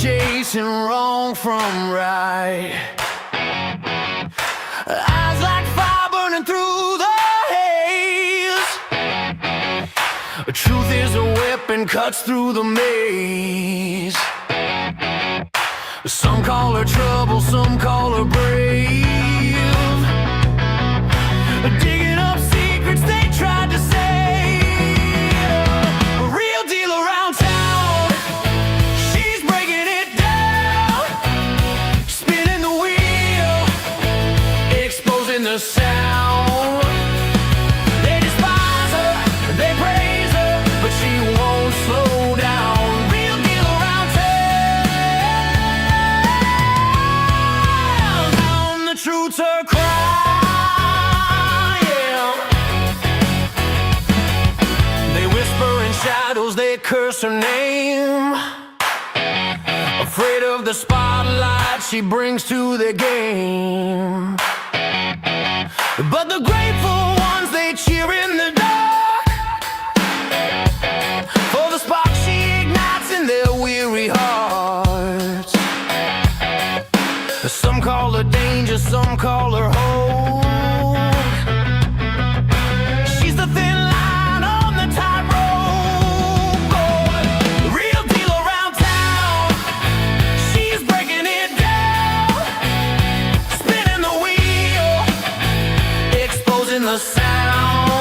chasing wrong from right. Eyes like fire burning through the haze. Truth is a weapon, cuts through the maze. Some call her trouble, some call her brave. Digging up secrets they tried to save. A real deal around town. She's breaking it down. Spinning the wheel, exposing the sound. They despise her, they praise her, but she won't slow down. Real deal around town. The truth's her cry. Shadows, they curse her name. Afraid of the spotlight she brings to the game. But the grateful ones, they cheer in the dark for the spark she ignites in their weary hearts. Some call her danger, some call her hope. She's the thin line on the tightrope. The sound.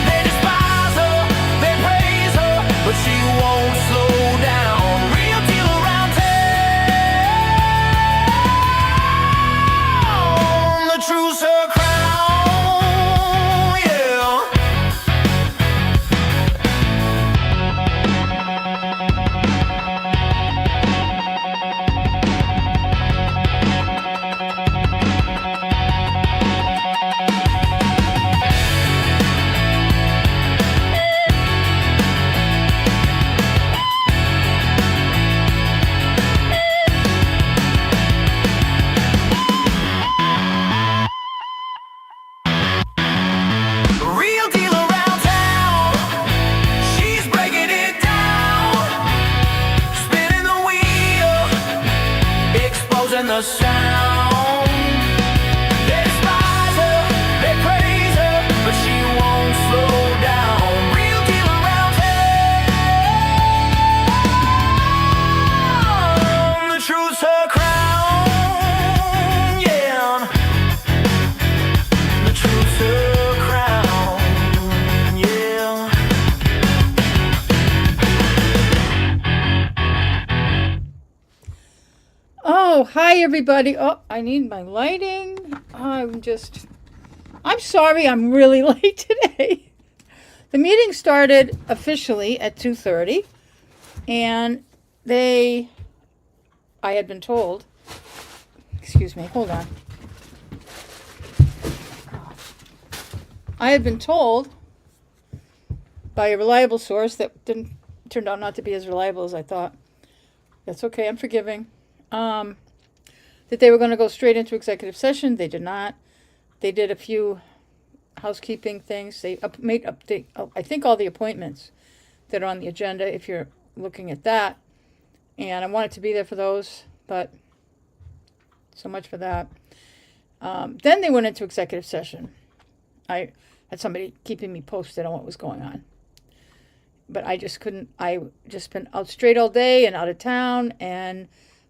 They despise her, they praise her, but she won't slow down. Real deal around town. The truth's her crown, yeah. The sound. They despise her, they praise her, but she won't slow down. Real deal around town. The truth's her crown, yeah. The truth's her crown, yeah. Oh, hi everybody. Oh, I need my lighting. I'm sorry I'm really late today. The meeting started officially at 2:30 and I had been told, excuse me, hold on. I had been told by a reliable source that turned out not to be as reliable as I thought. That's okay, I'm forgiving. That they were going to go straight into executive session. They did not. They did a few housekeeping things. They made update, I think, all the appointments that are on the agenda, if you're looking at that. And I wanted to be there for those, but so much for that. Then they went into executive session. I had somebody keeping me posted on what was going on. But I just couldn't. I just been out straight all day and out of town, and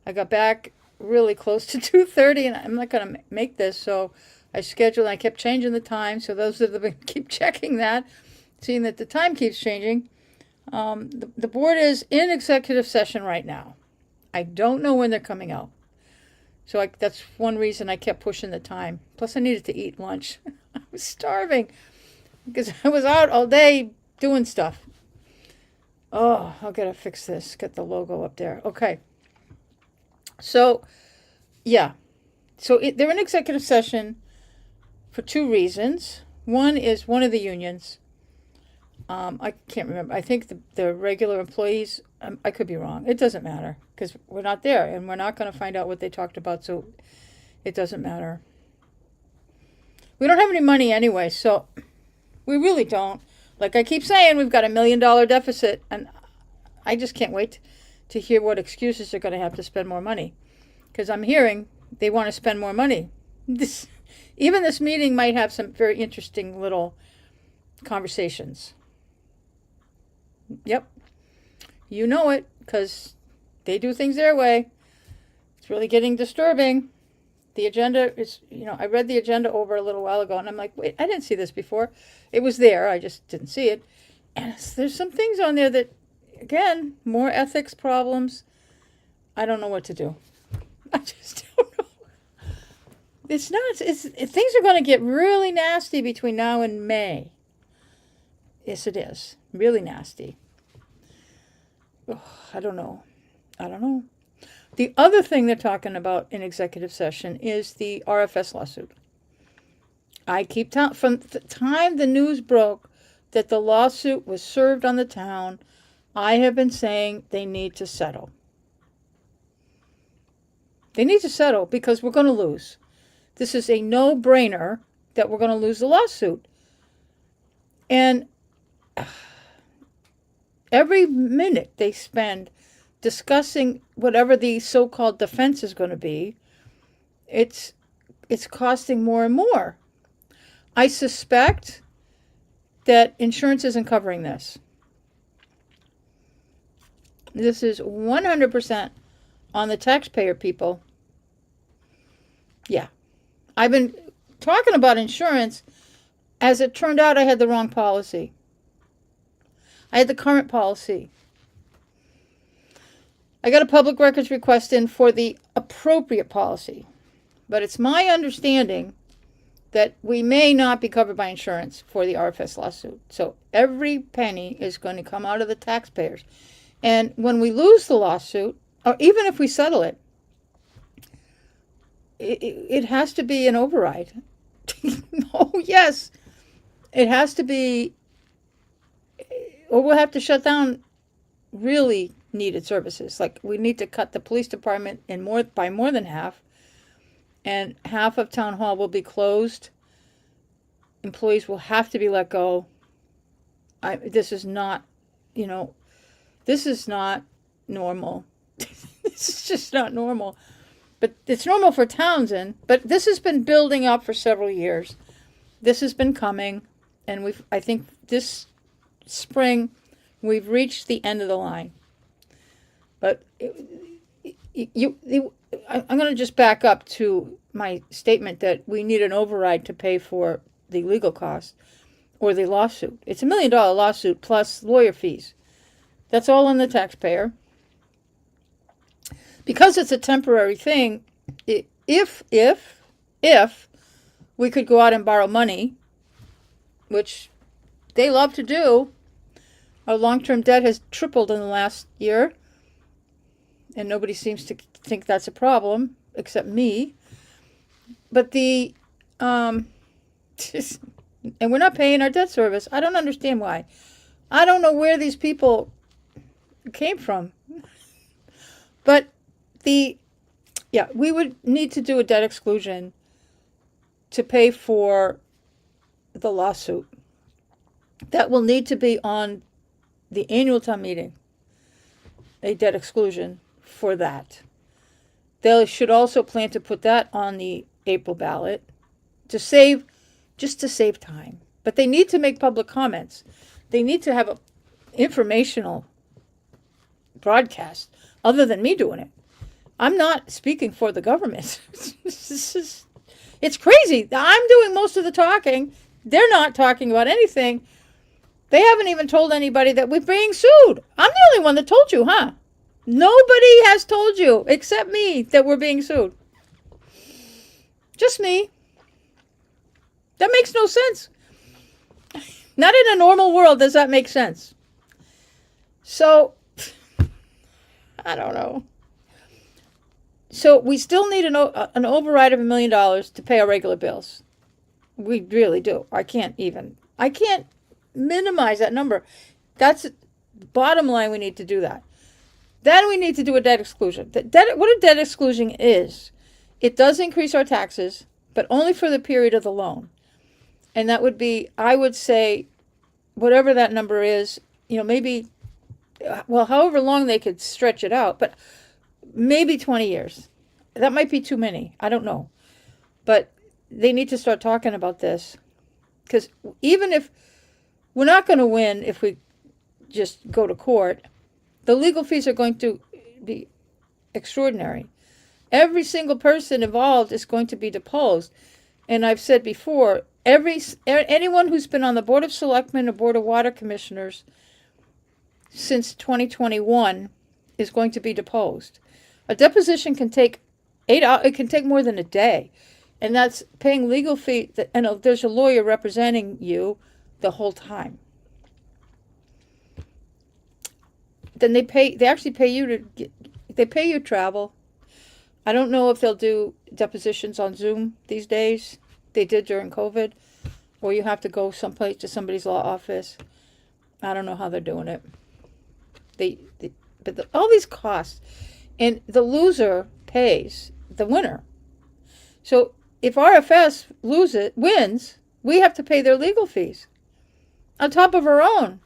I got back really close to 2:30, and I'm not going to make this, so I scheduled, and I kept changing the time, so those that have been keep checking that, seeing that the time keeps changing. The board is in executive session right now. I don't know when they're coming out. So that's one reason I kept pushing the time. Plus, I needed to eat lunch. I was starving because I was out all day doing stuff. Oh, I'll gotta fix this. Get the logo up there. Okay. So, yeah. So they're in executive session for two reasons. One is one of the unions. I can't remember. I think the regular employees, I could be wrong. It doesn't matter because we're not there and we're not going to find out what they talked about, so it doesn't matter. We don't have any money anyway, so we really don't. Like I keep saying, we've got $1 million deficit, and I just can't wait to hear what excuses they're going to have to spend more money. Because I'm hearing they want to spend more money. Even this meeting might have some very interesting little conversations. Yep. You know it, because they do things their way. It's really getting disturbing. The agenda is, I read the agenda over a little while ago, and I'm like, wait, I didn't see this before. It was there, I just didn't see it. And there's some things on there that, again, more ethics problems. I don't know what to do. I just don't know. It's nuts. Things are going to get really nasty between now and May. Yes, it is. Really nasty. Oh, I don't know. The other thing they're talking about in executive session is the RFS lawsuit. I keep telling, from the time the news broke that the lawsuit was served on the town, I have been saying they need to settle. They need to settle because we're going to lose. This is a no-brainer that we're going to lose the lawsuit. And every minute they spend discussing whatever the so-called defense is going to be, it's costing more and more. I suspect that insurance isn't covering this. This is 100% on the taxpayer, people. Yeah. I've been talking about insurance. As it turned out, I had the wrong policy. I had the current policy. I got a public records request in for the appropriate policy. But it's my understanding that we may not be covered by insurance for the RFS lawsuit. So every penny is going to come out of the taxpayers. And when we lose the lawsuit, or even if we settle it, it has to be an override. Oh, yes. It has to be, or we'll have to shut down really needed services. Like, we need to cut the police department by more than half, and half of town hall will be closed. Employees will have to be let go. This is not, this is not normal. This is just not normal. But it's normal for Townsend, but this has been building up for several years. This has been coming, and I think this spring we've reached the end of the line. But I'm going to just back up to my statement that we need an override to pay for the legal costs or the lawsuit. It's $1 million lawsuit plus lawyer fees. That's all on the taxpayer. Because it's a temporary thing, if we could go out and borrow money, which they love to do, our long-term debt has tripled in the last year, and nobody seems to think that's a problem, except me. But and we're not paying our debt service. I don't understand why. I don't know where these people came from. But we would need to do a debt exclusion to pay for the lawsuit. That will need to be on the annual town meeting, a debt exclusion for that. They should also plan to put that on the April ballot just to save time. But they need to make public comments. They need to have an informational broadcast other than me doing it. I'm not speaking for the government. It's crazy. I'm doing most of the talking. They're not talking about anything. They haven't even told anybody that we're being sued. I'm the only one that told you, huh? Nobody has told you, except me, that we're being sued. Just me. That makes no sense. Not in a normal world does that make sense. So, I don't know. So we still need an override of $1 million to pay our regular bills. We really do. I can't minimize that number. That's bottom line. We need to do that. Then we need to do a debt exclusion. What a debt exclusion is, it does increase our taxes, but only for the period of the loan. And that would be, I would say, whatever that number is, maybe well, however long they could stretch it out, but maybe 20 years. That might be too many. I don't know. But they need to start talking about this. Because even if we're not going to win if we just go to court, the legal fees are going to be extraordinary. Every single person involved is going to be deposed. And I've said before, anyone who's been on the Board of Selectmen or Board of Water Commissioners since 2021 is going to be deposed. A deposition can take 8 hours. It can take more than a day. And that's paying legal fee. And there's a lawyer representing you the whole time. Then they actually pay you they pay you travel. I don't know if they'll do depositions on Zoom these days. They did during COVID. Or you have to go someplace to somebody's law office. I don't know how they're doing it. All these costs. And the loser pays the winner. So if RFS wins, we have to pay their legal fees on top of our own.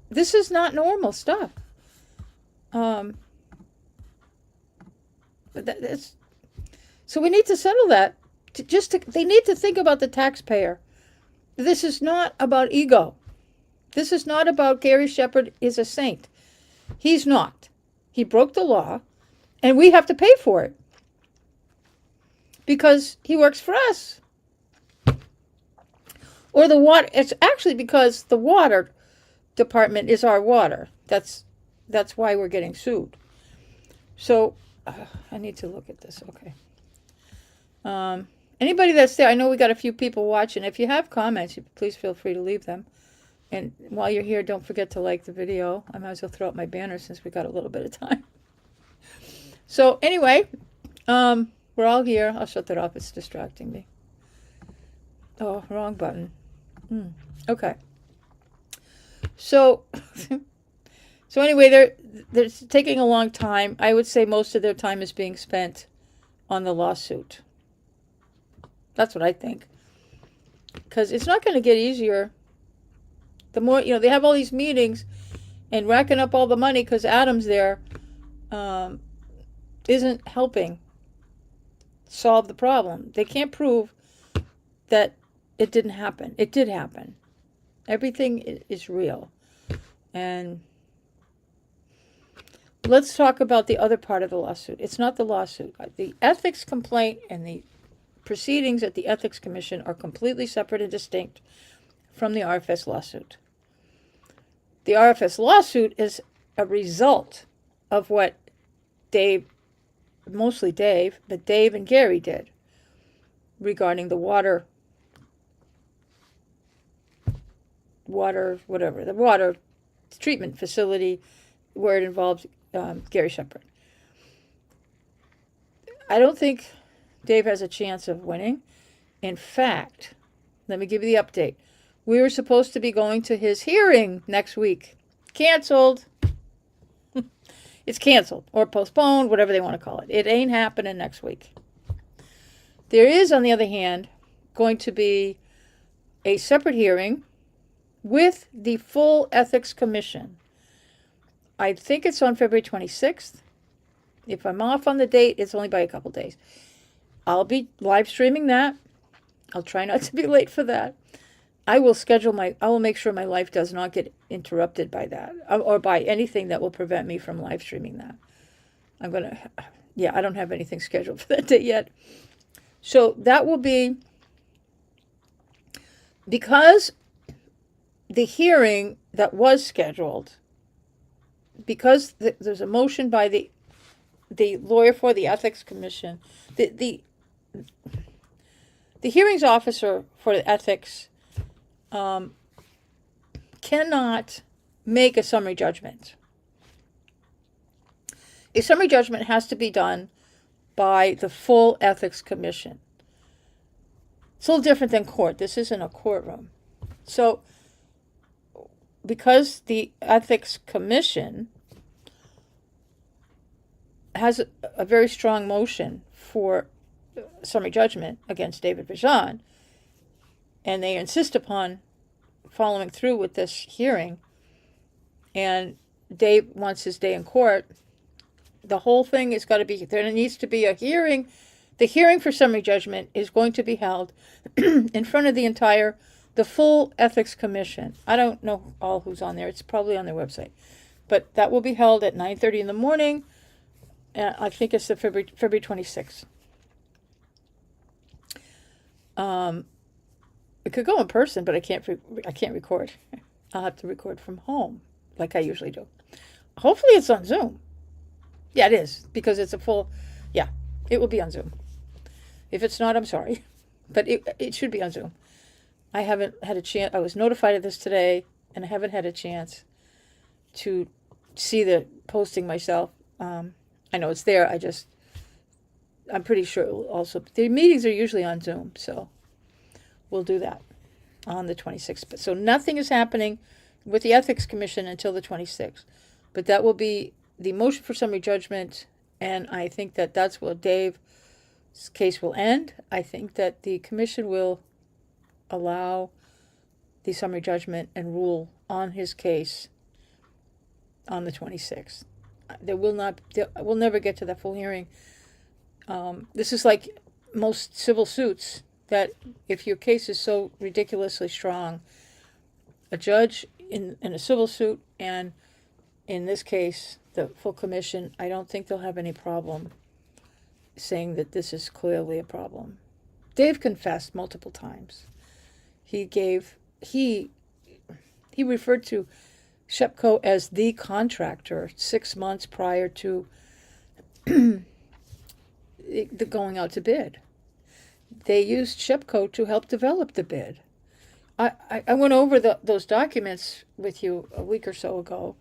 This is not normal stuff. So we need to settle that. They need to think about the taxpayer. This is not about ego. This is not about Gary Shepherd is a saint. He's not. He broke the law, and we have to pay for it because he works for us. Or the water. It's actually because the water department is our water. That's why we're getting sued. So I need to look at this. Okay. Anybody that's there, I know we got a few people watching. If you have comments, please feel free to leave them. And while you're here, don't forget to like the video. I might as well throw up my banner since we got a little bit of time. So anyway, we're all here. I'll shut that off. It's distracting me. Oh, wrong button. Okay. So anyway, they're taking a long time. I would say most of their time is being spent on the lawsuit. That's what I think. Because it's not going to get easier. The more, they have all these meetings and racking up all the money because Adam's there isn't helping solve the problem. They can't prove that it didn't happen. It did happen. Everything is real. And let's talk about the other part of the lawsuit. It's not the lawsuit. The ethics complaint and the proceedings at the Ethics Commission are completely separate and distinct from the RFS lawsuit. The RFS lawsuit is a result of what mostly Dave and Gary did regarding the water treatment facility where it involves Gary Shepherd. I don't think Dave has a chance of winning. In fact, let me give you the update. We were supposed to be going to his hearing next week. Canceled. It's canceled or postponed, whatever they want to call it. It ain't happening next week. There is, on the other hand, going to be a separate hearing with the full Ethics Commission. I think it's on February 26th. If I'm off on the date, it's only by a couple days. I'll be live streaming that. I'll try not to be late for that. I will make sure my life does not get interrupted by that or by anything that will prevent me from live streaming that. I don't have anything scheduled for that date yet. So that will be, because the hearing that was scheduled, because there's a motion by the lawyer for the Ethics Commission, the hearings officer for the ethics cannot make a summary judgment. A summary judgment has to be done by the full Ethics Commission. It's a little different than court. This isn't a courtroom. So, because the Ethics Commission has a very strong motion for summary judgment against David Bijan, and they insist upon following through with this hearing, and Dave wants his day in court, the whole thing has got to be, there needs to be a hearing. The hearing for summary judgment is going to be held in front of the full Ethics Commission. I don't know all who's on there. It's probably on their website. But that will be held at 9:30 in the morning. I think it's the February 26th. It could go in person, but I can't record. I'll have to record from home, like I usually do. Hopefully it's on Zoom. Yeah, it is, because it's it will be on Zoom. If it's not, I'm sorry, but it should be on Zoom. I haven't had a chance. I was notified of this today, and I haven't had a chance to see the posting myself. I know it's there. I'm pretty sure it will also. The meetings are usually on Zoom, so we'll do that on the 26th. But so nothing is happening with the Ethics Commission until the 26th. But that will be the motion for summary judgment, and I think that that's where Dave's case will end. I think that the commission will allow the summary judgment and rule on his case on the 26th. We'll never get to that full hearing. This is like most civil suits, that if your case is so ridiculously strong, a judge in a civil suit, and in this case, the full commission, I don't think they'll have any problem saying that this is clearly a problem. Dave confessed multiple times. He referred to Shepco as the contractor 6 months prior to the going out to bid. They used Shepco to help develop the bid. I went over those documents with you a week or so ago,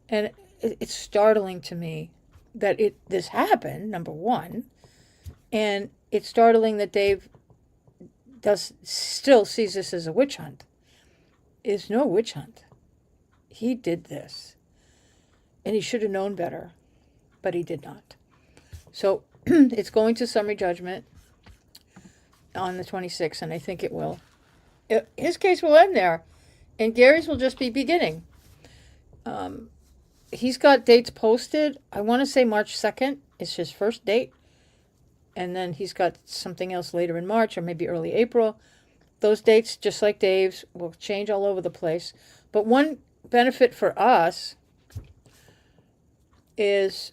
and it's startling to me that this happened, number one, and it's startling that Dave still sees this as a witch hunt. It's no witch hunt. He did this, and he should have known better, but he did not. So it's going to summary judgment on the 26th, and I think it will. His case will end there, and Gary's will just be beginning. He's got dates posted. I want to say March 2nd is his first date, and then he's got something else later in March or maybe early April. Those dates, just like Dave's, will change all over the place. But one benefit for us is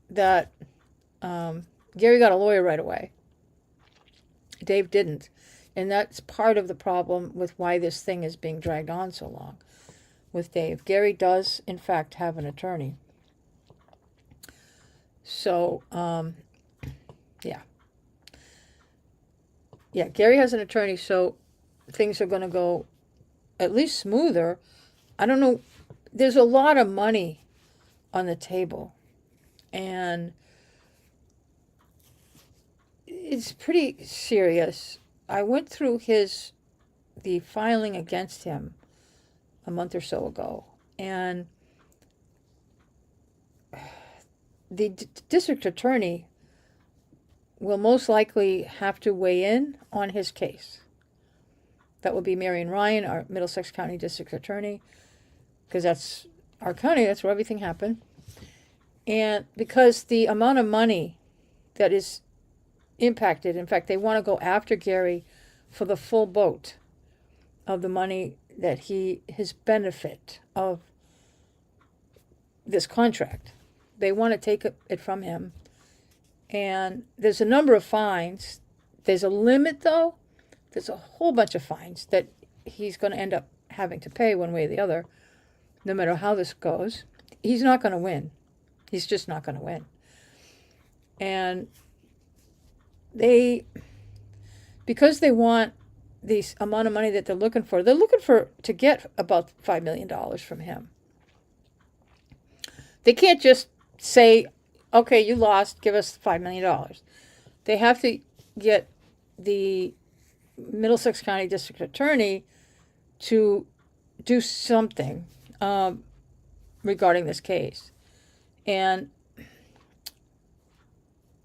that Gary got a lawyer right away. Dave didn't. And that's part of the problem with why this thing is being dragged on so long with Dave. Gary does, in fact, have an attorney. So, yeah, Gary has an attorney, so things are going to go at least smoother. I don't know. There's a lot of money on the table, and it's pretty serious. I went through the filing against him a month or so ago, and the district attorney will most likely have to weigh in on his case. That will be Marion Ryan, our Middlesex County District Attorney, because that's our county, that's where everything happened. And because the amount of money that is impacted, in fact, they want to go after Gary for the full boat of the money that his benefit of this contract. They want to take it from him. And there's a number of fines. There's a limit, though. There's a whole bunch of fines that he's going to end up having to pay one way or the other, no matter how this goes. He's not going to win. He's just not going to win. And because they want the amount of money that they're looking for to get about $5 million from him. They can't just say, okay, you lost, give us $5 million. They have to get the Middlesex County District Attorney to do something regarding this case. And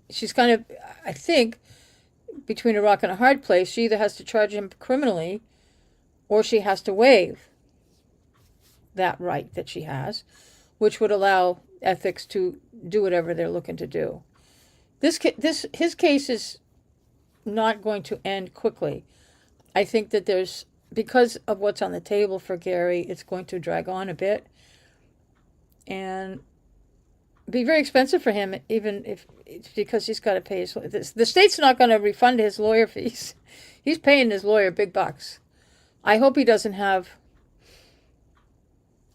she's kind of, I think, between a rock and a hard place. She either has to charge him criminally or she has to waive that right that she has, which would allow ethics to do whatever they're looking to do. His case is not going to end quickly. I think that because of what's on the table for Gary, it's going to drag on a bit and be very expensive for him, even if it's because he's got to pay the state's not going to refund his lawyer fees. He's paying his lawyer big bucks. I hope he doesn't have.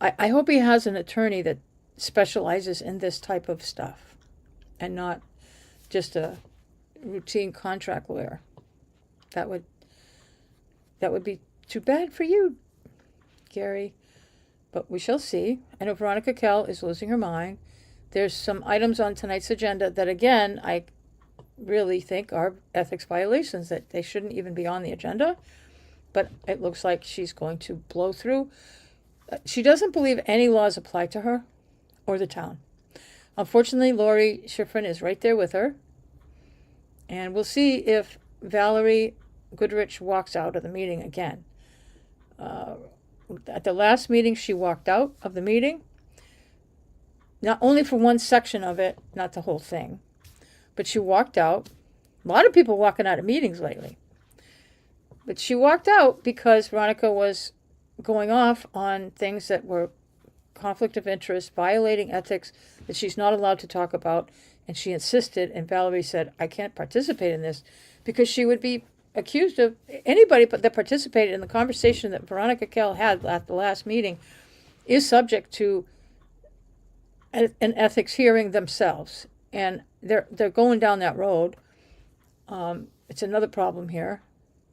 I hope he has an attorney that specializes in this type of stuff, and not just a routine contract lawyer. That would be too bad for you, Gary. But we shall see. I know Veronica Kell is losing her mind. There's some items on tonight's agenda that, again, I really think are ethics violations, that they shouldn't even be on the agenda. But it looks like she's going to blow through. She doesn't believe any laws apply to her or the town. Unfortunately, Lori Schifrin is right there with her. And we'll see if Valerie Goodrich walks out of the meeting again. At the last meeting, she walked out of the meeting. Not only for one section of it, not the whole thing, but she walked out. A lot of people walking out of meetings lately. But she walked out because Veronica was going off on things that were conflict of interest, violating ethics that she's not allowed to talk about. And she insisted, and Valerie said, I can't participate in this, because she would be accused of, anybody that participated in the conversation that Veronica Kell had at the last meeting is subject to an ethics hearing themselves. And they're going down that road. It's another problem here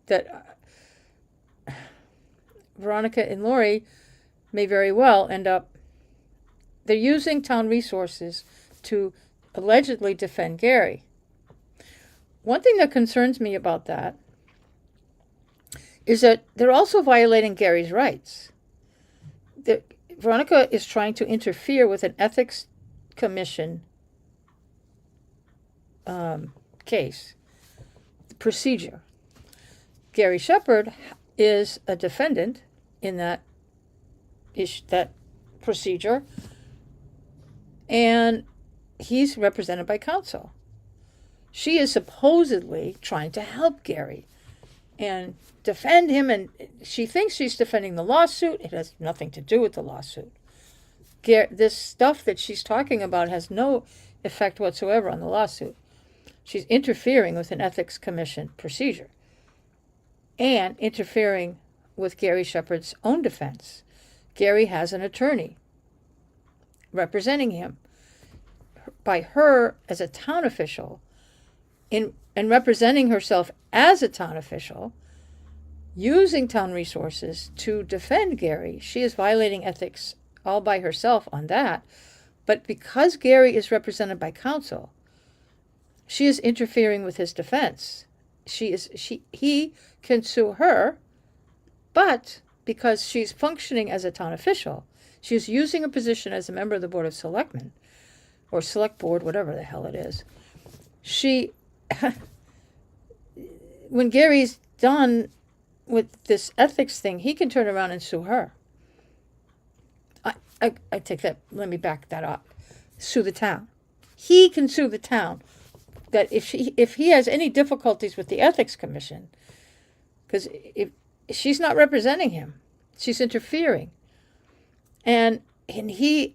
that Veronica and Lori may very well end up, they're using town resources to allegedly defend Gary. One thing that concerns me about that is that they're also violating Gary's rights. Veronica is trying to interfere with an ethics commission case procedure. Gary Shepherd is a defendant in that procedure, and he's represented by counsel. She is supposedly trying to help Gary and defend him, and she thinks she's defending the lawsuit. It has nothing to do with the lawsuit. This stuff that she's talking about has no effect whatsoever on the lawsuit. She's interfering with an ethics commission procedure and interfering with Gary Shepherd's own defense. Gary has an attorney representing him. By her as a town official, and representing herself as a town official, using town resources to defend Gary, she is violating ethics all by herself on that. But because Gary is represented by counsel, she is interfering with his defense. He can sue her, but because she's functioning as a town official, she's using her position as a member of the Board of Selectmen, or Select Board, whatever the hell it is. When Gary's done with this ethics thing, he can turn around and sue her. I take that, let me back that up. Sue the town. He can sue the town. That if he has any difficulties with the ethics commission, because if she's not representing him, she's interfering, and he's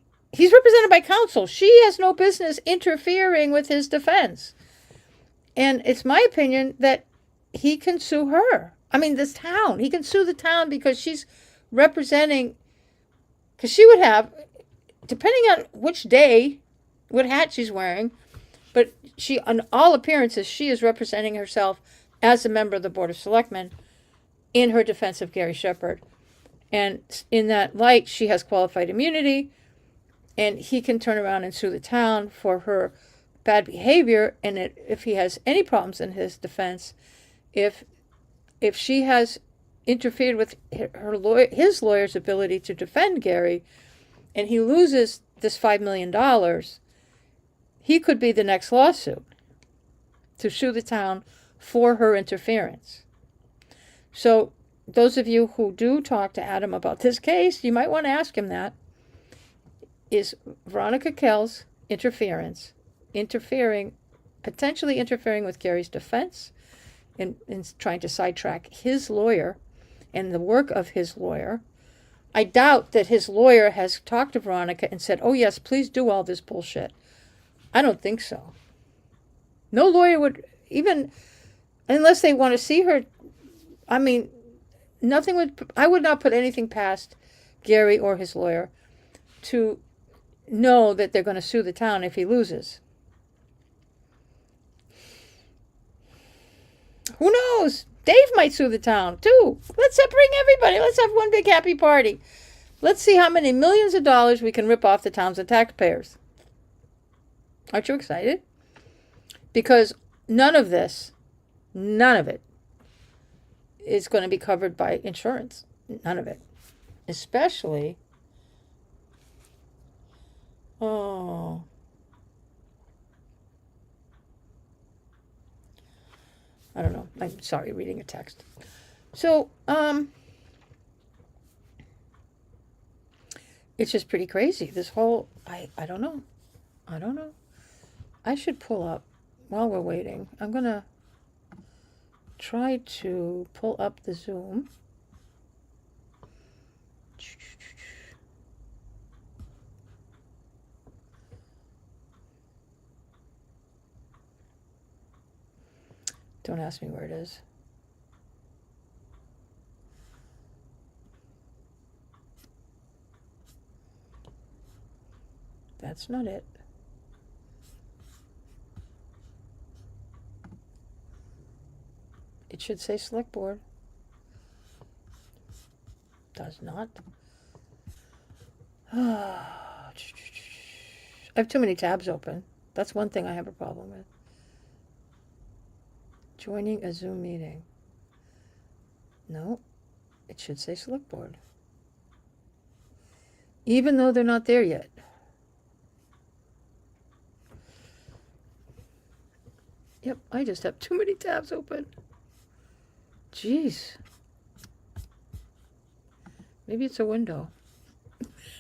represented by counsel. She has no business interfering with his defense. And it's my opinion that he can sue her. I mean, this town. He can sue the town because she's representing, because she would have, depending on which day, what hat she's wearing, but she, on all appearances, she is representing herself as a member of the Board of Selectmen in her defense of Gary Shepherd. And in that light, she has qualified immunity, and he can turn around and sue the town for her bad behavior. And if he has any problems in his defense, if she has interfered with his lawyer's ability to defend Gary, and he loses this $5 million, he could be the next lawsuit to sue the town for her interference. So those of you who do talk to Adam about this case, you might want to ask him that. Is Veronica Kell's potentially interfering with Gary's defense in trying to sidetrack his lawyer and the work of his lawyer? I doubt that his lawyer has talked to Veronica and said, oh, yes, please do all this bullshit. I don't think so. No lawyer would, even unless they want to see her. I mean, I would not put anything past Gary or his lawyer to know that they're going to sue the town if he loses. Who knows? Dave might sue the town, too. Let's bring everybody. Let's have one big happy party. Let's see how many millions of dollars we can rip off the Townsend taxpayers. Aren't you excited? Because none of it, is going to be covered by insurance. None of it. Especially, I don't know. I'm sorry, reading a text. So, it's just pretty crazy. This whole, I don't know. I should pull up, while we're waiting, I'm going to try to pull up the Zoom. Don't ask me where it is. That's not it. It should say select board. Does not. I have too many tabs open. That's one thing I have a problem with. Joining a Zoom meeting. No, it should say select board. Even though they're not there yet. Yep, I just have too many tabs open. Jeez. Maybe it's a window.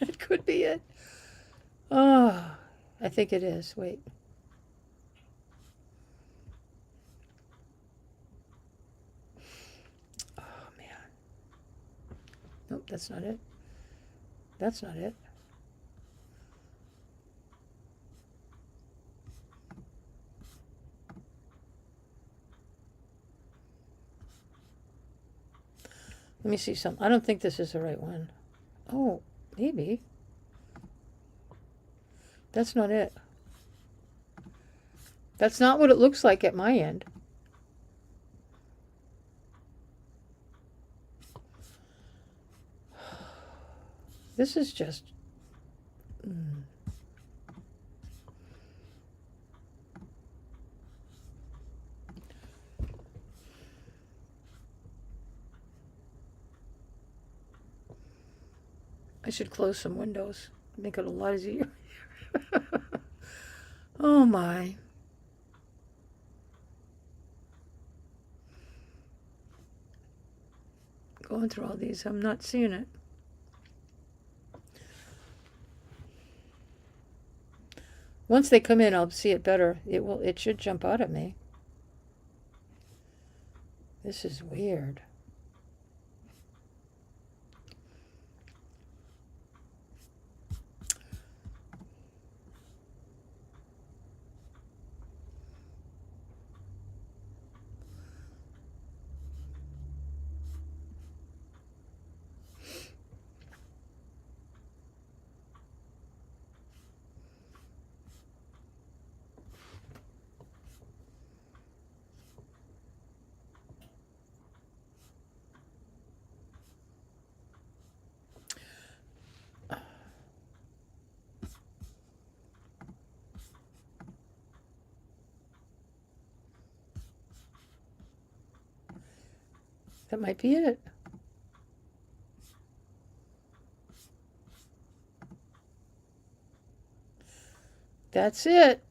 It could be it. Oh, I think it is. Wait. Oh, man. Nope, that's not it. That's not it. Let me see some. I don't think this is the right one. Oh, maybe. That's not it. That's not what it looks like at my end. This is just... I should close some windows. Make it a lot easier. Oh my. Going through all these, I'm not seeing it. Once they come in, I'll see it better. It should jump out at me. This is weird. That might be it. That's it.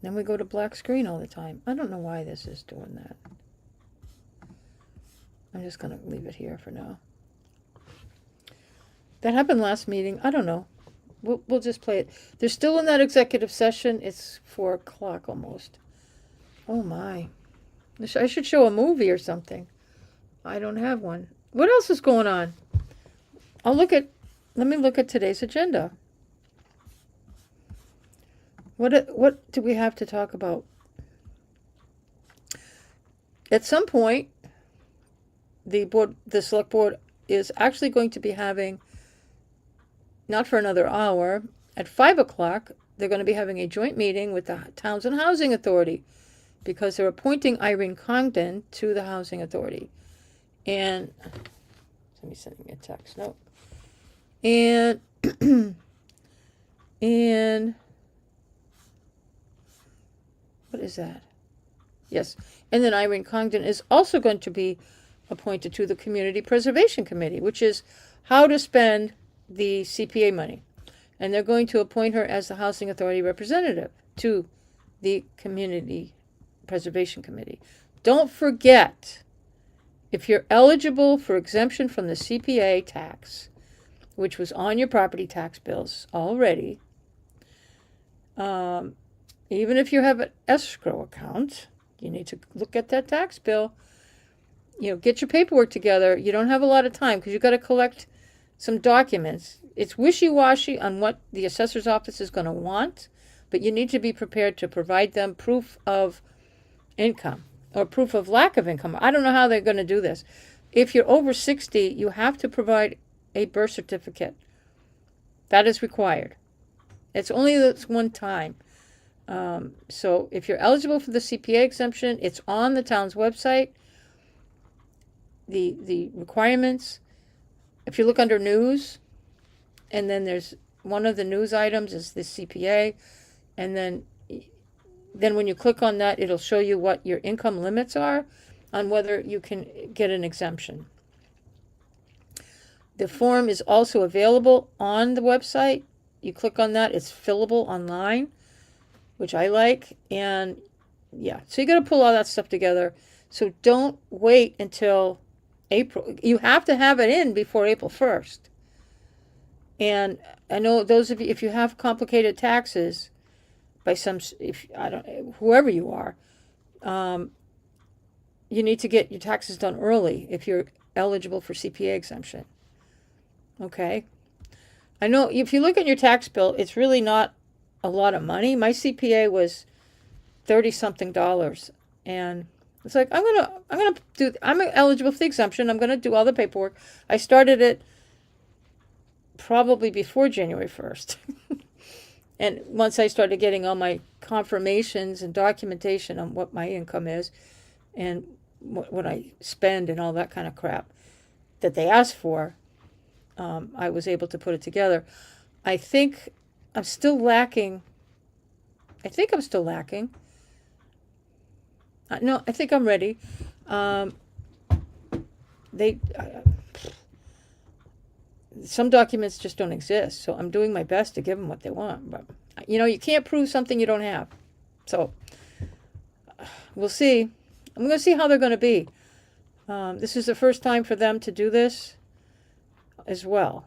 Then we go to black screen all the time. I don't know why this is doing that. I'm just going to leave it here for now. That happened last meeting. I don't know. We'll just play it. They're still in that executive session. It's 4 o'clock almost. Oh my. I should show a movie or something. I don't have one. What else is going on? Let me look at today's agenda. What do we have to talk about? At some point, the select board is actually going to be having, not for another hour, at 5 o'clock, they're going to be having a joint meeting with the Townsend Housing Authority because they're appointing Irene Congdon to the Housing Authority. And, let me send me a text, no. And, and, what is that? Yes. And then Irene Congdon is also going to be appointed to the Community Preservation Committee, which is how to spend the CPA money. And they're going to appoint her as the Housing Authority representative to the Community Preservation Committee. Don't forget, if you're eligible for exemption from the CPA tax, which was on your property tax bills already, even if you have an escrow account, you need to look at that tax bill. Get your paperwork together. You don't have a lot of time because you've got to collect some documents. It's wishy-washy on what the assessor's office is going to want, but you need to be prepared to provide them proof of income or proof of lack of income. I don't know how they're going to do this. If you're over 60, you have to provide a birth certificate. That is required. It's only this one time. So if you're eligible for the CPA exemption, it's on the town's website. The requirements, if you look under news, and then there's one of the news items is the CPA, and then when you click on that, it'll show you what your income limits are on whether you can get an exemption. The form is also available on the website. You click on that, it's fillable online, which I like. And yeah, so you got to pull all that stuff together. So don't wait until April. You have to have it in before April 1st. And I know those of you, if you have complicated taxes, whoever you are, you need to get your taxes done early if you're eligible for CPA exemption. Okay? I know if you look at your tax bill, it's really not a lot of money. My CPA was $30-something, and it's like I'm eligible for the exemption. I'm gonna do all the paperwork. I started it probably before January 1st. And once I started getting all my confirmations and documentation on what my income is and what I spend and all that kind of crap that they asked for, I was able to put it together. I think I'm still lacking. No, I think I'm ready. Some documents just don't exist, so I'm doing my best to give them what they want. But, you can't prove something you don't have. So, we'll see. I'm going to see how they're going to be. This is the first time for them to do this as well.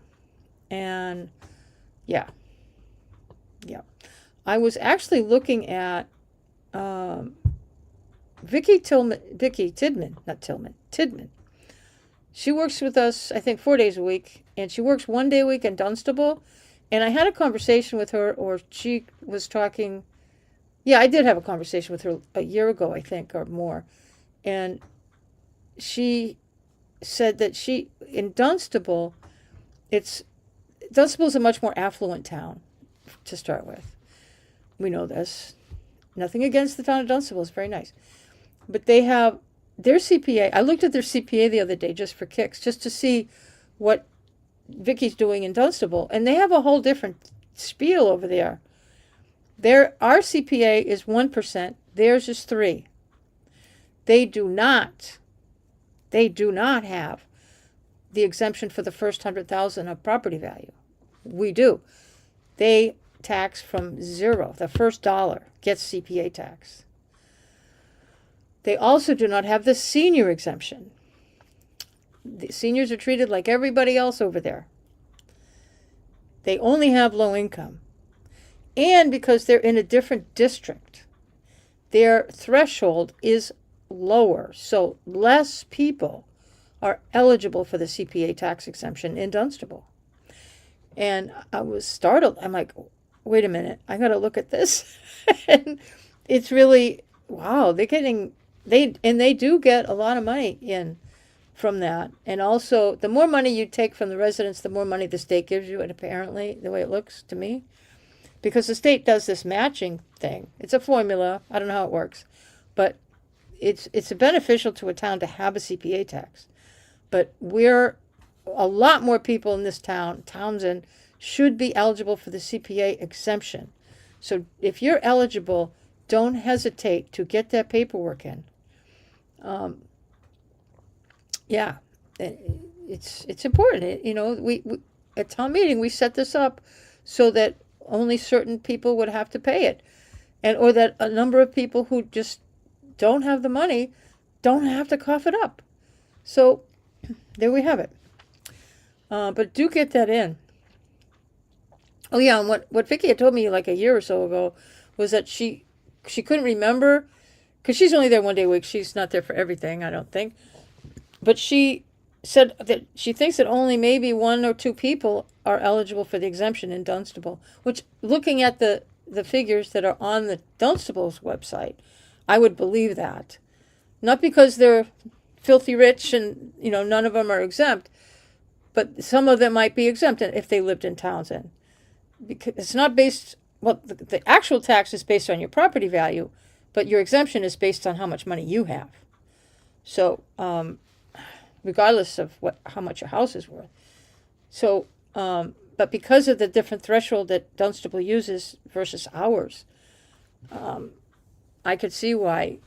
And, yeah. I was actually looking at Tidman. She works with us, I think, 4 days a week, and she works 1 day a week in Dunstable. And I had a conversation with her, or she was talking. Yeah, I did have a conversation with her a year ago, I think, or more. And she said that in Dunstable, Dunstable's a much more affluent town to start with. We know this. Nothing against the town of Dunstable. It's very nice. But they have their CPA. I looked at their CPA the other day just for kicks, just to see what Vicky's doing in Dunstable. And they have a whole different spiel over there. Our CPA is 1%. Theirs is 3%. They do not have the exemption for the first 100,000 of property value. We do. They tax from zero. The first dollar gets CPA tax. They also do not have the senior exemption. the seniors are treated like everybody else over there. They only have low income. And because they're in a different district, their threshold is lower. So less people are eligible for the CPA tax exemption in Dunstable. And I was startled. I'm like, wait a minute, I got to look at this. And it's really, wow, they do get a lot of money in from that. And also, the more money you take from the residents, the more money the state gives you, and apparently, the way it looks to me, because the state does this matching thing. It's a formula. I don't know how it works, but it's beneficial to a town to have a CPA tax. But we're a lot more people in this town, Townsend, should be eligible for the CPA exemption. So if you're eligible, don't hesitate to get that paperwork in. Yeah, it's important. You know, we at town meeting we set this up so that only certain people would have to pay it, and or that a number of people who just don't have the money don't have to cough it up. So there we have it. But do get that in. Oh yeah, and what Vicky had told me like a year or so ago was that she couldn't remember, because she's only there one day a week. She's not there for everything, I don't think. But she said that she thinks that only maybe 1 or 2 people are eligible for the exemption in Dunstable, which, looking at the figures that are on the Dunstable's website, I would believe that. Not because they're filthy rich and, you know, none of them are exempt, but some of them might be exempt if they lived in Townsend. Because it's not based, well, the actual tax is based on your property value, but your exemption is based on how much money you have. So, regardless of how much your house is worth. So, but because of the different threshold that Dunstable uses versus ours, I could see why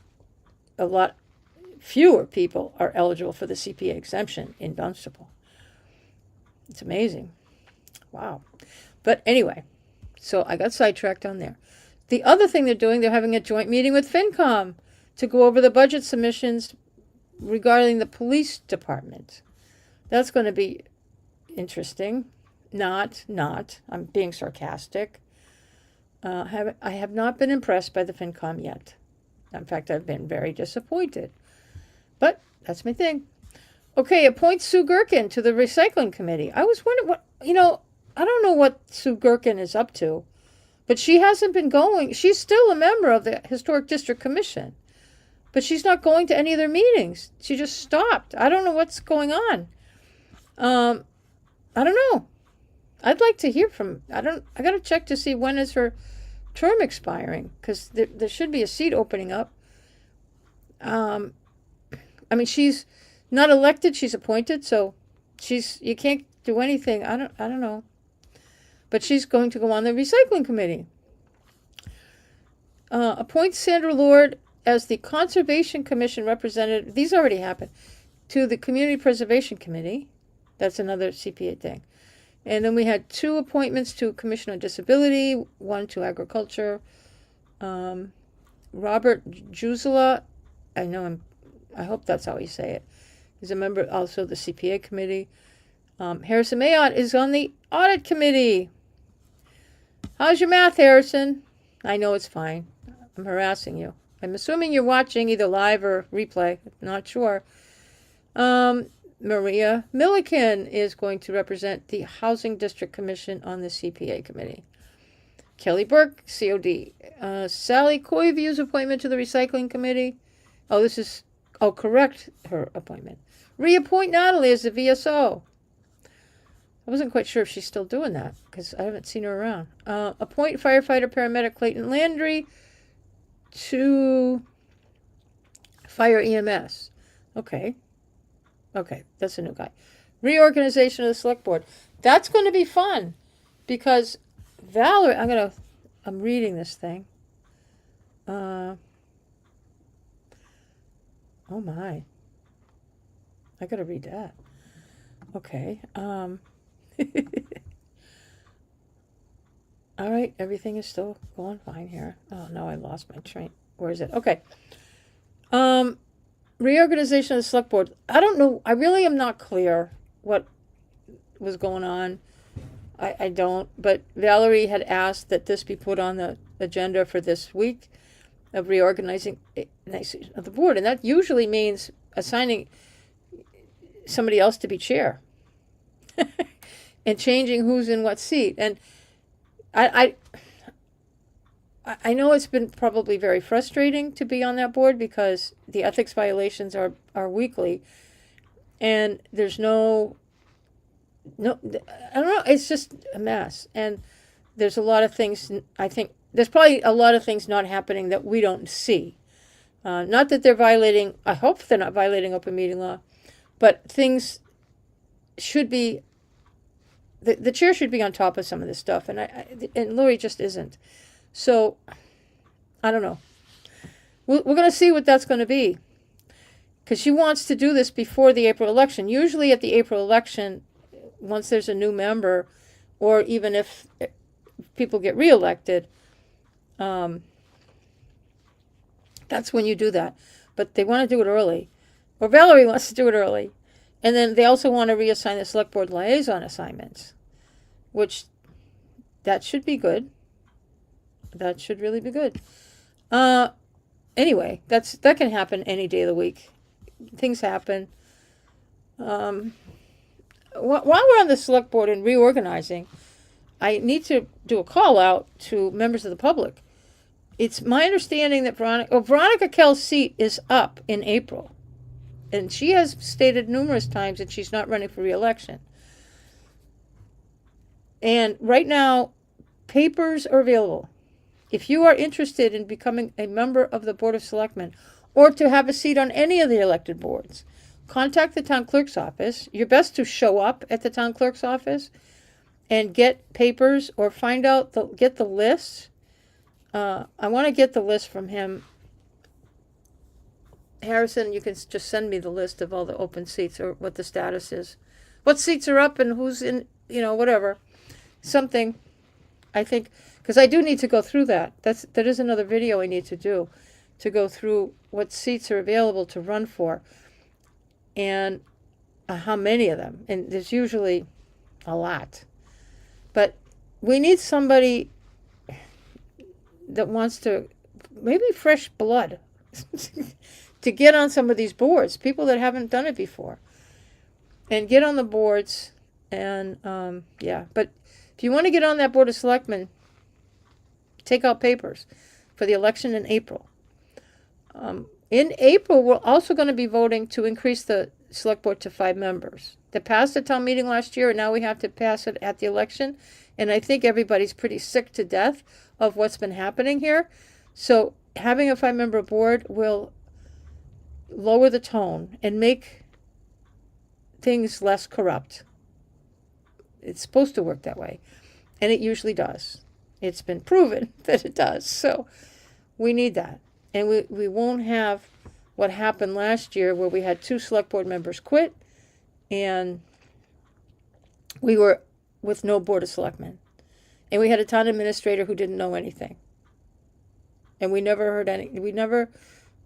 a lot fewer people are eligible for the CPA exemption in Dunstable. It's amazing. Wow. But anyway, so I got sidetracked on there. The other thing they're doing, they're having a joint meeting with FinCom to go over the budget submissions regarding the police department. That's going to be interesting. Not. I'm being sarcastic. I have not been impressed by the FinCom yet. In fact, I've been very disappointed. But that's my thing. Okay, appoint Sue Gherkin to the recycling committee. I was wondering I don't know what Sue Gherkin is up to, but she hasn't been going. She's still a member of the Historic District Commission, but she's not going to any of their meetings. She just stopped. I don't know what's going on. I don't know. I'd like to hear from. I got to check to see when is her term expiring, because there should be a seat opening up. I mean, she's not elected; she's appointed, so you can't do anything. I don't know, but she's going to go on the recycling committee. Appoint Sandra Lord as the Conservation Commission representative. These already happened to the Community Preservation Committee. That's another CPA thing. And then we had 2 appointments to Commission on Disability, 1 to Agriculture. Robert Juzela, I hope that's how you say it, is a member also of the CPA committee. Harrison Mayotte is on the Audit Committee. How's your math, Harrison? I know it's fine. I'm harassing you. I'm assuming you're watching either live or replay. Not sure. Maria Milliken is going to represent the Housing District Commission on the CPA committee. Kelly Burke, COD. Sally Coyview's appointment to the Recycling Committee. Correct her appointment. Reappoint Natalie as the VSO. I wasn't quite sure if she's still doing that, because I haven't seen her around. Appoint firefighter paramedic Clayton Landry to Fire EMS. Okay, that's a new guy. Reorganization of the select board. That's going to be fun, because Valerie, I'm reading this thing. Oh my. I got to read that. Okay. All right, everything is still going fine here. Oh no, I lost my train. Where is it? Okay. reorganization of the select board. I don't know. I really am not clear what was going on. I don't. But Valerie had asked that this be put on the agenda for this week of reorganizing of the board. And that usually means assigning somebody else to be chair and changing who's in what seat. And I know it's been probably very frustrating to be on that board because the ethics violations are weekly, and there's no, I don't know, it's just a mess. And there's a lot of things, I think, there's probably a lot of things not happening that we don't see. Not that they're violating, I hope they're not violating open meeting law, but things should be, the chair should be on top of some of this stuff, and Lori just isn't. So, I don't know. We're going to see what that's going to be. Because she wants to do this before the April election. Usually at the April election, once there's a new member, or even if people get reelected, that's when you do that. But they want to do it early. Or Valerie wants to do it early. And then they also want to reassign the select board liaison assignments, which that should be good. That should really be good. Anyway, that can happen any day of the week. Things happen. While we're on the select board and reorganizing, I need to do a call out to members of the public. It's my understanding that Veronica Kell's seat is up in April. And she has stated numerous times that she's not running for re-election. And right now, papers are available. If you are interested in becoming a member of the Board of Selectmen or to have a seat on any of the elected boards, contact the town clerk's office. You're best to show up at the town clerk's office and get papers or get the list. I want to get the list from him. Harrison, you can just send me the list of all the open seats or what the status is. What seats are up and who's in, whatever. Something, I think, because I do need to go through that. That is another video I need to do, to go through what seats are available to run for and how many of them. And there's usually a lot. But we need somebody that wants to, maybe fresh blood, to get on some of these boards, people that haven't done it before, and get on the boards. And but if you want to get on that Board of Selectmen, take out papers for the election in April. In April, we're also going to be voting to increase the select board to 5 members. They passed the town meeting last year, and now we have to pass it at the election. And I think everybody's pretty sick to death of what's been happening here. So having a 5-member board will lower the tone and make things less corrupt. It's supposed to work that way, and it usually does. It's been proven that it does. So we need that. And we won't have what happened last year where we had 2 select board members quit and we were with no Board of Selectmen. And we had a town administrator who didn't know anything. And we never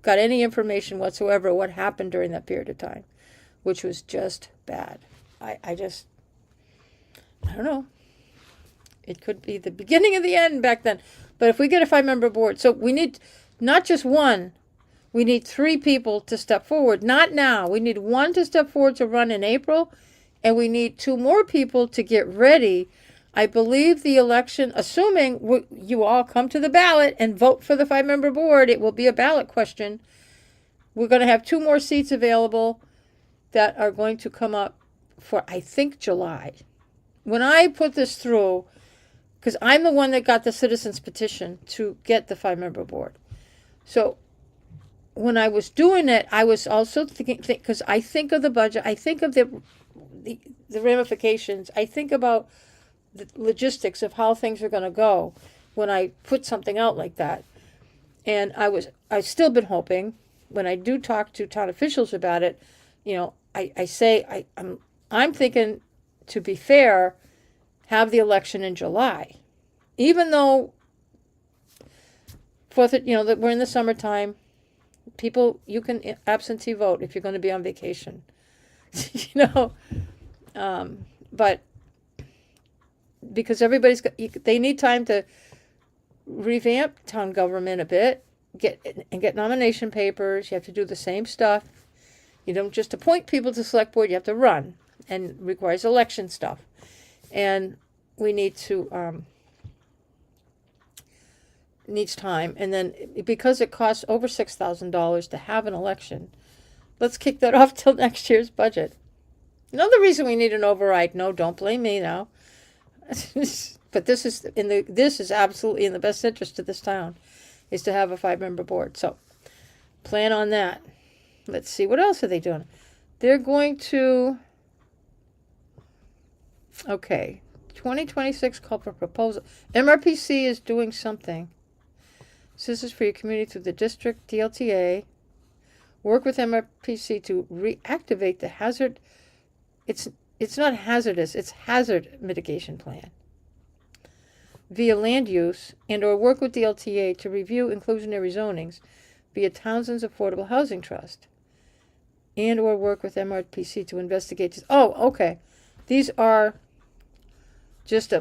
got any information whatsoever what happened during that period of time, which was just bad. I don't know. It could be the beginning of the end back then. But if we get a 5-member board, so we need not just one, we need 3 people to step forward. Not now. We need 1 to step forward to run in April, and we need 2 more people to get ready. I believe the election, assuming you all come to the ballot and vote for the 5-member board, it will be a ballot question. We're going to have 2 more seats available that are going to come up for, I think, July. When I put this through, because I'm the one that got the citizens petition to get the 5-member board. So when I was doing it, I was also thinking, because I think of the budget, I think of the ramifications, I think about the logistics of how things are going to go when I put something out like that. And I've still been hoping, when I do talk to town officials about it, I say I'm thinking, to be fair, have the election in July, even though that we're in the summertime. People, you can absentee vote if you're going to be on vacation. You know, but because everybody's got, they need time to revamp town government a bit, get nomination papers. You have to do the same stuff. You don't just appoint people to select board. You have to run, and it requires election stuff. And we need to needs time. And then because it costs over $6,000 to have an election, let's kick that off till next year's budget. Another reason we need an override. No, don't blame me now. But this is absolutely in the best interest of this town, is to have a 5-member board. So plan on that. Let's see, what else are they doing? They're going to, okay, 2026 call for proposal. MRPC is doing something. So this is for your community through the district, DLTA. Work with MRPC to reactivate the hazard. It's not hazardous, it's hazard mitigation plan via land use, and or work with DLTA to review inclusionary zonings via Townsend's Affordable Housing Trust, and or work with MRPC to investigate. Oh, okay. These are just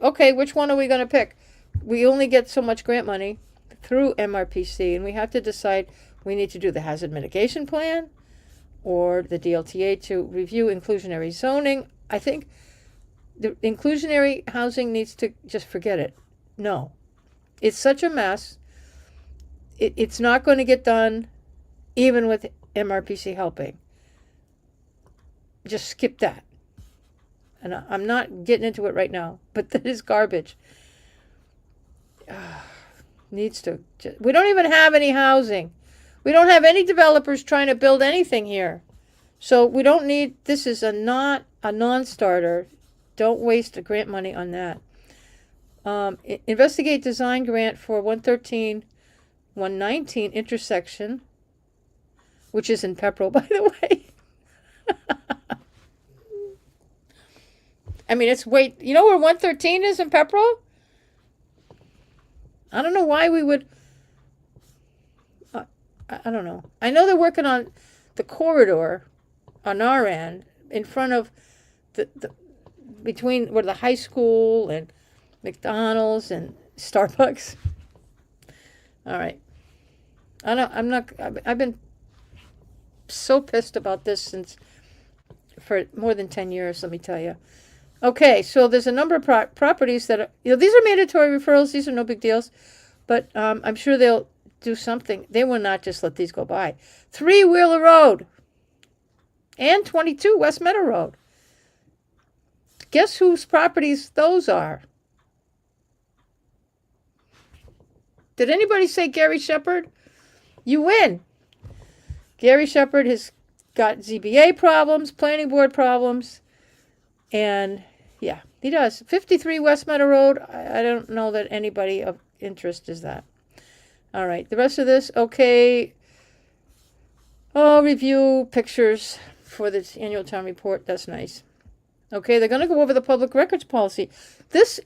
okay, which one are we going to pick? We only get so much grant money through MRPC, and we have to decide we need to do the hazard mitigation plan or the DLTA to review inclusionary zoning. I think the inclusionary housing needs to just forget it. No. It's such a mess. It's not going to get done even with MRPC helping. Just skip that. And I'm not getting into it right now, but that is garbage. Needs to. We don't even have any housing. We don't have any developers trying to build anything here. So we don't need, this is not a non-starter. Don't waste the grant money on that. Investigate design grant for 113, 119 intersection, which is in Pepperell, by the way. I mean, you know where 113 is in Pepperell? I don't know why we would, I don't know. I know they're working on the corridor on our end in front of between where the high school and McDonald's and Starbucks. All right. I've been so pissed about this for more than 10 years, let me tell you. Okay, so there's a number of properties that are, these are mandatory referrals. These are no big deals, but I'm sure they'll do something. They will not just let these go by. 3 Wheeler Road and 22 West Meadow Road. Guess whose properties those are? Did anybody say Gary Shepherd? You win. Gary Shepherd has got ZBA problems, planning board problems, and yeah, he does. 53 West Meadow Road. I don't know that anybody of interest is that. All right, the rest of this, okay. Oh, review pictures for this annual town report. That's nice. Okay, they're going to go over the public records policy. This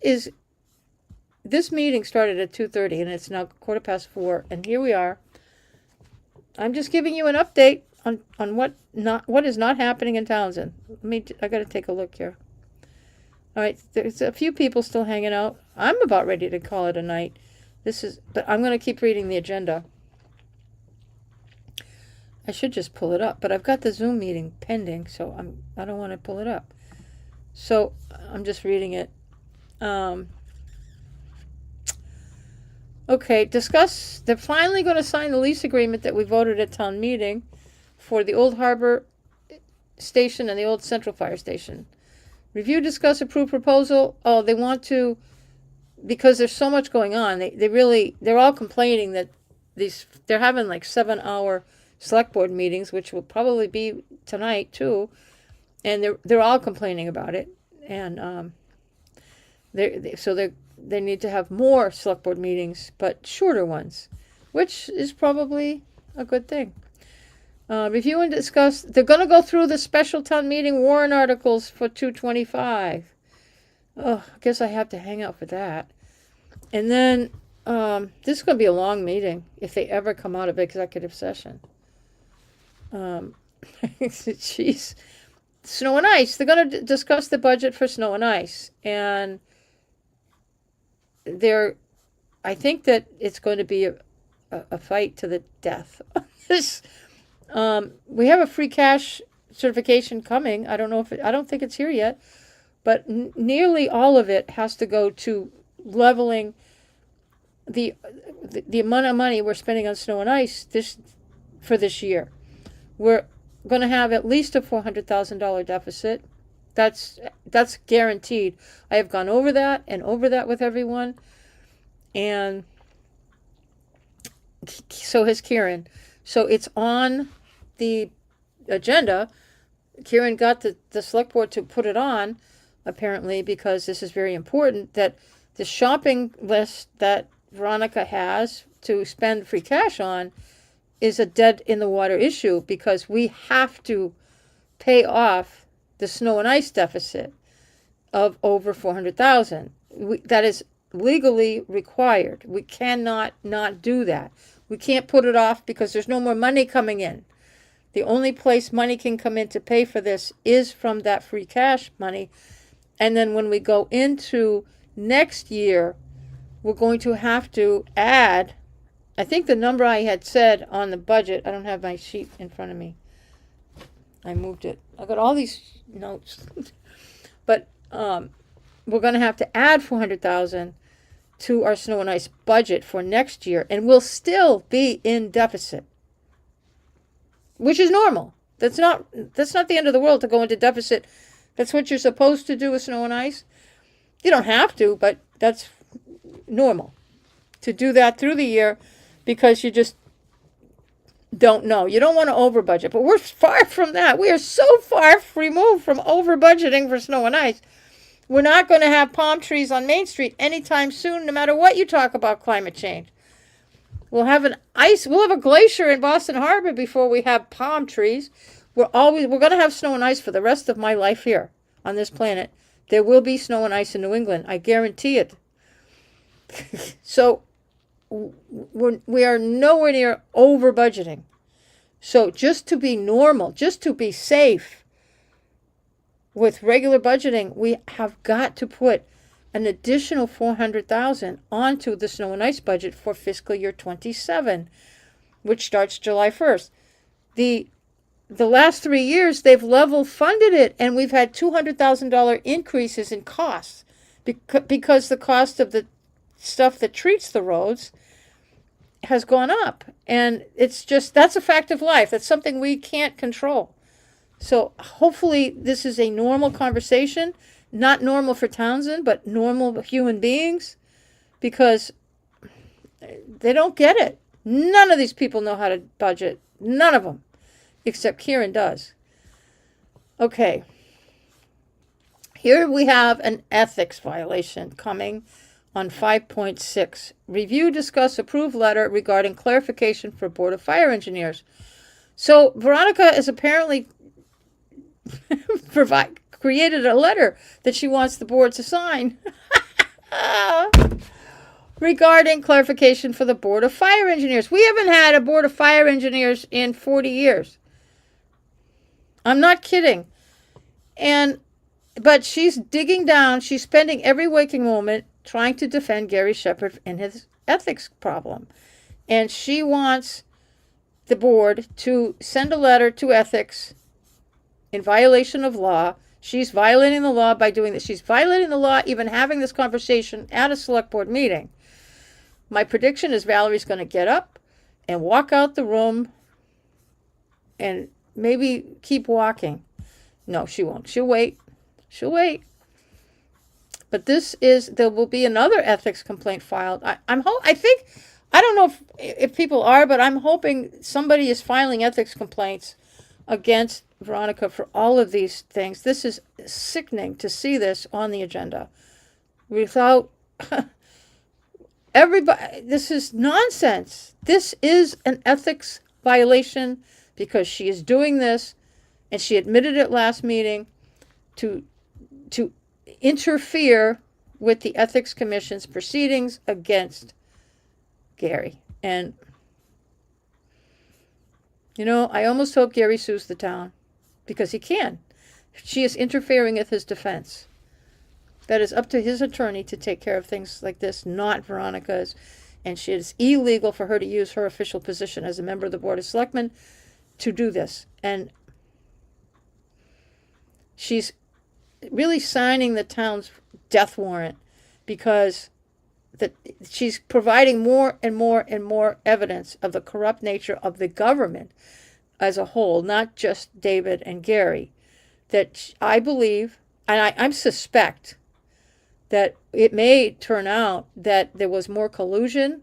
meeting started at 2:30, and it's now 4:15, and here we are. I'm just giving you an update on what is not happening in Townsend. I got to take a look here. All right, there's a few people still hanging out. I'm about ready to call it a night. But I'm going to keep reading the agenda. I should just pull it up, but I've got the Zoom meeting pending, so I don't want to pull it up. So I'm just reading it. Okay, discuss. They're finally going to sign the lease agreement that we voted at town meeting for the Old Harbor Station and the Old Central Fire Station. Review, discuss, approve proposal. Oh, they want to, because there's so much going on. They're all complaining that they're having like 7-hour select board meetings, which will probably be tonight too. And they're all complaining about it, and they need to have more select board meetings, but shorter ones, which is probably a good thing. Review and discuss. They're going to go through the special town meeting warrant articles for 225. Oh, I guess I have to hang out for that. And then This is going to be a long meeting if they ever come out of executive session. Jeez. Snow and ice. They're going to discuss the budget for snow and ice. And I think that it's going to be a fight to the death. This, we have a free cash certification coming. I don't think it's here yet, but nearly all of it has to go to leveling the amount of money we're spending on snow and ice for this year. We're going to have at least a $400,000 deficit. That's guaranteed. I have gone over that with everyone, and so has Kieran. So it's on the agenda. Kieran got the select board to put it on, apparently, because this is very important, that the shopping list that Veronica has to spend free cash on is a dead in the water issue, because we have to pay off the snow and ice deficit of over $400,000. That is legally required. We cannot not do that. We can't put it off because there's no more money coming in. The only place money can come in to pay for this is from that free cash money. And then when we go into next year, we're going to have to add, I think the number I had said on the budget, I don't have my sheet in front of me. I moved it. I got all these notes. But we're going to have to add $400,000 to our snow and ice budget for next year, and we'll still be in deficit, which is normal. That's not the end of the world to go into deficit. That's what you're supposed to do with snow and ice. You don't have to, but that's normal to do that through the year, because you just don't know. You don't want to over budget, but we're far from that. We are so far removed from over budgeting for snow and ice. We're not going to have palm trees on Main Street anytime soon, no matter what you talk about climate change. We'll have a glacier in Boston Harbor before we have palm trees. We're going to have snow and ice for the rest of my life here on this planet. There will be snow and ice in New England. I guarantee it. So we are nowhere near over budgeting. So just to be normal, just to be safe with regular budgeting, we have got to put an additional $400,000 onto the snow and ice budget for fiscal year 27, which starts July 1st. The last 3 years, they've level funded it, and we've had $200,000 increases in costs because the cost of the stuff that treats the roads has gone up. And that's a fact of life. That's something we can't control. So hopefully this is a normal conversation, not normal for Townsend, but normal human beings, because they don't get it. None of these people know how to budget. None of them, except Kieran does. Okay. Here we have an ethics violation coming on 5.6. Review, discuss, approve letter regarding clarification for Board of Fire Engineers. So Veronica is apparently created a letter that she wants the board to sign regarding clarification for the Board of Fire Engineers. We haven't had a Board of Fire Engineers in 40 years. I'm not kidding. But she's digging down. She's spending every waking moment trying to defend Gary Shepherd in his ethics problem. And she wants the board to send a letter to ethics in violation of law. She's violating the law by doing this. She's violating the law even having this conversation at a select board meeting. My prediction is Valerie's going to get up and walk out the room and maybe keep walking. No, she won't. She'll wait. She'll wait. But there will be another ethics complaint filed. I don't know if people are, but I'm hoping somebody is filing ethics complaints against Veronica for all of these things. This is sickening to see this on the agenda. Without everybody, this is nonsense. This is an ethics violation because she is doing this, and she admitted it last meeting, to interfere with the Ethics Commission's proceedings against Gary. And, you know, I almost hope Gary sues the town because he can. She is interfering with his defense. That is up to his attorney to take care of things like this, not Veronica's. And it is illegal for her to use her official position as a member of the Board of Selectmen to do this. And she's really signing the town's death warrant because she's providing more and more and more evidence of the corrupt nature of the government as a whole, not just David and Gary. That I believe, and I suspect, that it may turn out that there was more collusion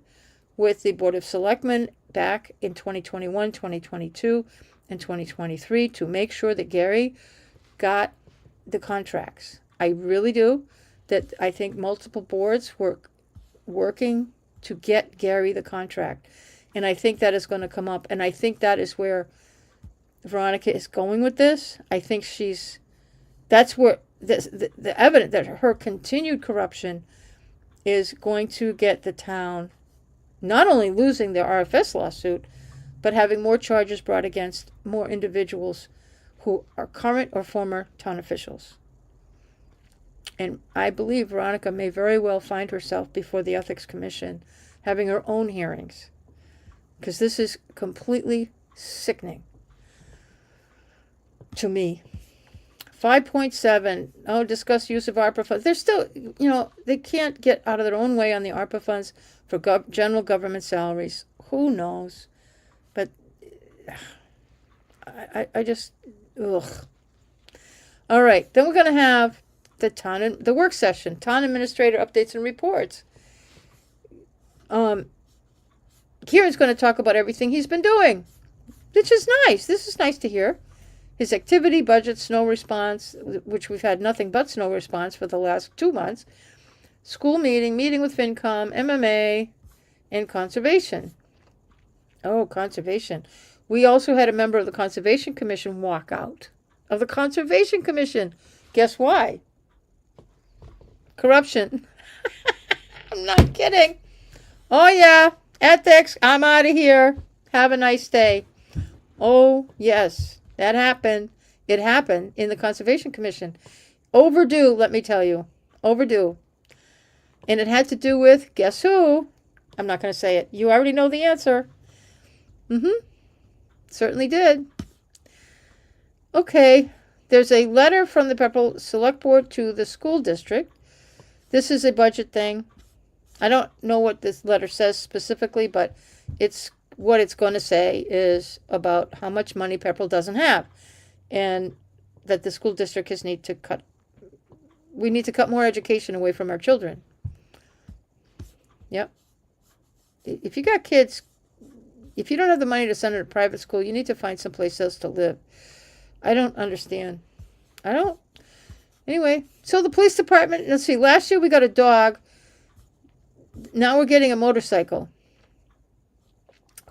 with the Board of Selectmen back in 2021, 2022, and 2023 to make sure that Gary got the contracts. I really do. That I think multiple boards were working to get Gary the contract. And I think that is going to come up. And I think that is where Veronica is going with this. I think that's where the evidence that her continued corruption is going to get the town not only losing their RFS lawsuit, but having more charges brought against more individuals who are current or former town officials. And I believe Veronica may very well find herself before the Ethics Commission having her own hearings, because this is completely sickening to me. 5.7, discuss use of ARPA funds. They're still, they can't get out of their own way on the ARPA funds for general government salaries. Who knows? But I just, ugh. All right, then we're going to have the work session, town administrator updates and reports. Kieran's going to talk about everything he's been doing, which is nice. This is nice to hear. His activity, budget, snow response, which we've had nothing but snow response for the last 2 months, school meeting with FinCom, MMA, and conservation. Oh, conservation. We also had a member of the Conservation Commission walk out of the Conservation Commission. Guess why? Corruption. I'm not kidding. Oh, yeah. Ethics. I'm out of here. Have a nice day. Oh, yes. That happened. It happened in the Conservation Commission. Overdue, let me tell you. Overdue. And it had to do with, guess who? I'm not going to say it. You already know the answer. Certainly did. Okay. There's a letter from the Pepperell Select Board to the school district. This is a budget thing. I don't know what this letter says specifically, but what it's going to say is about how much money Pepperell doesn't have, and that the school district we need to cut more education away from our children. Yep. If you got kids, if you don't have the money to send them to private school, you need to find someplace else to live. I don't understand. Anyway, so the police department, let's see, last year we got a dog. Now we're getting a motorcycle.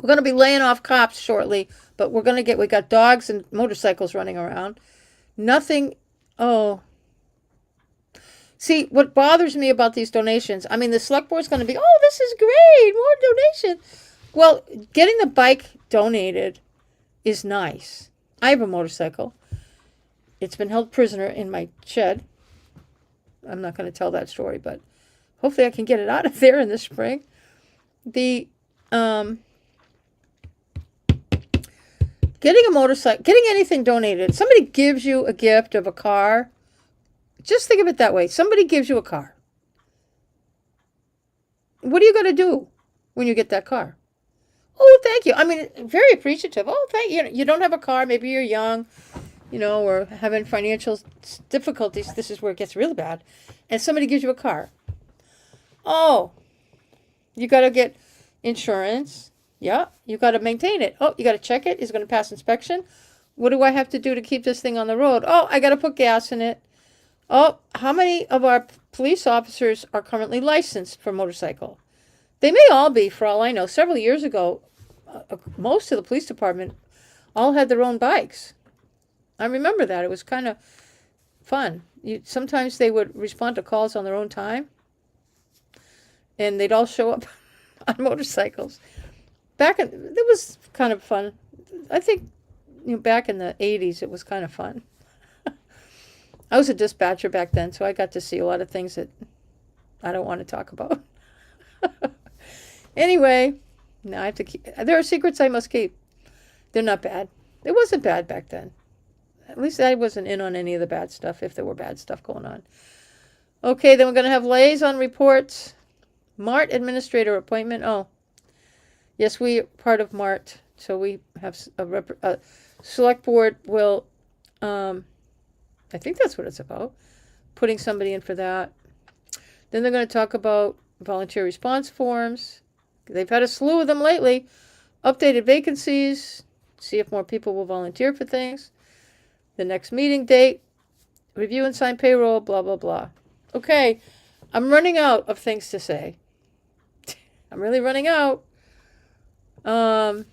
We're going to be laying off cops shortly, but we got dogs and motorcycles running around. Nothing, See, what bothers me about these donations, the select board's going to be, this is great, more donation. Well, getting the bike donated is nice. I have a motorcycle. It's been held prisoner in my shed. I'm not going to tell that story, but hopefully I can get it out of there in the spring. Getting a motorcycle, getting anything donated, somebody gives you a gift of a car. Just think of it that way. Somebody gives you a car. What are you going to do when you get that car? Oh, thank you. Very appreciative. Oh, thank you. You don't have a car. Maybe you're young, or having financial difficulties. This is where it gets really bad. And somebody gives you a car. Oh, you got to get insurance. Yeah, you got to maintain it. Oh, you got to check it. Is it going to pass inspection? What do I have to do to keep this thing on the road? Oh, I got to put gas in it. Oh, how many of our police officers are currently licensed for motorcycle? They may all be, for all I know. Several years ago, most of the police department all had their own bikes. I remember that. It was kind of fun. Sometimes they would respond to calls on their own time, and they'd all show up on motorcycles. It was kind of fun. I think, back in the 80s, it was kind of fun. I was a dispatcher back then, so I got to see a lot of things that I don't want to talk about. Anyway, now I have to keep. There are secrets I must keep. They're not bad. It wasn't bad back then. At least I wasn't in on any of the bad stuff, if there were bad stuff going on. Okay, then we're going to have liaison reports. MART administrator appointment. Oh, yes, we are part of MART, so we have a select board will, I think that's what it's about, putting somebody in for that. Then they're going to talk about volunteer response forms. They've had a slew of them lately. Updated vacancies, see if more people will volunteer for things. The next meeting date, review and sign payroll, blah, blah, blah. Okay, I'm running out of things to say. I'm really running out. So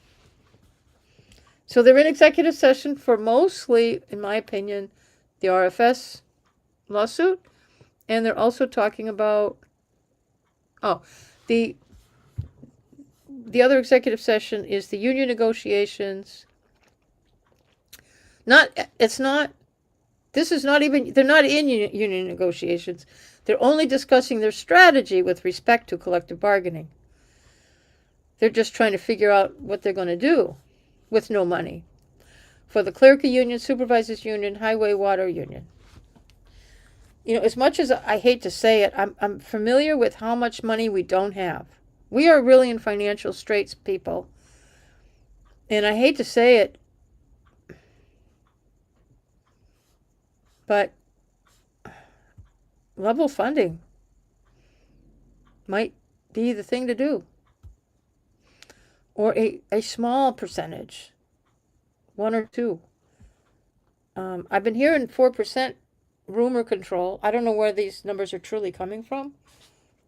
they're in executive session for mostly, in my opinion, the RFS lawsuit. And they're also talking about, the other executive session is the union negotiations. They're not in union negotiations. They're only discussing their strategy with respect to collective bargaining. They're just trying to figure out what they're going to do with no money for the clerical union, supervisors union, highway water union. As much as I hate to say it, I'm familiar with how much money we don't have. We are really in financial straits, people. And I hate to say it, but level funding might be the thing to do. Or a small percentage, 1 or 2. I've been hearing 4% rumor control. I don't know where these numbers are truly coming from.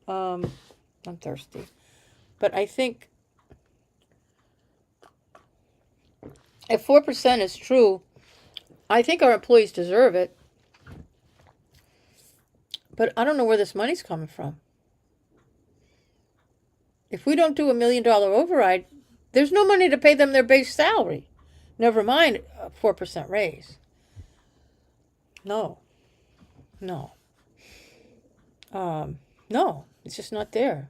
I'm thirsty. But I think if 4% is true, I think our employees deserve it. But I don't know where this money's coming from. If we don't do $1 million override, there's no money to pay them their base salary. Never mind a 4% raise. No, it's just not there.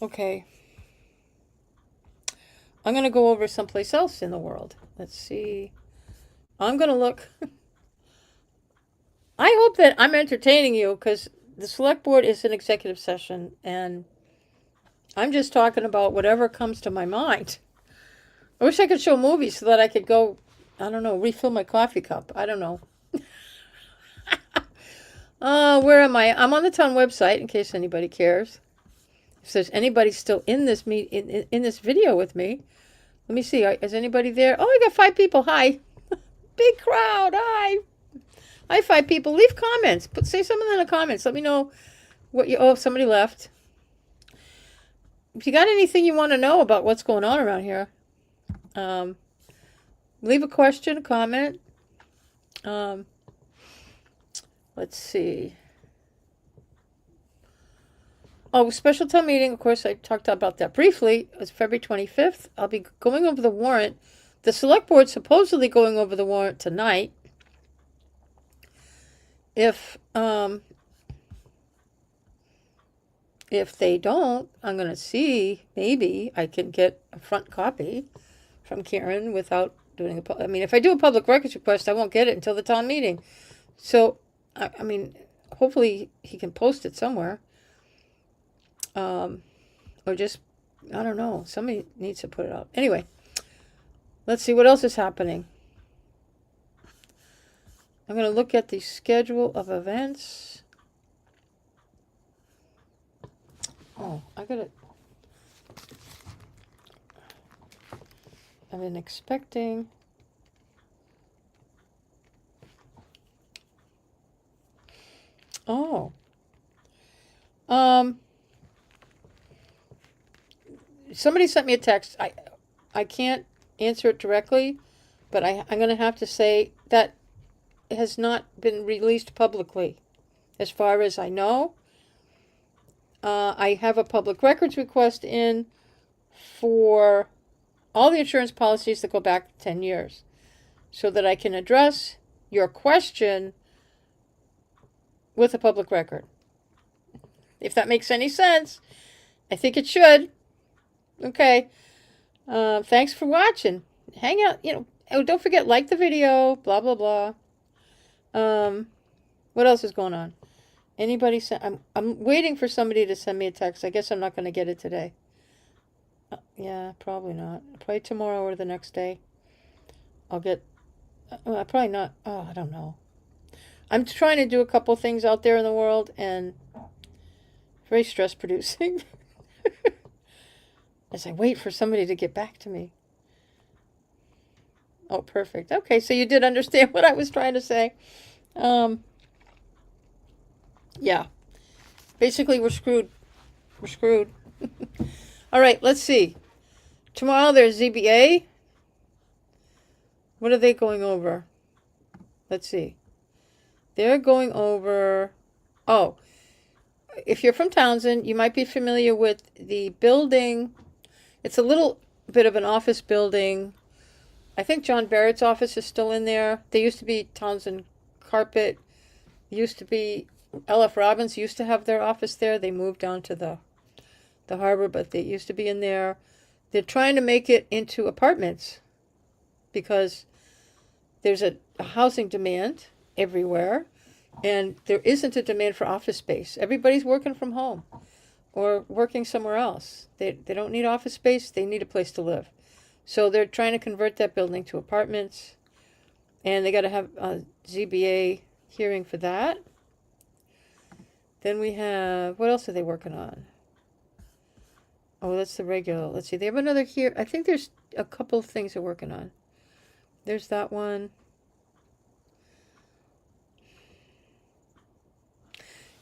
Okay. I'm going to go over someplace else in the world. Let's see. I'm going to look. I hope that I'm entertaining you, because the select board is in executive session and I'm just talking about whatever comes to my mind. I wish I could show movies so that I could go, I don't know, refill my coffee cup. I don't know. Where am I? I'm on the town website in case anybody cares. If there's anybody still in this in this video with me. Let me see. Is anybody there? Oh, I got 5 people. Hi. Big crowd. Hi. Hi, 5 people. Leave comments. Say something in the comments. Let me know what you... Oh, somebody left. If you got anything you want to know about what's going on around here, leave a question, a comment. Let's see. Oh, special town meeting. Of course, I talked about that briefly. It's February 25th. I'll be going over the warrant. The select board's supposedly going over the warrant tonight. If they don't, I'm going to see, maybe I can get a front copy from Karen without doing if I do a public records request, I won't get it until the town meeting. So, hopefully he can post it somewhere. Or just, I don't know, somebody needs to put it up. Anyway, let's see what else is happening. I'm going to look at the schedule of events. Oh, I got it. I've been expecting. Oh. Somebody sent me a text. I can't answer it directly, but I'm going to have to say that it has not been released publicly, as far as I know. I have a public records request in for all the insurance policies that go back 10 years so that I can address your question with a public record. If that makes any sense, I think it should. Okay. Thanks for watching. Hang out, oh, don't forget, like the video, blah, blah, blah. What else is going on? Anybody send? I'm waiting for somebody to send me a text. I guess I'm not going to get it today. Yeah, probably not. Probably tomorrow or the next day. I'll get. Probably not. Oh, I don't know. I'm trying to do a couple things out there in the world, and very stress producing. As I wait for somebody to get back to me. Oh, perfect. Okay, so you did understand what I was trying to say. Yeah. Basically, we're screwed. We're screwed. All right, let's see. Tomorrow there's ZBA. What are they going over? Let's see. They're going over... Oh, if you're from Townsend, you might be familiar with the building. It's a little bit of an office building. I think John Barrett's office is still in there. There used to be Townsend Carpet. Used to be... L.F. Robbins used to have their office there. They moved down to the harbor, but they used to be in there. They're trying to make it into apartments because there's a housing demand everywhere, and there isn't a demand for office space. Everybody's working from home or working somewhere else. They don't need office space. They need a place to live. So they're trying to convert that building to apartments, and they got to have a ZBA hearing for that. Then we have, what else are they working on? Oh, that's the regular. Let's see. They have another here. I think there's a couple of things they're working on. There's that one.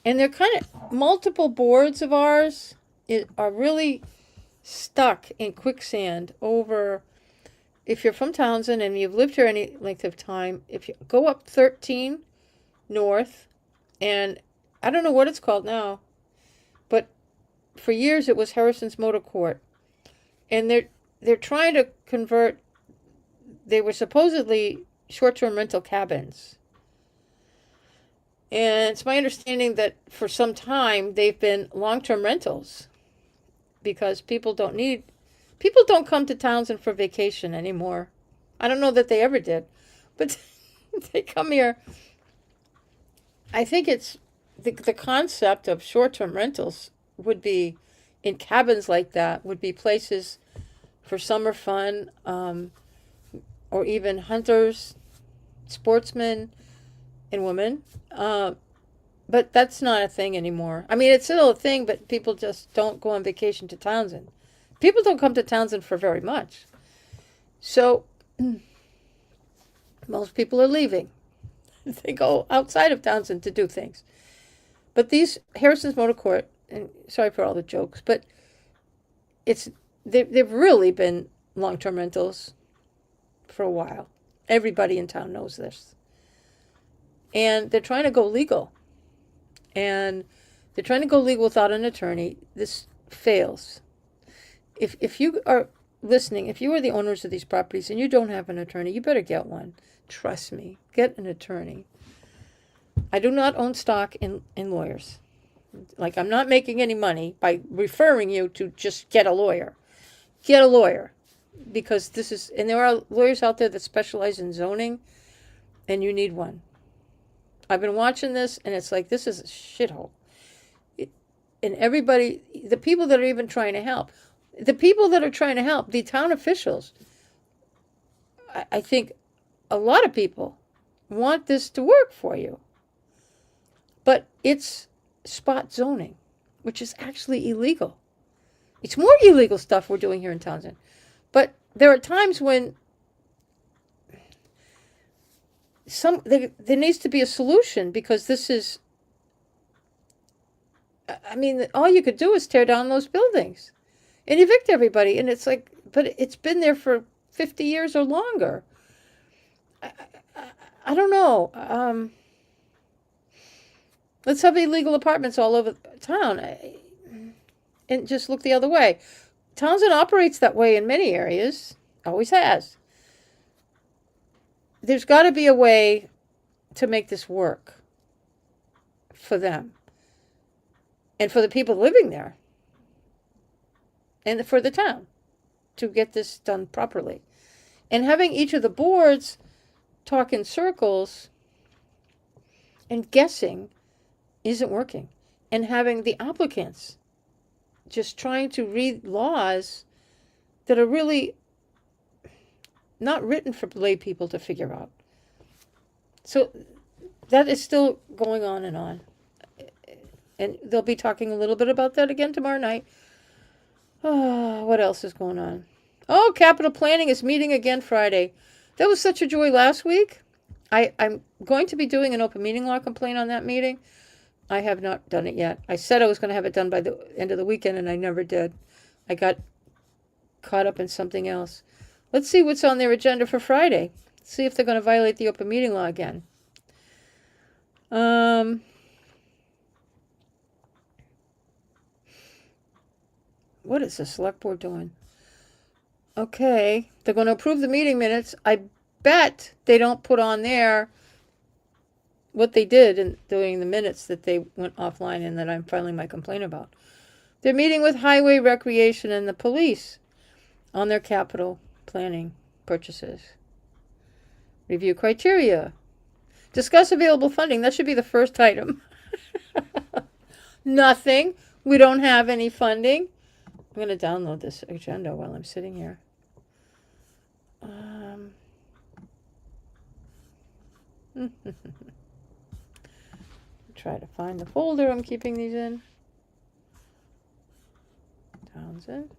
And they're kind of, multiple boards of ours are really stuck in quicksand over, if you're from Townsend and you've lived here any length of time, if you go up 13 north, and I don't know what it's called now, but for years it was Harrison's Motor Court. And they're trying to convert, they were supposedly short-term rental cabins. And it's my understanding that for some time they've been long-term rentals because people don't come to Townsend for vacation anymore. I don't know that they ever did, but they come here. I think it's the concept of short-term rentals would be in cabins like that, would be places for summer fun, or even hunters, sportsmen, and women. But that's not a thing anymore. I mean, it's still a thing, but people just don't go on vacation to Townsend. People don't come to Townsend for very much. So most people are leaving. They go outside of Townsend to do things. But these Harrison's Motor Court, and sorry for all the jokes, but they've really been long-term rentals for a while. Everybody in town knows this. And they're trying to go legal. And they're trying to go legal without an attorney. This fails. If you are listening, if you are the owners of these properties and you don't have an attorney, you better get one. Trust me. Get an attorney. I do not own stock in lawyers. Like, I'm not making any money by referring you to just get a lawyer. Get a lawyer. Because and there are lawyers out there that specialize in zoning, and you need one. I've been watching this, and it's like, this is a shithole. And everybody, the people that are even trying to help, the town officials, I think a lot of people want this to work for you. But it's spot zoning, which is actually illegal. It's more illegal stuff we're doing here in Townsend. But there are times when there needs to be a solution, because this is, I mean, all you could do is tear down those buildings and evict everybody. And it's like, but it's been there for 50 years or longer. I don't know. Let's have illegal apartments all over town. and just look the other way. Townsend operates that way in many areas, always has. There's got to be a way to make this work for them and for the people living there and for the town to get this done properly. And having each of the boards talk in circles and guessing isn't working. And having the applicants just trying to read laws that are really not written for lay people to figure out. So that is still going on. And they'll be talking a little bit about that again tomorrow night. Oh, what else is going on? Oh, capital planning is meeting again Friday. That was such a joy last week. I'm going to be doing an open meeting law complaint on that meeting. I have not done it yet. I said I was going to have it done by the end of the weekend, and I never did. I got caught up in something else. Let's see what's on their agenda for Friday. See if they're going to violate the open meeting law again. What is the select board doing? Okay, they're going to approve the meeting minutes. I bet they don't put on there what they did in doing the minutes that they went offline and that I'm filing my complaint about. They're meeting with Highway, Recreation, and the police on their capital planning purchases. Review criteria. Discuss available funding. That should be the first item. Nothing. We don't have any funding. I'm going to download this agenda while I'm sitting here. Try to find the folder I'm keeping these in. Townsend.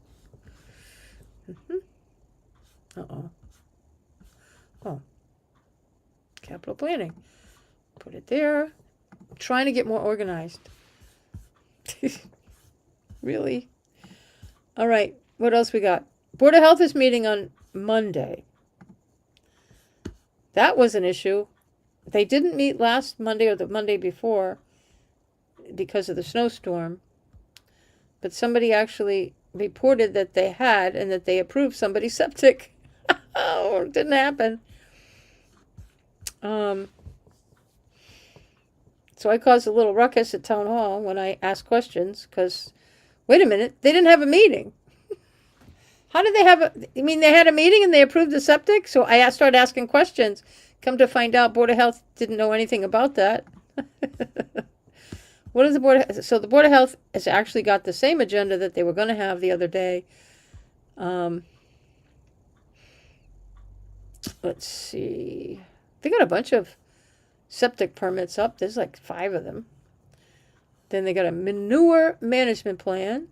Uh-oh. Oh. Capital planning. Put it there. I'm trying to get more organized. Really? All right. What else we got? Board of Health is meeting on Monday. That was an issue. They didn't meet last Monday or the Monday before because of the snowstorm. But somebody actually reported that they had and that they approved somebody's septic. Oh, it didn't happen. So I caused a little ruckus at town hall when I asked questions because, wait a minute, they didn't have a meeting. How did they have they had a meeting and they approved the septic? So I started asking questions. Come to find out, Board of Health didn't know anything about that. What is the Board of, so the Board of Health has actually got the same agenda that they were going to have the other day. Let's see. They got a bunch of septic permits up. There's like 5 of them. Then they got a manure management plan.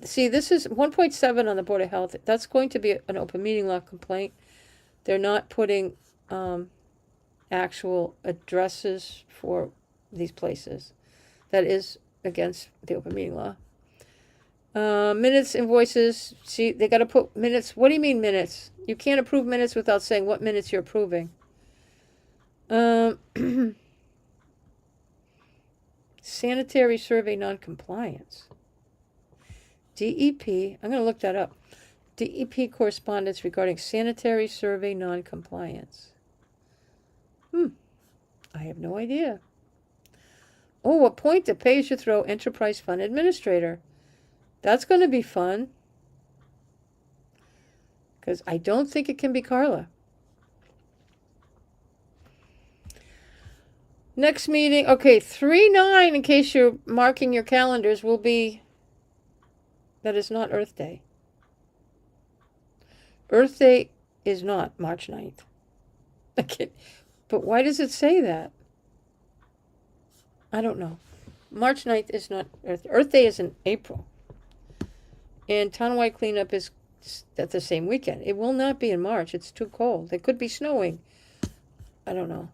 See, this is 1.7 on the Board of Health. That's going to be an open meeting law complaint. They're not putting actual addresses for these places. That is against the open meeting law. Minutes, invoices. See, they got to put minutes. What do you mean minutes? You can't approve minutes without saying what minutes you're approving. Sanitary survey noncompliance. DEP, I'm going to look that up. DEP correspondence regarding sanitary survey noncompliance. I have no idea. Oh, appoint a pay-as-you-throw enterprise fund administrator. That's going to be fun. Because I don't think it can be Carla. Next meeting, okay, 3/9, in case you're marking your calendars, will be, that is not Earth Day. Earth Day is not March 9th. Okay, but why does it say that? I don't know. March 9th is not Earth Day is in April. And townwide cleanup is at the same weekend. It will not be in March. It's too cold. It could be snowing. I don't know.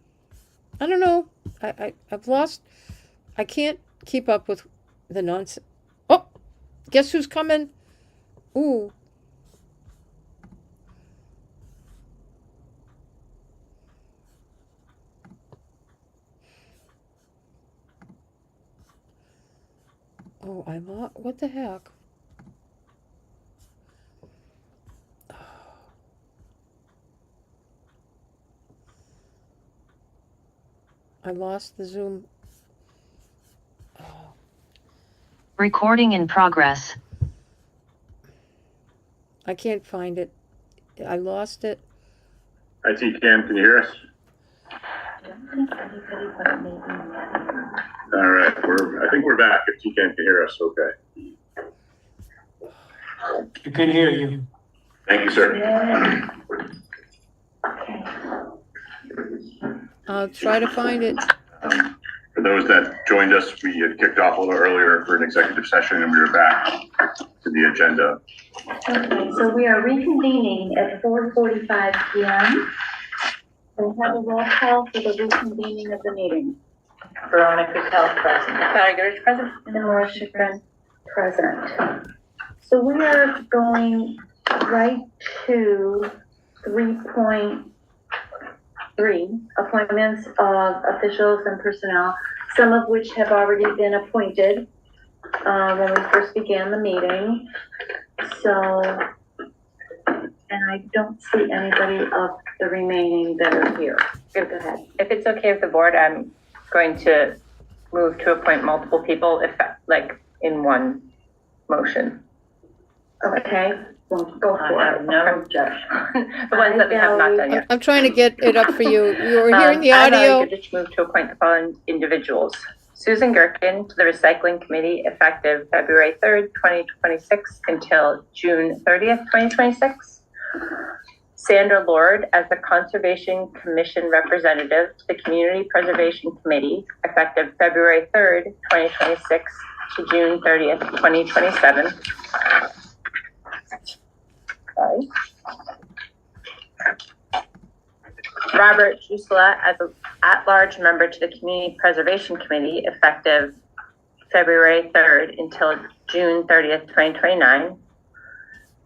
I've lost. I can't keep up with the nonsense. Oh, guess who's coming? Ooh. Oh, what the heck? I lost the Zoom. Recording in progress. I can't find it. I lost it. IT Cam, can you hear us? All right, I think we're back. If TCAM can hear us, okay. You can hear you. Thank you, sir. I'll try to find it. For those that joined us, we had kicked off a little earlier for an executive session and we were back to the agenda. Okay, so we are reconvening at 4:45 PM. We have a roll call for the reconvening of the meeting. Veronica Kell, present. Patty Goodrich, present. And Laura Schifrin, present. So we are going right to 3.3, appointments of officials and personnel, some of which have already been appointed when we first began the meeting. So, and I don't see anybody of the remaining that are here. Go ahead. If it's okay with the board, I'm going to move to appoint multiple people, if like in one motion. Okay, well, go for it. No objection. The ones that we have not done yet. I'm trying to get it up for you. You were hearing the I, Valerie audio. Goodrich, move to appoint the following individuals. Susan Gherkin to the Recycling Committee effective February 3rd, 2026 until June 30th, 2026. Sandra Lord as the Conservation Commission representative to the Community Preservation Committee effective February 3rd, 2026 to June 30th, 2027. Sorry. Robert Jusela as an at-large member to the Community Preservation Committee effective February 3rd until June 30th, 2029.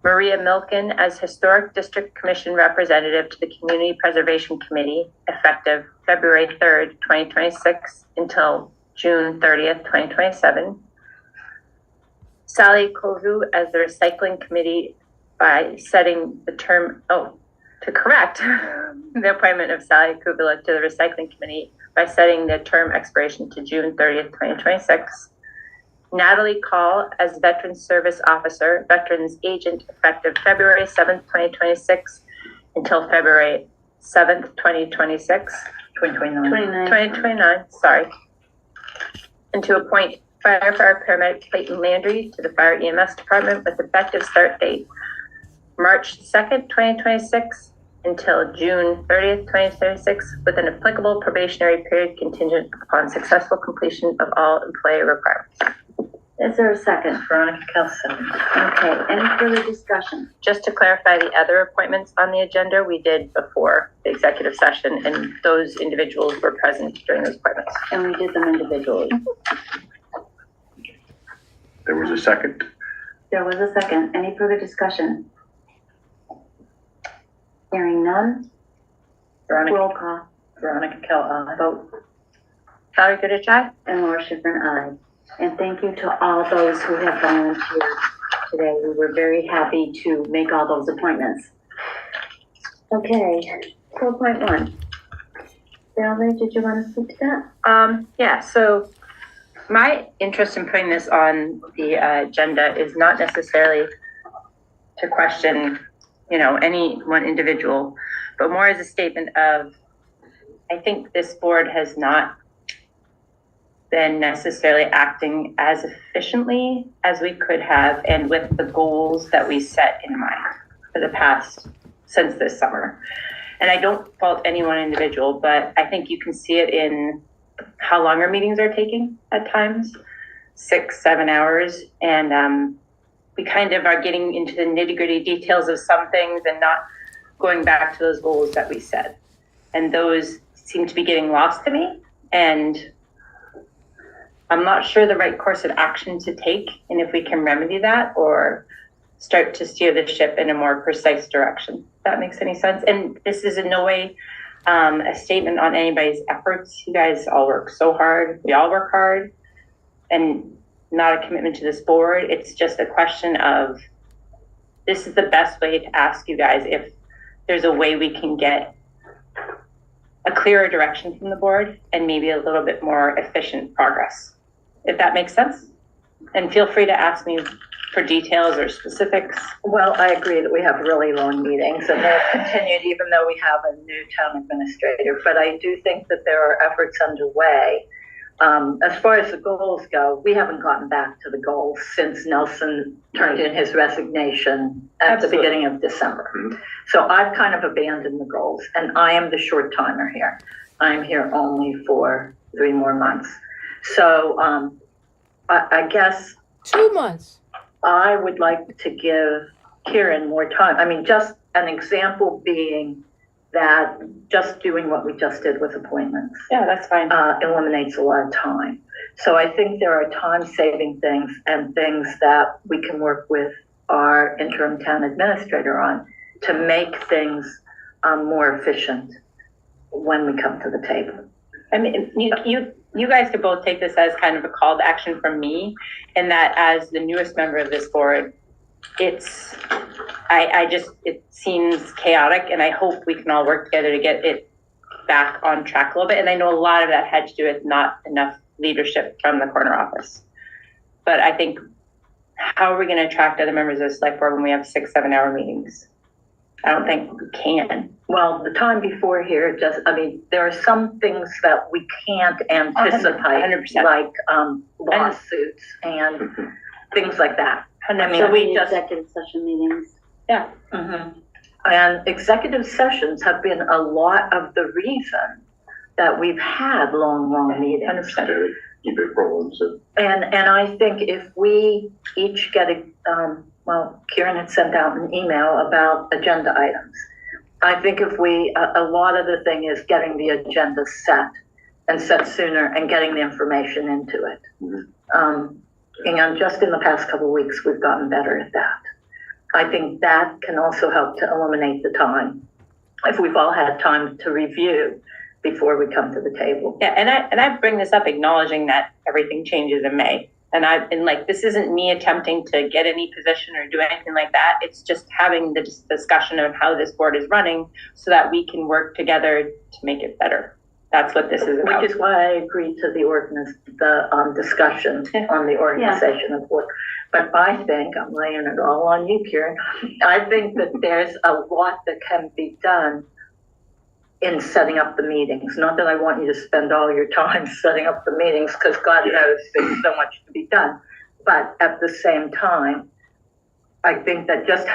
Maria Milken as Historic District Commission representative to the Community Preservation Committee effective February 3rd, 2026 until June 30th, 2027. Sally Kovu as the Recycling Committee by setting the term, to correct the appointment of Sally Kuvila to the Recycling Committee by setting the term expiration to June 30th, 2026. Natalie Call as Veterans Service Officer, Veterans Agent effective February 7th, 2026 until February 7th, 2026. 2029, sorry. And to appoint firefighter paramedic Clayton Landry to the Fire EMS Department with effective start date March 2nd, 2026 until June 30th, 2026 with an applicable probationary period contingent upon successful completion of all employee requirements. Is there a second? Veronica Kelson. Okay, any further discussion? Just to clarify the other appointments on the agenda, we did before the executive session and those individuals were present during those appointments. And we did them individually. There was a second. There was a second. Any further discussion? Hearing none, roll call. Veronica Kell, vote. Valerie Goodrich, aye. And Laura Schifrin, aye. And thank you to all those who have volunteered today. We were very happy to make all those appointments. Okay, 4.1. Valerie, did you want to speak to that? Yeah, so my interest in putting this on the agenda is not necessarily to question, any one individual, but more as a statement of, I think this board has not been necessarily acting as efficiently as we could have and with the goals that we set in mind for the past, since this summer. And I don't fault any one individual, but I think you can see it in how long our meetings are taking at times, 6-7 hours. And we kind of are getting into the nitty-gritty details of some things and not going back to those goals that we set. And those seem to be getting lost to me. And I'm not sure the right course of action to take and if we can remedy that or start to steer the ship in a more precise direction. If that makes any sense. And this is in no way a statement on anybody's efforts. You guys all work so hard. We all work hard. And not a commitment to this board. It's just a question of, this is the best way to ask you guys if there's a way we can get a clearer direction from the board and maybe a little bit more efficient progress, if that makes sense. And feel free to ask me for details or specifics. Well, I agree that we have really long meetings and they're continued even though we have a new town administrator. But I do think that there are efforts underway. As far as the goals go, we haven't gotten back to the goals since Nelson turned in his resignation at Absolutely. the beginning of December. So I've kind of abandoned the goals and I am the short timer here. I'm here only for 3 more months. So I guess 2 months. I would like to give Kieran more time. I mean, just an example being that just doing what we just did with appointments Yeah, that's fine. eliminates a lot of time. So I think there are time-saving things and things that we can work with our interim town administrator on to make things more efficient when we come to the table. I mean, you guys could both take this as kind of a call to action from me, and that as the newest member of this board, it seems chaotic, and I hope we can all work together to get it back on track a little bit. And I know a lot of that had to do with not enough leadership from the corner office. But I think, how are we going to attract other members of the select board when we have 6-7 hour meetings? I don't think we can. Well, the time before here, there are some things that we can't anticipate, 100%. like lawsuits and things like that. I mean, So we just, executive session meetings. yeah. And executive sessions have been a lot of the reason that we've had long meetings. 100%. Very big problems. So And I think if we each get Kieran had sent out an email about agenda items. I think if a lot of the thing is getting the agenda set sooner and getting the information into it. And just in the past couple of weeks, we've gotten better at that. I think that can also help to eliminate the time, if we've all had time to review before we come to the table. Yeah, and I bring this up acknowledging that everything changes in May. And this isn't me attempting to get any position or do anything like that. It's just having the discussion of how this board is running so that we can work together to make it better. That's what this is about. Which is why I agreed to the discussion on the organization of work. But I think, I'm laying it all on you, Kieran, I think that there's a lot that can be done in setting up the meetings. Not that I want you to spend all your time setting up the meetings, because God knows there's so much to be done. But at the same time, I think that just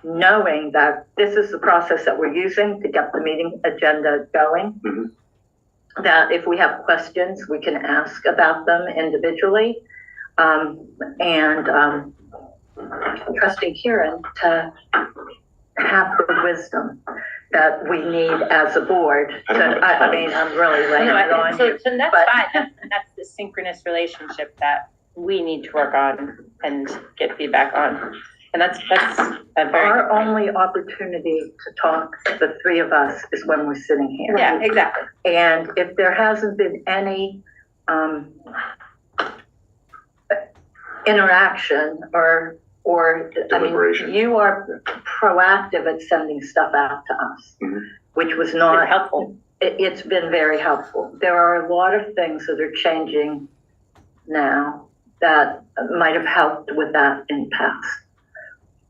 knowing that this is the process that we're using to get the meeting agenda going, that if we have questions, we can ask about them individually, and trusting Kieran to have the wisdom that we need as a board. I'm really laying it on you. So that's fine. That's the synchronous relationship that we need to work on and get feedback on. And that's a very Our only opportunity to talk, the three of us, is when we're sitting here. Yeah, exactly. And if there hasn't been any interaction or Deliberation. you are proactive at sending stuff out to us, which was not It's helpful. It's been very helpful. There are a lot of things that are changing now that might have helped with that in the past.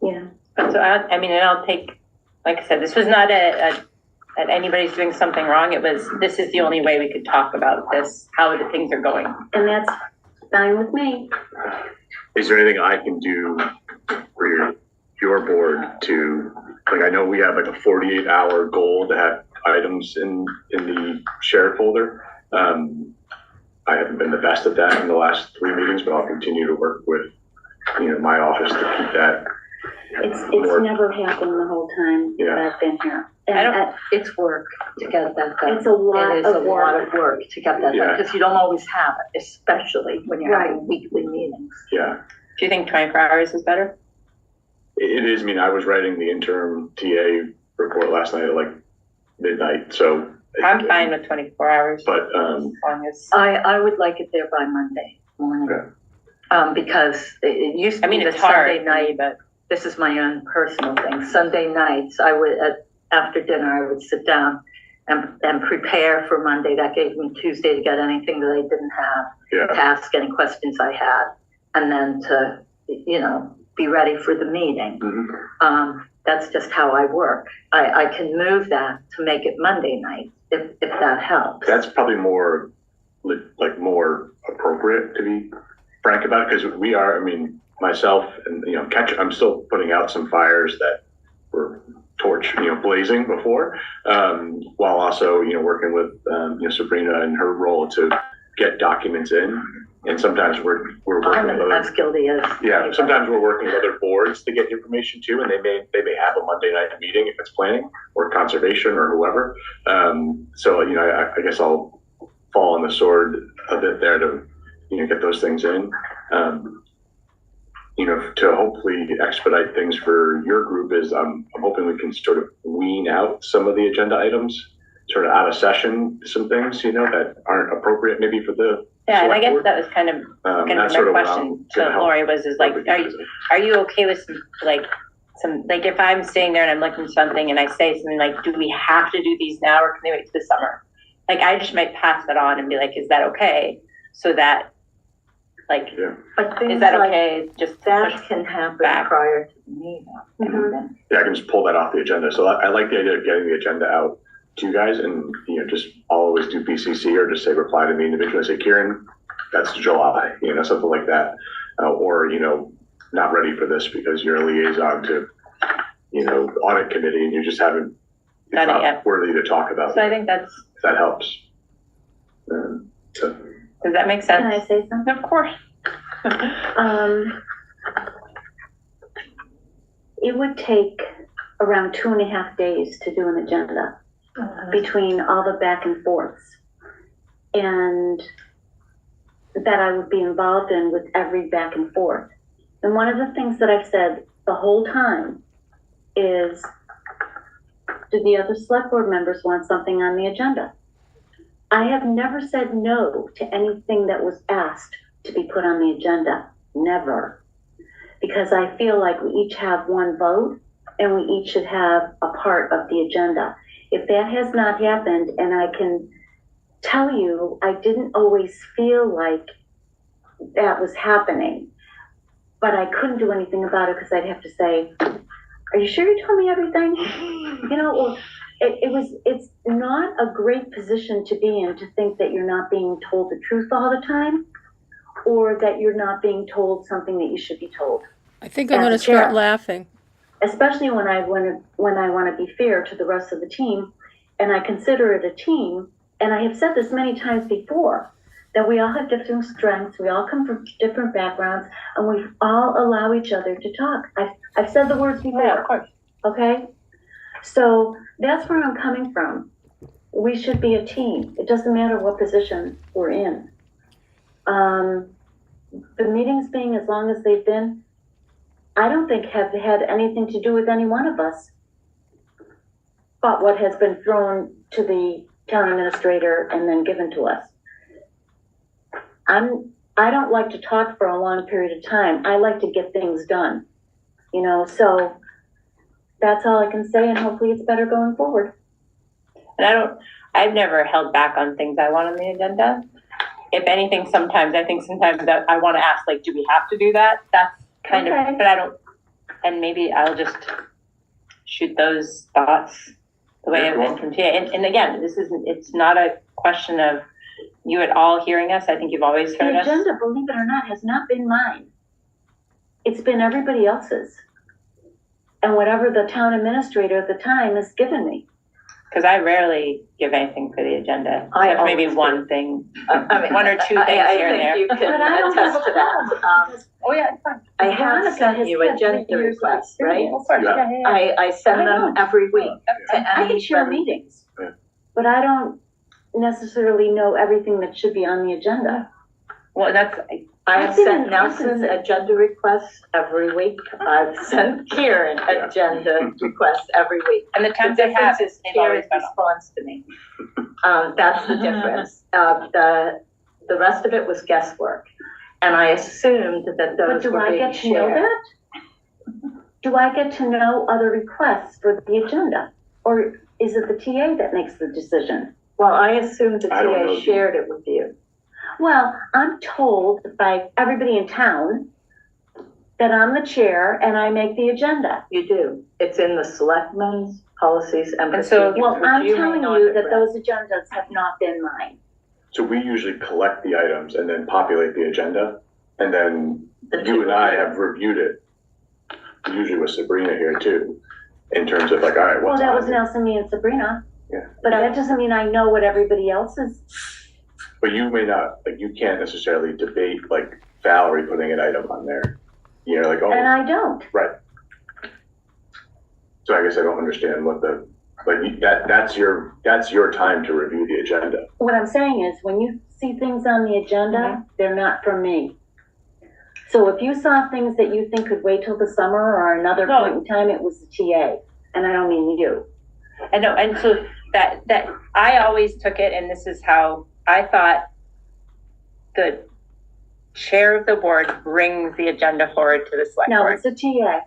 Yeah. So I'll take, like I said, this was not that anybody's doing something wrong. This is the only way we could talk about this, how the things are going. And that's fine with me. is there anything I can do for your board to, I know we have a 48-hour goal to have items in the shared folder. I haven't been the best at that in the last 3 meetings, but I'll continue to work with, my office to keep that. It's never happened the whole time that I've been here. And It's work to get that done. it's a lot It is of a lot work. of work to get that done, because you don't always have it, especially when you're Right. having weekly meetings. Yeah, Do you think 24 hours is better? it is. I was writing the interim TA report last night at midnight, so. I'm fine with 24 hours. But, As long as, I would like it there by Monday morning. Okay. Because it used to I mean, be that it's hard, Sunday night, but this is my own personal thing. Sunday nights, I would, after dinner, I would sit down and prepare for Monday. That gave me Tuesday to get anything that I didn't have, Yeah. to ask any questions I had, and then to, you know, be ready for the meeting. That's just how I work. I can move that to make it Monday night, if that helps. That's probably more, like, more appropriate, to be frank about it, because we are, I mean, myself and, you know, I'm still putting out some fires that were blazing before, while also, you know, working with, you know, Sabrina and her role to get documents in. And sometimes we're working with I'm as guilty as. yeah, sometimes we're working with other boards to get information too, and they may have a Monday night meeting if it's planning or conservation or whoever. So, you know, I guess I'll fall on the sword a bit there to, you know, get those things in. You know, to hopefully expedite things for your group is I'm hoping we can sort of wean out some of the agenda items, sort of out of session, some things, you know, that aren't appropriate maybe for the yeah, and I select guess board. that was kind of That's my sort of what question I'm to gonna help Lori was like, revisit. are you okay with some like if I'm sitting there and I'm looking at something and I say something like, do we have to do these now or can they wait till the summer? Like I just might pass that on and be like, is that okay? So that like, Yeah. But things is that like okay? Just that push can happen back. prior to the meeting. Yeah, I can just pull that off the agenda. So I like the idea of getting the agenda out to you guys, and you know, just I'll always do BCC or just say reply to me individually. Say, Kieran, that's July, you know, something like that, or you know, not ready for this because you're a liaison to, you know, audit committee, and you just haven't. It's Done it not yet. worthy to talk about. So I think that's, If that helps. So does that make Can sense? I say something? Of course. It would take around 2.5 days to do an agenda between all the back and forths. And that I would be involved in with every back and forth. And one of the things that I've said the whole time is, do the other select board members want something on the agenda? I have never said no to anything that was asked to be put on the agenda, never. Because I feel like we each have one vote and we each should have a part of the agenda. If that has not happened, and I can tell you, I didn't always feel like that was happening, but I couldn't do anything about it because I'd have to say, are you sure you told me everything? You know, or it's not a great position to be in, to think that you're not being told the truth all the time, or that you're not being told something that you should be told. I think I'm As going a to start chair. laughing. Especially when I want to be fair to the rest of the team, and I consider it a team. And I have said this many times before, that we all have different strengths, we all come from different backgrounds, and we all allow each other to talk. I've said the words before. Yeah, of course. Okay? So that's where I'm coming from. We should be a team. It doesn't matter what position we're in. The meetings being as long as they've been, I don't think have had anything to do with any one of us, but what has been thrown to the town administrator and then given to us. I don't like to talk for a long period of time. I like to get things done, you know, so that's all I can say, and hopefully it's better going forward. And I've never held back on things I want on the agenda. If anything, sometimes that I want to ask, like, do we have to do that? That's kind Okay. of, but I don't, and maybe I'll just shoot those thoughts the way I've been from today. And again, it's not a question of you at all hearing us. I think you've always heard The us. agenda, believe it or not, has not been mine. It's been everybody else's. And whatever the town administrator at the time has given me. Because I rarely give anything for the agenda, I except maybe always one thing. I mean, One or two I things here and there. think you But can I don't have a attest to that. problem. Oh, yeah, it's fine. I have Veronica sent has you had agenda 3 years of requests, right? experience. Of course, Yeah. yeah. I send I them know. every week to I can share anybody. meetings, Yeah. but I don't necessarily know everything that should be on the agenda. Well, that's, I have I've been sent in Nelson instances- agenda requests every week. I've sent Kieran agenda requests every week. and the The times I have, difference is they've always Kieran been on. responds to me. That's the difference. The rest of it was guesswork. And I assumed that But those do were I being get to know shared. that? Do I get to know other requests for the agenda? Or is it the TA that makes the decision? Well, I assumed the I don't know. TA shared it with you. Well, I'm told by everybody in town that I'm the chair and I make the agenda. You do. It's in the selectmen's policies and And so- procedures. Well, which I'm may telling not you have that read. those agendas have not been mine. So we usually collect the items and then populate the agenda, and then The you two and I of you. have reviewed it, usually with Sabrina here too, in terms of like, all right, Well, what's that was on Nelson, me and Sabrina. Yeah. But that doesn't mean I know what everybody else is. But you may not, like, you can't necessarily debate, like, Valerie putting an item on there. You know, like, And oh, I don't. right. So I guess I don't understand what the, like, that's your time to review the agenda. What I'm saying is, when you see things on the agenda, they're not from me. So if you saw things that you think could wait till the summer or another No. point in time, it was the TA. And I don't mean you. And no, and so that I always took it, and this is how I thought the chair of the board brings the agenda forward to the select No, board. it's the TA.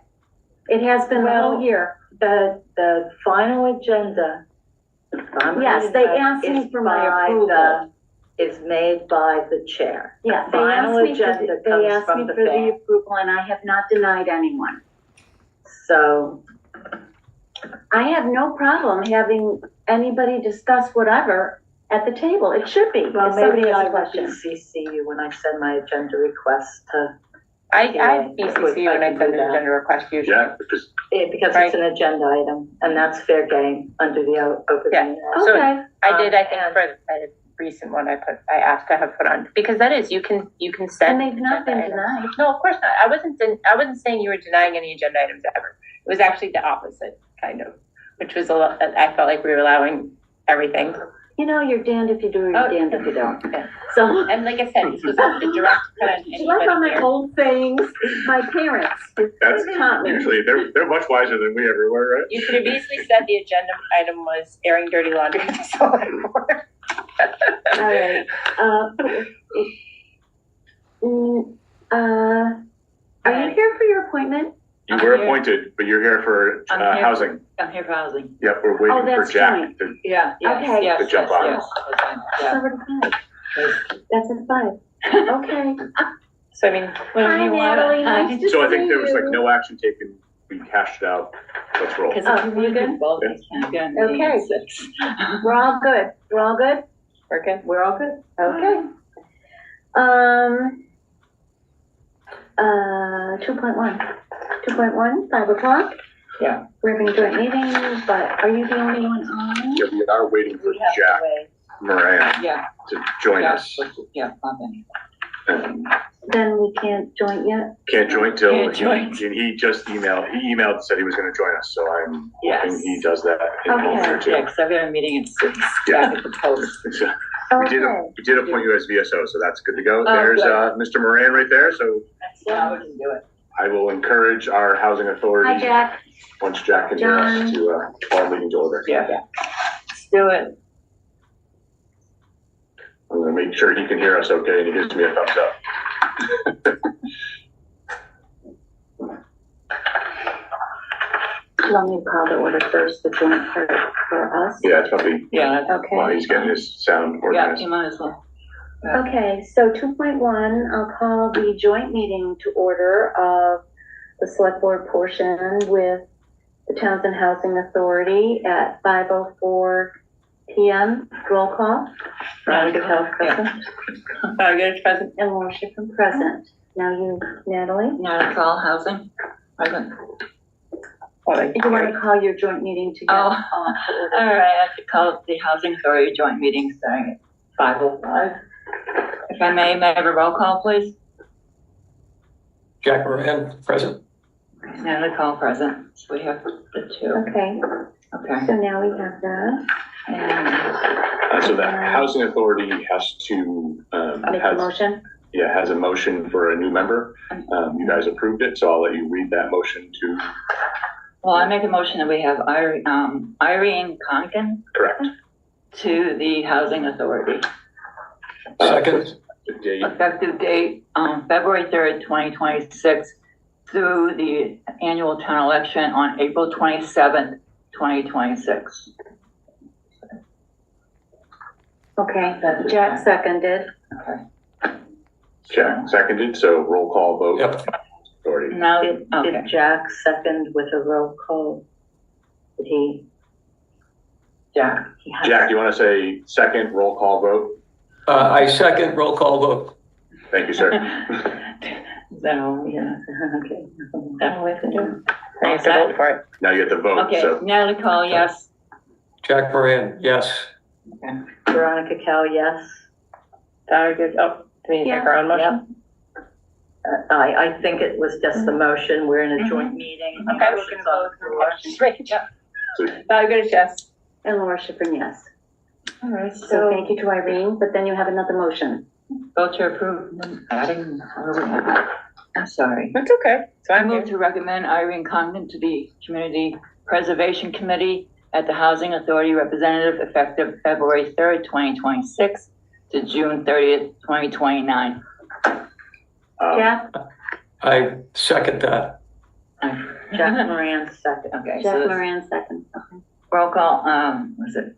It has been the whole Well, year. The final agenda. the final Yes, they agenda asked me is for my by approval. Is made by the chair. Yeah, The they final asked me agenda they comes asked from me the for the bank. approval and I have not denied anyone. So, I have no problem having anybody discuss whatever at the table. It should be, well, if somebody maybe has I a would question. CC you when I send my agenda request to, I Yeah, BCC you when I send an agenda request usually. Yeah, because because Right. it's an agenda item, and that's fair game under the open Yeah. meeting law. So- Okay, I did, I think And- for a recent one, I asked to have put on, because that is, you can and send. they've not been agenda items. denied. No, of course not. I wasn't saying you were denying any agenda items ever. It was actually the opposite, kind of, which was a lot, I felt like we were allowing everything. You know, you're damned if you do, or you're Oh, damned if you don't. yeah. So, And like I said, this was not the direct cut on you like all my anybody here. old things, my parents that's taught me. usually, they're much wiser than we ever were, right? You could have easily said the agenda item was airing dirty laundry at the select board. All right, are you here for your appointment? You were appointed, but you're here for, I'm here. housing. I'm here for housing. Yep, we're Oh, waiting for that's Jack joint. to, Yeah, yes, Okay. yes, To jump on. yes, yeah. 7:05. That's at 5. Okay. So I mean, Whatever Hi you want. Natalie, nice to see so I think there was like you. no action taken, we cashed it out, let's roll. Because Oh, if you you want to good? do both, you can't get a meeting Okay. at 6. We're all good. We're all good? we're good. We're all good. Okay. 2.1. 2.1, 5 o'clock. Yeah. We're having a joint meeting, but are you the only one on? Yeah, we are waiting for We have to Jack wait. Moran Yeah, to join yeah, us. yeah, nothing. Then we can't join yet. Can't join till, Can't join. he just emailed, and said he was gonna join us, so I'm hoping Yes. he does that in a moment or Okay. two. Yeah, because I've got a meeting at 6. Yeah. Back at the post. So, Okay. we did appoint you as VSO, so that's good to go. Oh, There's, good. Mr. Moran right there, so Yeah, we can do it. I will encourage our housing authority. Hi, Jack. Once Jack can hear us, to, call meeting to order. Yeah. Let's do it. I'm gonna make sure he can hear us okay, and he gives me a thumbs up. Let me call the order first, the joint part for us. Yeah, it's probably, Yeah, while Okay. he's getting his sound yeah, organized. you might as well. Okay, so 2.1, I'll call the joint meeting to order of the select board portion with the Townsend Housing Authority at 5:04 PM. Roll call. Veronica Health present Good present. and Marcia from present. Now you, Natalie. Now it's all housing. Present. If you want to call your joint meeting to get Oh. to All order. right, I have to call the Housing Authority joint meeting starting at 5:05. If I may have a roll call, please? Jack Moran, present. Natalie Call present. So we have the two. Okay, Okay. so now we have that. And So the housing authority has to, Make a motion. has a motion for a new member. You guys approved it, so I'll let you read that motion to, well, I make a motion that we have Irene Conkin correct. to the Housing Authority. Second, The date, effective date, February 3rd, 2026, through the annual town election on April 27th, 2026. Okay, Jack seconded. Jack seconded, so roll call vote. Yep. Authority. Now, Did okay. Jack second with a roll call? Did he? Jack. he has- Jack, you want to say second roll call vote? I second roll call vote. Thank you, sir. Is that all? Yeah, okay. That's all we have to do. I have to vote for it. Now you have to vote, Okay, so. Natalie Cole, yes. Jack Moran, yes. Veronica Cal, yes. Very good. Oh, do we need to take our own motion? I think it was just the motion. We're in a joint meeting. Okay, we can Motion's on vote the for floor. motion. Great, yep. So Very good, yes. And Laura Schifrin, yes. All right, So thank you to Irene, but then you have another motion. vote to approve. I'm sorry. That's okay. So I I'm move here. to recommend Irene Condon to the Community Preservation Committee at the Housing Authority Representative effective February 3rd, 2026 to June 30th, 2029. Jack, I second that. Jack Moran, second. Okay, so Jack this Moran second. Okay. roll call, was it?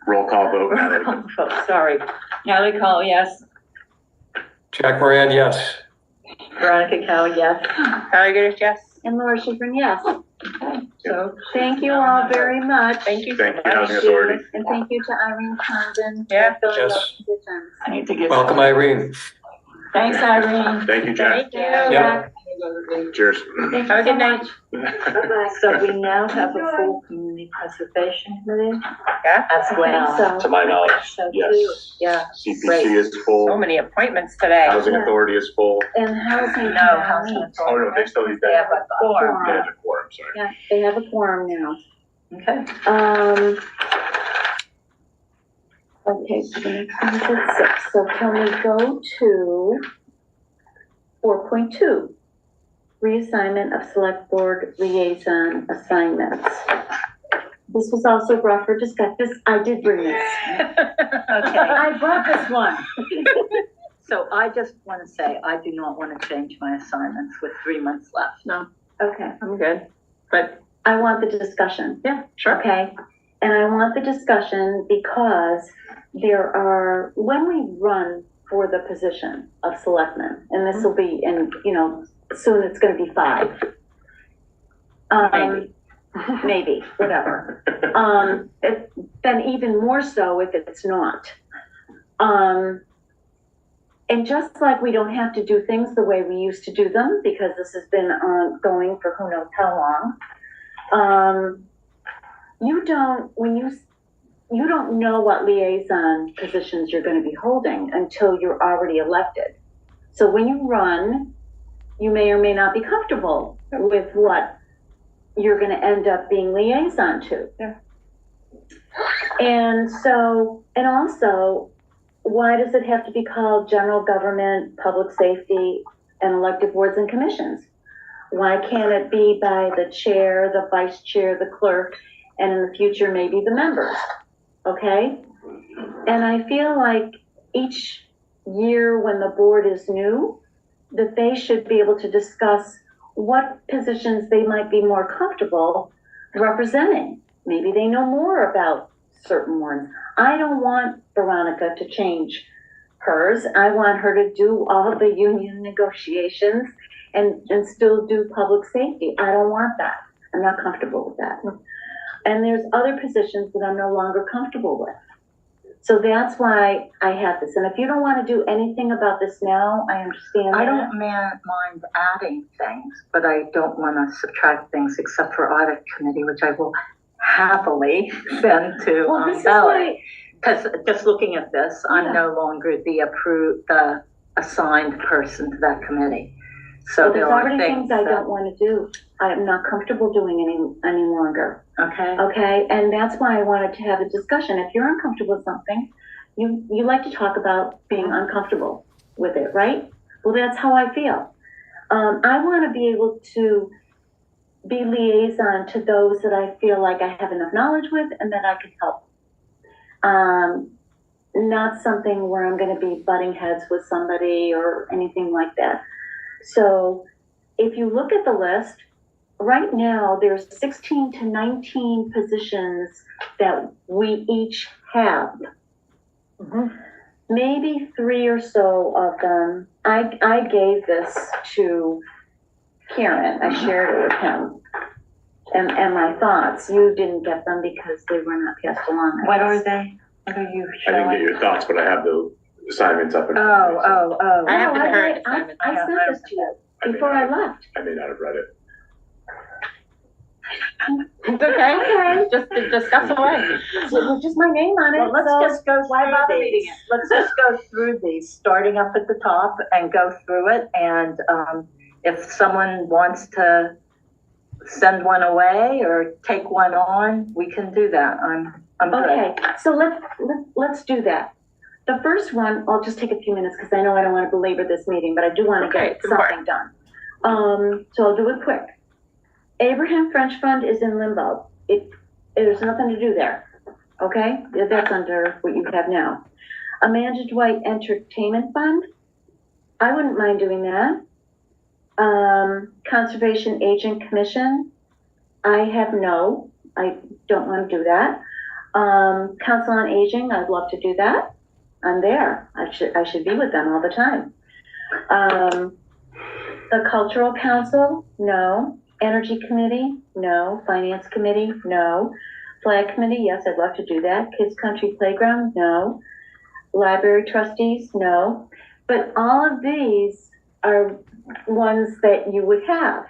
roll call vote. Roll Natalie. call vote, sorry. Natalie Cole, yes. Jack Moran, yes. Veronica Cal, yes. Very good, yes. And Laura Schifrin, yes. So Thank you all very much. Thank you so Thank you, much. Housing Authority. And thank you to Irene Condon Yeah. for filling Yes. those positions. I need to get. Welcome, Irene. Thanks, Irene. Thank you, Jack. Thank you. Yeah. Cheers. Thank you Have a so good night. much. Bye-bye. So we now have a full community preservation committee Yeah. as I well. think so. To my knowledge, So too, yes. yeah. CPC is So full, many appointments today. Housing Authority is full. And housing. No, Housing Oh, Authority. no, they still need Yeah, that. but quorum. They have a quorum, sorry. Yeah, they have a quorum now. Okay. Okay, so the next one is at 6. So can we go to 4.2? Reassignment of select board liaison assignments. This was also brought for discussion. I did bring this. Okay. I brought this one. So I just want to say, I do not want to change my assignments with 3 months left. No. Okay, I'm good. But I want the discussion. yeah, sure. Okay, and I want the discussion because there are, when we run for the position of selectman, and this will be in, soon it's gonna be 5. Maybe, whatever. Then even more so if it's not. And just like we don't have to do things the way we used to do them, because this has been going for who knows how long, you don't know what liaison positions you're going to be holding until you're already elected. So when you run, you may or may not be comfortable with what you're going to end up being liaison to. Yeah. And so, and also, why does it have to be called general government, public safety, and elected boards and commissions? Why can't it be by the chair, the vice chair, the clerk, and in the future, maybe the members? Okay? And I feel like each year when the board is new, that they should be able to discuss what positions they might be more comfortable representing. Maybe they know more about certain ones. I don't want Veronica to change hers. I want her to do all the union negotiations and still do public safety. I don't want that. I'm not comfortable with that. And there's other positions that I'm no longer comfortable with. So that's why I have this. And if you don't want to do anything about this now, I understand that. I don't mind adding things, but I don't want to subtract things except for audit committee, which I will happily send to Well, this is Valerie. why, Because just looking at this, Yeah. I'm no longer the assigned person to that committee. So well, there there's are already things I that- don't want to do. I'm not comfortable doing any longer. Okay. Okay, and that's why I wanted to have a discussion. If you're uncomfortable with something, you like to talk about being uncomfortable with it, right? Well, that's how I feel. I want to be able to be liaison to those that I feel like I have enough knowledge with and that I can help. not something where I'm gonna be butting heads with somebody or anything like that. So if you look at the list, right now, there's 16 to 19 positions that we each have. Maybe 3 or so of them, I gave this to Kieran, I shared it with him. And my thoughts, you didn't get them because they were not passed along. What are they? What are you I didn't get showing? your thoughts, but I have the assignments up. in front of me, so Oh. I have the No, current I assignment. sent this to you I may before not I have- left. I may not have read it. It's okay, just discuss away. With just my name on it, Well, let's so just go why bother through reading these. it? Let's just go through these, starting up at the top and go through it. And if someone wants to send one away or take one on, we can do that. I'm good. Okay, so let's do that. The first one, I'll just take a few minutes because I know I don't want to belabor this meeting, but I do want to Okay, get it's important. something done. So I'll do it quick. Abraham French Fund is in limbo. There's nothing to do there. Okay, that's under what you have now. Amanda Dwight Entertainment Fund, I wouldn't mind doing that. Conservation Agent Commission, I have no, I don't want to do that. Council on Aging, I'd love to do that. I'm there. I should be with them all the time. The Cultural Council, no. Energy Committee, no. Finance Committee, no. Flag Committee, yes, I'd love to do that. Kids Country Playground, no. Library Trustees, no. But all of these are ones that you would have,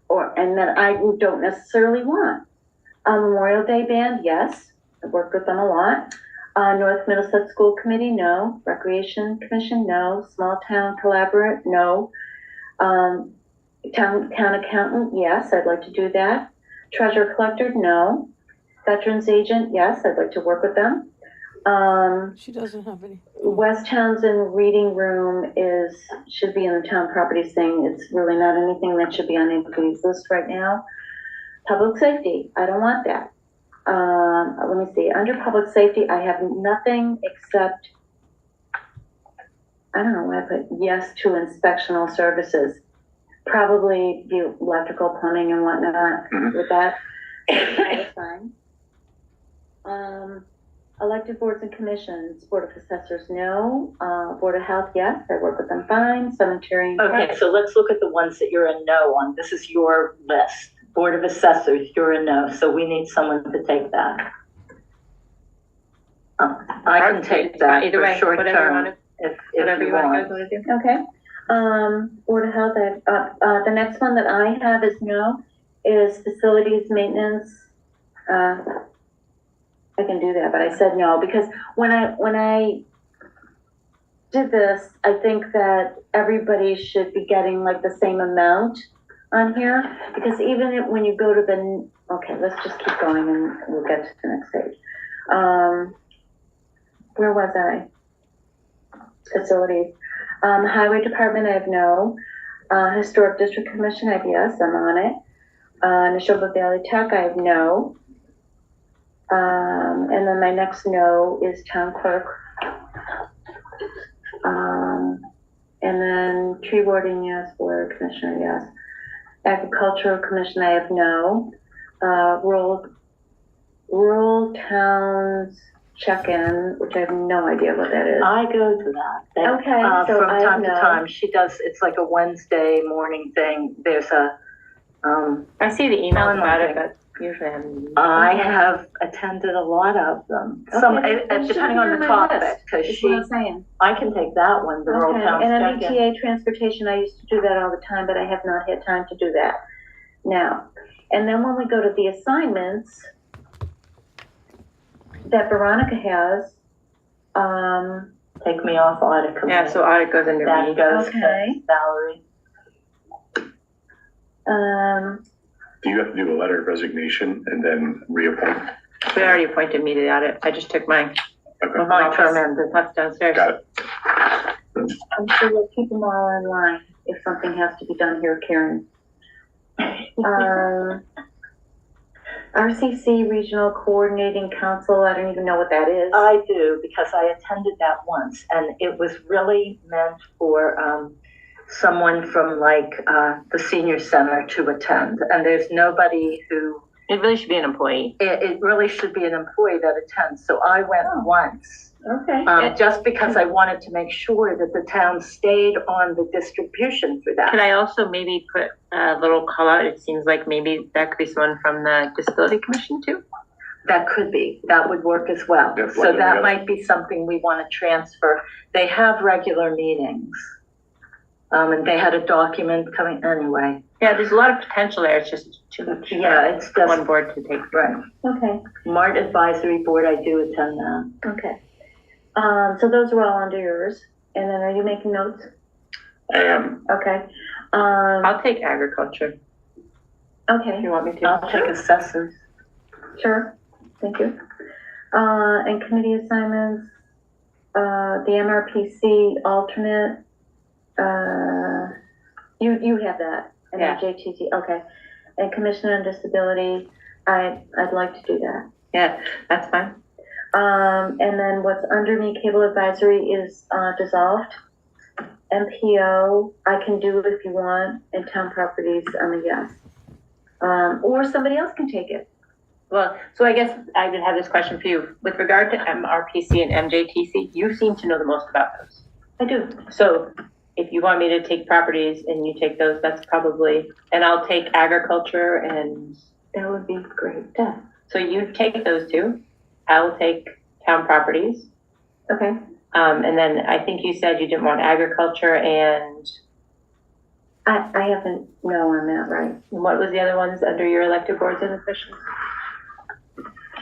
and that I don't necessarily want. Memorial Day Band, yes, I've worked with them a lot. North Middlesex School Committee, no. Recreation Commission, no. Small Town Collaborate, no. Town Accountant, yes, I'd like to do that. Treasurer Collector, no. Veterans Agent, yes, I'd like to work with them. She doesn't have any. West Townsend Reading Room should be in the town properties thing. It's really not anything that should be on anybody's list right now. Public Safety, I don't want that. Let me see, under Public Safety, I have nothing except, I don't know why I put yes to inspectional services. Probably the electrical, plumbing and whatnot with that. That's fine. Elected boards and commissions, Board of Assessors, no. Board of Health, yes, I work with them fine. Cemetery and Okay, so let's look at the ones that you're a no on. This is your list. Board of Assessors, you're a no, so we need someone to take that. I can take that Either for way, short whatever you term want if whatever you you want to want. go do. Okay. Board of Health, the next one that I have is no, is facilities maintenance. I can do that, but I said no, because when I did this, I think that everybody should be getting like the same amount on here, because even when you go to okay, let's just keep going and we'll get to the next page. Where was I? Facilities. Highway Department, I have no. Historic District Commission, I have yes, I'm on it. Neshoba Valley Tech, I have no. And then my next no is Town Clerk. And then Tree Warden, yes. Board Commissioner, yes. Agricultural Commission, I have no. Rural Towns Check-in, which I have no idea what that is. I go to that. Okay, so from I time to know. time, she does, it's like a Wednesday morning thing. There's a, I see the emails Online about it, thing. but usually I'm. I have attended a lot of them. Some, Okay, that should depending be on on the my topic, list, because is what I'm saying. I can take that one, the Rural Okay, Towns and Check-in. MBTA Transportation, I used to do that all the time, but I have not had time to do that now. And then when we go to the assignments that Veronica has, Take me off audit committee. Yeah, so audit goes under That me. goes to Okay. Valerie. Do you have to do a letter of resignation and then reappoint? We already appointed me to the audit. I just took my Okay, My term ended. left downstairs. got it. I'm sure we'll keep them all in line if something has to be done here, Karen. RCC Regional Coordinating Council, I don't even know what that is. I do, because I attended that once, and it was really meant for, someone from like, the senior center to attend, and there's nobody who, It really should be an employee. it really should be an employee that attends, so I went once. Okay. Just because I wanted to make sure that the town stayed on the distribution for Could that. I also maybe put a little call out? It seems like maybe that could be someone from the Disability Commission too. That could be, that would work as well. Yeah, So blend them that together. might be something we want to transfer. They have regular meetings. And they had a document coming anyway. Yeah, there's a lot of potential there. It's just too much. Yeah, it's just, One board to take. right. Okay, Mart Advisory Board, I do attend that. okay. So those are all under yours, and then are you making notes? I am. Okay. I'll take agriculture. Okay, If you want me to. I'll take assessors. sure, thank you. And committee assignments, the MRPC alternate, you have that, and Yeah. JTT, okay. And Commission on Disability, I'd like to do that. Yeah, that's fine. And then what's under me, Cable Advisory is, dissolved. MPO, I can do if you want, and Town Properties, I'm a yes. Or somebody else can take it. Well, so I guess I would have this question for you. With regard to MRPC and MJTC, you seem to know the most about those. I do. So if you want me to take properties and you take those, that's probably, and I'll take agriculture and, That would be great. Yeah. so you take those two. I'll take town properties. Okay. And then I think you said you didn't want agriculture and I haven't, no on that, right? what was the other ones under your elected boards and officials?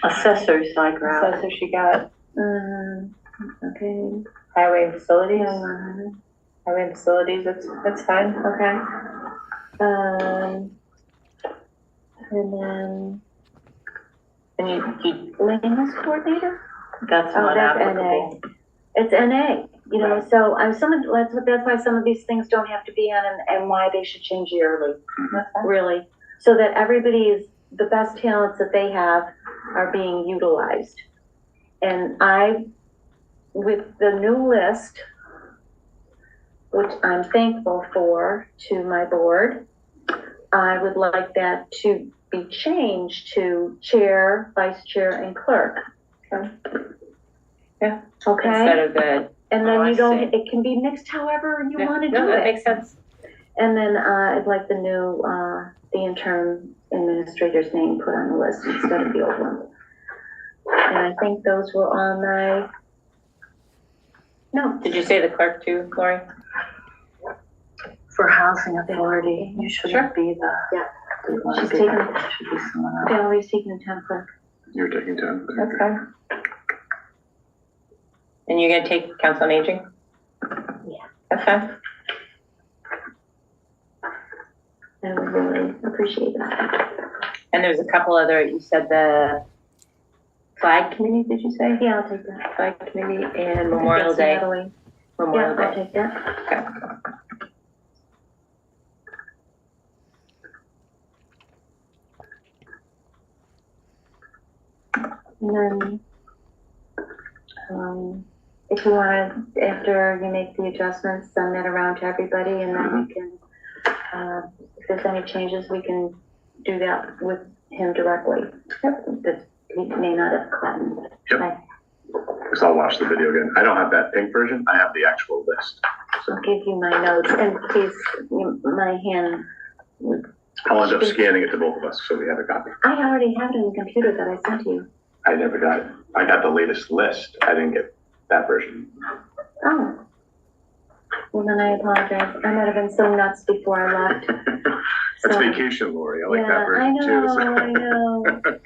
Assessors, I grab. So she got Okay. highway and facilities. Yeah. Highway and facilities, that's fine. Okay. And then And you land use coordinator? That's Oh, not that's applicable. NA. It's NA, you know, so I'm that's why some of these things don't have to be on and why they should change yearly, really. So that everybody is, the best talents that they have are being utilized. And with the new list, which I'm thankful for to my board, I would like that to be changed to chair, vice chair, and clerk. Yeah. Okay? instead of the, And Oh, then I you don't, see. it can be mixed however you Yeah, want to no, do that it. makes sense. And then, I'd like the new, the interim administrator's name put on the list instead of the old one. And I think those were on my, no, Did you say the clerk too, Lori? For Housing Authority, you shouldn't be the. Yeah. You want to She's be taken- that. It should be someone else. Valerie's taking the town clerk. You're taking 10. That's fine. And you're gonna take council on aging? Yeah. That's fine. I would really appreciate that. And there's a couple other, you said the flag committee, did you say? Yeah, I'll take that. Flag committee and I think Memorial that's Day. Natalie. Memorial Yeah, I'll Day. take that. Okay. And then, if you wanna, after you make the adjustments, send that around to everybody and then we can, if there's any changes, we can do that with him directly. That he may not have gotten. Yep. Because I'll watch the video again. I don't have that pink version. I have the actual list. I'll give you my notes and please, my hand, I'll end up scanning it to both of us so we have a copy. I already have it on the computer that I sent to you. I never got it. I got the latest list. I didn't get that version. Oh. Well, then I apologize. I might have been so nuts before I left. That's So- vacation, Lori. I like Yeah, that version too. so- I know. Do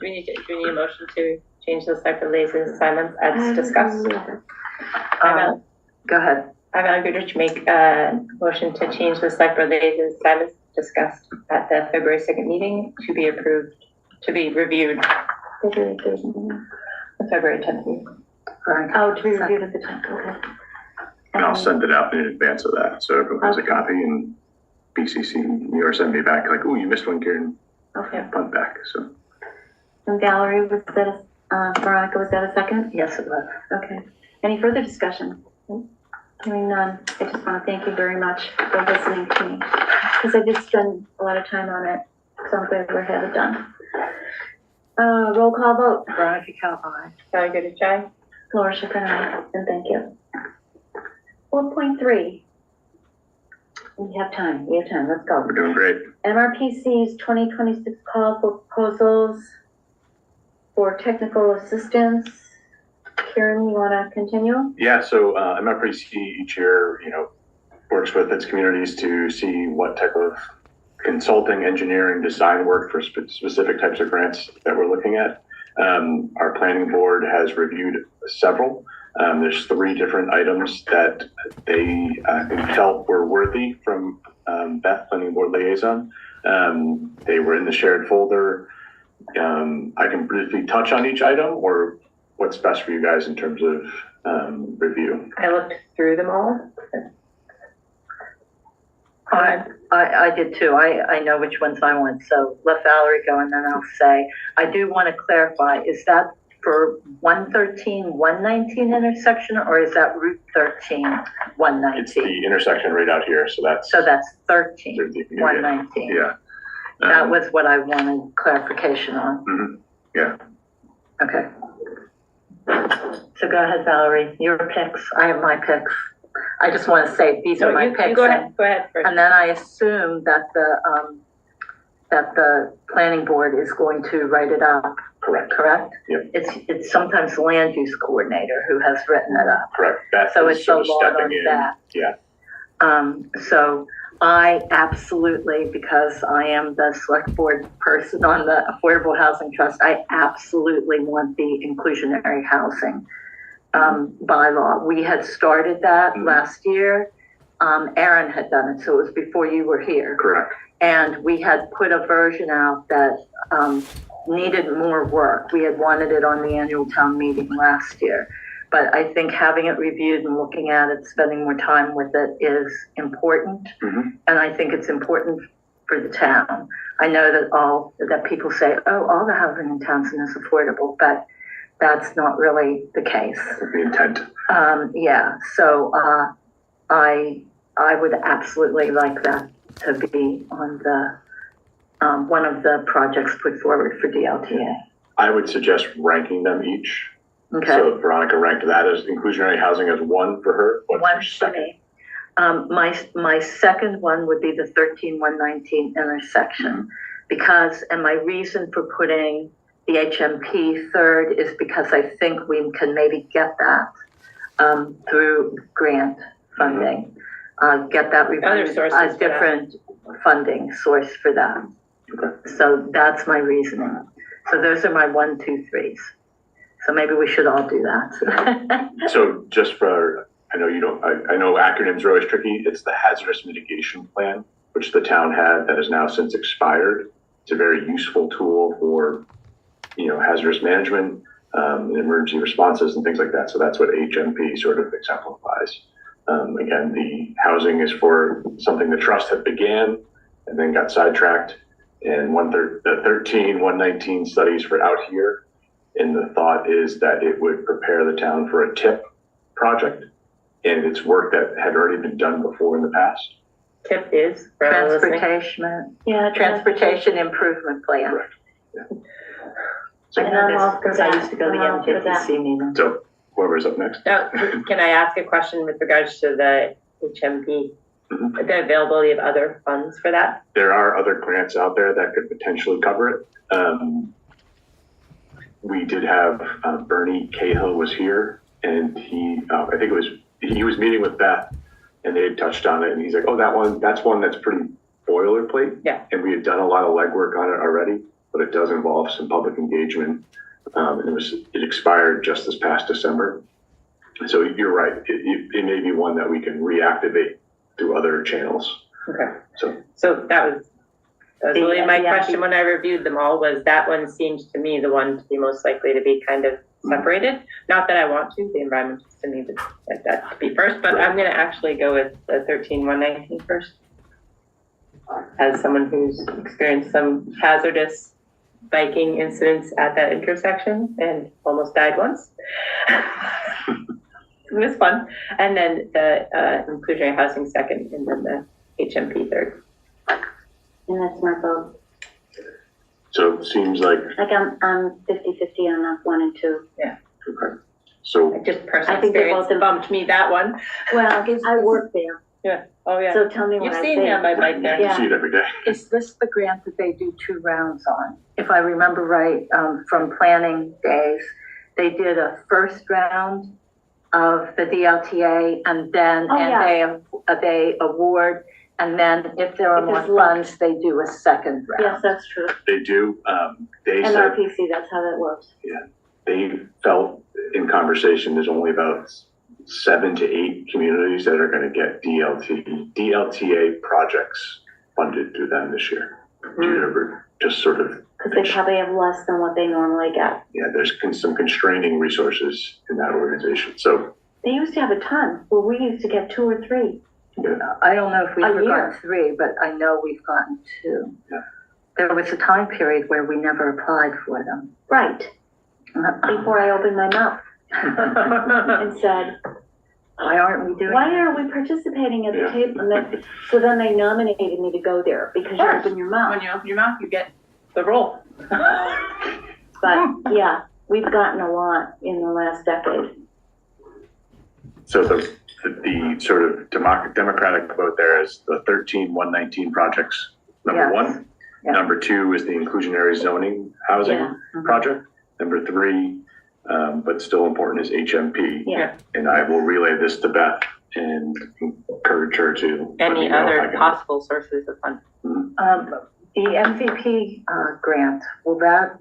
we need a motion to change the separate liaison assignments as discussed? Go ahead. I'm eager to make a motion to change the select board liaison assignments discussed at the February 2nd meeting to be approved, to be reviewed February 3rd. the February 10th meeting. Oh, to be reviewed at the time, okay. And I'll send it out in advance of that. So everyone has a Okay. copy and BCC me or send me back like, oh, you missed one, Karen. Okay, Punt back. So And Valerie, was that Veronica, was that a second? Yes, it was. Okay. Any further discussion? Hearing none, I just want to thank you very much for listening to me, because I did spend a lot of time on it, so I'm glad we have it done. Roll call vote. Veronica Calvi. Shall go to Jai? Laura Schifrin, aye, and thank you. 4.3. We have time, let's go. We're doing great. MRPC's 2026 call for proposals for technical assistance. Karen, you want to continue? Yeah, so MFRC each year, works with its communities to see what type of consulting, engineering, design work for specific types of grants that we're looking at. Our planning board has reviewed several. There's 3 different items that they felt were worthy from Beth, planning board liaison. They were in the shared folder. I can briefly touch on each item, or what's best for you guys in terms of review. I looked through them all. I did too. I know which ones I want, so let Valerie go and then I'll say. I do want to clarify, is that for 113, 119 intersection, or is that Route 13, It's 119? the intersection right out here, so that's. So that's 13, 13, 119. Yeah. That was what I wanted clarification on. Mhm. Yeah. Okay. So go ahead, Valerie, your picks. I have my picks. I just want to say, these are No, my you picks. go ahead first. And then I assume that the planning board is going to write it up, correct? Yep. It's sometimes the land use coordinator who has written it up. Correct. Beth So is it's a sort of lot stepping on in. that. Yeah. So I absolutely, because I am the select board person on the Affordable Housing Trust, I absolutely want the inclusionary housing bylaw. We had started that last year. Aaron had done it, so it was before you were here. Correct. And we had put a version out that needed more work. We had wanted it on the annual town meeting last year. But I think having it reviewed and looking at it, spending more time with it is important. Mm-hmm. And I think it's important for the town. I know that people say, oh, all the housing in Townsend is affordable, but that's not really the case. The intent. Yeah, so I would absolutely like that to be on the one of the projects put forward for DLTA. I would suggest ranking them each. Okay, So Veronica ranked that as inclusionary housing as 1 for her. What's one your for second? me. My second one would be the 13119 intersection, because, and my reason for putting the HMP third is because I think we can maybe get that through grant funding. Get that Other reviewed, sources a for that. different funding source for that. Okay. So that's my reasoning. So those are my 1, 2, 3s. So maybe we should all do that. So just for, I know you don't, I know acronyms are always tricky. It's the hazardous mitigation plan, which the town had that has now since expired. It's a very useful tool for, hazardous management, emergency responses and things like that. So that's what HMP sort of exemplifies. Again, the housing is for something the trust had began and then got sidetracked. And the 119 studies for out here. And the thought is that it would prepare the town for a TIP project. And it's work that had already been done before in the past. Tip is for everyone listening. Transportation improvement plan. Correct. Yeah. I And know I'm all for this, 'cause I that. used to go to the I'm all for that. MTTC meeting. So whoever's up next. Now, can I ask a question with regards to the HMP? Mhm. The availability of other funds for that? There are other grants out there that could potentially cover it. We did have Bernie Cahill was here, and he was meeting with Beth, and they had touched on it, and he's like, "Oh, that's one that's pretty boilerplate." Yeah. And we had done a lot of legwork on it already, but it does involve some public engagement, and it expired just this past December. So you're right; it may be one that we can reactivate through other channels. Okay. So that was really my Yeah. question when I reviewed them all, was that one seems to me the one to be most likely to be kind of separated. Not that I want to, the environment to me would like that to be first, but I'm gonna actually go with the 13119 first. As someone who's experienced some hazardous biking incidents at that intersection and almost died once. It was fun. And then the inclusionary housing second, and then the HMP third. And that's my vote. So it seems like, Like I'm 50-50 on 1 and 2. okay. So, Just personal I think they experience both- bumped me that one. Well, I work there, Yeah. Oh, yeah. so tell me what You've I seen me on think. my bike there. you see it every day. Is this the grant that they do 2 rounds on? If I remember right, from planning days, they did a first round of the DLTA and then, Oh, yeah. they award, and then if there are If more there's left. funds, they do a second Yes, round. that's true. They do, they said, NRPC, that's how that works. they felt in conversation, there's only about 7 to 8 communities that are gonna get DLTA projects funded through them this year. Do you ever just sort of, Because they probably have less than what they normally get. yeah, there's some constraining resources in that organization, so. They used to have a ton, well, we used to get 2 or 3. I don't know if we've A ever year. gotten 3, but I know we've gotten 2. Yeah. There was a time period where we never applied for them. Right, before I opened my mouth and said, Why aren't we doing? why that? aren't we participating at the Yeah. table? And then, so then they nominated me to go there because you open your mouth. When you open your mouth, you get the role. But yeah, we've gotten a lot in the last decade. So the sort of democratic vote there is the 13-119 projects, number Yes. 1. Yeah. Number 2 is the inclusionary zoning housing Yeah. project. Number 3, but still important, is HMP. Yeah. And I will relay this to Beth and encourage her to. let me Any know if I other can- possible sources of funding? The MVP grant, will that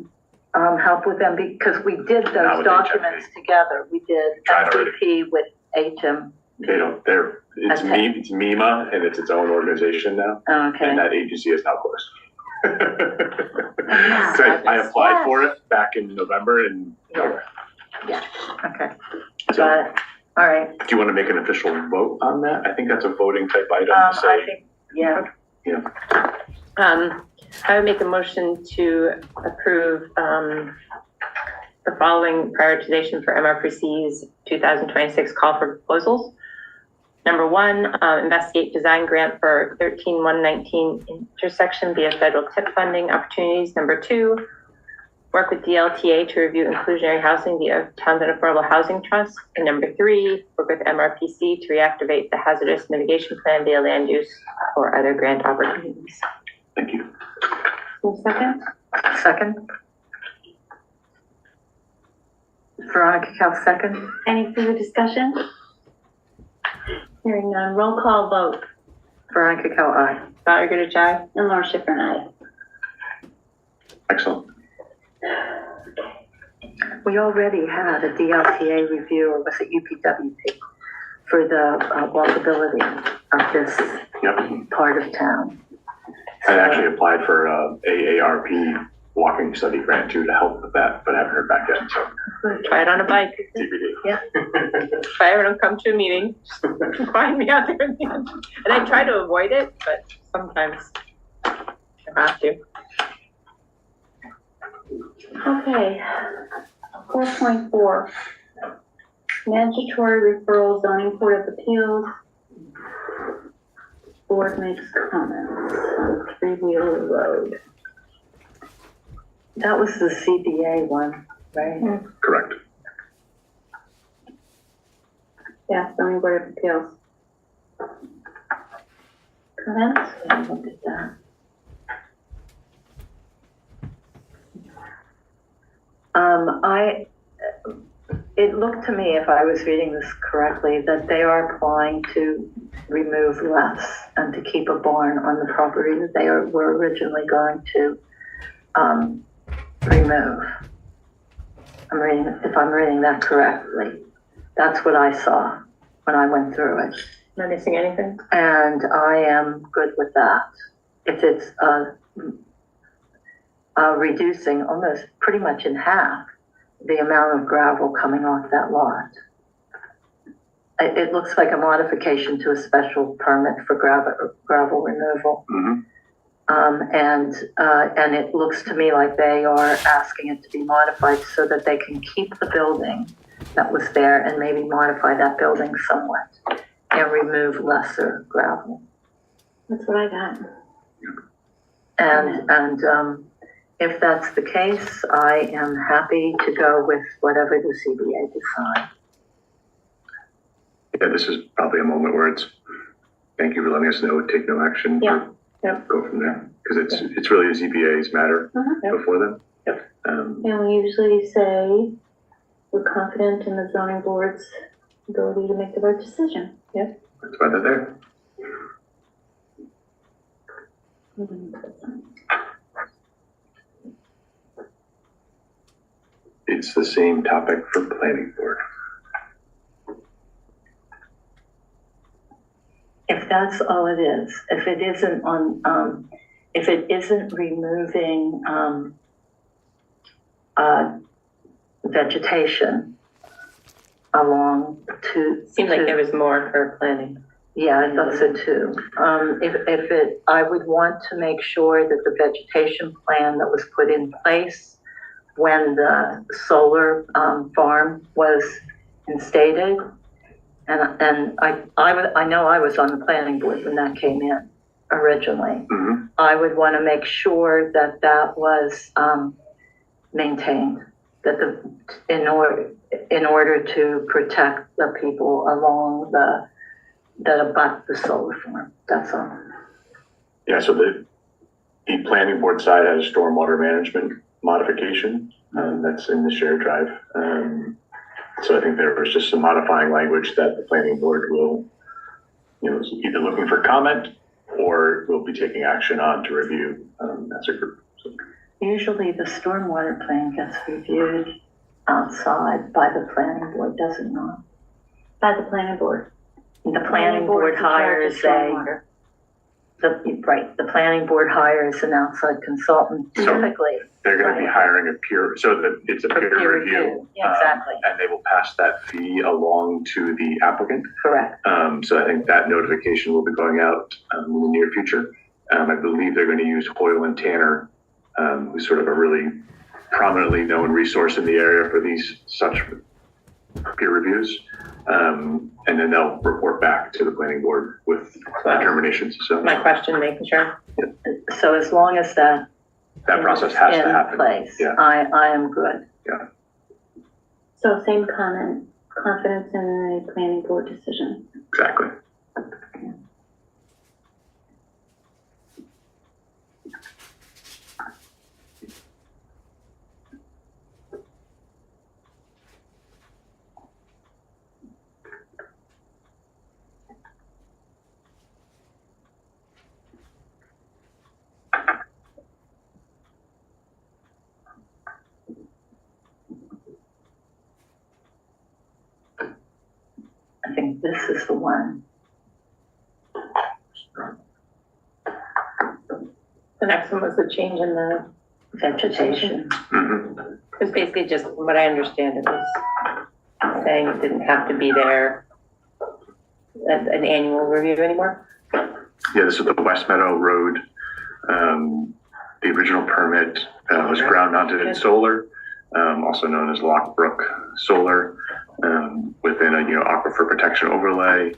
help with them? Because we did Not those with documents together. We did Tried already. MVP with HM. They don't, it's Okay. it's MEMA, and it's its own organization now, Okay. and that agency is now closed. Yeah. So I applied for it back in November, and Okay. so, But, all right. do you want to make an official vote on that? I think that's a voting type item to I say, think, yeah. I would make a motion to approve, the following prioritization for MRPC's 2026 call for proposals. Number 1, investigate design grant for 13-119 intersection via federal TIP funding opportunities. Number 2, work with DLTA to review inclusionary housing via Townsend Affordable Housing Trust. And number 3, work with MRPC to reactivate the hazardous mitigation plan via land use or other grant opportunities. thank you. Second? Second? Veronica Cal, second? Any further discussion? Hearing none, roll call vote. Veronica Cal, aye. Valerie Goodrich, And Laura Schiffer and I. Excellent. We already had a DLTA review, or was it UPWP, for the walkability of this Yep. part of town. I actually applied for AARP walking study grant too to help with that, but I haven't heard back yet, so try it on a bike. TBD. Yeah. If I ever don't come to a meeting, just find me out there in the end. And I try to avoid it, but sometimes I have to. Okay. 4.4. Mandatory referral zoning board of appeals. Board makes comments on three-wheeler road. That was the CBA one, right? Correct. Yeah, zoning board of appeals. Comments? Yeah, look at that. It looked to me, if I was reading this correctly, that they are applying to remove less and to keep a barn on the property that they were originally going to remove. If I'm reading that correctly, that's what I saw when I went through it. Am I missing anything? And I am good with that. If it's reducing almost pretty much in half the amount of gravel coming off that lot. It looks like a modification to a special permit for gravel removal. Mhm. And it looks to me like they are asking it to be modified so that they can keep the building that was there and maybe modify that building somewhat and remove lesser gravel. That's what I got. And if that's the case, I am happy to go with whatever the CBA decides. Yeah, this is probably a moment where it's, thank you for letting us know, take no action. Yeah. Yep. Go from there, because it's really the ZBA's matter before them. Yep. And we usually say we're confident in the zoning board's ability to make the right decision. Yep. That's why they're there. It's the same topic for planning board. If that's all it is, if it isn't on, if it isn't removing, vegetation along to. Seemed like there was more for planning. Yeah, I thought so too. If it, I would want to make sure that the vegetation plan that was put in place when the solar, farm was instated. And I know I was on the planning board when that came in originally. Mm-hmm. I would want to make sure that that was, maintained, that in order to protect the people along that abut the solar farm, that's all. Yeah, so the planning board side has stormwater management modification, that's in the shared drive. So I think there was just some modifying language that the planning board will, is either looking for comment or will be taking action on to review, as a group. So, Usually the stormwater plan gets reviewed outside by the planning board, does it not? By the planning board. The planning board is in charge of hires stormwater. the planning board hires an outside consultant So- typically. they're gonna be hiring a peer, so that it's a For peer review. Yeah, exactly, And they will pass that fee along to the applicant. correct. So I think that notification will be going out in the near future. I believe they're going to use Hoyle and Tanner, who's sort of a really prominently known resource in the area for these such peer reviews. And then they'll report back to the planning board with determinations. So My question, making sure. So as long as that process has to in happen. place, Yeah. I am good. So same comment, confidence in the planning board decision. Exactly. I think this is the one. The next one was the change in the, Vegetation. Mhm. it was basically just what I understand it was saying it didn't have to be there as an annual review anymore. Yeah, this is the West Meadow Road. The original permit was ground mounted in solar, also known as Lockbrook Solar, within a aquifer protection overlay.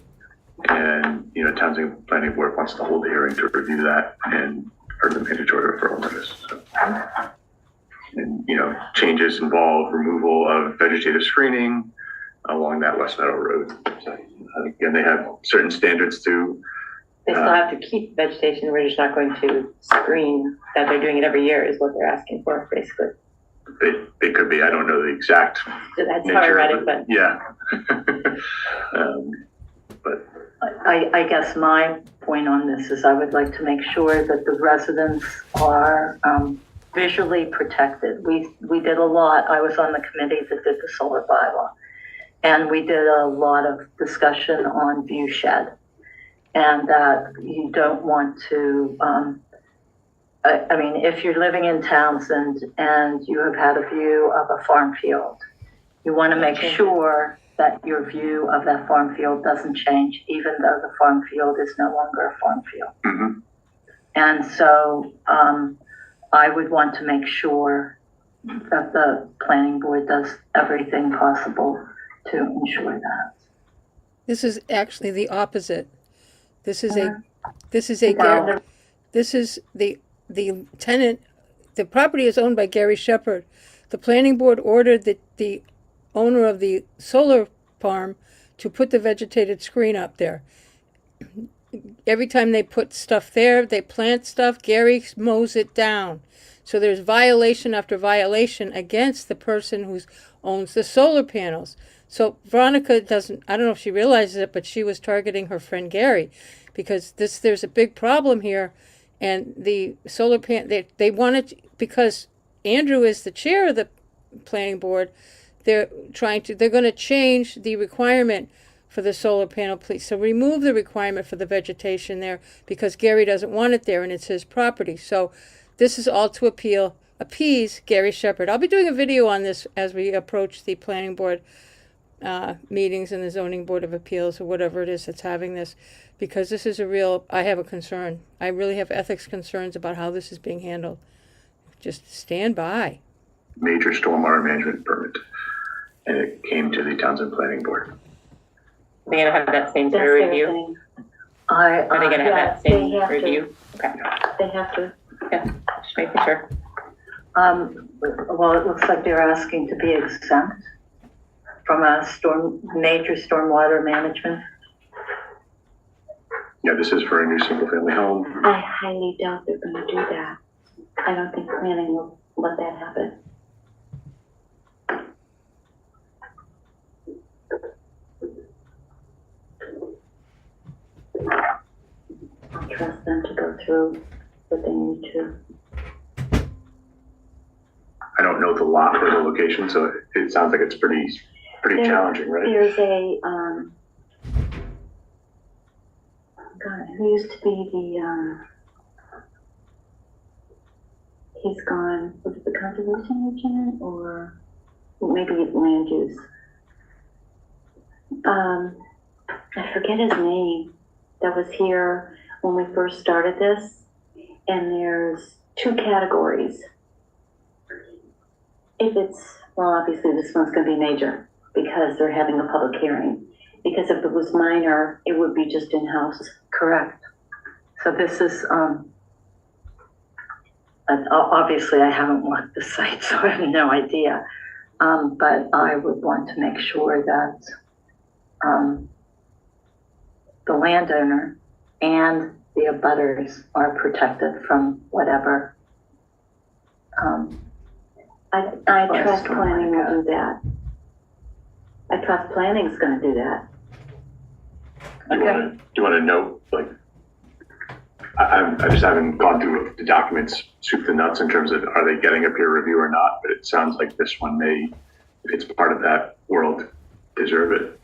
And Townsend Planning Board wants to hold a hearing to review that and heard the mandatory referral notice. So. And changes involve removal of vegetative screening along that West Meadow Road. So again, they have certain standards to. They still have to keep vegetation, we're just not going to screen that they're doing it every year is what they're asking for, basically. They could be. I don't know the exact. That's how I read it, but. Yeah. But I guess my point on this is I would like to make sure that the residents are visually protected. We did a lot. I was on the committee that did the solar bylaw. And we did a lot of discussion on view shed. And that you don't want to, I mean, if you're living in Townsend and you have had a view of a farm field, you want to make sure that your view of that farm field doesn't change, even though the farm field is no longer a farm field. mhm. And so, I would want to make sure that the planning board does everything possible to ensure that. This is actually the opposite. This is a, Well, this is the tenant, the property is owned by Gary Shepherd. The planning board ordered the owner of the solar farm to put the vegetated screen up there. Every time they put stuff there, they plant stuff, Gary mows it down. So there's violation after violation against the person who owns the solar panels. So Veronica doesn't, I don't know if she realizes it, but she was targeting her friend Gary because there's a big problem here. And the solar they wanted, because Andrew is the chair of the planning board, they're going to change the requirement for the solar panel, please. So remove the requirement for the vegetation there because Gary doesn't want it there and it's his property. So this is all to appease Gary Shepherd. I'll be doing a video on this as we approach the planning board meetings and the zoning board of appeals or whatever it is that's having this, because this is I have a concern. I really have ethics concerns about how this is being handled. Just stand by. Major stormwater management permit, and it came to the Townsend Planning Board. Are they gonna have that same That's peer their review? thing. I, Are they gonna have that they same have to. review? Okay, They have to. just making sure. well, it looks like they're asking to be exempt from a major stormwater management. Yeah, this is for a new single-family home. I highly doubt they're gonna do that. I don't think planning will let that happen. I'll trust them to go through what they need to. I don't know the lot or the location, so it sounds like it's pretty There- challenging, right? There's a, God, who used to be the, he's gone, was it the conservation agent or maybe land use? I forget his name, that was here when we first started this, and there's two categories. If it's, well, obviously this one's gonna be major, because they're having a public hearing. Because if it was minor, it would be just in-house. Correct. So this is, obviously I haven't walked the site, so I have no idea. But I would want to make sure that, the landowner and the abutters are protected from whatever, I trust planning will do that. I trust planning's gonna do that. Do you want to note, like, I just haven't gone through the documents, soup to nuts, in terms of are they getting a peer review or not, but it sounds like this one may, if it's part of that world, deserve it.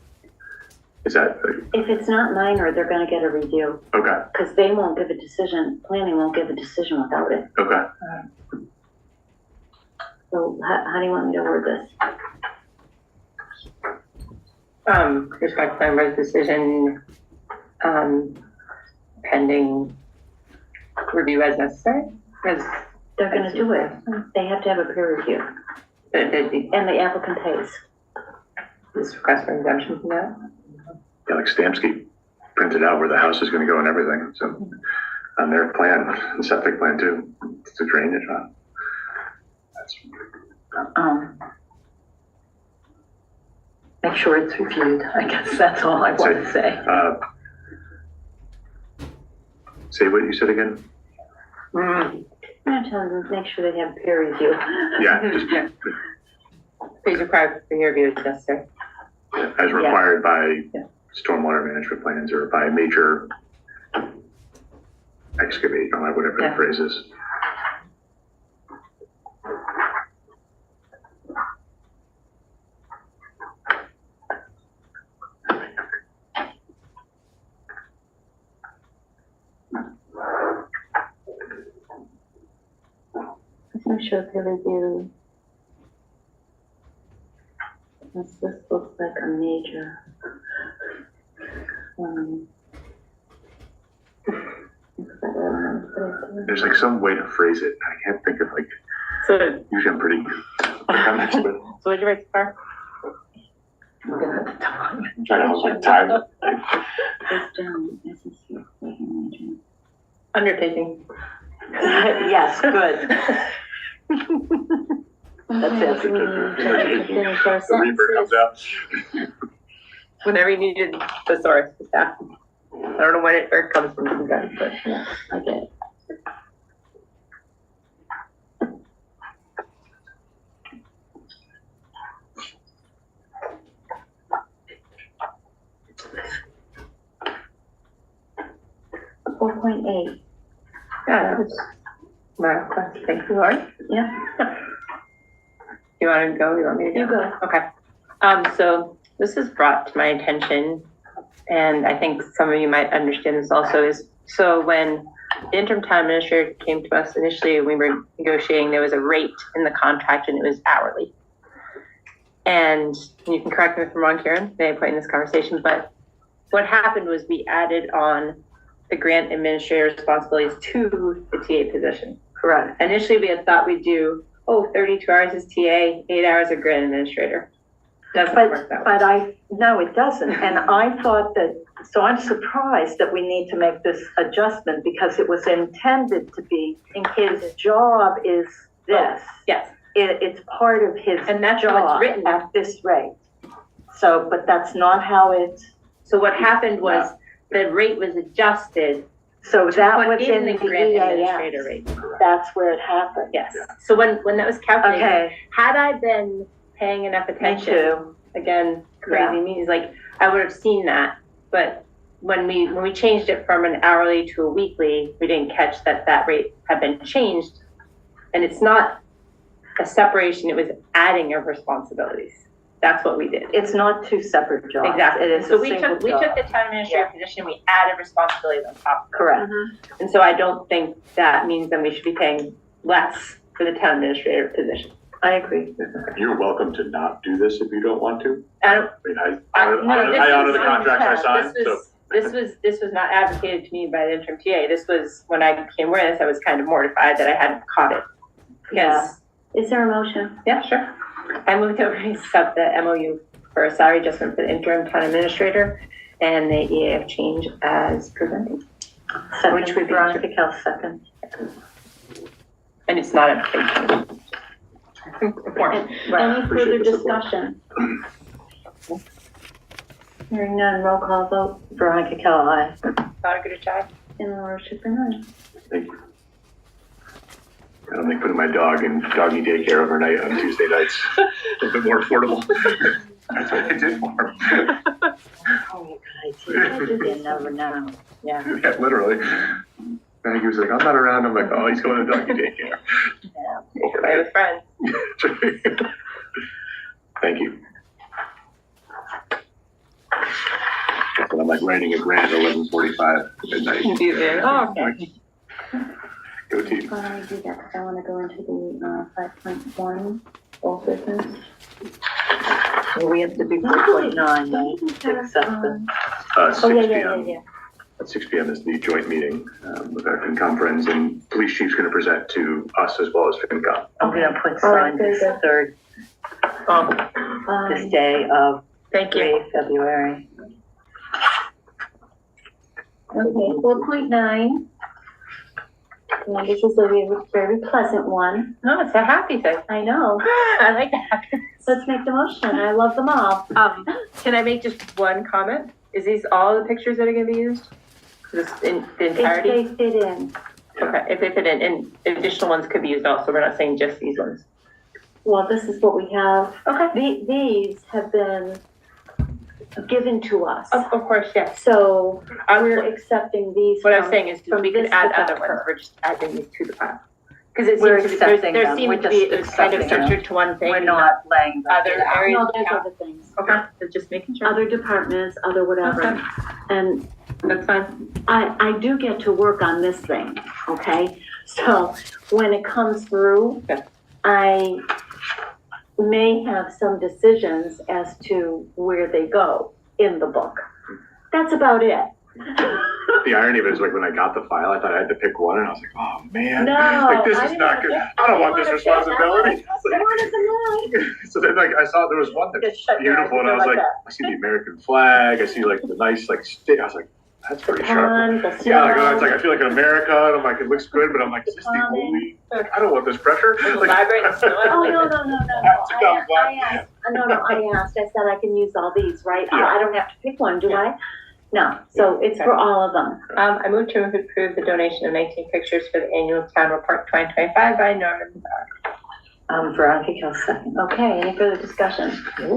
Is that, If it's not minor, they're gonna get a review, okay, because they won't give a decision, planning won't give a decision without it. okay. So how do you want me to word this? Respect member's decision, pending review as necessary, as They're gonna do it. They have to have a peer review, and the applicant pays. this request for exemption from that. Yeah, like Stamsky printed out where the house is gonna go and everything, so, on their plan, the septic plan too, it's a drainage, huh? That's, make sure it's reviewed. I guess that's all I want to say. say what you said again? I'm gonna tell them, make sure they have peer review. Yeah, just Yeah. Please require peer review as necessary. as required by Yeah. stormwater management plans or by major excavate, or whatever the Yeah. phrase is. I'm sure peer review. This looks like a major. Looks like, there's like some way to phrase it. I can't think of like, So, usually I'm pretty quick on this, but so what'd you write so far? I'm trying to like time it. Undertaking. Yes, good. That's it. The Reaper comes out. Whenever you needed thesaurus, yeah. I don't know when it, where it comes from sometimes, but yeah, I get it. Four point eight. Yeah, that was my request. Thank you, Lauren. Yeah. You want to go? You want me to go? You go. Okay. So this is brought to my attention, and I think some of you might understand this also, is so when the interim town administrator came to us initially, we were negotiating, there was a rate in the contract and it was hourly. And you can correct me if I'm wrong, Karen, at any point in this conversation, but what happened was we added on the grant administrator responsibilities to the TA position. Correct. Initially, we had thought we'd do, 32 hours as TA, 8 hours as grant administrator. Doesn't work that way. No, it doesn't. And I thought that, so I'm surprised that we need to make this adjustment because it was intended to be, his job is this. Yes, It's part of his and that's how it's job written. at this rate. So, but that's not how it's, So what happened was the rate was adjusted so to that put was in the grant administrator EAS. rate. That's where it happened. Yes. So when that was calculated, Okay, had I been paying enough me attention, too. again, crazy Yeah. me, is like, I would have seen that. But when we changed it from an hourly to a weekly, we didn't catch that rate had been changed. And it's not a separation, it was adding of responsibilities. That's what we did. It's not two separate jobs. Exactly. It is So a we single took the job. town administrator position, we added responsibilities on top of it. Correct. And so I don't think that means then we should be paying less for the town administrator position. I agree. You're welcome to not do this if you don't want to. I don't, I mean, I this honor is the not- contracts I signed, so. This was not advocated to me by the interim TA. This was, when I became aware of this, I was kind of mortified that I hadn't caught it. Yes. Is there a motion? Yeah, sure. I moved over to accept the MOU for a salary adjustment for the interim town administrator and the EAF change as presented. Which we Veronica Kell second. And it's not a big change. Important. Any Appreciate further the support. discussion? Hearing none, roll call vote, Veronica Kell, aye. Not a good job. and Laura Schifrin, Thank you. I don't think putting my dog in doggy daycare overnight on Tuesday nights a little bit more affordable. That's what I did for him. Oh, guys, you never know. Yeah. Yeah, literally. And he was like, I'm not around. I'm like, oh, he's going to doggy daycare. I have a friend. Thank you. But I'm like writing a grant at 11:45 midnight. Oh, okay. Go team. Before I do that, because I want to go into the 5.1 old business. We have to do 4.9, right? Acceptance. 6 Oh, p.m. yeah. At 6 p.m. is the joint meeting with our FinCom friends, and police chief's going to present to us as well as FinCom. I'm gonna put All right, sign very this good. third, this day of Thank you. 3 February. Okay, 4.9. And this is a very pleasant one. No, it's a happy thing. I know. I like that. Let's make the motion. I love them all. Can I make just one comment? Is these all the pictures that are gonna be used? This in the If entirety? they fit in. Okay, if they fit in, and additional ones could be used also, we're not saying just these ones. Well, this is what we have. Okay. These have been given to us. Of course, yes. So we're We're, accepting these. what I was from- saying is from we could this add without other ones, her. we're just adding these to the file. Cause it We're seems to be, accepting there them. seemed We're to be, just it was kind of accepting them. structured to one thing. We're and not laying them Other out. areas. No, there's other things. Okay, so just making sure. Other departments, other whatever. Okay. And That's fine. I do get to work on this thing, okay? So when it comes through, Yeah. I may have some decisions as to where they go in the book. That's about it. the irony of it is like when I got the file, I thought I had to pick one, and I was like, oh man, No, like this I is didn't not wanna good. pick- I don't want this I responsibility. wanted to know. So then like I saw there was one that's Just shut your eyes beautiful, and I and was go like, like I see the American flag, I see like the nice like stick. I was like, that's pretty sharp. Pond, the Yeah, like, snow. it's like I feel like in America, and I'm like, it looks good, but I'm like, is this the only? Like, I don't want this pressure. Little Like, vibrating snow. Oh, no. I asked, I said I can use all these, right? Yeah. I don't have to pick one, do I? No, so it's for all of them. I move to approve the donation of 19 pictures for the annual town report 2025 by Norman. Veronica, I'll second. Okay, any further discussion?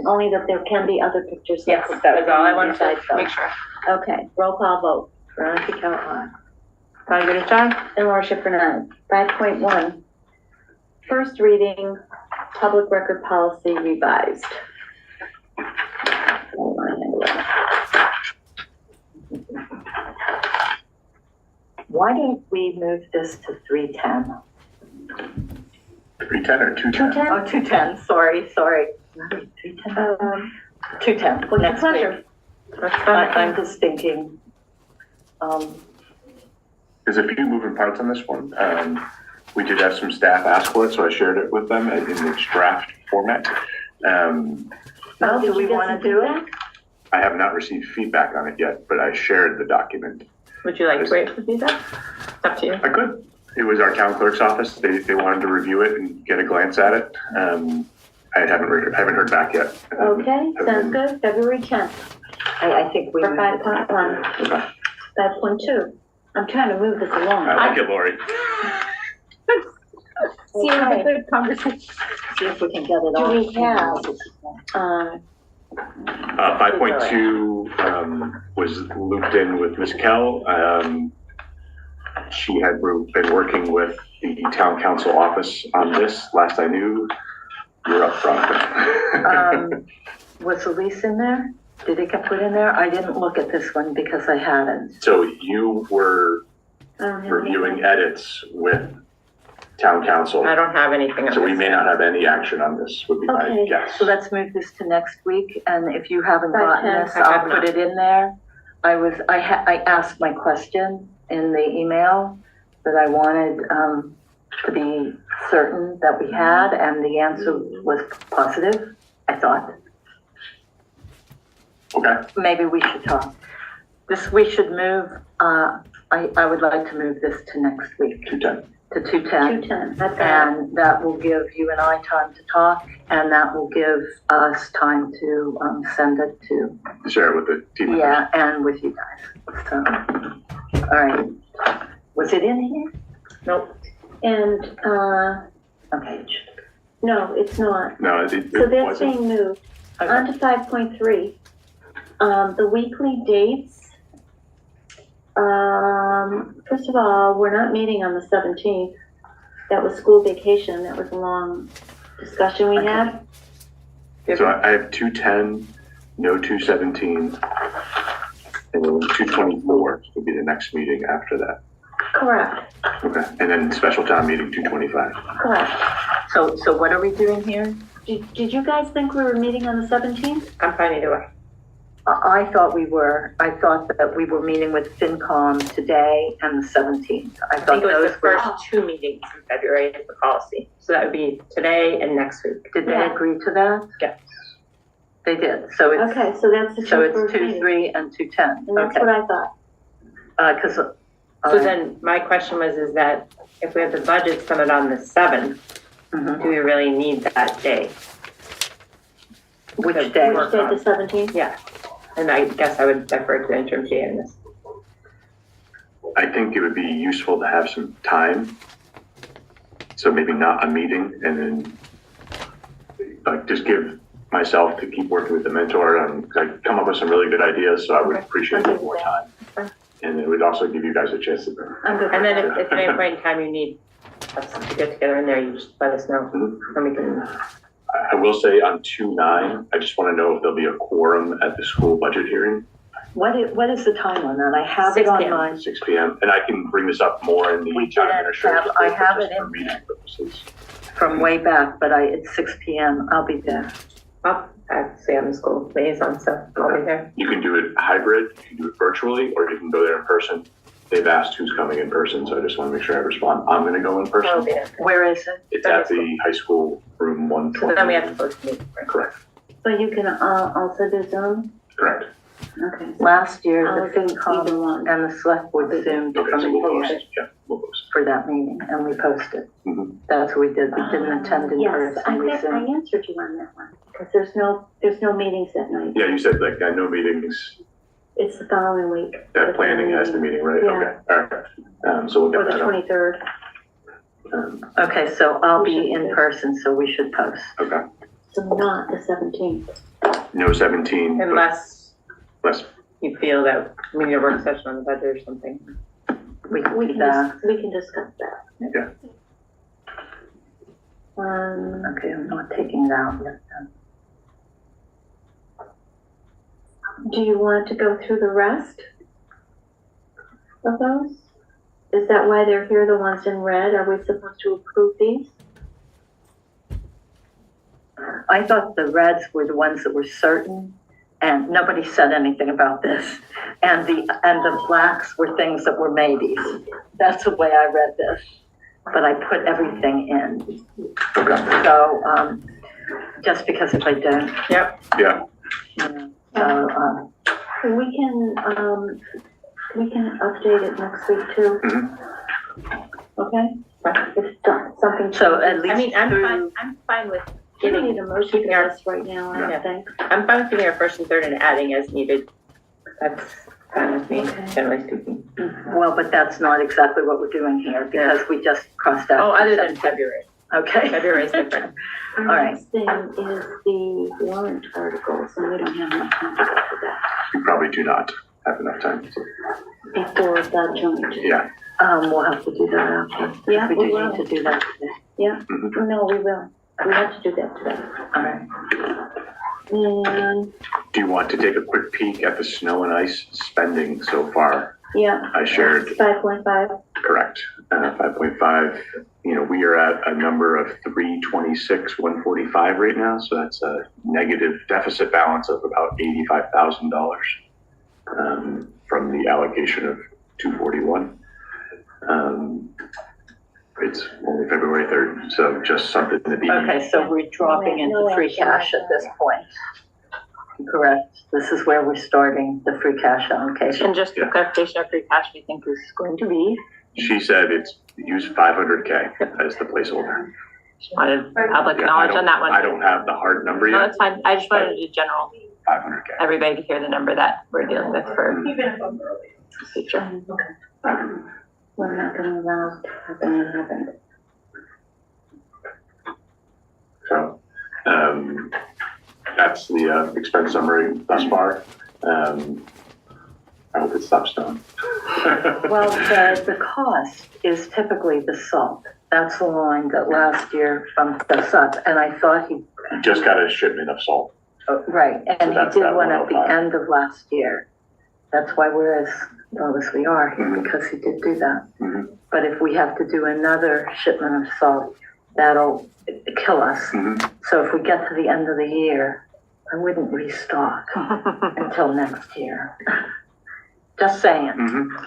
Only that there can be other pictures. Yes, that was all I wanted to Besides those. make sure. Okay, roll call vote. Veronica, aye. Patty Goodrich, aye. And Laura Schifrin, aye. 5.1, first reading, public record policy revised. Hold on, handle it. Why don't we move this to 310? 310 or 210? 210? Oh, 210, sorry. 310? 210, What's your next week. pleasure? I'm just thinking, There's a few moving parts on this one. We did have some staff ask for it, so I shared it with them in its draft format. well, do we want to do it? I have not received feedback on it yet, but I shared the document. Would you like to wait for feedback? It's up to you. I could. It was our town clerk's office. They wanted to review it and get a glance at it. I haven't heard back yet. Okay, sounds good. February 10th I think we. for 5.1. 5.2. I'm trying to move this along. I like it, Lori. See, you have a Okay. good conversation. See if we can get it Do on. we have, 5.2 was looped in with Ms. Kell. She had been working with the town council office on this. Last I knew, you're up front. Was Elise in there? Did it get put in there? I didn't look at this one because I hadn't. So you were I don't have reviewing edits with town council. I don't have anything on So we this. may not have any action on this, would be my Okay. guess. So let's move this to next week, and if you haven't gotten 5:10. this, I I'll have put not. it in there. I asked my question in the email that I wanted, to be certain that we had, and the answer was positive, I thought. Okay, Maybe we should talk. We should move, I would like to move this to next week, 210. to 210. 210, that's all. And that will give you and I time to talk, and that will give us time to send it to, Share it with the team members. yeah, and with you guys. So, all right. Was it in here? Nope. And, Okay. no, it's not. No, it So that's wasn't. being moved. On to 5.3, the weekly dates. First of all, we're not meeting on the 17th. That was school vacation. That was a long discussion we had. So I have 210, no 217, and then 224 would be the next meeting after that. Correct, Okay, and then special town meeting 225. correct. So what are we doing here? Did you guys think we were meeting on the 17th? I'm fine either way. I thought we were. I thought that we were meeting with FinCom today and the 17th. I I thought think it was those the were. first 2 meetings in February of the policy. So that would be today and next week. Did they Yeah. agree to that? Yes. They did. So it's, Okay, so that's the so it's first 2, meeting. 3, and 210. And that's Okay. what I thought. Because. So then my question was, is that if we have the budget summit on the 7th, Mhm. do we really need that day? Which Because day? Which day, the 17th? Yeah. And I guess I would defer to interim TA in this. I think it would be useful to have some time. So maybe not a meeting, and then like just give myself to keep working with the mentor. I come up with some really good ideas, so I would appreciate a little more time. And it would also give you guys a chance to. I'm good. And then if at any point in time you need us to get together in there, you just let us know. And we can, I will say on 2/9, I just want to know if there'll be a quorum at the school budget hearing, What is the time on that? I have it 6 on p.m. mine. 6 p.m. And I can bring this up more in the We town didn't administrative. have- I report, but have just it for in meeting purposes. From way back, but it's 6 p.m. I'll be there. I'll say I'm the school liaison, so I'll be there. You can do it hybrid, you can do it virtually, or you can go there in person. They've asked who's coming in person, so I just want to make sure I respond. I'm going to go in I'll person. be there. Where is it? It's at the high school room So 120. then we have to post the meeting. Correct, But you can, also do Zoom? correct. Okay. Last year, I'll the do either FinCom one. and the select board zoomed Okay, from so we'll here post, yeah, we'll post. for that meeting, and we posted. Mhm. That's what we did. We didn't attend in Yes, person, we I zoomed. answered you on that one, because there's no meetings that night. Yeah, you said like, I know meetings, It's the following week. that planning has the meeting, right? Yeah. Okay, all right. So we'll Or get the that up. 23rd. Okay, so I'll be in person, so we should post. Okay, So not the 17th. no 17, but Unless less, you feel that we need a work session on the budget or something. We can We do can, that. we can discuss that. Yeah. Okay, I'm not taking it out yet then. Do you want to go through the rest of those? Is that why they're here, the ones in red? Are we supposed to approve these? I thought the reds were the ones that were certain, and nobody said anything about this. And the blacks were things that were maybes. That's the way I read this, but I put everything in. So, just because if I don't, Yep. yeah, you know, so, We can update it next week too. Okay? If something. so at least I mean, I'm through- fine, I'm fine with We don't getting, need a motion for this right now, I Yeah. don't think. I'm fine with giving our first and third and adding as needed. That's fine with me, Okay. generally speaking. Well, but that's not exactly what we're doing here, because we just crossed out. Oh, other than February. Okay. February is different. Our All right. next thing is the warrant articles, and we don't have enough time to go for that you probably do not have enough time. before that joint. Yeah, We'll have to do that after. Yeah, We we do will. need to do that today. Yeah, Mhm. no, we will. We have to do that today. All right. And, do you want to take a quick peek at the snow and ice spending so far? yeah. I shared 5.5. Correct, 5.5, we are at a number of 326,145 right now, so that's a negative deficit balance of about $85,000 from the allocation of 241. It's only February 3rd, so just something to be. Okay, so we're dropping into free cash at this point. Correct. This is where we're starting the free cash allocation. And just for Yeah. clarification, our free cash we think is going to be, She said use 500K as the placeholder. just wanted public Yeah, knowledge on that one. I don't have the hard number No, yet, that's fine. I just wanted a general, 500K. everybody to hear the number that we're dealing with for future. We're not gonna allow it to happen. So, that's the expense summary thus far. I hope it stops snowing. Well, the cost is typically the salt. That's the line that last year bumped us up, and I thought he, Just got a shipment of salt. right, and So he that's did that one at the 105. end of last year. That's why we're as low as we are here, Mhm. because he did do that. Mhm. But if we have to do another shipment of salt, that'll kill us. Mhm. So if we get to the end of the year, I wouldn't restock until next year. Just saying. Mhm.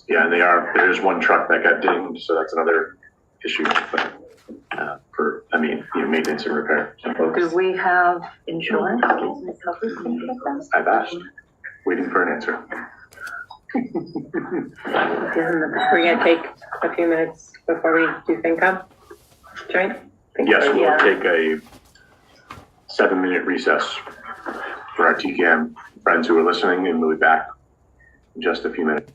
Yeah, there's one truck that got dinged, so that's another issue, but, maintenance and repair. So Do we have insurance? I've asked, waiting for an answer. We're gonna take a few minutes before we do FinCom joint? Yes, we'll Yeah. take a 7-minute recess for our TCAM friends who are listening, and we'll be back in just a few minutes.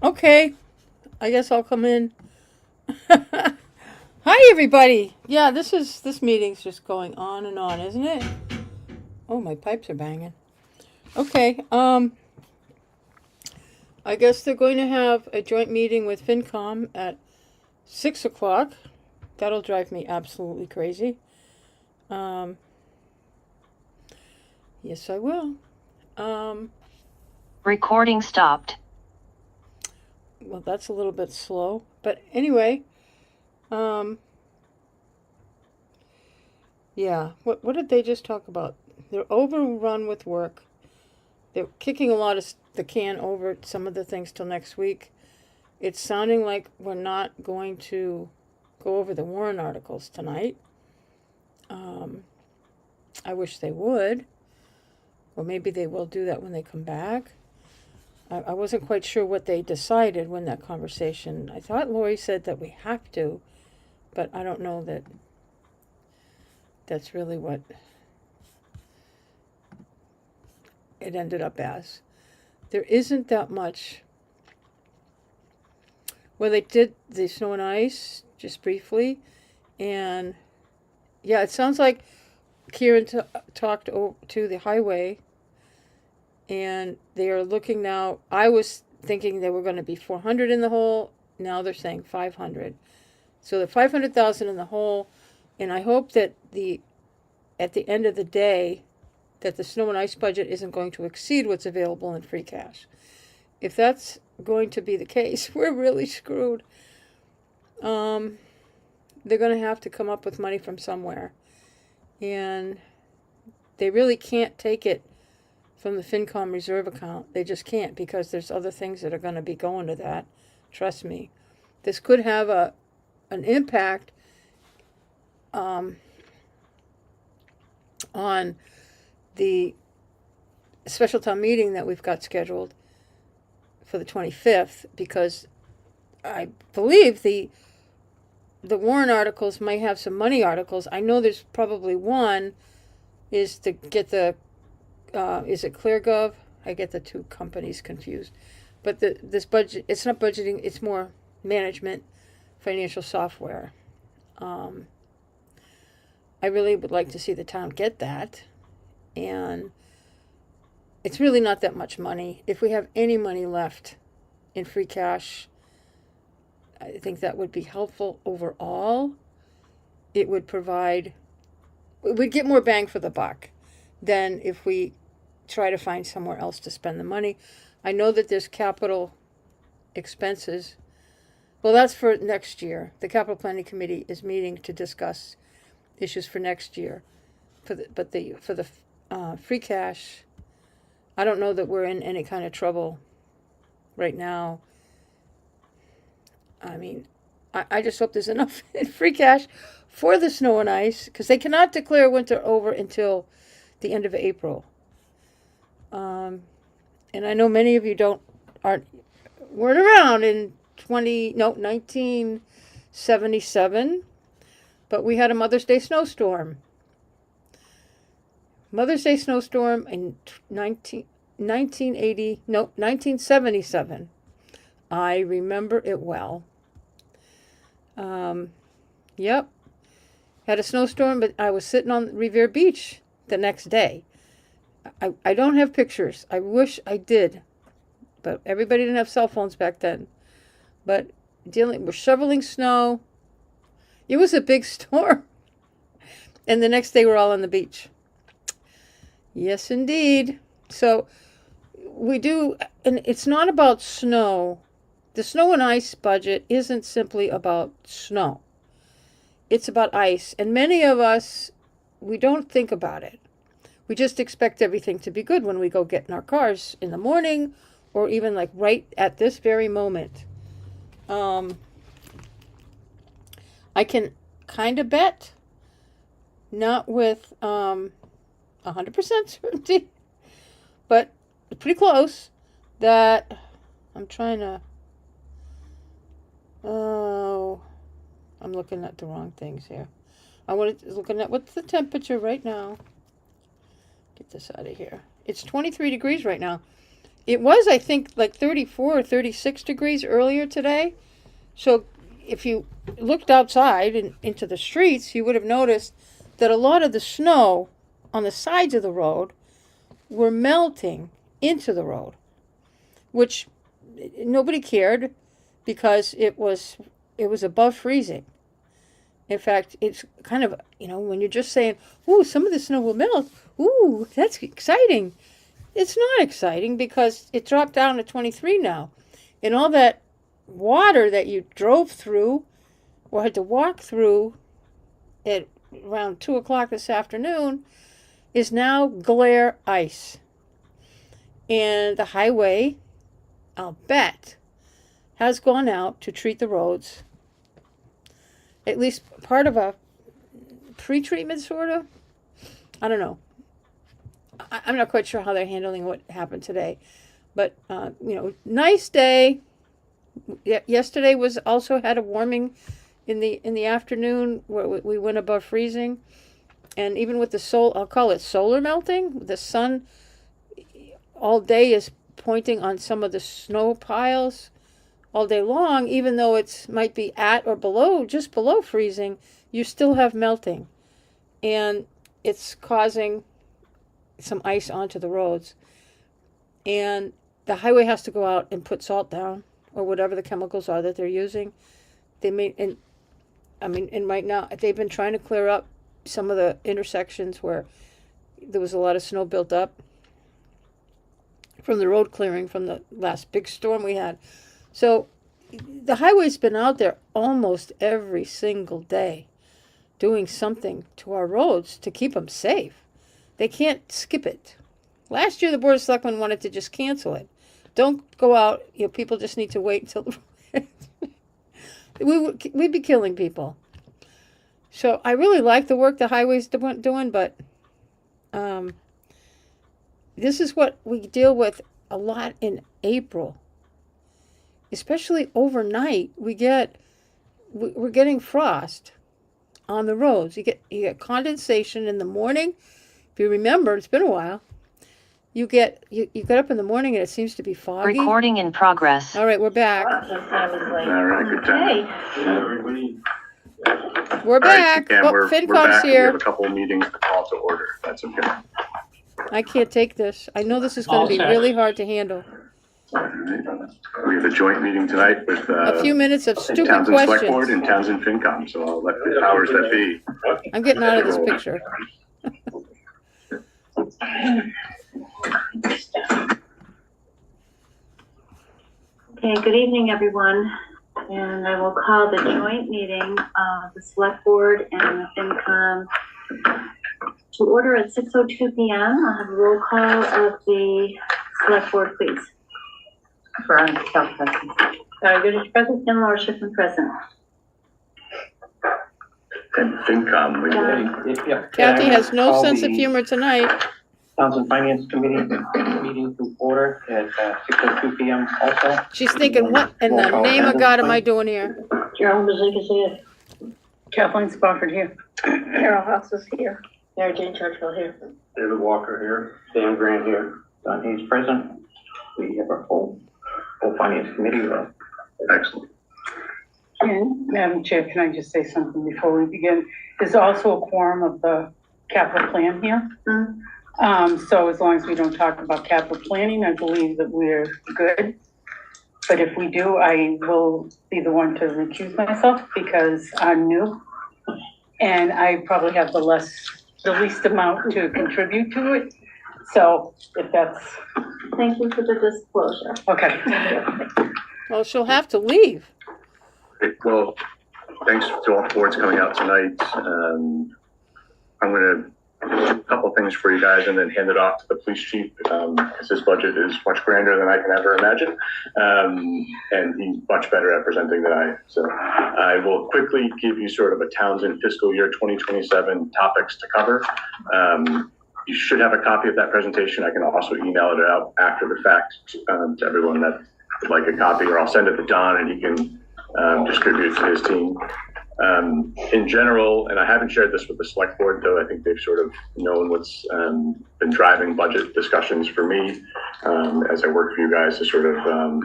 Okay, I guess I'll come in. Hi, everybody. Yeah, this meeting's just going on and on, isn't it? Oh, my pipes are banging. Okay, I guess they're going to have a joint meeting with FinCom at 6 o'clock. That'll drive me absolutely crazy. Yes, I will. Recording stopped. Well, that's a little bit slow. But anyway, yeah. What did they just talk about? They're overrun with work. They're kicking a lot of the can over some of the things till next week. It's sounding like we're not going to go over the Warren articles tonight. I wish they would. Or maybe they will do that when they come back. I wasn't quite sure what they decided when that conversation. I thought Lori said that we have to, but I don't know that that's really what it ended up as. There isn't that much. Well, they did the snow and ice just briefly, and yeah, it sounds like Kieran talked to the highway, and they are looking now. I was thinking they were going to be 400 in the hole. Now they're saying 500. So the 500,000 in the hole, and I hope that at the end of the day, that the snow and ice budget isn't going to exceed what's available in free cash. If that's going to be the case, we're really screwed. They're going to have to come up with money from somewhere. And they really can't take it from the FinCom reserve account. They just can't, because there's other things that are going to be going to that. Trust me. This could have an impact on the special town meeting that we've got scheduled for the 25th, because I believe the Warren articles might have some money articles. I know there's probably one is to get the, is it ClearGov? I get the two companies confused. But this budget, it's not budgeting, it's more management, financial software. I really would like to see the town get that. And it's really not that much money. If we have any money left in free cash, I think that would be helpful overall. It would we'd get more bang for the buck than if we try to find somewhere else to spend the money. I know that there's capital expenses. Well, that's for next year. The capital planning committee is meeting to discuss issues for next year. For the free cash, I don't know that we're in any kind of trouble right now. I mean, I just hope there's enough in free cash for the snow and ice, because they cannot declare winter over until the end of April. And I know many of you weren't around in 1977, but we had a Mother's Day snowstorm. Mother's Day snowstorm in 1977. I remember it well. Yep. Had a snowstorm, but I was sitting on Revere Beach the next day. I don't have pictures. I wish I did. But everybody didn't have cell phones back then. But we're shoveling snow. It was a big storm. And the next day we're all on the beach. Yes, indeed. So we do, and it's not about snow. The snow and ice budget isn't simply about snow. It's about ice. And many of us, we don't think about it. We just expect everything to be good when we go get in our cars in the morning, or even like right at this very moment. I can kind of bet, not with 100% certainty, but pretty close, that I'm trying to, I'm looking at the wrong things here. Looking at what's the temperature right now. Get this out of here. It's 23 degrees right now. It was, I think, like 34 or 36 degrees earlier today. So if you looked outside and into the streets, you would have noticed that a lot of the snow on the sides of the road were melting into the road, which nobody cared because it was above freezing. In fact, it's kind of, when you're just saying, ooh, some of the snow will melt, ooh, that's exciting. It's not exciting because it dropped down to 23 now. And all that water that you drove through or had to walk through at around 2 o'clock this afternoon is now glare ice. And the highway, I'll bet, has gone out to treat the roads. At least part of a pre-treatment, sort of. I don't know. I'm not quite sure how they're handling what happened today. But, nice day. Yesterday was also had a warming in the afternoon where we went above freezing. And even with the I'll call it solar melting. The sun all day is pointing on some of the snow piles all day long. Even though it might be at or below, just below freezing, you still have melting. And it's causing some ice onto the roads. And the highway has to go out and put salt down or whatever the chemicals are that they're using. And right now they've been trying to clear up some of the intersections where there was a lot of snow built up from the road clearing from the last big storm we had. So the highway's been out there almost every single day doing something to our roads to keep them safe. They can't skip it. Last year, the Board of Selectmen wanted to just cancel it. Don't go out. People just need to wait until we'd be killing people. So I really like the work the highway's doing, but this is what we deal with a lot in April. Especially overnight, we're getting frost on the roads. You get condensation in the morning. If you remember, it's been a while. You get up in the morning and it seems to be foggy. Recording in progress. All right, we're back. All right, good time. Hey, We're back. All right, Oh, we're FinCom's back. We have here. a couple of meetings to call to order. That's okay. I can't take this. I know this is going to be set. really hard to handle. All right. We have a joint meeting tonight with A few minutes of stupid Townsend Select Board questions. and Townsend FinCom, so I'll let the powers that be. I'm getting out of this picture. Okay, good evening, everyone. And I will call the joint meeting of the Select Board and the FinCom to order at 6:02 p.m. I'll have a roll call of the Select Board, please. Veronica Kell present. Good is present and Laura Schiffman present. And FinCom, we Kathy has no sense of humor tonight. Townsend Finance Committee meeting to order at 6:02 p.m. also. She's thinking, what in the name of God am I doing here? Gerald Bazika here. Kathleen Spofford here. Carol House is here. Mary Jane Churchill here. David Walker here. Dan Grant here. Don Hayes present. We have a full Finance Committee. excellent. And Madam Chair, can I just say something before we begin? There's also a quorum of the capital plan here. So as long as we don't talk about capital planning, I believe that we're good. But if we do, I will be the one to recuse myself because I'm new. And I probably have the least amount to contribute to it. So if that's, Thank you for the disclosure. okay. Well, she'll have to leave. Okay, well, thanks to all boards coming out tonight. I'm going to do a couple things for you guys and then hand it off to the police chief because his budget is much grander than I can ever imagine. And he's much better at presenting than I am. So I will quickly give you sort of a Townsend fiscal year 2027 topics to cover. You should have a copy of that presentation. I can also email it out after the fact to everyone that would like a copy, or I'll send it to Don and he can distribute to his team. In general, and I haven't shared this with the select board, though I think they've sort of known what's been driving budget discussions for me as I work for you guys to sort of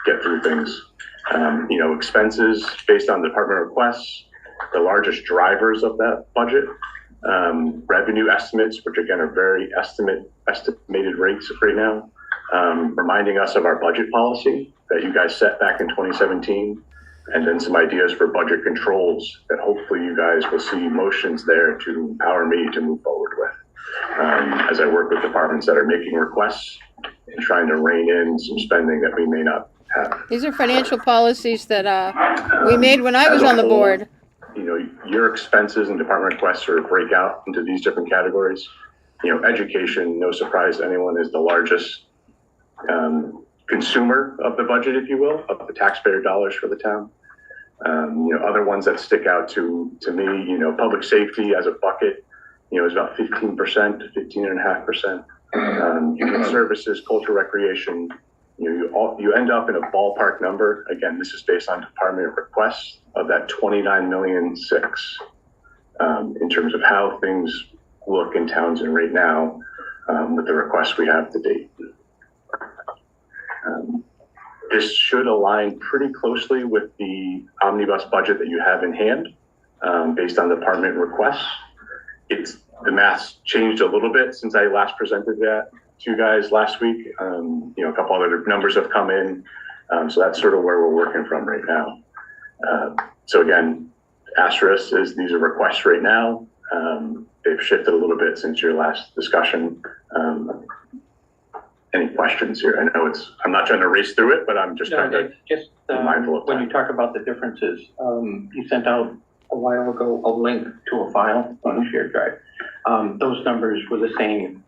get through things. Expenses based on department requests, the largest drivers of that budget, revenue estimates, which again are very estimated rates right now, reminding us of our budget policy that you guys set back in 2017. and then some ideas for budget controls that hopefully you guys will see motions there to empower me to move forward with. As I work with departments that are making requests and trying to rein in some spending that we may not have. These are financial policies that we made when I was on the board. You know, your expenses and department requests sort of break out into these different categories. You know, education, no surprise to anyone, is the largest consumer of the budget, if you will, of the taxpayer dollars for the town. You know, other ones that stick out to me, you know, public safety as a bucket, you know, is about 15%, 15.5%. Human services, culture, recreation, you know, you end up in a ballpark number. Again, this is based on department requests of that 29.6 million in terms of how things look in Townsend right now with the requests we have to date. This should align pretty closely with the omnibus budget that you have in hand based on department requests. The math's changed a little bit since I last presented that to you guys last week. You know, a couple other numbers have come in. So that's sort of where we're working from right now. So again, asterisk is these are requests right now. They've shifted a little bit since your last discussion. Any questions here? I know I'm not trying to race through it, but I'm just trying to just be mindful of when time. you talk about the differences, you sent out a while ago a link to a file on a shared drive. Those numbers were the same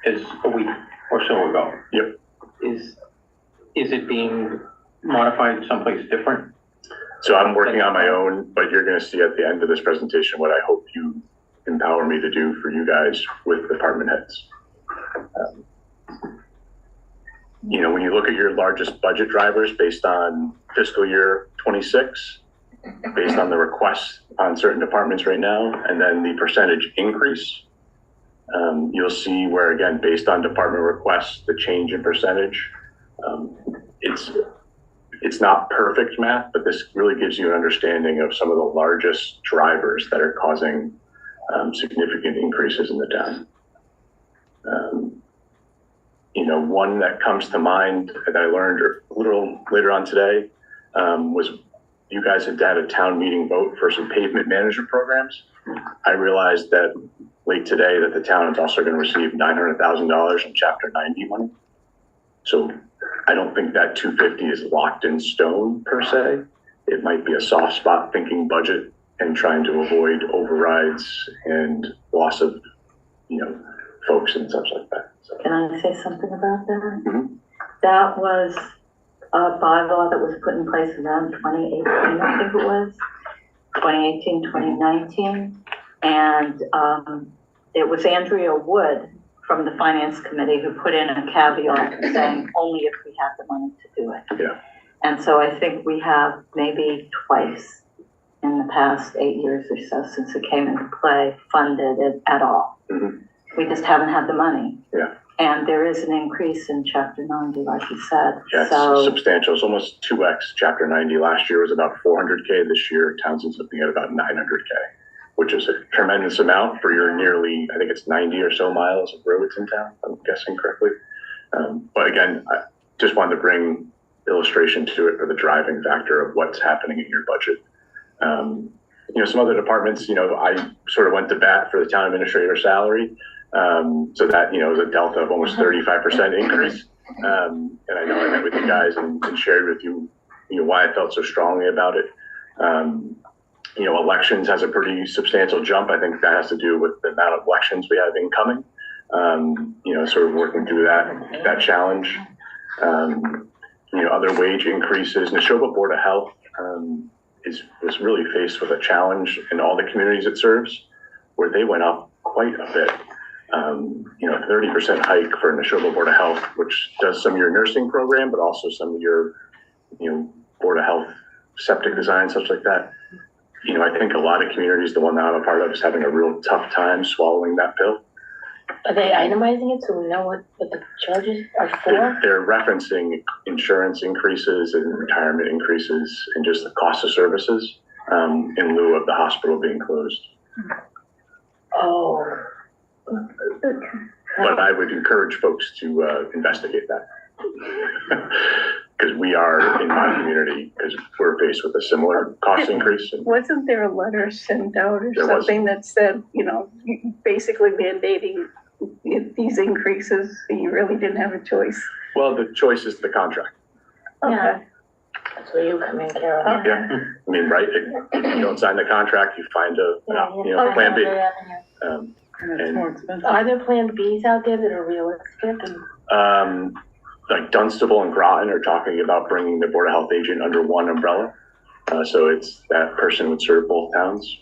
as a week or so ago. Yep. Is it being modified someplace different? So I'm working on my own, but you're going to see at the end of this presentation what I hope you empower me to do for you guys with department heads. You know, when you look at your largest budget drivers based on fiscal year 26, based on the requests on certain departments right now, and then the percentage increase, you'll see where, again, based on department requests, the change in percentage, it's not perfect math, but this really gives you an understanding of some of the largest drivers that are causing significant increases in the town. You know, one that comes to mind that I learned a little later on today was you guys had had a town meeting vote for some pavement management programs. I realized that late today that the town is also going to receive $900,000 in Chapter 90 money. So I don't think that 250 is locked in stone per se. It might be a soft spot thinking budget and trying to avoid overrides and loss of, you know, folks and such like that. So. Can I say something about that? Mm-hmm. That was a bylaw that was put in place around 2018, I think it was, 2018, 2019. And it was Andrea Wood from the Finance Committee who put in a caveat saying only if we have the money to do it. Yeah. And so I think we have maybe twice in the past 8 years or so since it came into play funded it at all. Mm-hmm. We just haven't had the money. Yeah. And there is an increase in Chapter 90, like you said. Yeah, so, it's substantial. It's almost 2x. Chapter 90 last year was about 400K. This year, Townsend's looking at about 900K, which is a tremendous amount for your nearly, I think it's 90 or so miles of roads in town, if I'm guessing correctly. But again, I just wanted to bring illustration to it for the driving factor of what's happening in your budget. You know, some other departments, you know, I sort of went to bat for the town administrator salary. So that, you know, is a delta of almost 35% increase. And I know I met with you guys and shared with you, you know, why I felt so strongly about it. You know, elections has a pretty substantial jump. I think that has to do with the amount of elections we have incoming. You know, sort of working through that challenge. You know, other wage increases. Neshoba Board of Health was really faced with a challenge in all the communities it serves, where they went up quite a bit. You know, 30% hike for Neshoba Board of Health, which does some of your nursing program, but also some of your, you know, Board of Health septic design, such like that. You know, I think a lot of communities, the one that I'm a part of, is having a real tough time swallowing that pill. Are they itemizing it so we know what the charges are for? They're referencing insurance increases and retirement increases and just the cost of services in lieu of the hospital being closed. Oh. But I would encourage folks to investigate that. because we are in my community, because we're faced with a similar cost increase. And Wasn't there a letter sent out or There was. something that said, you know, basically mandating these increases? You really didn't have a choice. well, the choice is the contract. Yeah. Okay. That's where you come in, Carol. Yeah, I mean, right, if you don't sign the contract, you find plan B. And it's more expensive. Are there Plan Bs out there that are realistic? And Like Dunstable and Groton are talking about bringing the Board of Health agent under one umbrella. So it's that person would serve both towns.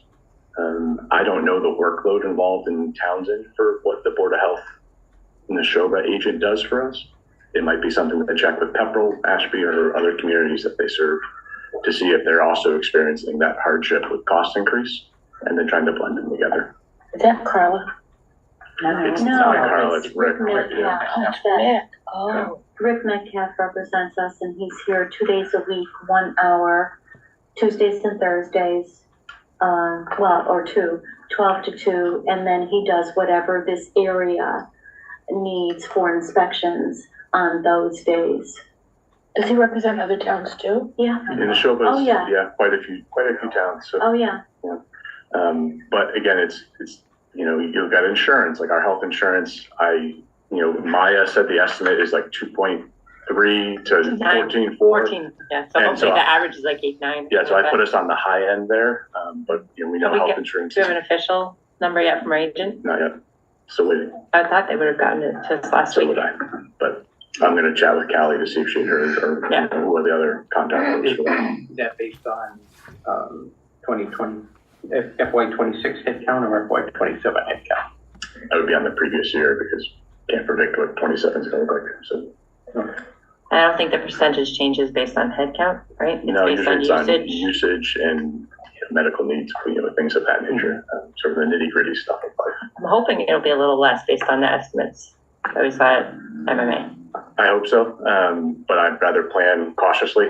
I don't know the workload involved in Townsend for what the Board of Health and the Neshoba agent does for us. It might be something to check with Pepperell, Ashby, or other communities that they serve to see if they're also experiencing that hardship with cost increase and then trying to blend them together. is that Carla? It's No, not Carl, it's it's Rick. Rick, yeah. Yeah. Oh, Rick Metcalf represents us, and he's here 2 days a week, 1 hour, Tuesdays and Thursdays, or 12 to 2, and then he does whatever this area needs for inspections on those days. does he represent other towns too? Yeah, In the show, Oh, yeah. quite a few towns. So, oh, yeah, but again, it's you've got insurance, like our health insurance. Maya said the estimate is like 2.3 to 14.4. 14, yeah, so And hopefully so the average is like 8, 9. Yeah, so I put us on the high end there, but we know Can we health get- insurance Do you is have an official number yet from our agent? not yet. So waiting. I thought they would have gotten it to us last So week. would I. But I'm going to chat with Callie to see if she heard or Yeah. who are the other contact was for that. Is that based on, 2020, FY 26 headcount or FY 27 headcount? That would be on the previous year because can't predict what 27 is going to look like. So I don't think the percentage changes based on head count, right? It's usually based on it's on usage. usage and medical needs, things of that nature, sort of the nitty gritty stuff of life. I'm hoping it'll be a little less based on the estimates that we saw at MMA. I hope so, but I'd rather plan cautiously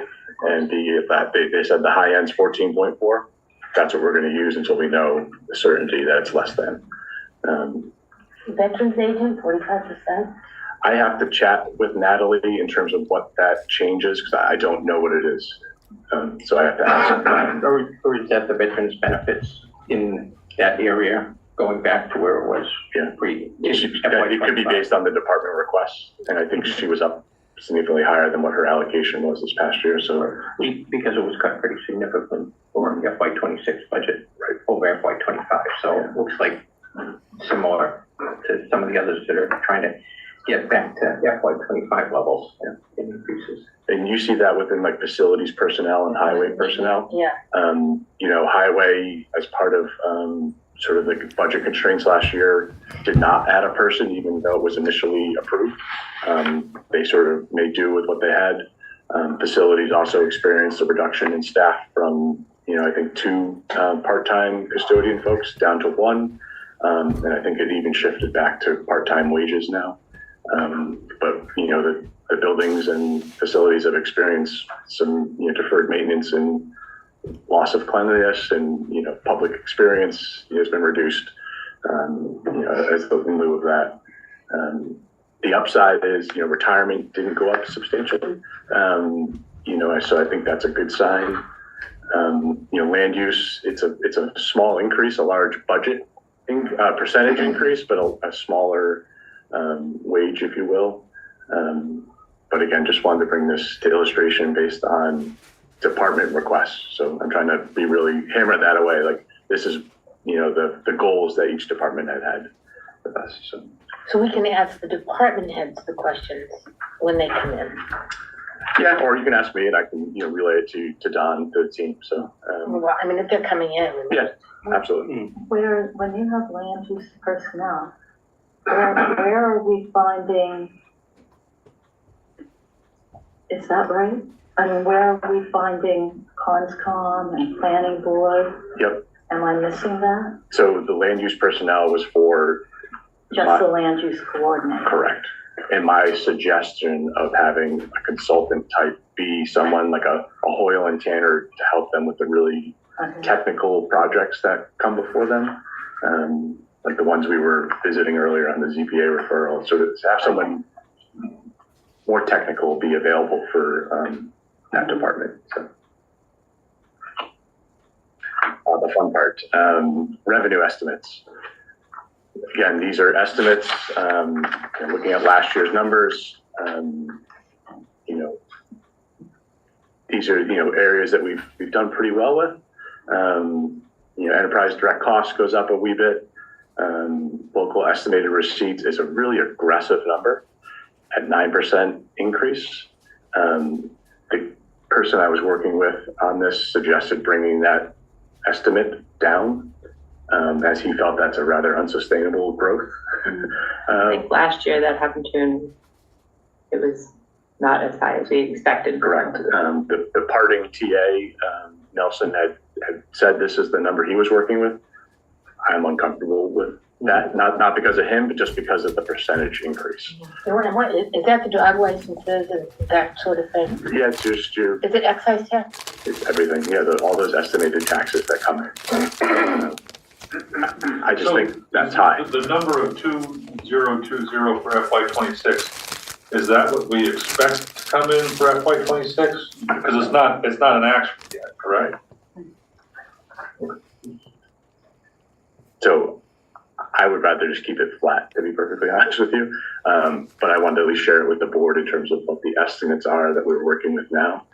and if that they said the high end's 14.4. That's what we're going to use until we know the certainty that it's less than. Veterans agent, 45%? I have to chat with Natalie in terms of what that changes because I don't know what it is. So I have to ask. Or is that the veterans benefits in that area going back to where it was? Yeah. Pre. It could be based on the department requests, and I think she was up significantly higher than what her allocation was this past year. So Because it was cut pretty significantly for the FY 26 budget, right, over FY 25. So it looks like similar to some of the others that are trying to get back to FY 25 levels in increases. and you see that within like facilities personnel and highway personnel. Yeah. Highway as part of sort of the budget constraints last year did not add a person, even though it was initially approved. They sort of made do with what they had. Facilities also experienced a reduction in staff from, I think 2 part-time custodian folks down to 1. And I think it even shifted back to part-time wages now. But the buildings and facilities have experienced some deferred maintenance and loss of cleanliness, and public experience has been reduced as in lieu of that. The upside is retirement didn't go up substantially. So I think that's a good sign. Land use, it's a small increase, a large budget percentage increase, but a smaller wage, if you will. But again, just wanted to bring this to illustration based on department requests. So I'm trying to be really hammer that away. Like this is, the goals that each department had with us. So we can ask the department heads the questions when they come in. Yeah, or you can ask me and I can, relay it to Don, to the team. So, Well, I mean, if they're coming in. yeah, absolutely. when you have land use personnel, where are we finding, is that right? I mean, where are we finding Conscom and planning board? Yep. Am I missing that? So the land use personnel was for Just the land use coordinator? correct. And my suggestion of having a consultant type be someone like a Hoyle and Tanner to help them with the really technical projects that come before them. Like the ones we were visiting earlier on the ZPA referral. So to have someone more technical will be available for that department. So. The fun part, revenue estimates. Again, these are estimates, looking at last year's numbers. You know, these are, you know, areas that we've done pretty well with. You know, enterprise direct cost goes up a wee bit. Local estimated receipts is a really aggressive number at 9% increase. The person I was working with on this suggested bringing that estimate down, as he felt that's a rather unsustainable growth. I think last year that happened too, and it was not as high as we expected. Correct. The parting TA, Nelson had said this is the number he was working with. I'm uncomfortable with that, not because of him, but just because of the percentage increase. And what, is that the dog licenses and that sort of thing? Yeah, it's just Is it excise tax? it's everything. Yeah, all those estimated taxes that come in. I just think that's high. The number of 2020 for FY '26, is that what we expect to come in for FY '26? Because it's not an actual yet, correct? So I would rather just keep it flat, to be perfectly honest with you. But I wanted to at least share it with the board in terms of what the estimates are that we're working with now.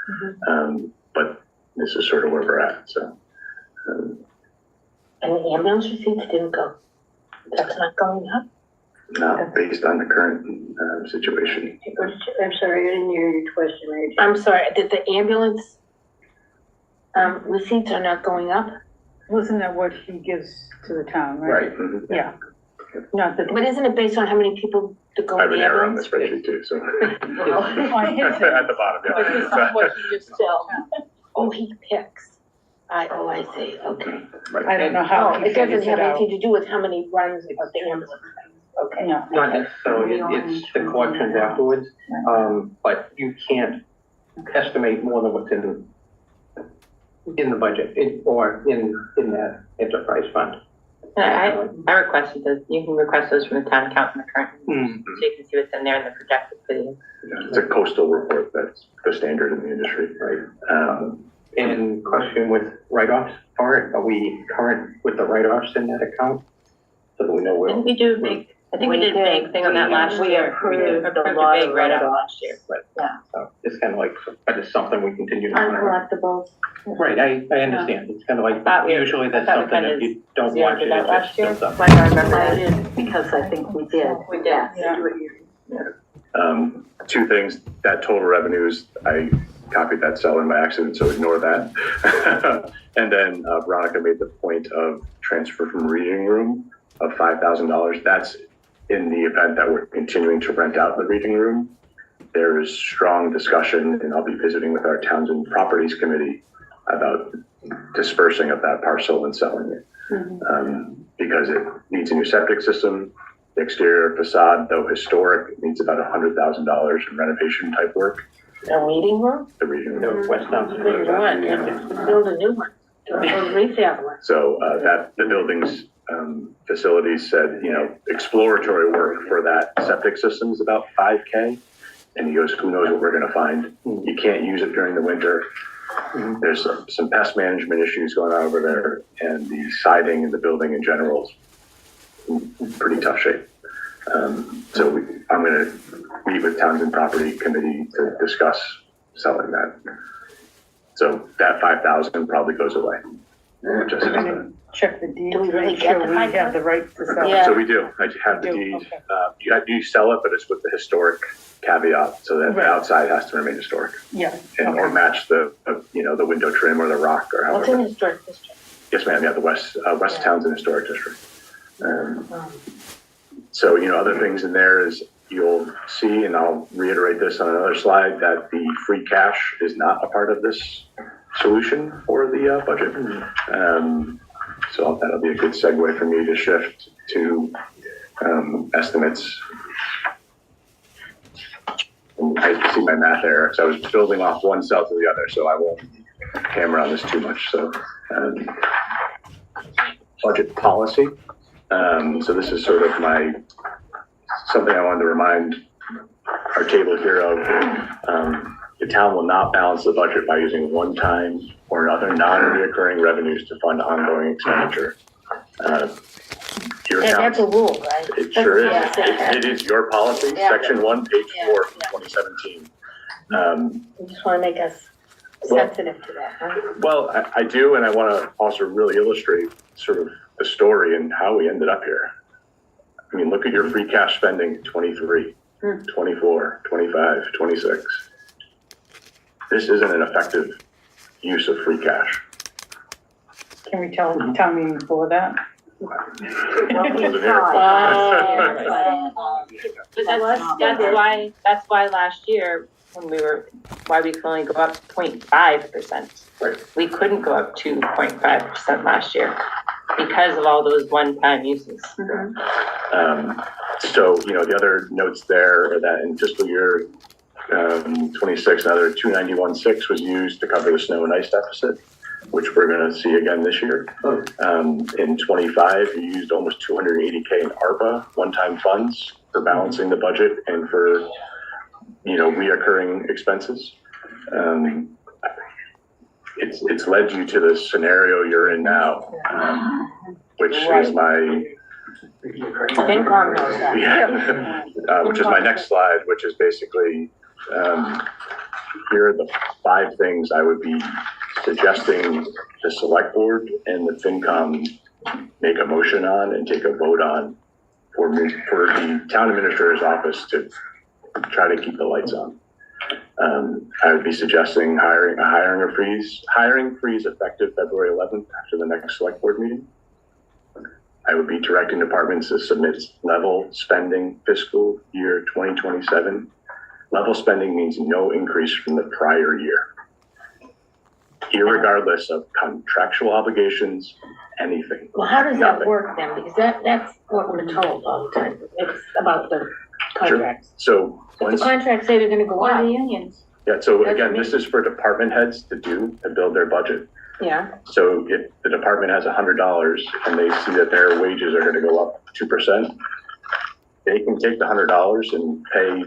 But this is sort of where we're at, so. And the ambulance receipts didn't go. That's not going up? Not based on the current situation. I'm sorry, I didn't hear your question, Mary. I'm sorry, did the ambulance receipts are not going up? Wasn't that what he gives to the town, right? Right. Mhm. Yeah. Not that. But isn't it based on how many people that go I have in an the error on the ambulance? spreadsheet too, so. Well, On his At the bottom, But this is yeah. what he just So, oh, he picks. I see, okay. I don't know how Oh, he it doesn't figures have it out. anything to do with how many runs of the ambulance. Okay. No. Not necessarily, it's the collections afterwards, but you can't estimate more than what's in the budget, or in that enterprise fund. I requested those, you can request those from the town accountant currently, Mm. so you can see what's in there and the projected for the. It's a coastal report that's the standard in the industry, right? And question with write-offs for it, are we current with the write-offs in that account? So that we know Didn't where, we do a big, I think we did a big thing on that last year. We approved a big write-off last year. so it's kind of like, but it's something we continue to monitor. Uncollectibles. Right, I understand, it's kind of like, Thought we- usually that's I thought we something that kinda you don't zeroed want it you out to last just year. build up. Why do I remember I that? did, because I think we did. We did. Two things, that total revenues, I copied that cell in by accident, so ignore that. And then Veronica made the point of transfer from reading room of $5,000. That's in the event that we're continuing to rent out the reading room. There is strong discussion, and I'll be visiting with our Townsend Properties Committee about dispersing of that parcel and selling it. Because it needs a new septic system. The exterior facade, though historic, needs about $100,000 in renovation type work. A meeting room? The reading room. The West Townsend. Build one, build a new one, build a retail one. So that the building's facilities said, you know, exploratory work for that septic system is about $5K. And he goes, who knows what we're going to find? You can't use it during the winter. There's some pest management issues going on over there, and the siding in the building in general is in pretty tough shape. So I'm going to meet with Townsend Property Committee to discuss selling that. So that 5,000 probably goes away. Just as a- Check the deed Do we to really make get sure the we have the right to sell. Yeah. So we do. I have the You do, deed. okay. You sell it, but it's with the historic caveat, so that the Right. outside has to remain historic, Yeah. and or Okay. match the the window trim or the rock or What's in however. the historic district? Yes, ma'am. Yeah, the West Yeah. Townsend Historic District. So other things in there is you'll see, and I'll reiterate this on another slide, that the free cash is not a part of this solution for the budget. So that'll be a good segue for me to shift to estimates. And I see my math error, so I was building off one cell to the other, so I won't hammer on this too much. So budget policy. So this is sort of something I wanted to remind our table here of, the town will not balance the budget by using one-time or other non-recurring revenues to fund ongoing expenditure. Your town, That's a rule, right? it sure is. Yeah. It is your policy, Yeah. section 1, page Yeah. 4 from 2017. You just wanna make us Well- sensitive to that, huh? Well, I do, and I want to also really illustrate sort of the story and how we ended up here. I mean, look at your free cash spending, 23, 24, 25, 26. This isn't an effective use of free cash. Can we tell town meeting before that? Wasn't here. But that's why last year, why we could only go up 0.5%. Right. We couldn't go up 2.5% last year because of all those one-time uses. So, the other notes there are that in fiscal year 26, another 291.6 was used to cover the snow and ice deficit, which we're going to see again this year. In 25, you used almost 280K in ARPA one-time funds for balancing the budget and for, reoccurring expenses. It's led you to the scenario you're in now, which is my FinCom knows that. which is my next slide, which is basically, here are the 5 things I would be suggesting the select board and the FinCom make a motion on and take a vote on for the town administrator's office to try to keep the lights on. I would be suggesting hiring freeze effective February 11th after the next select board meeting. I would be directing departments to submit level spending fiscal year 2027. Level spending means no increase from the prior year, irregardless of contractual obligations, anything. Well, how does that Nothing. work then? Because that's what we're told all the time. It's about the contracts. So If once, the contracts say they're gonna go Or up, the unions. yeah, so That's again, me. this is for department heads to build their budget. yeah, So if the department has $100 and they see that their wages are gonna go up 2%, they can take the $100 and pay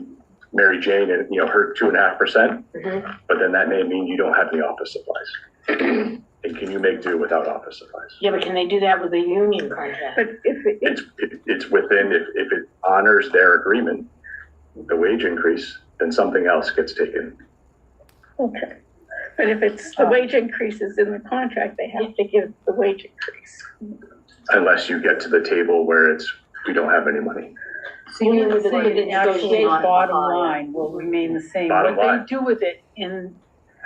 Mary Jane and, her 2.5%, but then that may mean you don't have any office supplies. And can you make do without office supplies? yeah, but can they do that with a union contract? But if It's within, if it honors their agreement, the wage increase, then something else gets taken. okay, but if it's the wage increases in the contract, they have to give the wage increase. Unless you get to the table where we don't have any money. So you mean with the The actual negotiation bottom line will remain the same. Bottom What line. they do with it in,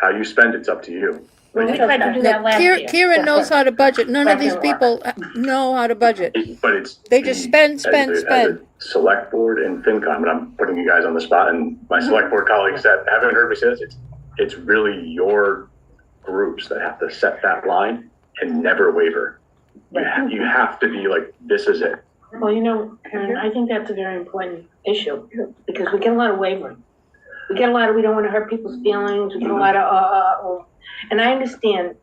How you spend it's up to you. Well, we tried to do that last year. Kieran knows how to budget. None of these people know how to budget. But it's. They just spend, spend, as spend. a select board and FinCom, and I'm putting you guys on the spot, and my select board colleagues that haven't heard me say this, it's really your groups that have to set that line and never waver. You have to be like, this is it. Well, Karen, I think that's a very important issue, because we get a lot of wavering. We get a lot of, we don't wanna hurt people's feelings, we get a lot of, and I understand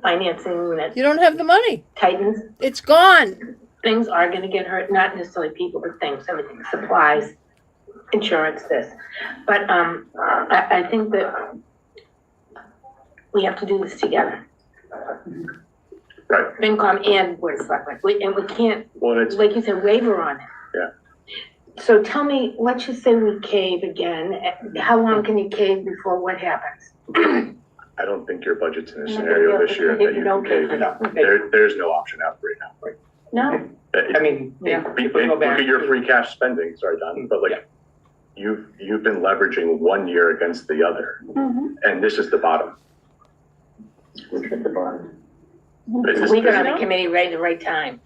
financing that You don't have the money. tightens, It's gone. things are gonna get hurt, not necessarily people, but things, everything, supplies, insurance, this. But, I think that we have to do this together, Right. FinCom and Board of Selectmen, and we can't, Well, it's, like you said, waver on it. Yeah. So tell me, let's just say we cave again, how long can you cave before what happens? I don't think your budget's in a scenario this year that you can pay it up. There's no option out right now. No? I mean, people go Look back. at your free cash spending, sorry, Don, but like, you've been leveraging one year against the other, and this is the bottom. This- We got this- on the committee right at the right time.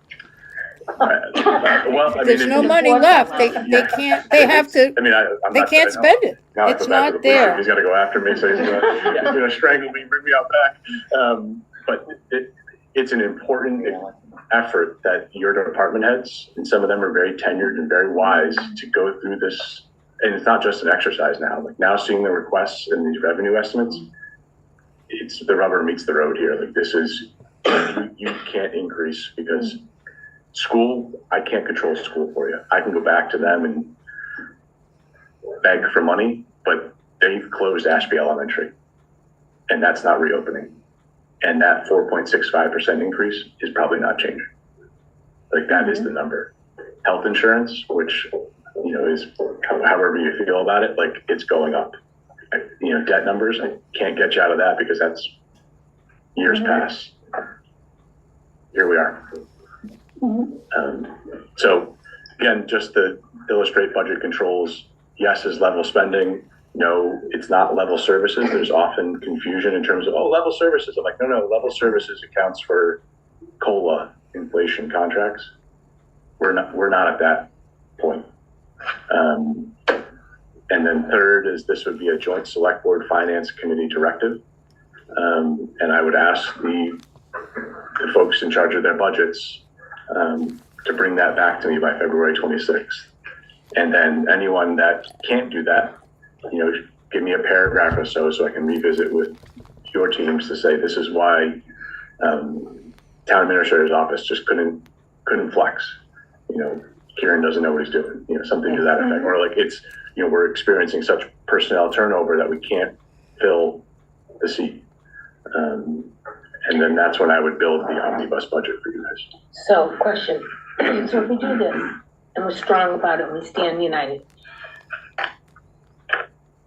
well, I mean, There's no money left. They can't, they have to, I mean, I'm they not- can't I know. spend it. Now I It's feel bad for not the policeman. there. He's gotta go after me, so he's gonna, strangle me, bring me out back. But it's an important effort that your department heads, and some of them are very tenured and very wise, to go through this. And it's not just an exercise now, like now seeing the requests and these revenue estimates, it's the rubber meets the road here. Like this is, you can't increase because school, I can't control school for you. I can go back to them and beg for money, but they've closed Ashby Elementary, and that's not reopening. And that 4.65% increase is probably not changing. Like, that is the number. Health insurance, which, you know, is however you feel about it, like, it's going up. You know, debt numbers, I can't get you out of that because that's years past. Here we are. So again, just to illustrate budget controls, yes is level spending. No, it's not level services. There's often confusion in terms of, oh, level services. I'm like, no, level services accounts for COLA, inflation contracts. We're not at that point. And then third is this would be a joint select board finance committee directive. And I would ask the folks in charge of their budgets to bring that back to me by February 26th. And then anyone that can't do that, you know, give me a paragraph or so I can revisit with your teams to say this is why town administrator's office just couldn't flex. You know, Kieran doesn't know what he's doing, you know, something to that effect. Or like it's, you know, we're experiencing such personnel turnover that we can't fill the seat. And then that's when I would build the omnibus budget for you guys. So, question, so if we do this, and we're strong about it, and we stand united,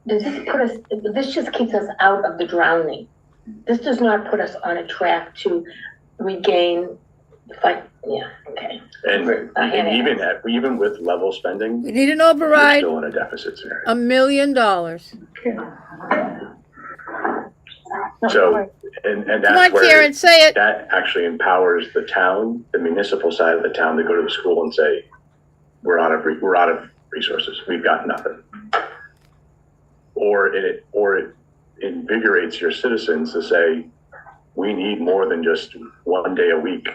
does this put us, this just keeps us out of the drowning? This does not put us on a track to regain, okay. And even with level spending, We need an we're override, still in a deficit scenario. $1 million. So, and Come that's on, where Karen, say it. that actually empowers the town, the municipal side of the town, to go to the school and say, we're out of resources. We've got nothing. Or it invigorates your citizens to say, we need more than just 1 day a week,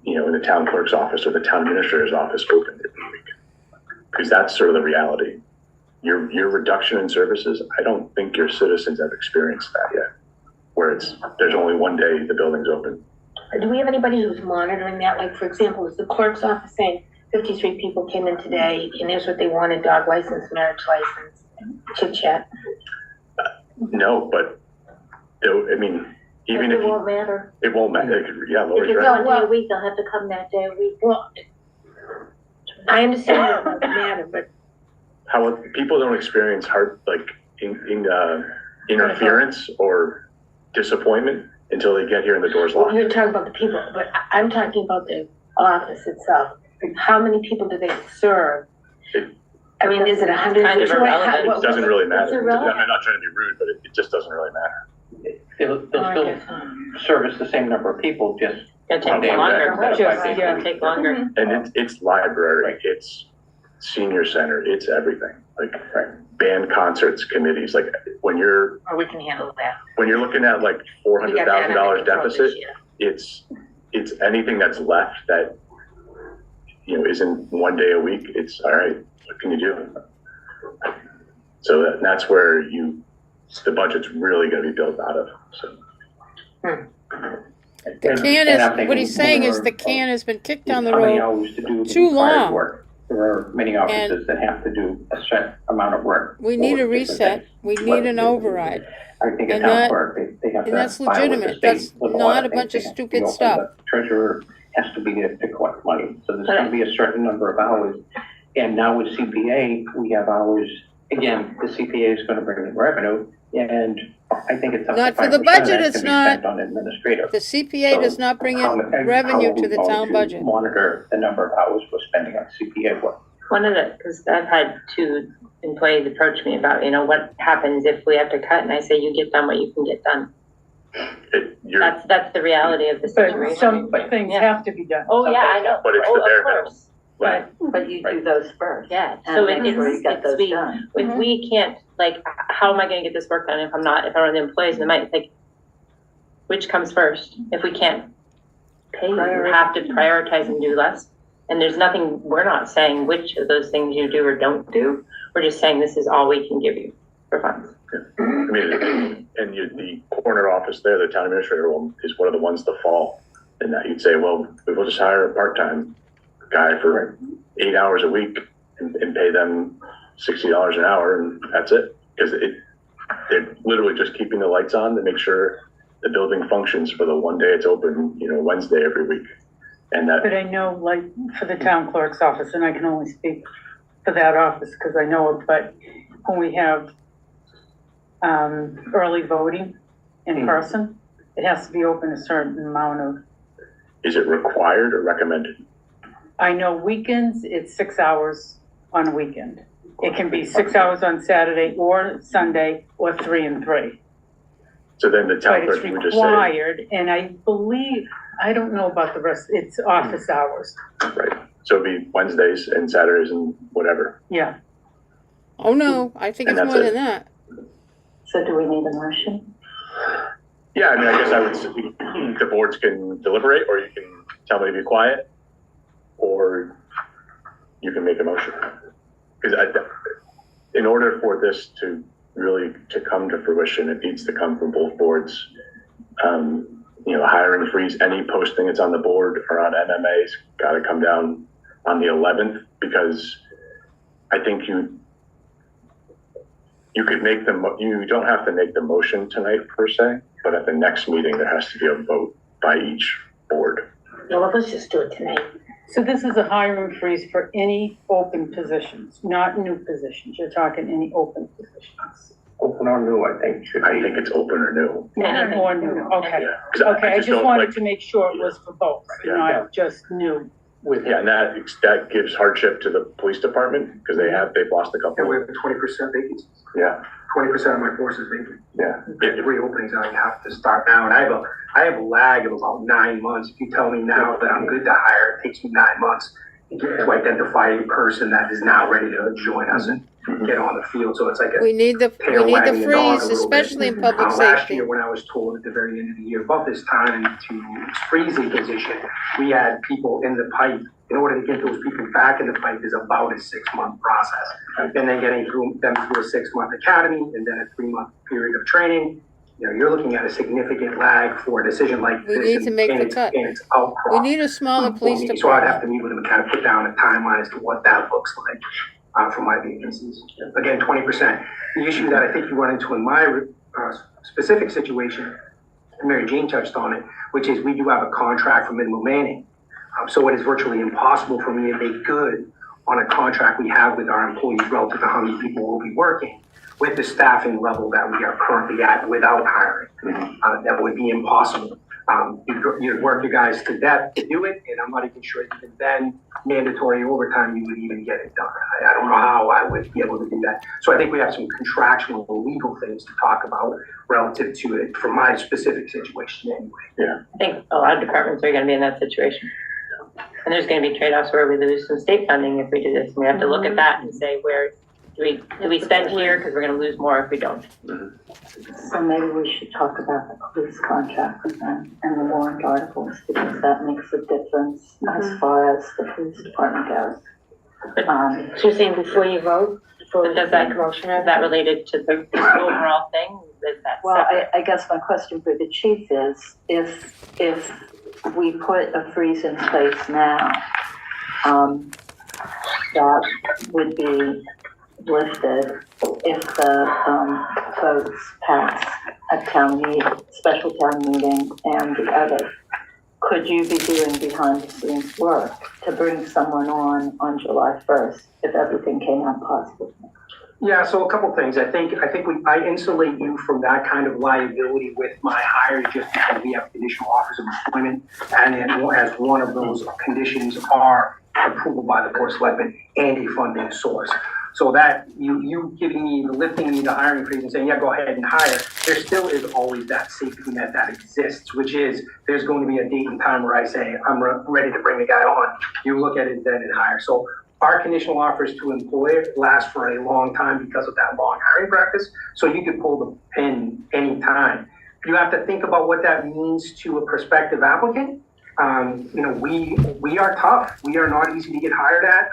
you know, in the town clerk's office or the town administrator's office open every week. Because that's sort of the reality. Your reduction in services, I don't think your citizens have experienced that yet, where there's only 1 day the building's open. Do we have anybody who's monitoring that? Like, for example, is the clerk's office saying 53 people came in today and here's what they wanted: dog license, marriage license, chit chat? No, but I mean, even if It won't matter. it won't matter. Yeah, Lori's If it's right. 1 day a week, they'll have to come that day a week. Well, I understand it doesn't matter, but How people don't experience interference or disappointment until they get here and the door's locked. you're talking about the people, but I'm talking about the office itself. How many people do they serve? I mean, is it 100? Kind of irrelevant. It doesn't really It's matter. irrelevant. I'm not trying to be rude, but it just doesn't really matter. They'll still service the same number of people, just It'll one take day longer. instead of 5 days a week. Take longer. And it's library, it's senior center, it's everything. Like band concerts, committees. Like when you're Or we can handle that. looking at like $400,000 deficit, it's anything that's left that, you know, isn't 1 day a week. It's all right. What can you do? So that's where the budget's really going to be built out of. So. The can is, what he's saying is the can has been kicked down the How many road. hours to do the too required long. work. There are many offices that have to do a set amount of work. We need a over different reset. days. We need an override. I think And it's that- town clerk, they have to. and that's file with the legitimate. state That's with not audit. a bunch They of have to stupid be open. stuff. The treasurer has to be there to collect money, so there's gonna be a certain number of hours. And now with CPA, we have hours, again, the CPA is gonna bring in revenue, and I think it's up to 5%. Not for the budget, that it's can be not. spent on administrative. The CPA does not bring How- in how revenue are we to the going town to budget. Monitor the number of hours we're spending on CPA work. One of the, because I've had 2 employees approach me about, you know, what happens if we have to cut, and I say, you get done what you can get done. That's the reality of the But situation. some things Yeah. have to be done. Oh, yeah, I know. But it's Oh, the bare of course. Right. But you do those first. Yeah, And so make sure you get it's, those we, done. if we can't, like, how am I gonna get this work done if I'm not the employees in the might, like, which comes first? If we can't pay, you have to prioritize and do less. And there's nothing, we're not saying which of those things you do or don't do. We're just saying this is all we can give you for funds. I mean, and the corner office there, the town administrator is one of the ones to fall. And that you'd say, well, we'll just hire a part-time guy for 8 hours a week and pay them $60 an hour, and that's it. Because they're literally just keeping the lights on to make sure the building functions for the one day it's open, Wednesday every week. And that, But I know, like, for the town clerk's office, and I can only speak for that office because I know it, but when we have early voting in person, it has to be open a certain amount of, is it required or recommended? I know weekends, it's 6 hours on a weekend. It can be 6 hours on Saturday or Sunday, or 3 and 3. So then the town But it's clerk would just say, required, and I believe, I don't know about the rest, it's office hours. right, so it'd be Wednesdays and Saturdays and whatever. Yeah. Oh, no, I think And it's that's more it. than that. So do we need a motion? Yeah, I mean, I guess I would say the boards can deliberate, or you can tell me to be quiet, or you can make a motion. Because in order for this to really to come to fruition, it needs to come from both boards. Hiring freeze, any posting that's on the board or on MMA's got to come down on the 11th, because I think you could make you don't have to make the motion tonight per se, but at the next meeting, there has to be a vote by each board. Yeah, well, let's just do it tonight. So this is a hiring freeze for any open positions, not new positions. You're talking any open positions. Open or new, I think, should I be. think it's open or new. Or new, okay. Yeah. 'Cause Okay, I just don't wanted like- to make sure it was for both, Yeah. not just new. Yeah, and that gives hardship to the police department, because they've lost a couple. And we have 20% vacancies. Yeah, 20% of my force is vacant. yeah. Get 3 openings, I have to start now, and I have a lag of about 9 months. If you tell me now that I'm good to hire, it takes me 9 months to identify a person that is now ready to join us and get on the field. So it's like We a need the tail wagging the dog a freeze, little bit. especially in public Last safety. year, when I was told at the very end of the year about this time to freeze a position, we had people in the pipe. In order to get those people back in the pipe is about a 6-month process. And then getting them through a 6-month academy and then a 3-month period of training. You're looking at a significant lag for a decision like We this. need to make the cut. And it's outcropped. We need a smaller police So I'd have department. to meet with them and kind of put down a timeline as to what that looks like for my vacancies. Again, 20%. The issue that I think you run into in my specific situation, Mary Jane touched on it, which is we do have a contract for minimum manning. So it is virtually impossible for me to make good on a contract we have with our employees relative to how many people will be working with the staffing level that we are currently at without hiring. That would be impossible. You'd work your guys to death to do it, and I'm not even sure even then mandatory overtime, you would even get it done. I don't know how I would be able to do that. So I think we have some contractual and legal things to talk about relative to it for my specific situation anyway. I think a lot of departments are gonna be in that situation. And there's gonna be trade-offs where we lose some state funding if we do this. We have to look at that and say, where do we spend here? Because we're gonna lose more if we don't. So maybe we should talk about the police contract and the warrant articles, because that makes a difference as far as the police department goes. So you're saying before you vote? But does that motion, is that related to the overall thing? Is that Well, separate? I guess my question for the chief is, if we put a freeze in place now, that would be lifted if the votes pass at town meeting, special town meeting and the other. Could you be doing behind the scenes work to bring someone on July 1st if everything came out positive? Yeah, so a couple things. I think I insulate you from that kind of liability with my hire just because we have conditional offers of employment. And then as one of those conditions are approval by the board of selectmen and a funding source. So that you giving me, lifting me the hiring freeze and saying, yeah, go ahead and hire, there still is always that safety net that exists, which is there's going to be a date and time where I say, I'm ready to bring the guy on. You look at it then and hire. So our conditional offers to employer last for a long time because of that long hiring practice. So you could pull the pin anytime. You have to think about what that means to a prospective applicant. We are tough. We are not easy to get hired at.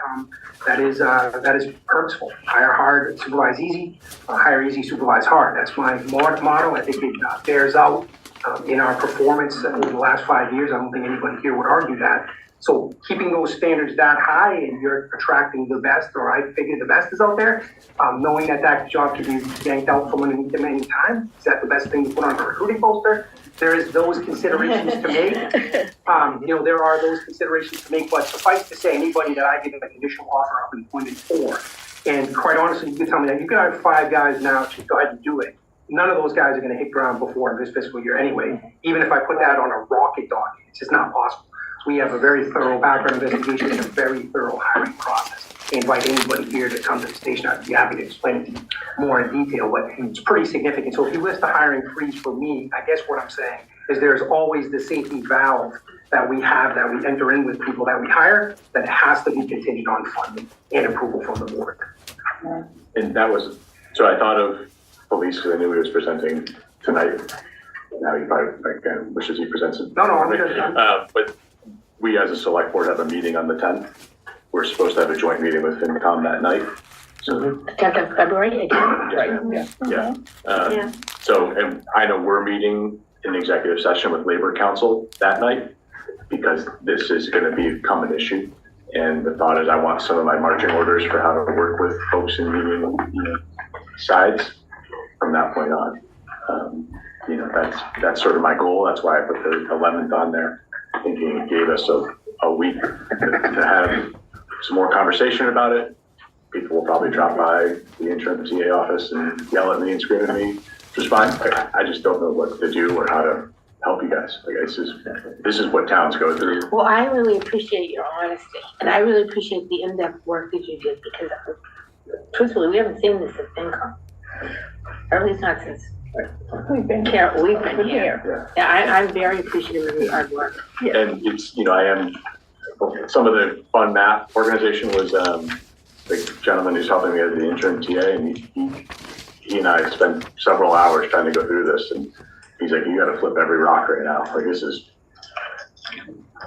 That is purposeful. Hire hard, supervise easy. Hire easy, supervise hard. That's my motto. I think it bears out in our performance over the last 5 years. I don't think anybody here would argue that. So keeping those standards that high and you're attracting the best, or I figure the best is out there, knowing that that job can be yanked out from underneath them any time, is that the best thing to put on a recruiting poster? There is those considerations to make. There are those considerations to make, but suffice to say, anybody that I give a conditional offer of employment for, and quite honestly, you can tell me that you can have 5 guys now to go ahead and do it. None of those guys are gonna hit ground before this fiscal year anyway, even if I put that on a rocket document, it's just not possible. We have a very thorough background investigation and a very thorough hiring process. I invite anybody here to come to the station, I'd be happy to explain it to you more in detail, but it's pretty significant. So if you list a hiring freeze for me, I guess what I'm saying is there's always the safety valve that we have, that we enter in with people that we hire, that has to be contingent on funding and approval from the board. And that was, so I thought of police because I knew he was presenting tonight. Now he probably, again, wishes he presents it. No, I'm good. But we as a select board have a meeting on the 10th. We're supposed to have a joint meeting with FinCom that night. So, The 10th of February again? right, yeah. So, and I know we're meeting in executive session with Labor Council that night because this is going to become an issue. And the thought is I want some of my marching orders for how to work with folks in meeting sides from that point on. That's sort of my goal. That's why I put the 11th on there, thinking it gave us a week to have some more conversation about it. People will probably drop by the interim TA office and yell at me and scream at me, which is fine. I just don't know what to do or how to help you guys. Like this is what towns go through. Well, I really appreciate your honesty, and I really appreciate the in-depth work that you did, because truthfully, we haven't seen this at FinCom. Or at least not since we've been here. Yeah, I'm very appreciative of your hard work. And it's, I am, some of the fun math organization was the gentleman who's helping me as the interim TA, and he and I spent several hours trying to go through this, and he's like, you gotta flip every rock right now. Like this is,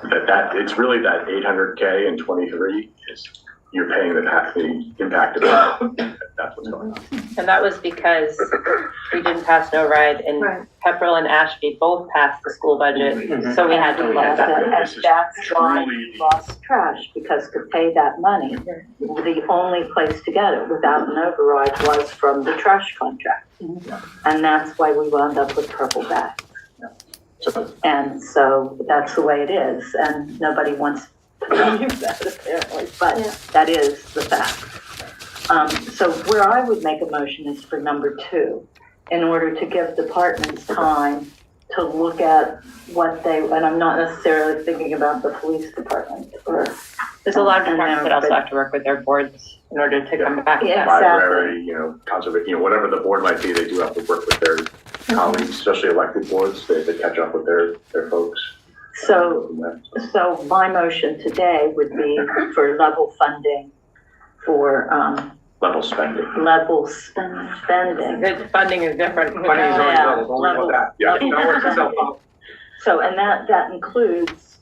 that it's really that 800K in 23 is, you're paying the impact of it. That's what's going on. And that was because we didn't pass no ride, and Pepperell and Ashby both passed the school budget, so we had to look at that. And that's why we lost trash, because to pay that money, the only place to get it without an override was from the trash contract. And that's why we wound up with purple bags. And so that's the way it is, and nobody wants to believe that apparently, but that is the fact. So where I would make a motion is for number 2, in order to give departments time to look at what they, and I'm not necessarily thinking about the police department or. There's a lot of departments that also have to work with their boards in order to come back. Library, conservation, whatever the board might be, they do have to work with their colleagues, especially elected boards. They have to catch up with their folks. So my motion today would be for level funding for, level spending. spending. Good, funding is different. Money is always level, don't worry about that. Yeah. That works itself out. So, and that includes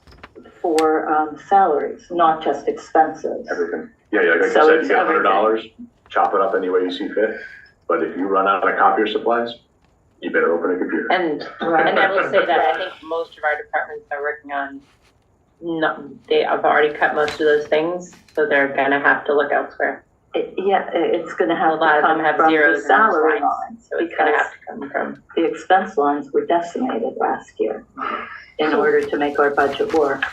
for, salaries, not just expenses. Everything. Yeah, like So I said, it's you get $100, chop it up any way you see fit. But if you run out of copier supplies, you better open a computer. And I will say that I think most of our departments are working on, they have already cut most of those things, so they're gonna have to look elsewhere. It's gonna have A lot to of come them have from zeros the in salary those lines, lines, so it's gonna because have to come from. the expense lines were decimated last year in order to make our budget work.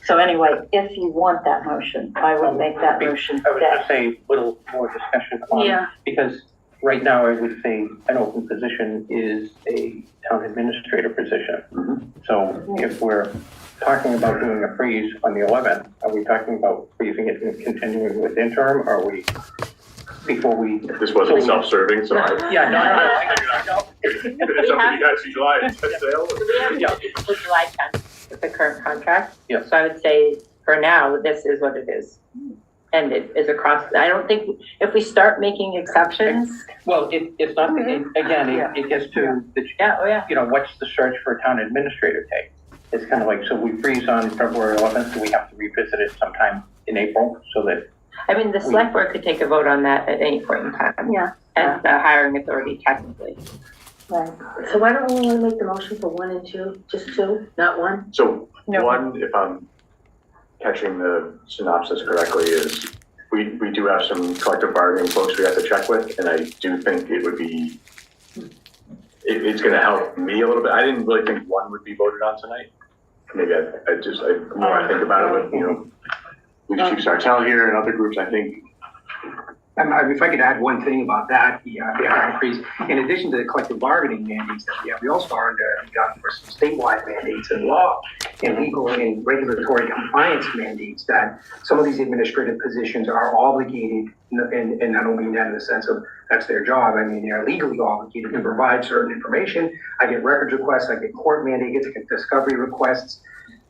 So anyway, if you want that motion, I will make that motion I would today. just say a little more discussion on, because right now I would say an open position is a town administrator position. So if we're talking about doing a freeze on the 11th, are we talking about freezing it and continuing with interim, or are we, before we? This wasn't self-serving, so I. Yeah, no. It's up to you guys, July, it's a sale. We have until July 10th with the current contract. Yeah. So I would say, for now, this is what it is. And it is across, I don't think, if we start making exceptions. Well, it's not, it gets to the, what's the search for a town administrator take? It's kind of like, so we freeze on February 11th, so we have to revisit it sometime in April, so that. I mean, the select board could take a vote on that at any point in time. Yeah. As the hiring authority technically. Right. So why don't we only make the motion for 1 and 2, just 2, not 1? So one, if I'm catching the synopsis correctly, is we do have some collective bargaining folks we have to check with, and I do think it would be, it's gonna help me a little bit. I didn't really think one would be voted on tonight. Maybe the more I think about it, with, you know, with Chief Sartell here and other groups, I think. If I could add one thing about that, the increase, in addition to the collective bargaining mandates that we have, we also are got for some statewide mandates in law and legal and regulatory compliance mandates that some of these administrative positions are obligated, and I don't mean that in the sense of that's their job. I mean, they're legally obligated to provide certain information. I get records requests, I get court mandates, I get discovery requests,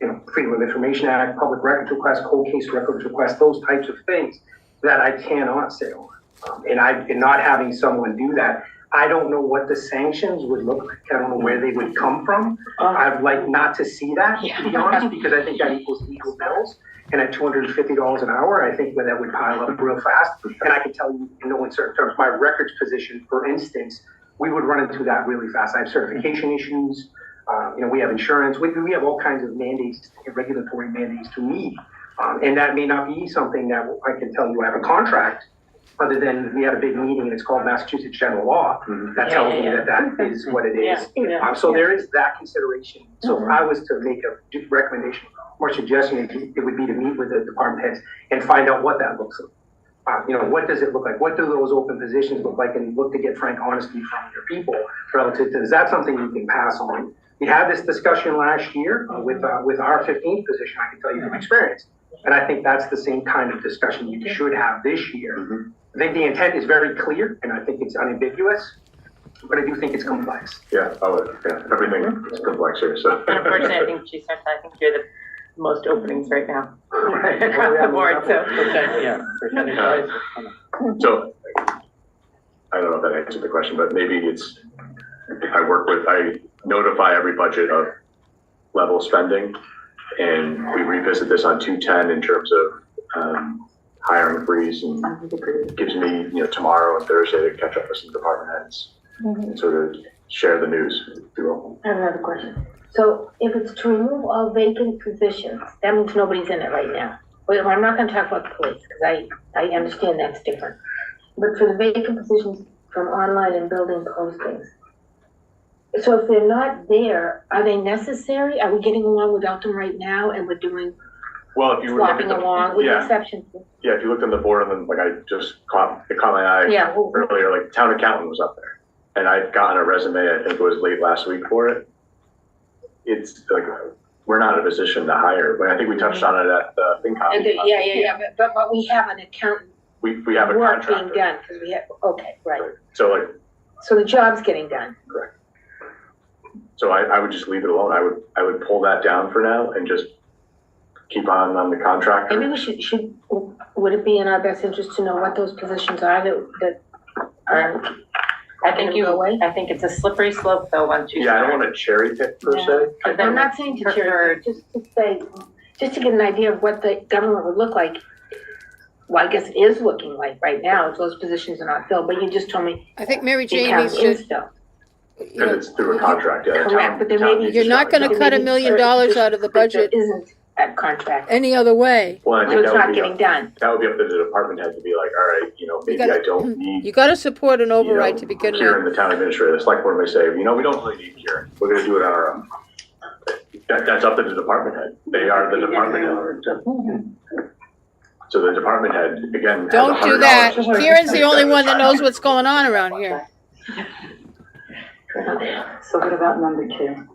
you know, Freedom of Information Act, public records requests, cold case records requests, those types of things that I cannot say on. And not having someone do that, I don't know what the sanctions would look like. I don't know where they would come from. I'd like not to see that, to be honest, because I think that equals legal bills. And at $250 an hour, I think that would pile up real fast. And I can tell you, in no uncertain terms, my records position, for instance, we would run into that really fast. I have certification issues. You know, we have insurance. We have all kinds of mandates, regulatory mandates to meet. And that may not be something that I can tell you I have a contract, other than we had a big meeting and it's called Massachusetts General Law. That tells me that is what it is. So there is that consideration. So if I was to make a recommendation or suggestion, it would be to meet with the department heads and find out what that looks like. You know, what does it look like? What do those open positions look like? And look to get frank honesty from your people relative to, is that something you can pass on? We had this discussion last year with our 15th position, I can tell you from experience. And I think that's the same kind of discussion you should have this year. I think the intent is very clear, and I think it's unambiguous, but I do think it's complex. Yeah, everything is complex here, so. Unfortunately, I think Chief Sartell, I think you're the most openings right now. Across the board, so. So, I don't know if that answered the question, but maybe it's, I notify every budget of level spending, and we revisit this on 210 in terms of hiring freeze, and gives me, you know, tomorrow and Thursday to catch up with some department heads and sort of share the news, if you will. I have another question. So if it's to remove all vacant positions, that means nobody's in it right now. Well, I'm not gonna talk about the police, because I understand that's different. But for the vacant positions from online and building postings, so if they're not there, are they necessary? Are we getting along without them right now, and we're doing Well, if you were swapping along with exceptions? Yeah, if you looked on the board, and then, like, I just it caught my eye earlier, like, town accountant was up there. And I'd gotten a resume, I think it was late last week for it. It's like, we're not in a position to hire, but I think we touched on it at the FinCom. But we have an accountant. We have a work contractor. being done, because we have, okay, right. So, like, So the job's getting done. correct. So I would just leave it alone. I would pull that down for now and just keep on the contractor. Maybe we should, would it be in our best interest to know what those positions are that are? I think it's a slippery slope though, once you. Yeah, I don't want to cherry pick per se. I'm not saying to cherry, just to say, just to get an idea of what the government would look like. Well, I guess it is looking like right now, if those positions are not filled, but you just told me. I think Mary the Jane account needs is to, filled. Because it's through a contract, yeah. Correct, but there may be. You're not gonna cut $1 million out of the budget There isn't a contract, any other way. Well, I so think it's that not would be getting done. That would be up to the department head to be like, all right, you know, maybe I don't need. You gotta support an override to you know, begin Kieran, with. the town administrator, the select board may say, you know, we don't really need Kieran. We're gonna do it on our own. That's up to the department head. They are the department head. So the department head, again. has Don't do $100 that. to spend. Kieran's the only one that knows what's going on around here. So what about number 2?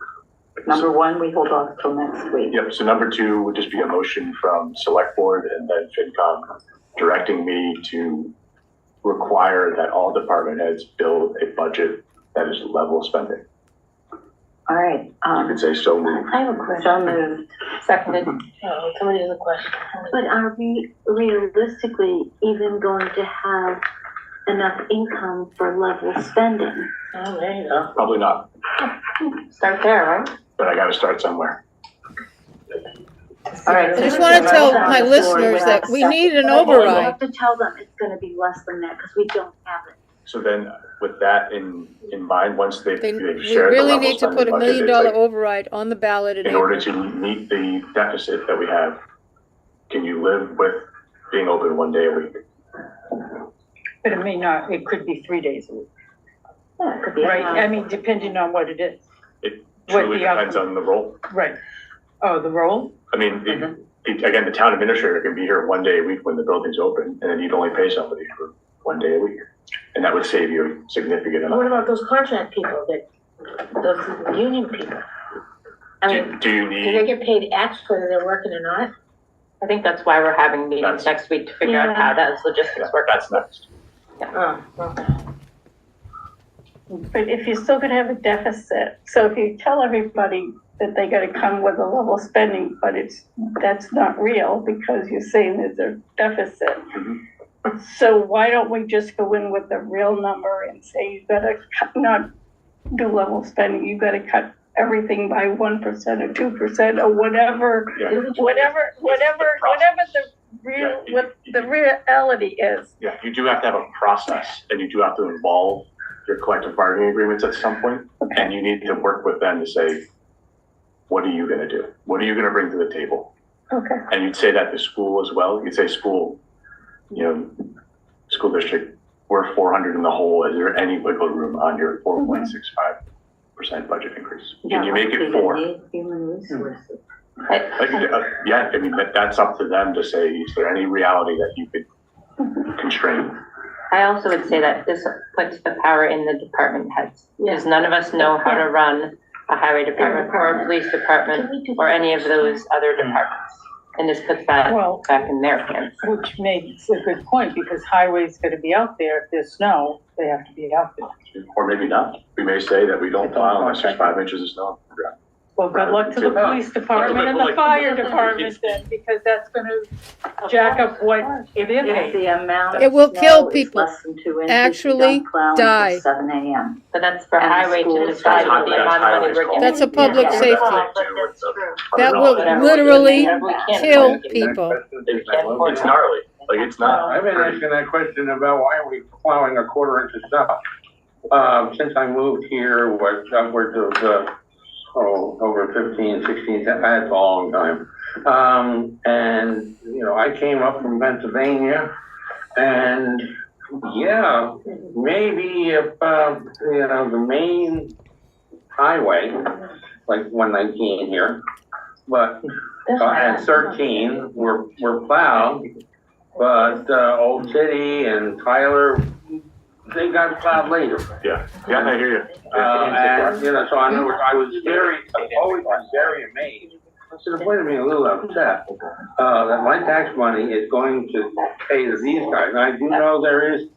Number 1, we hold off till next week. Yep, so number 2 would just be a motion from select board and then FinCom directing me to require that all department heads build a budget that is level spending. All right. You could say so moved. I have a question. So moved. Seconded. Oh, somebody has a question. But are we realistically even going to have enough income for level spending? Oh, there you go. Probably not, Start there, right? but I gotta start somewhere. All right. I just wanna tell my listeners that we need an You override. have to tell them it's gonna be less than that, because we don't have it. So then with that in mind, once they've We shared the really level need to put spending $1 budget, million it's like, override on the ballot in in order April. to meet the deficit that we have, can you live with being open 1 day a week? But it may not, it could be 3 days a week, Yeah, it could be. right? I mean, depending on what it is. It What truly the depends outcome- on the role. Right. Oh, the role? I mean, again, the town administrator can be here 1 day a week when the building's open, and then you'd only pay somebody for 1 day a week. And that would save you a significant What amount. about those contract people those union people? I mean, Do you do they need, get paid X whether they're working or not? I think that's why we're having meetings next week to figure out how those logistics work. that's next. Oh, okay. But if you're still gonna have a deficit, so if you tell everybody that they gotta come with a level spending, but that's not real because you're saying there's a deficit. So why don't we just go in with a real number and say you gotta not do level spending, you gotta cut everything by 1% or 2% or whatever, whatever what the reality is. Yeah, you do have to have a process, and you do have to involve your collective bargaining agreements at some point, and you need to work with them to say, what are you gonna do? What are you gonna bring to the table? Okay. And you'd say that to school as well. You'd say, school, school district, we're 400 in the hole. Is there any wiggle room on your 4.65% budget increase? Can you make it 4? Human resources. Yeah, I mean, that's up to them to say, is there any reality that you could constrain? I also would say that this puts the power in the department heads, because none of us know how to run a highway department or a police department or any of those other departments. And this puts that Well, back in their hands. which makes a good point because highway's gonna be out there. If there's snow, they have to be out there. Or maybe not. We may say that we don't plow unless there's 5 inches of snow. Well, good luck to the police department and the fire department then, because that's gonna jack up what it is. If the amount It of will kill snow is people. less than 2 inches, Actually you don't plow die. until 7 AM. But that's for And the highway to schools decide what the That's amount of money we're highway's getting. That's a public call. safety. That will Whatever. literally Whatever we can. kill people. It's gnarly. Like, it's not. I've been asking that question about why are we plowing a quarter inch of snow? Since I moved here, what, upwards of, over 15, 16, that's a long time. And, I came up from Pennsylvania and yeah, maybe if, the main highway, like 119 here, but, and 13 were plowed, but, Old City and Tyler, they got plowed later. Yeah, I hear you. And, so I know, I've always been very amazed, to the point of being a little upset, that my tax money is going to pay to these guys. And I do know there is,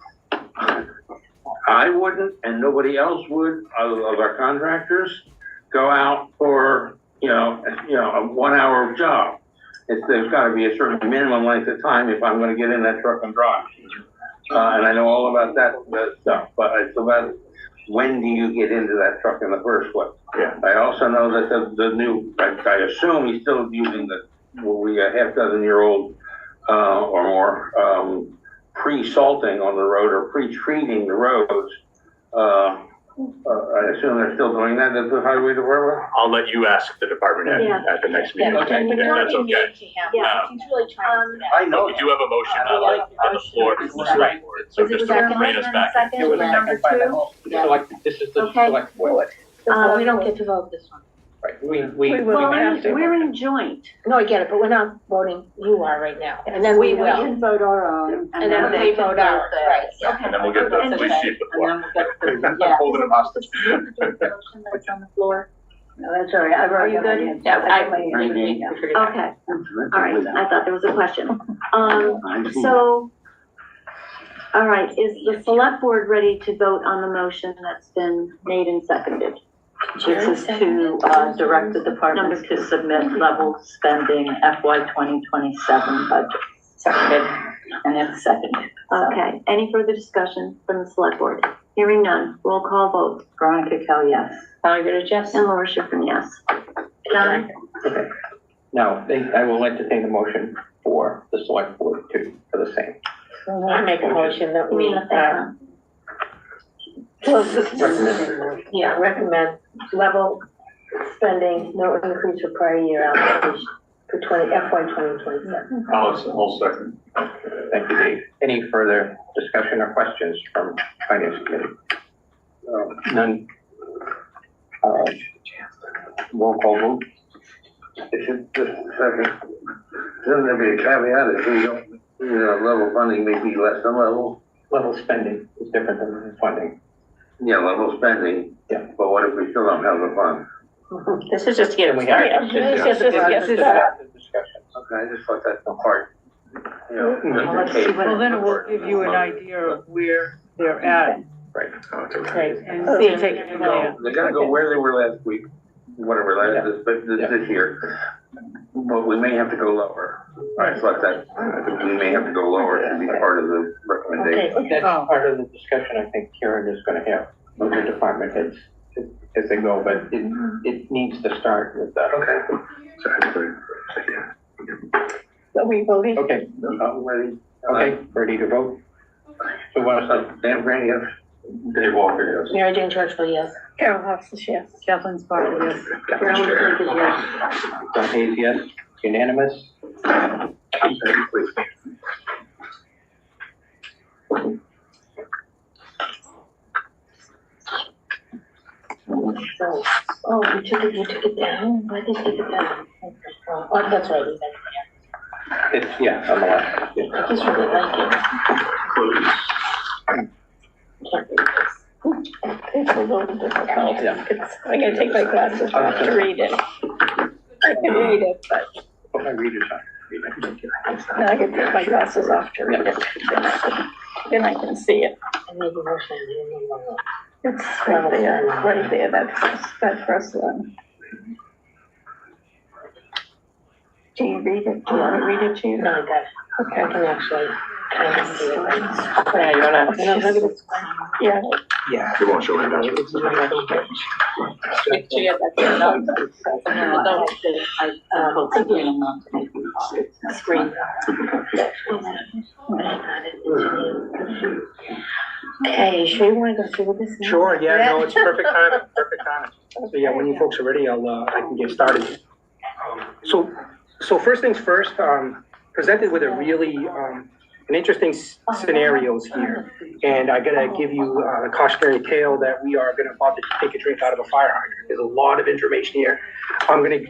I wouldn't, and nobody else would, of our contractors, go out for, a 1 hour job. There's gotta be a certain minimum length of time if I'm gonna get in that truck and drive. And I know all about that stuff, but it's about when do you get into that truck in the first place? Yeah. I also know that the new, I assume he's still using a half-dozen-year-old, or more, pre-salting on the road or pre-treating the roads. I assume they're still doing that at the highway department? I'll let you ask the department head at the next meeting. Okay. If that's okay. Yeah, he's really trying. I know. We do have a motion on the floor from the select board, so Is it just to second? rein us back. Second, It was number seconded by the two? whole, this is the Okay. select board. We don't get to vote this one. Right, We Well, have to. we're in joint. No, I get it, but we're not voting, you are right now, and then we We will. can vote our own. And then they vote ours, right, Okay. And then we'll get the And police chief And then before. we'll get Yeah. Holding him hostage. That's on the floor. No, that's all right. I've already Are you got good? Yeah, my Okay, all right, I thought there was a question. So, all right, is the select board ready to vote on the motion that's been made and seconded? This is to direct the department to submit level spending FY 2027 budget. Seconded. And it's seconded. Okay, any further discussion from the select board? Hearing none, roll call vote. Veronica Kell, yes. Margaret, yes. And Laura Schiffern, yes. John? Okay. Now, I will entertain a motion for the select board for the same. I make a motion that You we, mean the thing, recommend level spending, no increase for prior year allocation. for FY 2027. I'll second. Thank you, Dave. Any further discussion or questions from Finance Committee? None. Roll call vote. Doesn't there be a caveat if we don't, level funding may be less than level? Level spending is different than funding. Yeah, level spending. Yeah. But what if we still don't have the funds? This is just getting We have started. discussion. Okay, I just thought that's the part. Let's see what- Well, then it will give you an idea of where they're at. Right. Okay. And See, then take it from there. They gotta go where they were last week, whatever, this year. But we may have to go lower. I thought that, we may have to go lower to be part of the recommendation. That's part of the discussion I think Karen is gonna have with the department heads as they go, but it needs to start with that. Okay. Are we voting? Okay, Ready? okay, ready to vote? So what else? Dan Grant, yes. Dave Walker, yes. Mary Jane Churchville, yes. Carol Hofstas, yes. Kathleen Sparta, yes. Carolyn Blank is yes. Don Hayes, yes. Unanimous? So, oh, you took it down? Why did you take it down? Oh, that's right, you said It's, yeah, on the left. it. I just really like it. Can't read this. It's a little difficult. Yeah. I gotta take my glasses off to read it. I can read it, but Oh, my reader's not reading. now I can take my glasses off to read it. Then I can see it. And maybe more so, you know, It's right there, that first one. Can you read it? Do you want to read it to you? No, I got it. Okay. I can actually kind of see it. Yeah, you wanna- No, look at this. Yeah. Yeah. It won't show anything. Make sure you get that there. No, don't. Screen. Okay, sure you wanna go through with this now? Sure, yeah, no, it's perfect timing, perfect timing. So yeah, when you folks are ready, I can get started. So first things first, presented with a really, an interesting scenarios here. And I gotta give you a cautionary tale that we are about to take a drink out of a fire hydrant. There's a lot of information here. I'm gonna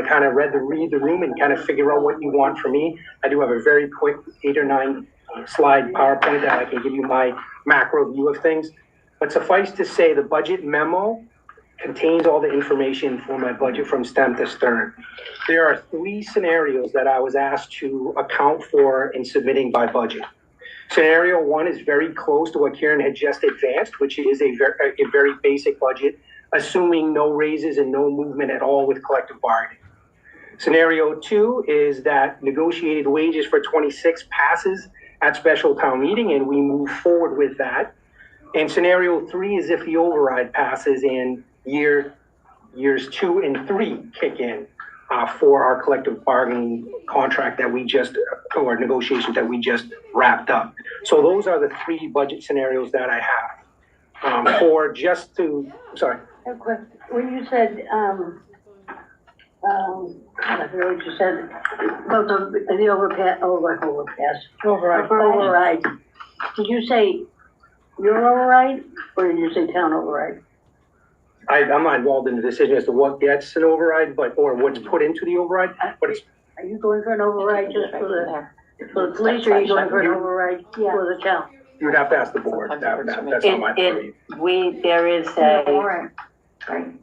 kind of read the room and kind of figure out what you want from me. I do have a very quick 8 or 9 slide PowerPoint that I can give you my macro view of things. But suffice to say, the budget memo contains all the information for my budget from stem to stern. There are 3 scenarios that I was asked to account for in submitting by budget. Scenario 1 is very close to what Karen had just advanced, which is a very basic budget, assuming no raises and no movement at all with collective bargaining. Scenario 2 is that negotiated wages for 26 passes at special town meeting and we move forward with that. And scenario 3 is if the override passes and years 2 and 3 kick in for our collective bargaining contract that we just, or negotiations that we just wrapped up. So those are the 3 budget scenarios that I have. Sorry. When you said, I forget what you said, the override. Did you say your override, or did you say town override? I'm not involved in the decision as to what gets an override, or what's put into the override, but it's, Are you going for an override just for the police, or are you going for an override for the town? you would have to ask the board. That's not my purview. There is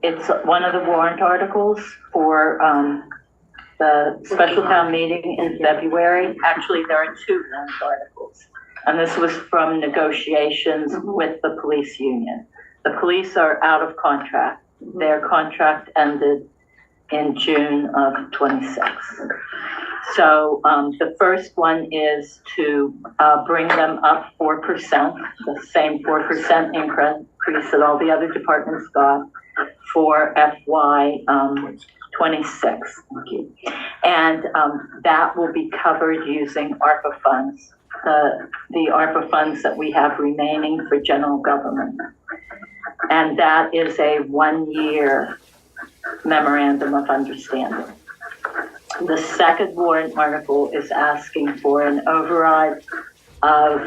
it's one of the warrant articles for, the special town meeting in February. Actually, there are 2 warrant articles. And this was from negotiations with the police union. The police are out of contract. Their contract ended in June of 26. So the first one is to bring them up 4%, the same 4% increase that all the other departments got for FY 26. Thank you. And that will be covered using ARPA funds, the ARPA funds that we have remaining for general government. And that is a 1-year memorandum of understanding. The second warrant article is asking for an override of,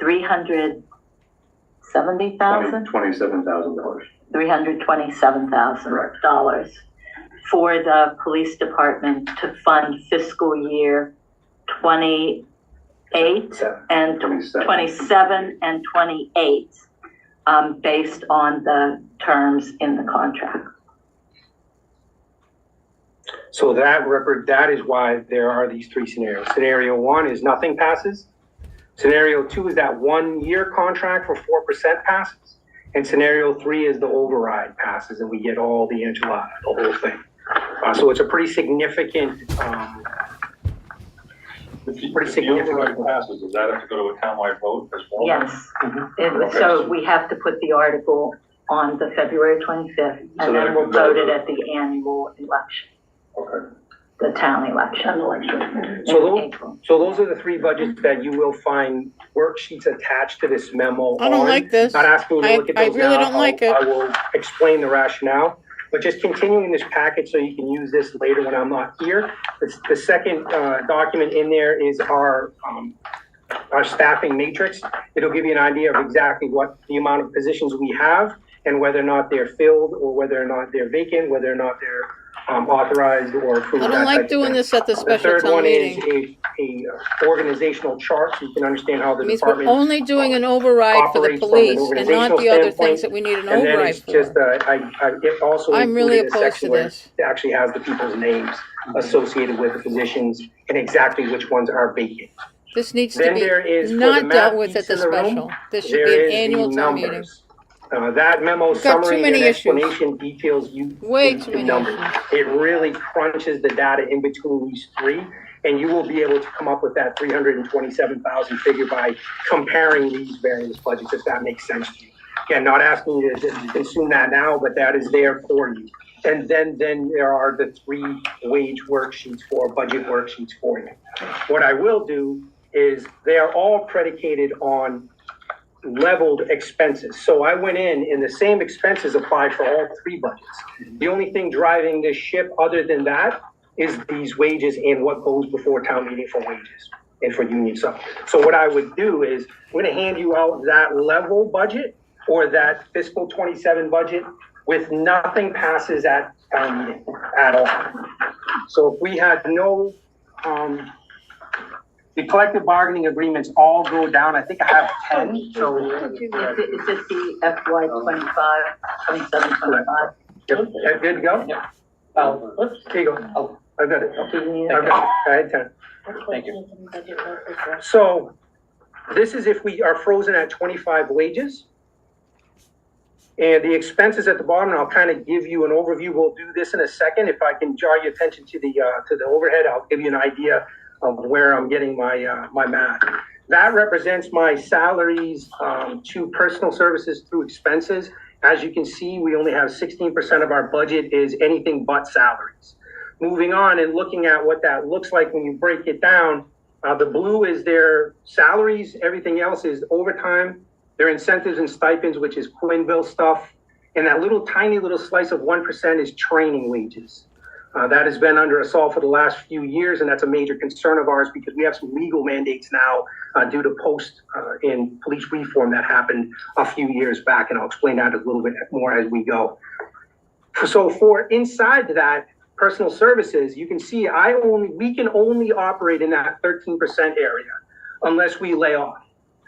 $370,000? $27,000. $327,000 for the police department to fund fiscal year 28 and 27 and 28, based on the terms in the contract. So that is why there are these three scenarios. Scenario 1 is nothing passes. Scenario 2 is that 1 year contract for 4% passes. And scenario 3 is the override passes and we get all the enchilada, the whole thing. So it's a pretty significant, If the override passes, does that have to go to a townwide vote as well? Yes. So we have to put the article on the February 25th, and then we'll vote it at the annual election. Okay. The town election. So those are the three budgets that you will find worksheets attached to this memo. I don't like this. Not asking you to look at those now. I really don't like it. I will explain the rationale, but just continuing this package so you can use this later when I'm not here. The second document in there is our staffing matrix. It'll give you an idea of exactly what the amount of positions we have and whether or not they're filled or whether or not they're vacant, whether or not they're authorized or approved. I don't like doing this at the special town meeting. The third one is a organizational chart so you can understand how the It means we're department only doing an override for the operates from an police and not the other organizational things that we need an And then override it's just, for. it also I'm really included a opposed section to where this. it actually has the people's names associated with the positions and exactly which ones are vacant. This needs to Then there is, be for the not dealt math with at geeks the in the room, special. This should there be an is the annual town meeting. numbers. That memo We've got too summary and many issues. explanation details you Way into too many numbers. issues. It really crunches the data in between these three, and you will be able to come up with that 327,000 figure by comparing these various budgets, if that makes sense to you. Again, not asking you to consume that now, but that is there for you. And then there are the three wage worksheets for budget worksheets for you. What I will do is they are all predicated on leveled expenses. So I went in and the same expenses applied for all three budgets. The only thing driving this ship other than that is these wages and what goes before town meeting for wages and for union stuff. So what I would do is I'm gonna hand you out that level budget or that fiscal 27 budget with nothing passes at town meeting at all. So if we had no, the collective bargaining agreements all go down. I think I have 10, so. Is it the FY 25, 27, 25? Yep, that good to go? Yep. Oops, here you go. Oh, I got it. I've got it. I had 10. Thank you. So this is if we are frozen at 25 wages. And the expenses at the bottom, and I'll kind of give you an overview. We'll do this in a second. If I can draw your attention to the overhead, I'll give you an idea of where I'm getting my my math. That represents my salaries to personal services through expenses. As you can see, we only have 16% of our budget is anything but salaries. Moving on and looking at what that looks like when you break it down, the blue is their salaries, everything else is overtime, their incentives and stipends, which is Quinville stuff, and that little tiny little slice of 1% is training wages. That has been under assault for the last few years, and that's a major concern of ours because we have some legal mandates now due to post in police reform that happened a few years back, and I'll explain that a little bit more as we go. So for inside that personal services, you can see we can only operate in that 13% area unless we lay off.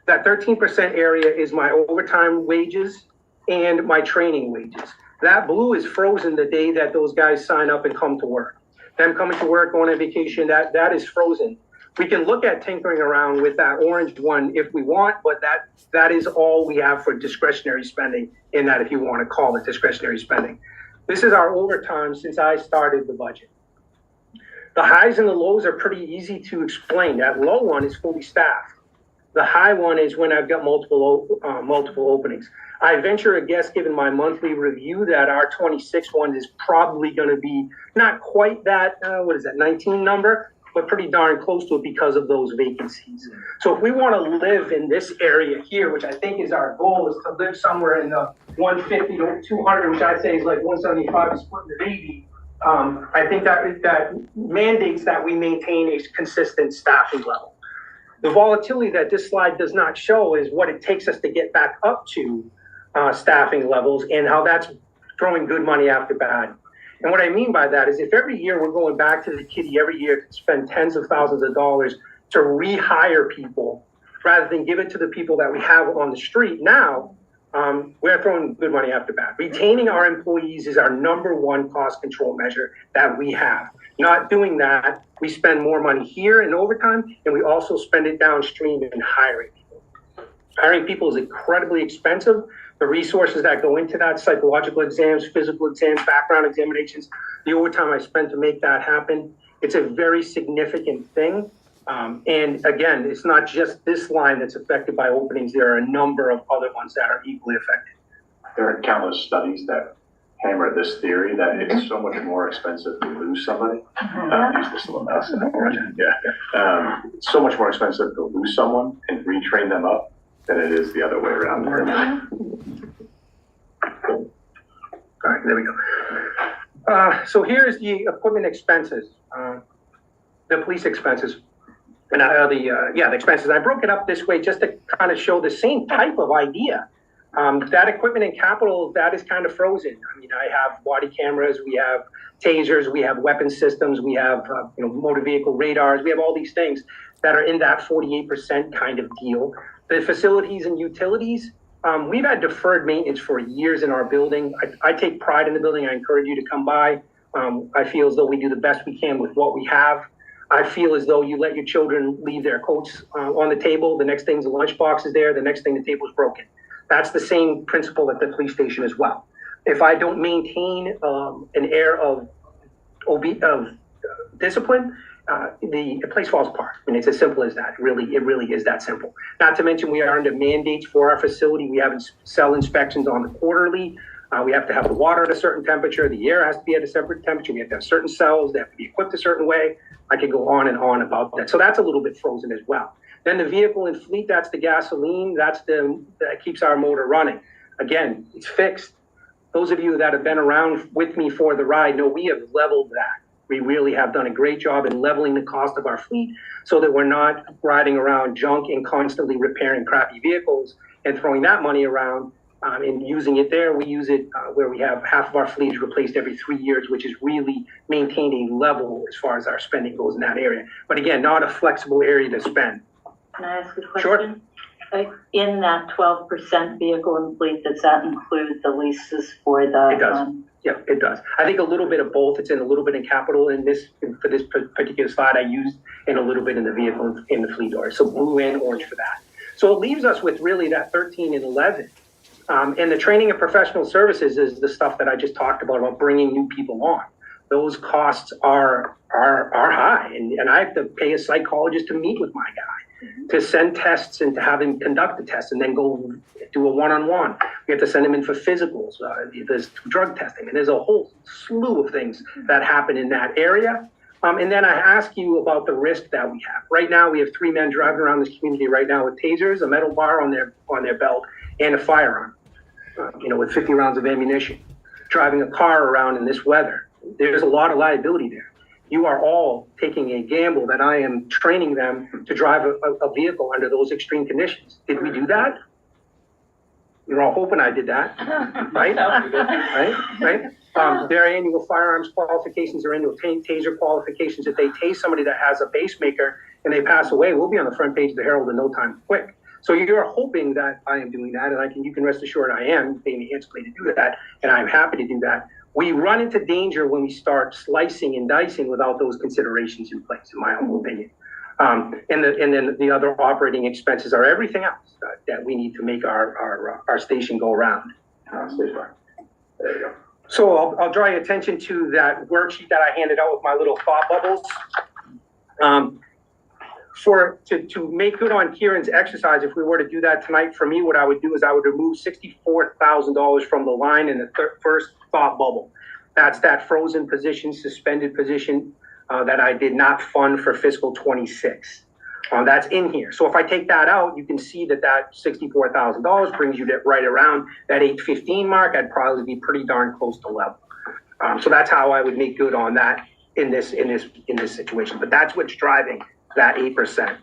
That 13% area is my overtime wages and my training wages. That blue is frozen the day that those guys sign up and come to work. Them coming to work, going on vacation, that is frozen. We can look at tinkering around with that orange one if we want, but that is all we have for discretionary spending in that, if you want to call it discretionary spending. This is our overtime since I started the budget. The highs and the lows are pretty easy to explain. That low one is fully staffed. The high one is when I've got multiple openings. I venture a guess, given my monthly review, that our 26 one is probably going to be not quite that, 19 number, but pretty darn close to it because of those vacancies. So if we want to live in this area here, which I think is our goal, is to live somewhere in the 150 to 200, which I'd say is like 175 is splitting the baby. I think that mandates that we maintain a consistent staffing level. The volatility that this slide does not show is what it takes us to get back up to staffing levels and how that's throwing good money after bad. And what I mean by that is if every year we're going back to the kitty every year to spend tens of thousands of dollars to rehire people rather than give it to the people that we have on the street now, we're throwing good money after bad. Retaining our employees is our number one cost control measure that we have. Not doing that, we spend more money here in overtime, and we also spend it downstream in hiring people. Hiring people is incredibly expensive. The resources that go into that, psychological exams, physical exams, background examinations, the overtime I spend to make that happen, it's a very significant thing. And again, it's not just this line that's affected by openings. There are a number of other ones that are equally affected. There are countless studies that hammer this theory that it's so much more expensive to lose somebody. Use this little mouse in the yeah. It's so much more expensive to lose someone and retrain them up than it is the other way around. All right, there we go. So here's the equipment expenses, the police expenses. And the expenses. I broke it up this way just to kind of show the same type of idea. That equipment and capital, that is kind of frozen. I mean, I have body cameras, we have tasers, we have weapon systems, we have motor vehicle radars, we have all these things that are in that 48% kind of deal. The facilities and utilities, we've had deferred maintenance for years in our building. I take pride in the building. I encourage you to come by. I feel as though we do the best we can with what we have. I feel as though you let your children leave their coats on the table. The next thing the lunchbox is there. The next thing the table's broken. That's the same principle at the police station as well. If I don't maintain an air of discipline, the place falls apart. I mean, it's as simple as that. It really is that simple. Not to mention we are under mandates for our facility. We have cell inspections on the quarterly. We have to have the water at a certain temperature. The air has to be at a separate temperature. We have to have certain cells. They have to be equipped a certain way. I could go on and on about that. So that's a little bit frozen as well. Then the vehicle and fleet, that's the gasoline. That keeps our motor running. Again, it's fixed. Those of you that have been around with me for the ride know we have leveled that. We really have done a great job in leveling the cost of our fleet so that we're not riding around junk and constantly repairing crappy vehicles and throwing that money around. And using it there, we use it where we have half of our fleet is replaced every 3 years, which is really maintained a level as far as our spending goes in that area. But again, not a flexible area to spend. Can I ask a question? Sure. In that 12% vehicle and fleet, does that include the leases for the? It does. Yeah, it does. I think a little bit of both. It's in a little bit in capital for this particular slide I used, and a little bit in the vehicle in the fleet order. So blue and orange for that. So it leaves us with really that 13 and 11. And the training and professional services is the stuff that I just talked about bringing new people on. Those costs are high, and I have to pay a psychologist to meet with my guy, to send tests and to have him conduct the tests and then go do a one-on-one. We have to send him in for physicals. There's drug testing, and there's a whole slew of things that happen in that area. And then I ask you about the risk that we have. Right now, we have 3 men driving around this community right now with tasers, a metal bar on their belt, and a firearm. With 50 rounds of ammunition, driving a car around in this weather. There's a lot of liability there. You are all taking a gamble that I am training them to drive a vehicle under those extreme conditions. Did we do that? You're all hoping I did that, right? Right? Their annual firearms qualifications or annual taser qualifications. If they tase somebody that has a pacemaker and they pass away, we'll be on the front page of the Herald in no time quick. So you're hoping that I am doing that, and you can rest assured I am paying the handsomely to do that, and I'm happy to do that. We run into danger when we start slicing and dicing without those considerations in place, in my humble opinion. And then the other operating expenses are everything else that we need to make our station go around. There you go. So I'll draw your attention to that worksheet that I handed out with my little thought bubbles. To make good on Kieran's exercise, if we were to do that tonight, for me, what I would do is I would remove $64,000 from the line in the first thought bubble. That's that frozen position, suspended position that I did not fund for fiscal 26. That's in here. So if I take that out, you can see that $64,000 brings you right around that 815 mark. I'd probably be pretty darn close to level. So that's how I would make good on that in this situation. But that's what's driving that 8%.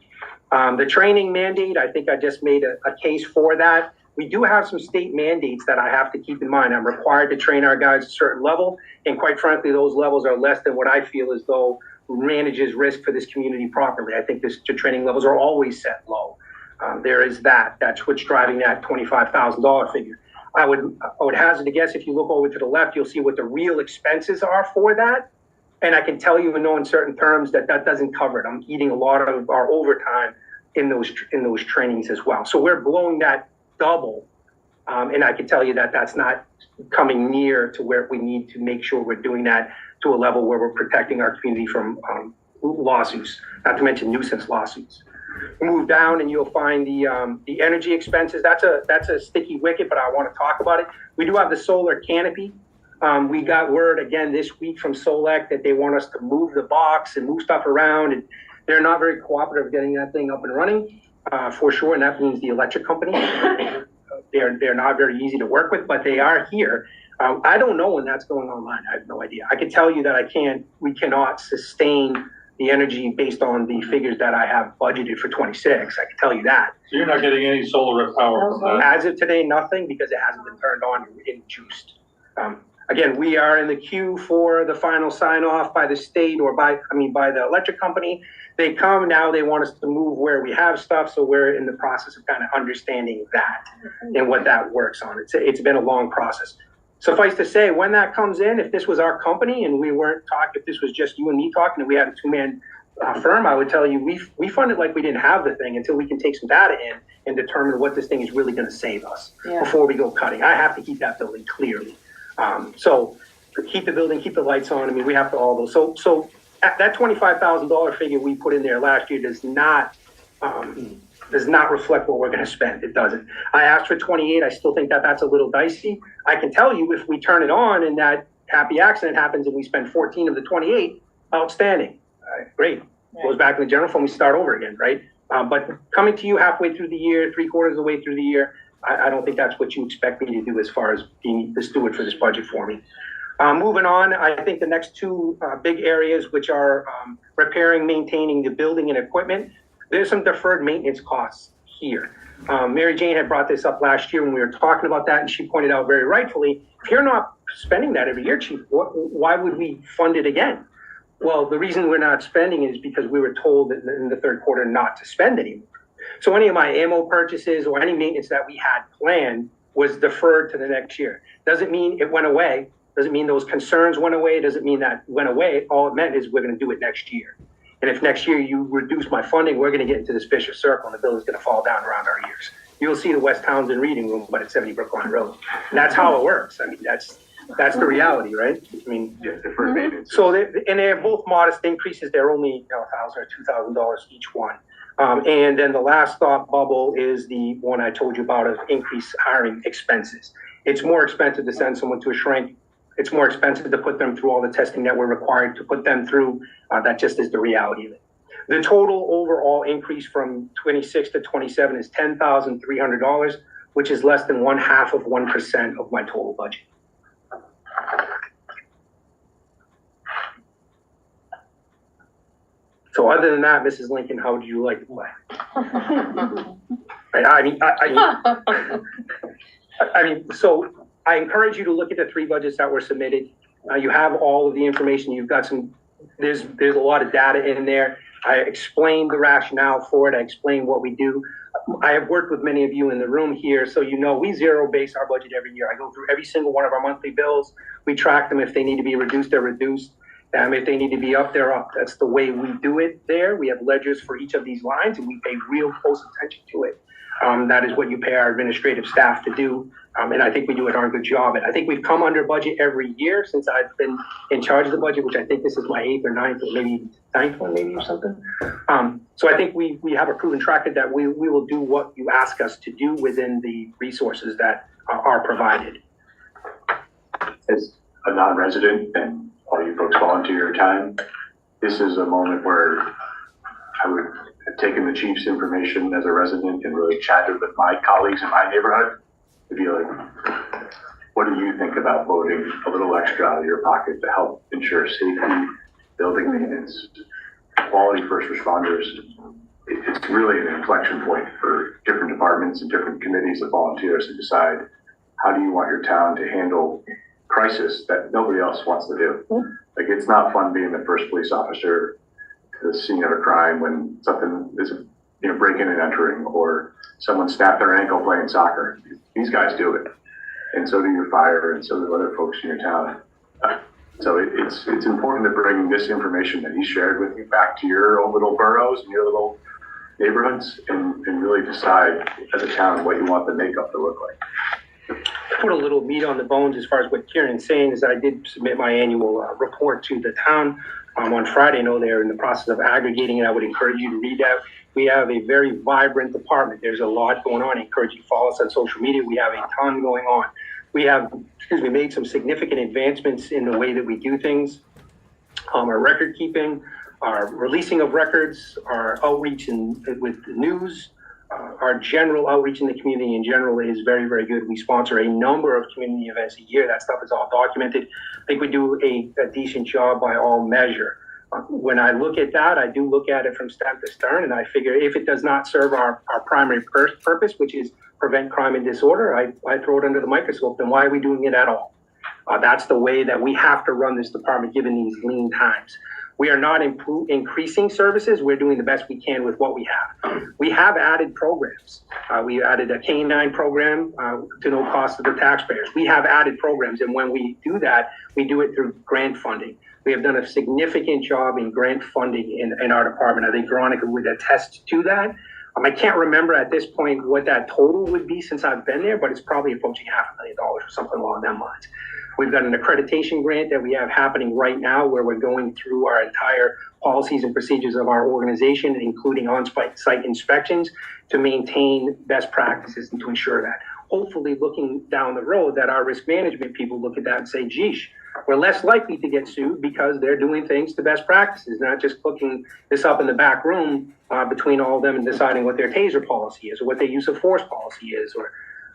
The training mandate, I think I just made a case for that. We do have some state mandates that I have to keep in mind. I'm required to train our guys at a certain level, and quite frankly, those levels are less than what I feel as though manages risk for this community properly. I think the training levels are always set low. There is that. That's what's driving that $25,000 figure. I would hazard a guess, if you look over to the left, you'll see what the real expenses are for that. And I can tell you in no uncertain terms that doesn't cover it. I'm eating a lot of our overtime in those trainings as well. So we're blowing that double. And I can tell you that that's not coming near to where we need to make sure we're doing that to a level where we're protecting our community from lawsuits, not to mention nuisance lawsuits. Move down and you'll find the energy expenses. That's a sticky wicket, but I want to talk about it. We do have the solar canopy. We got word again this week from Solec that they want us to move the box and move stuff around, and they're not very cooperative getting that thing up and running for sure. And that means the electric company. They're not very easy to work with, but they are here. I don't know when that's going online. I have no idea. I can tell you that we cannot sustain the energy based on the figures that I have budgeted for 26. I can tell you that. So you're not getting any solar power from that? As of today, nothing, because it hasn't been turned on and juiced. Again, we are in the queue for the final sign off by the state or by the electric company. They come now, they want us to move where we have stuff. So we're in the process of kind of understanding that and what that works on. It's been a long process. Suffice to say, when that comes in, if this was our company and we weren't talking, if this was just you and me talking and we had a two-man firm, I would tell you we fund it like we didn't have the thing until we can take some data in and determine what this thing is really going to save us before we go cutting. I have to keep that building clearly. So keep the building, keep the lights on. I mean, we have to all those. So that $25,000 figure we put in there last year does not reflect what we're going to spend. It doesn't. I asked for 28. I still think that's a little dicey. I can tell you if we turn it on and that happy accident happens and we spend 14 of the 28, outstanding. Great. Goes back in the general fund, we start over again, right? But coming to you halfway through the year, 3/4 of the way through the year, I don't think that's what you expect me to do as far as being the steward for this budget for me. Moving on, I think the next two big areas, which are repairing, maintaining the building and equipment, there's some deferred maintenance costs here. Mary Jane had brought this up last year when we were talking about that, and she pointed out very rightfully, if you're not spending that every year, Chief, why would we fund it again? Well, the reason we're not spending is because we were told in the third quarter not to spend anymore. So any of my ammo purchases or any maintenance that we had planned was deferred to the next year. Doesn't mean it went away. Doesn't mean those concerns went away. Doesn't mean that went away. All it meant is we're going to do it next year. And if next year you reduce my funding, we're going to get into this vicious circle and the building's going to fall down around our ears. You'll see the West Townsend reading room, but it's 70 Brookline Road. And that's how it works. I mean, that's the reality, right? I mean, deferred maintenance. So they're both modest increases. They're only $1,000 or $2,000 each one. And then the last thought bubble is the one I told you about of increased hiring expenses. It's more expensive to send someone to a shrink. It's more expensive to put them through all the testing that we're required to put them through. That just is the reality of it. The total overall increase from 26 to 27 is $10,300, which is less than 0.5% of my total budget. So other than that, Mrs. Lincoln, how would you like to play? So I encourage you to look at the three budgets that were submitted. You have all of the information. You've got there's a lot of data in there. I explained the rationale for it. I explained what we do. I have worked with many of you in the room here, so you know we zero base our budget every year. I go through every single one of our monthly bills. We track them. If they need to be reduced, they're reduced. If they need to be up, they're up. That's the way we do it there. We have ledgers for each of these lines, and we pay real close attention to it. That is what you pay our administrative staff to do. And I think we do a darn good job. And I think we've come under budget every year since I've been in charge of the budget, which I think this is my 8th or 9th or maybe 9th one maybe or something. So I think we have a proven track record that we will do what you ask us to do within the resources that are provided. As a non-resident and all you folks volunteer your time, this is a moment where I would have taken the chief's information as a resident and really chatted with my colleagues in my neighborhood to be like, what do you think about voting a little extra out of your pocket to help ensure safety, building maintenance, quality first responders? It's really an inflection point for different departments and different committees of volunteers to decide how do you want your town to handle crisis that nobody else wants to do. Like, it's not fun being the first police officer to the scene of a crime when something is, breaking and entering, or someone snapped their ankle playing soccer. These guys do it. And so do your fire, and so do other folks in your town. So it's important to bring this information that he shared with you back to your own little boroughs and your little neighborhoods, and really decide as a town what you want the makeup to look like. To put a little meat on the bones as far as what Kieran's saying is I did submit my annual report to the town on Friday. I know they're in the process of aggregating it. I would encourage you to read that. We have a very vibrant department. There's a lot going on. I encourage you to follow us on social media. We have a ton going on. We have, made some significant advancements in the way that we do things. Our record keeping, our releasing of records, our outreach with the news, our general outreach in the community in general is very, very good. We sponsor a number of community events a year. That stuff is all documented. I think we do a decent job by all measure. When I look at that, I do look at it from stem to stern, and I figure if it does not serve our primary purpose, which is prevent crime and disorder, I throw it under the microscope. Then why are we doing it at all? That's the way that we have to run this department given these lean times. We are not increasing services. We're doing the best we can with what we have. We have added programs. We added a K-9 program to no cost to the taxpayers. We have added programs, and when we do that, we do it through grant funding. We have done a significant job in grant funding in our department. I think Veronica would attest to that. I can't remember at this point what that total would be since I've been there, but it's probably approaching $500,000 or something along that lines. We've got an accreditation grant that we have happening right now where we're going through our entire policies and procedures of our organization, including on-site inspections to maintain best practices and to ensure that. Hopefully looking down the road that our risk management people look at that and say, geesh, we're less likely to get sued because they're doing things to best practices, not just cooking this up in the back room between all of them and deciding what their taser policy is or what their use of force policy is.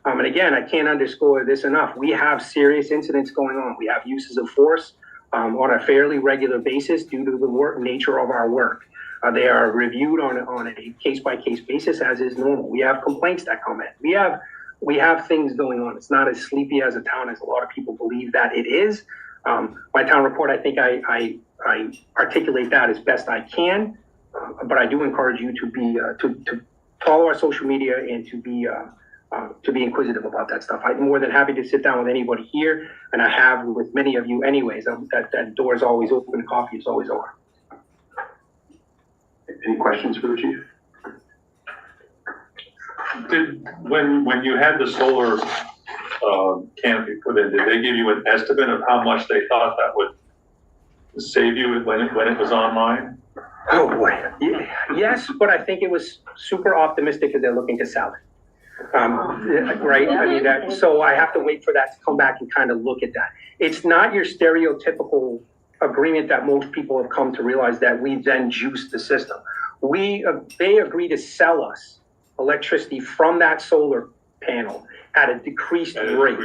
And again, I can't underscore this enough. We have serious incidents going on. We have uses of force on a fairly regular basis due to the nature of our work. They are reviewed on a case-by-case basis, as is normal. We have complaints that come in. We have things going on. It's not as sleepy as a town as a lot of people believe that it is. My town report, I think I articulate that as best I can, but I do encourage you to follow our social media and to be inquisitive about that stuff. I'm more than happy to sit down with anybody here, and I have with many of you anyways. That door is always open, coffee is always on. Any questions for the chief? When you had the solar canopy put in, did they give you an estimate of how much they thought that would save you when it was online? Oh boy, yes, but I think it was super optimistic because they're looking to sell it. Right? I mean, so I have to wait for that to come back and kind of look at that. It's not your stereotypical agreement that most people have come to realize that we then juice the system. They agree to sell us electricity from that solar panel at a decreased rate.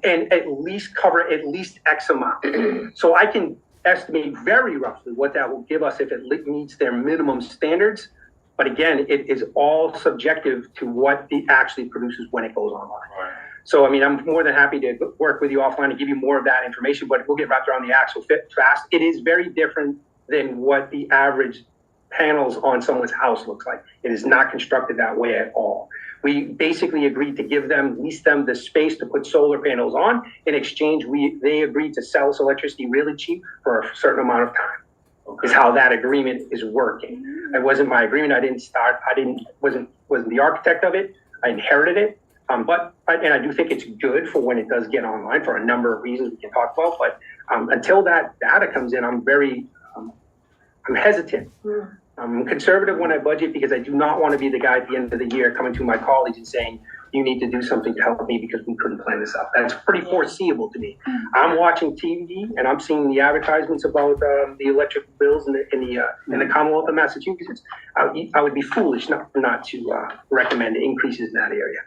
And at least cover at least X amount. So I can estimate very roughly what that will give us if it meets their minimum standards. But again, it is all subjective to what it actually produces when it goes online. Right. So, I mean, I'm more than happy to work with you offline and give you more of that information, but we'll get wrapped around the axle fast. It is very different than what the average panels on someone's house looks like. It is not constructed that way at all. We basically agreed to lease them the space to put solar panels on. In exchange, they agreed to sell us electricity really cheap for a certain amount of time. Is how that agreement is working. It wasn't my agreement. Wasn't the architect of it. I inherited it. But I do think it's good for when it does get online for a number of reasons we can talk about. But until that data comes in, I'm hesitant. I'm conservative when I budget because I do not want to be the guy at the end of the year coming to my colleagues and saying, you need to do something to help me because we couldn't plan this out. That's pretty foreseeable to me. I'm watching TV and I'm seeing the advertisements about the electric bills in the Commonwealth of Massachusetts. I would be foolish not to recommend increases in that area.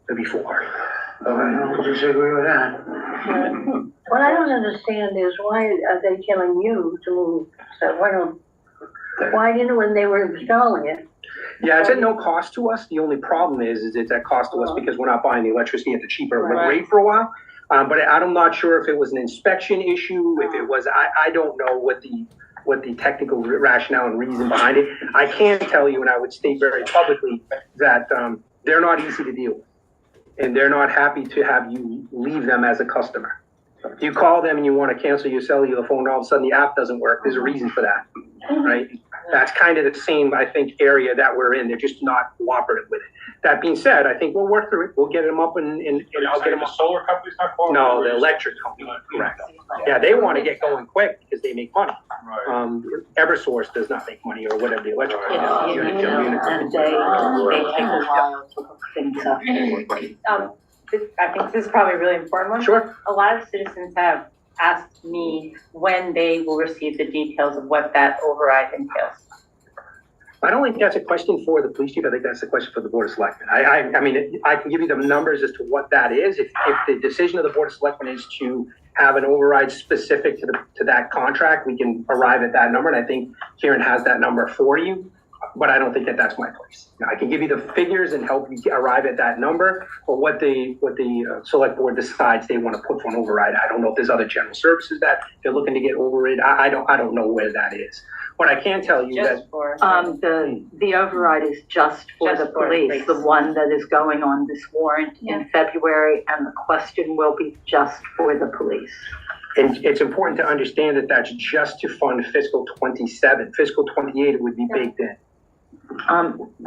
It'd be foolhardy. I don't disagree with that. What I don't understand is why are they telling you to move? So why didn't when they were installing it? Yeah, it's at no cost to us. The only problem is it's at cost to us because we're not buying the electricity at the cheaper rate for a while. But I'm not sure if it was an inspection issue, if it was, I don't know what the technical rationale and reason behind it. I can tell you, and I would state very publicly, that they're not easy to deal with. And they're not happy to have you leave them as a customer. If you call them and you want to cancel your cellular phone, all of a sudden the app doesn't work, there's a reason for that, right? That's kind of the same, I think, area that we're in. They're just not cooperative with it. That being said, I think we'll work through it. We'll get them up and I'll get them The up. solar company's not calling? No, the electric company, correct. Yeah, they want to get going quick because they make money. Right. Eversource does not make money or whatever the electric. And they take a while to hook things up. I think this is probably a really important one. Sure. A lot of citizens have asked me when they will receive the details of what that override entails. I don't think that's a question for the police chief. I think that's a question for the board of selectmen. I mean, I can give you the numbers as to what that is. If the decision of the board of selectmen is to have an override specific to that contract, we can arrive at that number. And I think Kieran has that number for you, but I don't think that that's my place. Now, I can give you the figures and help you arrive at that number, but what the select board decides they want to put for an override, I don't know if there's other general services that they're looking to get override. I don't know where that is. What I can tell you Just for. The override is just for the police, the one that is going on this warrant in February, and the question will be just for the police. And it's important to understand that that's just to fund fiscal 27. Fiscal 28, it would be baked in.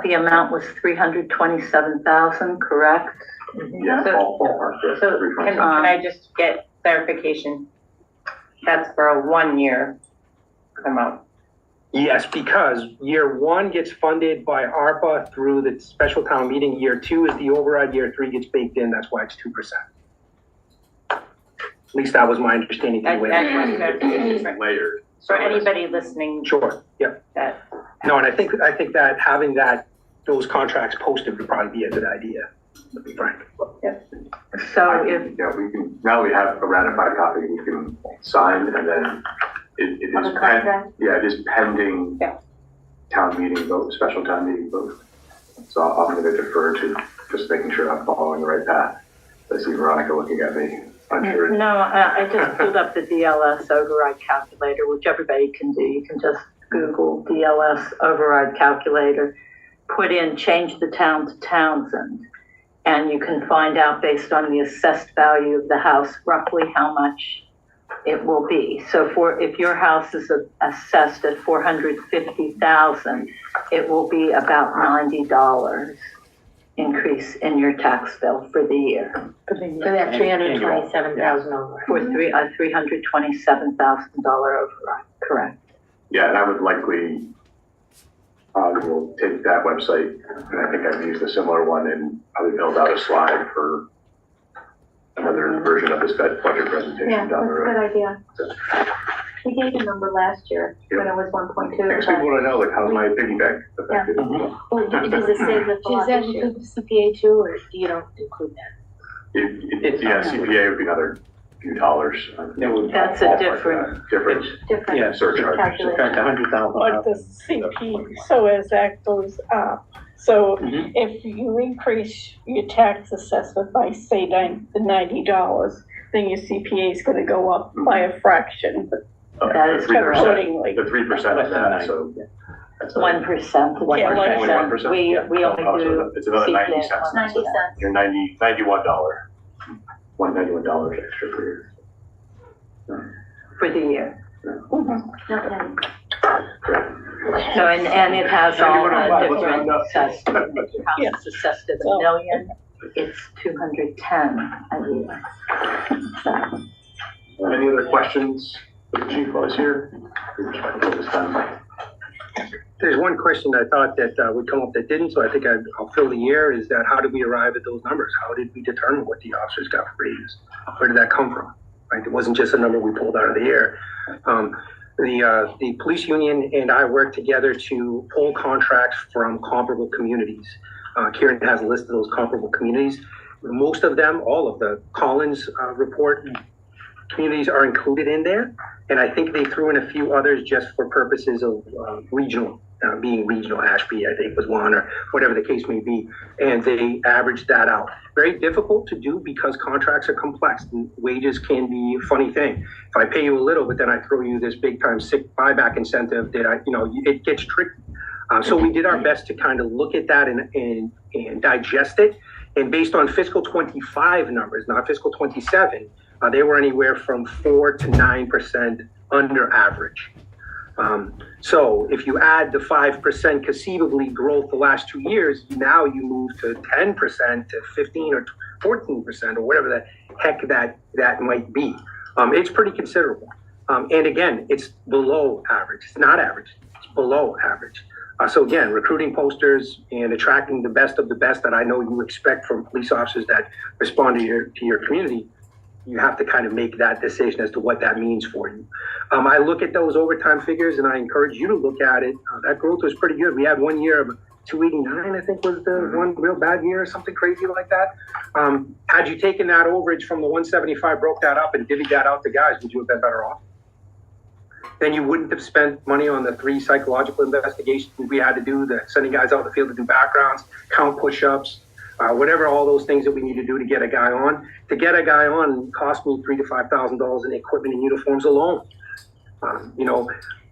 The amount was 327,000, correct? Yeah, So can I just get clarification? That's for a 1 year amount. Yes, because year one gets funded by ARPA through the special town meeting. Year two is the override. Year three gets baked in. That's why it's 2%. At least that was my understanding. That's one clarification Later. for anybody listening. Sure. Yep. That. No, and I think that having those contracts posted would probably be a good idea, to be frank. So if, Yeah, we can, now we have a ratified copy, we can sign, and then it is, it is pending town meeting vote, special town meeting vote. So I'm gonna defer to just making sure I'm following the right path. I see Veronica looking at me, I'm sure. no, I just pulled up the DLS override calculator, which everybody can do. You can just Google DLS override calculator, put in change the town to Townsend, and you can find out based on the assessed value of the house roughly how much it will be. So if your house is assessed at $450,000, it will be about $90 increase in your tax bill for the year. For that $327,000 over. For $327,000 override, correct. Yeah, and I would likely, will take that website, and I think I've used a similar one, and probably build out a slide for another version of this budget presentation Yeah, down that's the a road. good idea. We gave a number last year when it was 1.2. Next week, want to know, like, how's my piggyback affected? Well, does it save the Does that include the CPA too, or you don't include that? Yeah, CPA would be another few dollars. That's a different. Different Different surcharge. calculation. But the CP, so as that goes up, so if you increase your tax assessment by, say, the $90, then your CPA is gonna go up by a fraction, but That is correct. accordingly. The 3% of that, so. that's a- 1%. Yeah, like- Only 1%? We only Oh, so do. it's another 90 CPA cents. 90 cents. You're $91. $91 extra per year. For the year. Okay. So, and it has all $91, different what's assessments. Your house is assessed at $1 million, it's 210 a year. Any other questions for the chief while he's here? There's one question I thought that would come up that didn't, so I think I'll fill the air, is that how did we arrive at those numbers? How did we determine what the officers got for raises? Where did that come from? Right, it wasn't just a number we pulled out of the air. The police union and I worked together to pull contracts from comparable communities. Kieran has a list of those comparable communities. most of them, all of the Collins report communities are included in there. And I think they threw in a few others just for purposes of regional, being regional. Ashby, I think, was one, or whatever the case may be. And they averaged that out. Very difficult to do because contracts are complex and wages can be a funny thing. If I pay you a little, but then I throw you this big time sick buyback incentive, that it gets tricky. So we did our best to kind of look at that and digest it. And based on fiscal 25 numbers, not fiscal 27, they were anywhere from 4 to 9% under average. So if you add the 5% conceivably growth the last 2 years, now you move to 10% to 15 or 14% or whatever the heck that might be. It's pretty considerable. And again, it's below average. It's not average. It's below average. So again, recruiting posters and attracting the best of the best that I know you expect from police officers that respond to your community, you have to kind of make that decision as to what that means for you. I look at those overtime figures and I encourage you to look at it. That growth was pretty good. We had 1 year of 289, I think was the one real bad year or something crazy like that. Had you taken that overage from the 175, broke that up and divvied that out to guys, would you have been better off? Then you wouldn't have spent money on the 3 psychological investigations we had to do, the sending guys out in the field to do backgrounds, count push-ups, whatever, all those things that we need to do to get a guy on. To get a guy on cost me $3,000 to $5,000 in equipment and uniforms alone.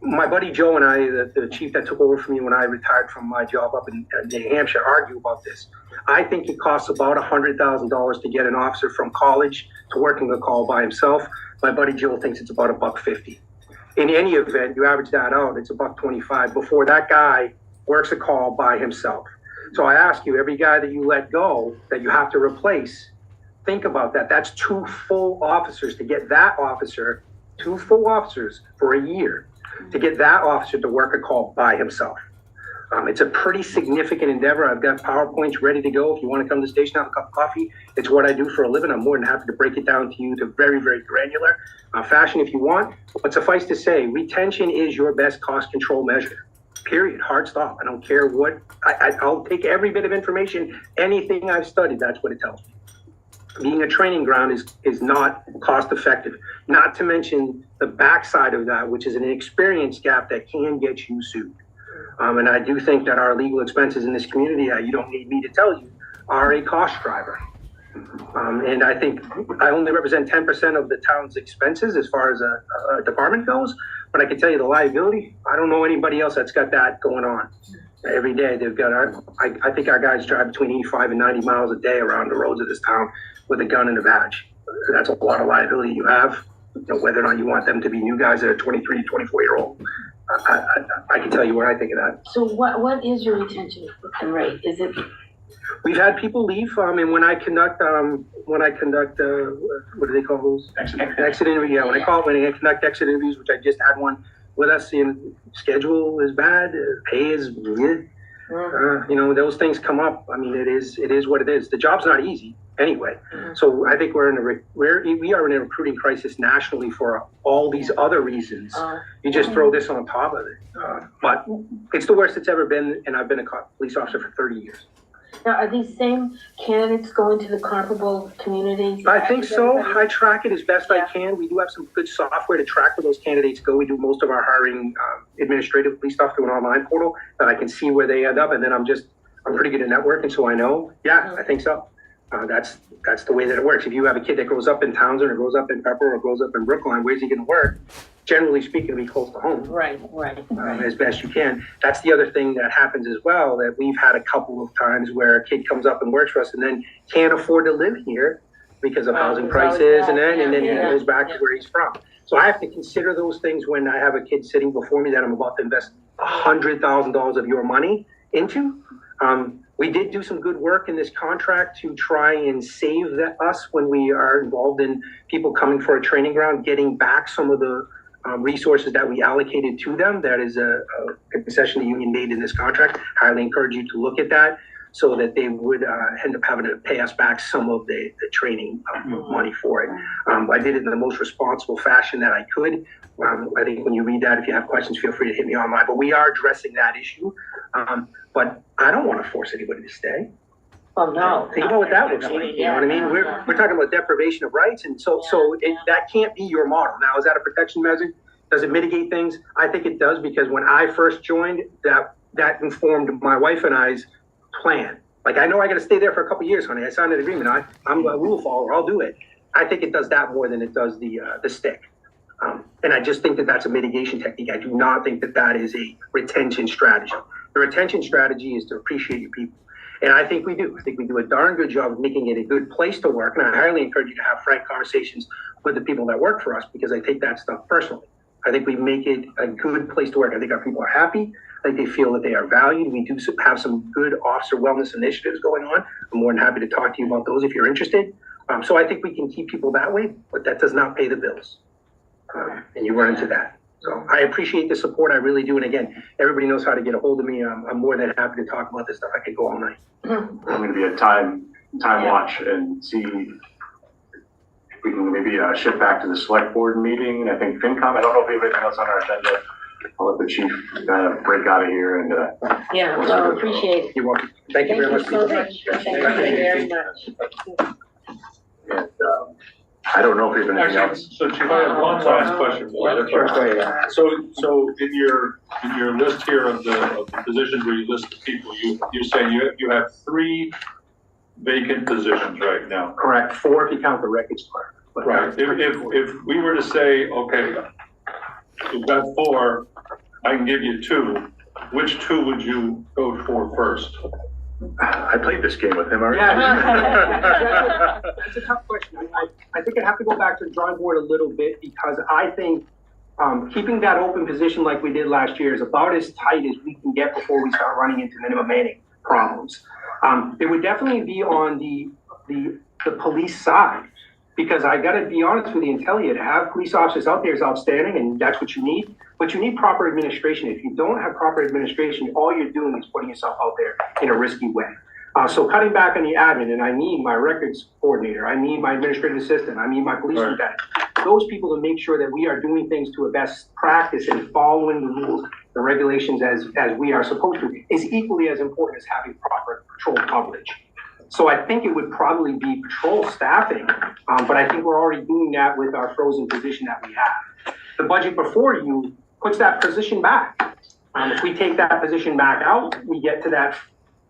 My buddy Joe and I, the chief that took over for me when I retired from my job up in New Hampshire, argue about this. I think it costs about $100,000 to get an officer from college to working the call by himself. My buddy Joe thinks it's about $150. In any event, you average that out, it's $125 before that guy works a call by himself. So I ask you, every guy that you let go that you have to replace, think about that. That's 2 full officers to get that officer, 2 full officers for a year, to get that officer to work a call by himself. It's a pretty significant endeavor. I've got PowerPoints ready to go. If you want to come to the station, have a cup of coffee. It's what I do for a living. I'm more than happy to break it down to you to very, very granular fashion if you want. But suffice to say, retention is your best cost control measure. Period. Hard stop. I don't care what. I'll take every bit of information, anything I've studied. That's what it tells me. Being a training ground is not cost effective. Not to mention the backside of that, which is an experience gap that can get you sued. And I do think that our legal expenses in this community, you don't need me to tell you, are a cost driver. And I think I only represent 10% of the town's expenses as far as a department goes, but I can tell you the liability, I don't know anybody else that's got that going on. Every day they've got I think our guys drive between 85 and 90 miles a day around the roads of this town with a gun and a badge. That's a lot of liability you have. Whether or not you want them to be new guys that are 23, 24-year-old. I can tell you what I think of that. So what is your retention rate? Is it? We've had people leave, and when I conduct, what do they call those? Exit interview. Yeah, when I conduct exit interviews, which I just had one with us, and schedule is bad, pay is good. Those things come up. I mean, it is what it is. The job's not easy anyway. So I think we are in a recruiting crisis nationally for all these other reasons. You just throw this on top of it. But it's the worst it's ever been, and I've been a police officer for 30 years. Now, are these same candidates going to the comparable communities? I think so. I track it as best I can. We do have some good software to track where those candidates go. We do most of our hiring administratively stuff through an online portal that I can see where they end up. And then I'm pretty good at networking, so I know. Yeah, I think so. That's the way that it works. If you have a kid that grows up in Townsend or grows up in Pepper or grows up in Brookline, where's he going to work? Generally speaking, to be close to home. Right. As best you can. That's the other thing that happens as well, that we've had a couple of times where a kid comes up and works for us and then can't afford to live here because of housing prices, and then he goes back to where he's from. So I have to consider those things when I have a kid sitting before me that I'm about to invest $100,000 of your money into. We did do some good work in this contract to try and save us when we are involved in people coming for a training ground, getting back some of the resources that we allocated to them. That is a concession the union made in this contract. Highly encourage you to look at that so that they would end up having to pay us back some of the training money for it. I did it in the most responsible fashion that I could. I think when you read that, if you have questions, feel free to hit me online. But we are addressing that issue. But I don't want to force anybody to stay. Well, no. Think about what that looks like, you know what I mean? We're talking about deprivation of rights, and so that can't be your model. Now, is that a protection measure? Does it mitigate things? I think it does, because when I first joined, that informed my wife and I's plan. Like, I know I gotta stay there for a couple of years, honey. I signed an agreement. I'm a rule follower. I'll do it. I think it does that more than it does the stick. And I just think that that's a mitigation technique. I do not think that that is a retention strategy. The retention strategy is to appreciate your people. And I think we do. I think we do a darn good job of making it a good place to work. And I highly encourage you to have frank conversations with the people that work for us, because I take that stuff personally. I think we make it a good place to work. I think our people are happy. I think they feel that they are valued. We do have some good officer wellness initiatives going on. I'm more than happy to talk to you about those if you're interested. So I think we can keep people that way, but that does not pay the bills. And you run into that. So I appreciate the support. I really do. And again, everybody knows how to get a hold of me. I'm more than happy to talk about this stuff. I could go all night. I'm going to be a time watch and see if we can maybe shift back to the select board meeting. And I think FinCom, I don't know if we have anything else on our agenda. I'll let the chief break out of here and Yeah, well, appreciate it. You're welcome. Thank you very much. So much. Thank you very much. And I don't know if we have anything Actually, else. so Chief, I have one last question. Sure, go ahead. So in your list here of the positions where you list the people, you're saying you have 3 vacant positions right now. Correct. 4 if you count the records clerk. Right. If we were to say, okay, you've got 4, I can give you 2. Which 2 would you go for first? I played this game with him already. Yeah. That's a tough question. I think I'd have to go back to the drawing board a little bit, because I think keeping that open position like we did last year is about as tight as we can get before we start running into minimum manning problems. It would definitely be on the police side, because I gotta be honest with you and tell you, to have police officers out there is outstanding, and that's what you need. But you need proper administration. If you don't have proper administration, all you're doing is putting yourself out there in a risky way. So cutting back on the admin, and I need my records coordinator, I need my administrative assistant, I need my police lieutenant. Those people to make sure that we are doing things to a best practice and following the rules, the regulations as we are supposed to, is equally as important as having proper patrol coverage. So I think it would probably be patrol staffing, but I think we're already doing that with our frozen position that we have. The budget before you puts that position back. If we take that position back out, we get to that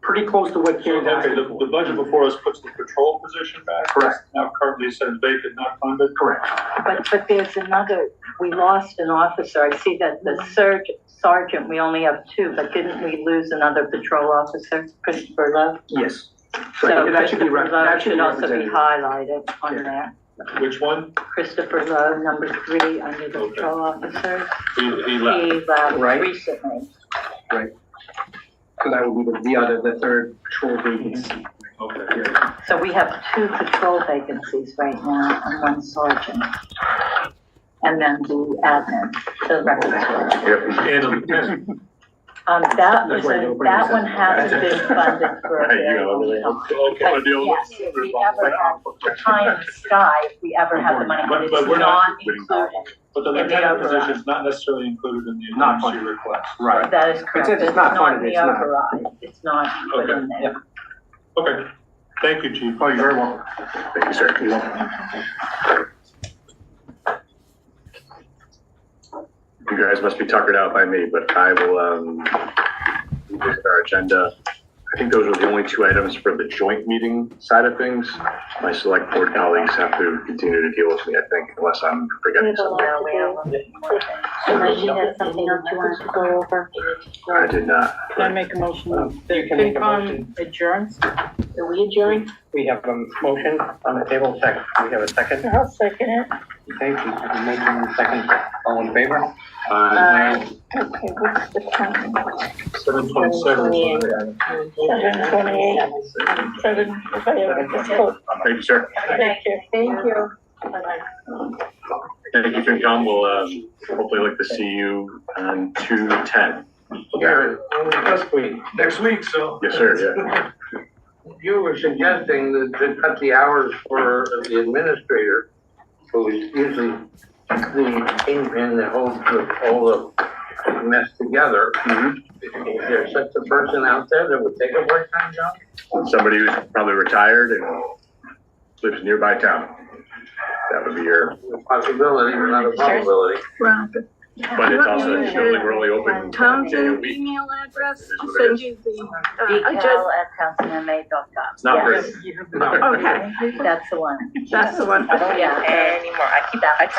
pretty close to what Karen's Okay, asking. the budget before us puts the patrol position back. Correct. Now currently says vacant, not funded. Correct. But there's another, we lost an officer. I see that the sergeant, we only have 2, but didn't we lose another patrol officer, Christopher Love? Yes. So that should be Christopher Love should also be represented. highlighted on there. Which one? Christopher Love, number 3, under the patrol officer. He left. He left Right. recently. Right. So that would be the third patrol vacancy. Okay. So we have 2 patrol vacancies right now and 1 sergeant. And then the admin, the records clerk. Yep. That one hasn't been funded for a Hey, you very know, long really, time. okay, I'll deal Yes, with if we ever have, pie in the sky, if we ever have the money, but it's But we're not not- included. But the In the lieutenant override. position is not necessarily included in the Not emergency request. Right. That is correct. It's It's not not funded, in the it's not. override. It's not put Okay. in there. Okay, thank you, Chief. Oh, you're very welcome. Thank you, sir. You're welcome. You guys must be tuckered out by me, but I will, visit our agenda. I think those are the only 2 items for the joint meeting side of things. My select board colleagues have to continue to deal with me, I think, unless I'm forgetting something. Unless you had something else you wanted to go over. I did not. Can I make a motion that You can make a FinCom motion. adjourns? Are we adjourned? We have a motion on the table, second, we have a second. I'll second it. Okay, the motion and second, all in favor? Okay, what's the time? 7:27. 7:28. 7, if I ever just go. Thank you, sir. Thank you. Thank you. Bye-bye. Thank you, FinCom. We'll, hopefully look to see you on 2/10. Gary, next week, so. Yes, sir, yeah. You were suggesting that to cut the hours for the administrator, who's usually the kingpin that holds all the putting this together, is there such a person out there that would take a part-time job? Somebody who's probably retired and lives nearby town. That would be your, A possibility, but not a probability. but it's also, we're only open one day a Townsend week. email address It is to what it send is. you the, detail@townsendma.com. It's not great. Okay, That's the one. that's the one. I don't Yeah. have anymore. I keep that. I To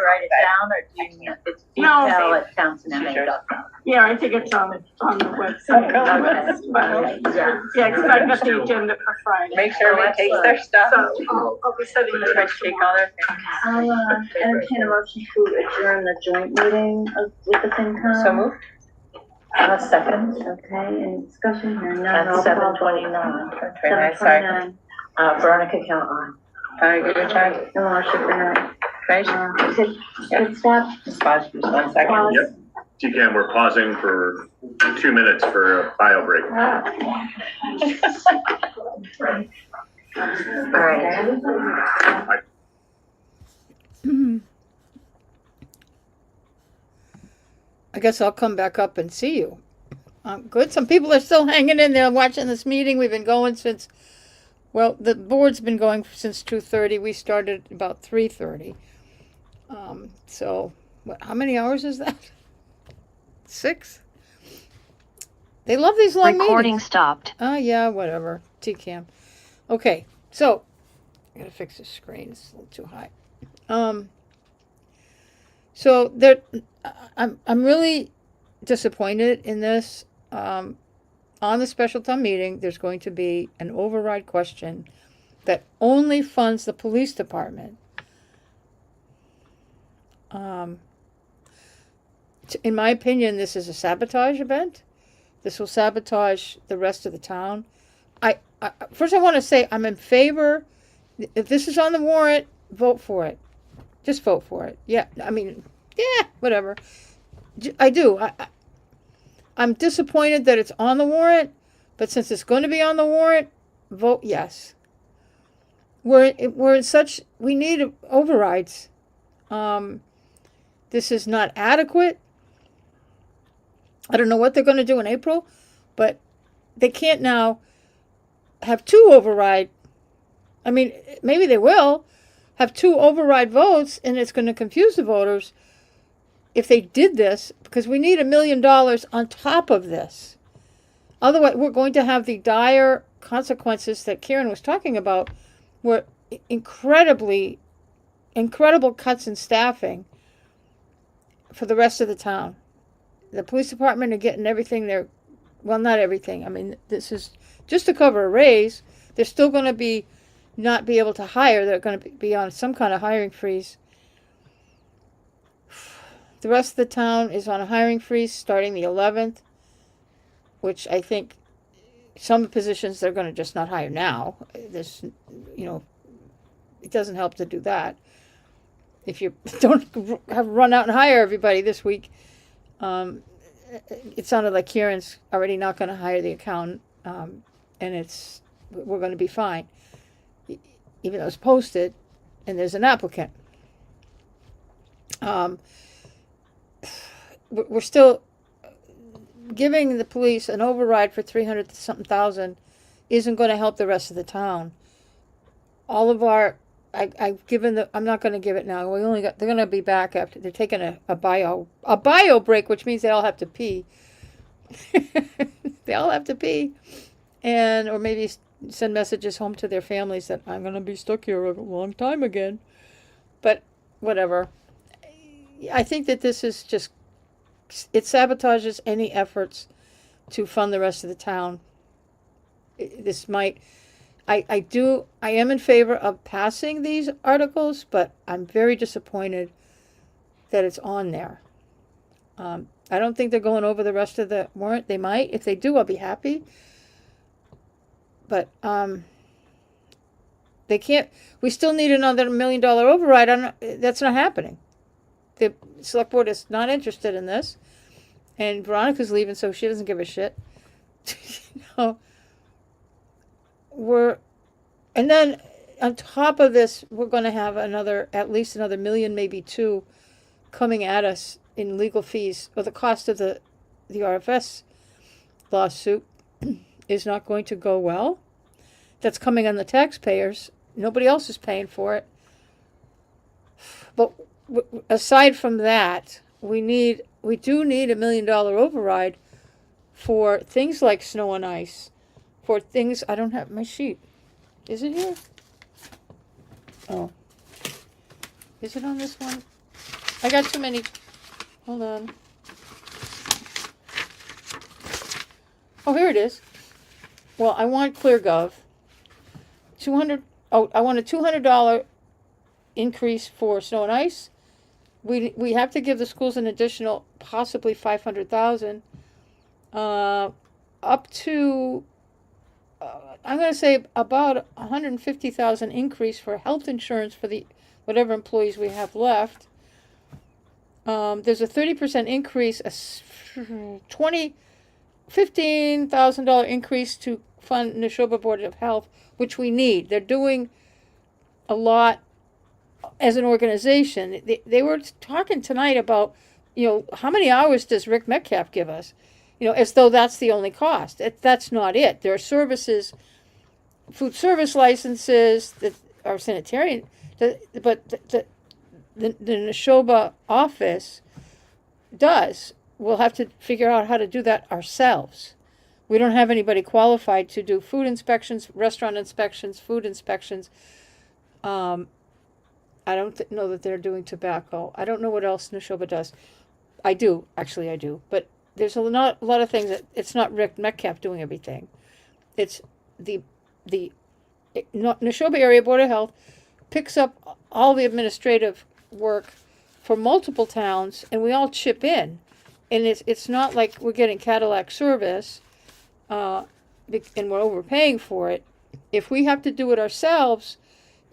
write it down, or do you, it's No. detail@townsendma.com. Yeah, I think it's on the website. Yeah. Yeah, because I got the agenda for Friday. make sure everyone takes their stuff. So I'll be sending you Try the to take all their things. I'll entertain a motion to adjourn the joint meeting with the FinCom. So moved. Second, okay, any discussion here? None, roll At call vote. 7:29. 7:29. Sorry. Veronica Count on. I agree with that. No, Sugar, aye. Right? Good step. Pause just 1 second. Yep. TCAM, we're pausing for 2 minutes for a bio break. All right. I guess I'll come back up and see you. Good. Some people are still hanging in there watching this meeting. We've been going since, well, the board's been going since 2:30. We started about 3:30. So, how many hours is that? 6? They love these long Recording meetings. stopped. Yeah, whatever. TCAM. Okay, so I gotta fix the screen. It's a little too high. So there, I'm really disappointed in this. On the special town meeting, there's going to be an override question that only funds the police department. In my opinion, this is a sabotage event. This will sabotage the rest of the town. First I want to say I'm in favor. If this is on the warrant, vote for it. Just vote for it. Yeah, I mean, yeah, whatever. I do. I'm disappointed that it's on the warrant, but since it's going to be on the warrant, vote yes. We're in such, we need overrides. This is not adequate. I don't know what they're going to do in April, but they can't now have 2 override. I mean, maybe they will have 2 override votes, and it's going to confuse the voters if they did this, because we need $1 million on top of this. Otherwise, we're going to have the dire consequences that Karen was talking about, where incredible cuts in staffing for the rest of the town. The police department are getting everything they're, well, not everything. I mean, this is just to cover a raise. They're still going to not be able to hire. They're going to be on some kind of hiring freeze. The rest of the town is on a hiring freeze starting the 11th, which I think some positions they're going to just not hire now. There's, it doesn't help to do that. If you don't run out and hire everybody this week, it sounded like Kieran's already not going to hire the accountant, and we're going to be fine, even though it's posted and there's an applicant. We're still giving the police an override for 300-something thousand isn't going to help the rest of the town. All of our, I've given I'm not going to give it now. They're going to be back after they're taking a bio break, which means they all have to pee. They all have to pee, or maybe send messages home to their families that I'm going to be stuck here a long time again. But whatever. I think that this is just, it sabotages any efforts to fund the rest of the town. This might, I am in favor of passing these articles, but I'm very disappointed that it's on there. I don't think they're going over the rest of the warrant. They might. If they do, I'll be happy. But they can't, we still need another $1 million override. That's not happening. The select board is not interested in this, and Veronica's leaving, so she doesn't give a shit. And then on top of this, we're going to have at least another $1 million, maybe $2 million, coming at us in legal fees, or the cost of the RFS lawsuit is not going to go well. That's coming on the taxpayers. Nobody else is paying for it. But aside from that, we do need $1 million override for things like snow and ice, for things, I don't have my sheet. Is it here? Oh. Is it on this one? I got too many. Hold on. Oh, here it is. Well, I want ClearGov. I want a $200 increase for snow and ice. We have to give the schools an additional, possibly $500,000, up to I'm going to say about $150,000 increase for health insurance for the whatever employees we have left. There's a 30% increase, a $15,000 increase to fund Neshoba Board of Health, which we need. They're doing a lot as an organization. They were talking tonight about, how many hours does Rick Metcalf give us? As though that's the only cost. That's not it. There are services, food service licenses that are sanitarian, but the Neshoba office does. We'll have to figure out how to do that ourselves. We don't have anybody qualified to do food inspections, restaurant inspections, food inspections. I don't know that they're doing tobacco. I don't know what else Neshoba does. I do. But there's a lot of things that it's not Rick Metcalf doing everything. It's the Neshoba Area Board of Health picks up all the administrative work for multiple towns, and we all chip in. And it's not like we're getting Cadillac service, and we're overpaying for it. If we have to do it ourselves,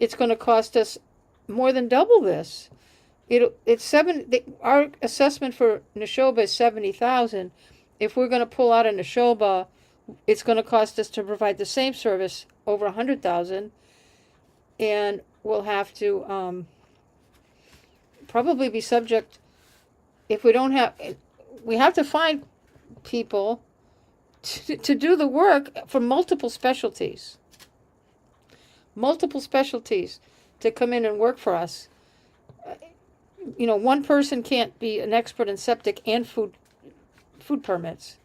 it's going to cost us more than double this. Our assessment for Neshoba is $70,000. If we're going to pull out a Neshoba, it's going to cost us to provide the same service over $100,000, and we'll have to probably be subject. If we don't have, we have to find people to do the work for multiple specialties to come in and work for us. One person can't be an expert in septic and food permits.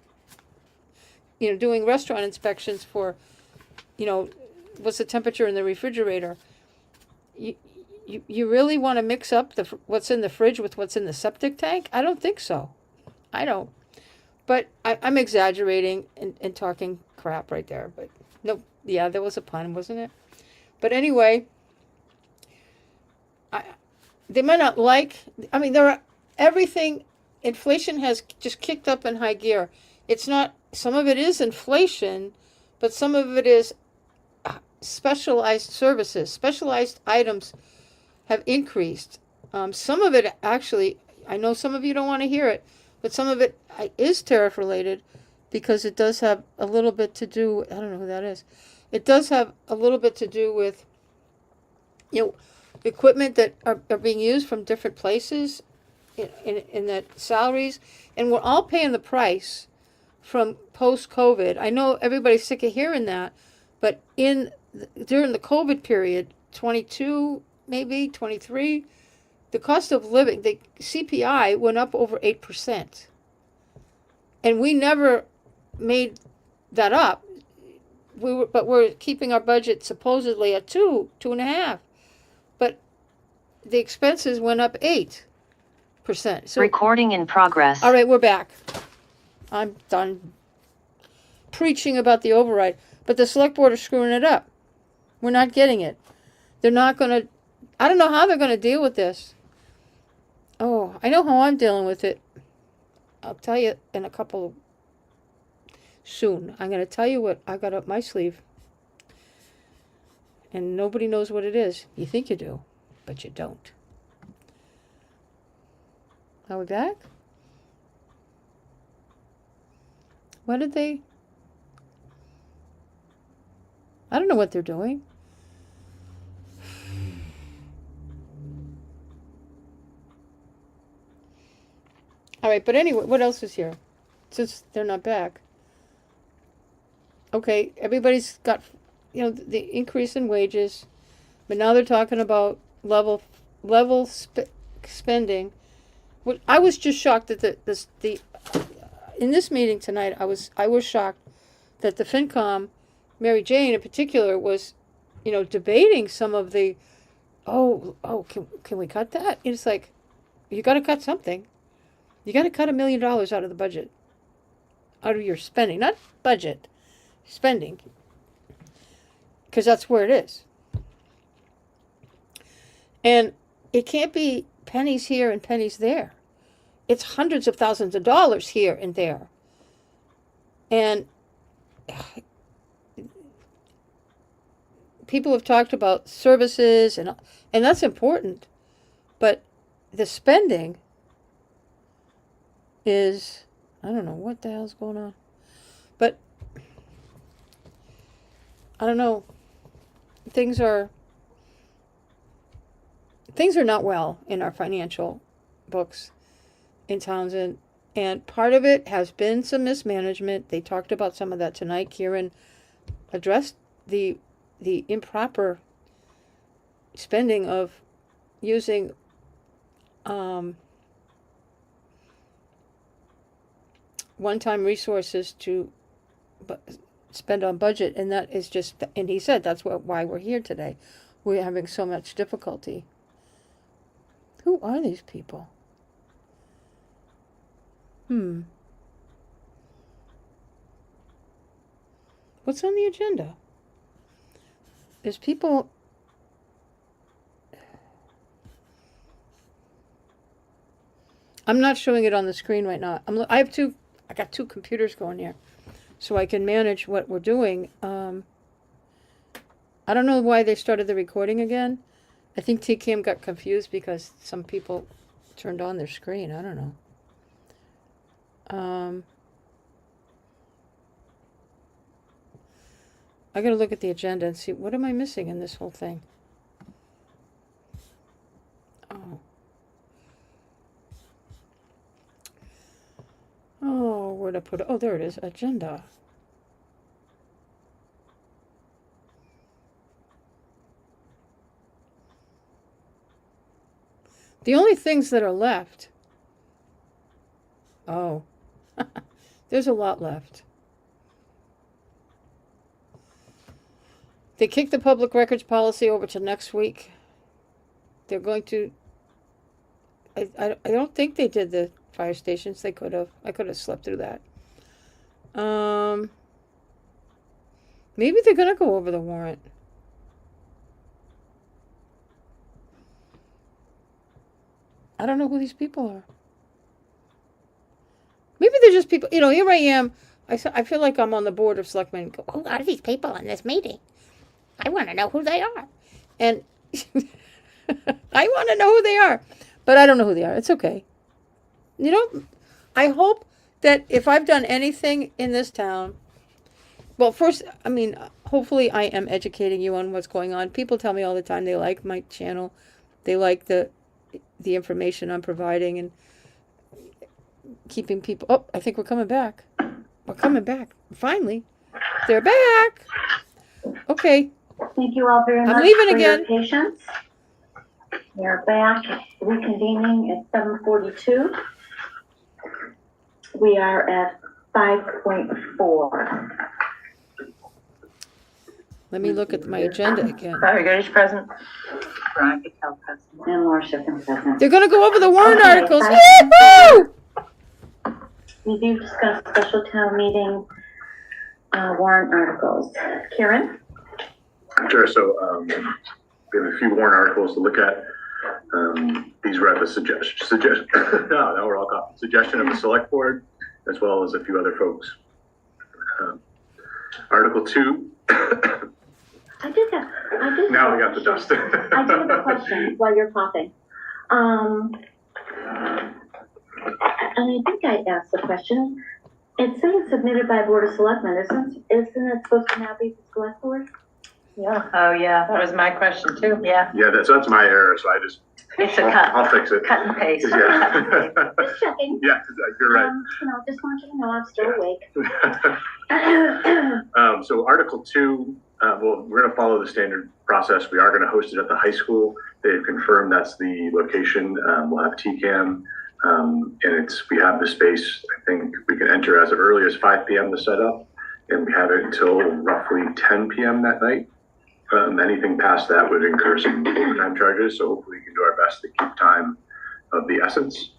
Doing restaurant inspections for, what's the temperature in the refrigerator. You really want to mix up what's in the fridge with what's in the septic tank? I don't think so. I don't. But I'm exaggerating and talking crap right there. But no, yeah, there was a pun, wasn't it? But anyway, they might not there are everything. Inflation has just kicked up in high gear. It's not, some of it is inflation, but some of it is specialized services. Specialized items have increased. Some of it actually, I know some of you don't want to hear it, but some of it is tariff related, because it does have a little bit to do, I don't know who that is. It does have a little bit to do with, equipment that are being used from different places in that salaries, and we're all paying the price from post-COVID. I know everybody's sick of hearing that, but during the COVID period, 22, maybe 23, the cost of living, the CPI went up over 8%. And we never made that up. But we're keeping our budget supposedly at 2.5%. But the expenses went up 8%. So, Recording in progress. all right, we're back. I'm done preaching about the override. But the select board are screwing it up. We're not getting it. They're not going to, I don't know how they're going to deal with this. Oh, I know how I'm dealing with it. I'll tell you in a couple soon. I'm going to tell you what I got up my sleeve. And nobody knows what it is. You think you do, but you don't. Are we back? What did they? I don't know what they're doing. All right, but anyway, what else is here? Since they're not back. Okay, everybody's got, the increase in wages, but now they're talking about level spending. I was just shocked that in this meeting tonight, I was shocked that the FinCom, Mary Jane in particular, was, debating some of the, can we cut that? It's like, you got to cut something. You got to cut $1 million out of the budget, out of your spending, not budget, spending, because that's where it is. And it can't be pennies here and pennies there. It's hundreds of thousands of dollars here and there. And people have talked about services, and that's important. But the spending is, I don't know what the hell's going on. But I don't know. Things are not well in our financial books in Townsend, and part of it has been some mismanagement. They talked about some of that tonight. Kieran addressed the improper spending of using one-time resources to spend on budget, and that is just, and he said that's why we're here today. We're having so much difficulty. Who are these people? What's on the agenda? There's people. I'm not showing it on the screen right now. I got two computers going here, so I can manage what we're doing. I don't know why they started the recording again. I think TCAM got confused because some people turned on their screen. I don't know. I gotta look at the agenda and see, what am I missing in this whole thing? Oh, where'd I put it? Oh, there it is, agenda. The only things that are left, there's a lot left. They kicked the public records policy over to next week. They're going to, I don't think they did the fire stations. They could have. I could have slept through that. Maybe they're going to go over the warrant. I don't know who these people are. Maybe they're just people, here I am. I feel like I'm on the board of selectmen. Who are these people in this meeting? I want to know who they are. And I want to know who they are. But I don't know who they are. It's okay. I hope that if I've done anything in this town, well, first, hopefully I am educating you on what's going on. People tell me all the time they like my channel. They like the information I'm providing and keeping people. Oh, I think we're coming back. We're coming back. Finally. They're back. Okay. Thank you all very much I'm leaving for again. your patience. We are back, reconvening at 7:42. We are at 5.4. Let me look at my agenda again. Larry Goodrich present. Veronica Kell present. And Laura Schiffern present. They're going to go over the warrant Okay, articles. Woo-hoo! We do discuss special town meeting warrant articles. Kieran? Sure, so we have a few warrant articles to look at. These were at the suggestion now we're all caught. Suggestion of the select board, as well as a few other folks. Article 2. Now we got the dust. I do have a question while you're talking. And I think I asked the question. It's saying submitted by Board of Selectmen. Isn't it supposed to now be the select board? Yeah. Oh, yeah. That was my question too. Yeah. Yeah, that's my error. So I just It's a cut, I'll fix it. cut and paste. Yeah. Just checking. Yeah, you're right. Just want you to know I'm still awake. So Article 2, well, we're going to follow the standard process. We are going to host it at the high school. They've confirmed that's the location. We'll have TCAM, and we have the space. I think we can enter as early as 5 p.m. to set up, and we have it until roughly 10 p.m. that night. Anything past that would incur some overtime charges, so hopefully we can do our best to keep time of the essence.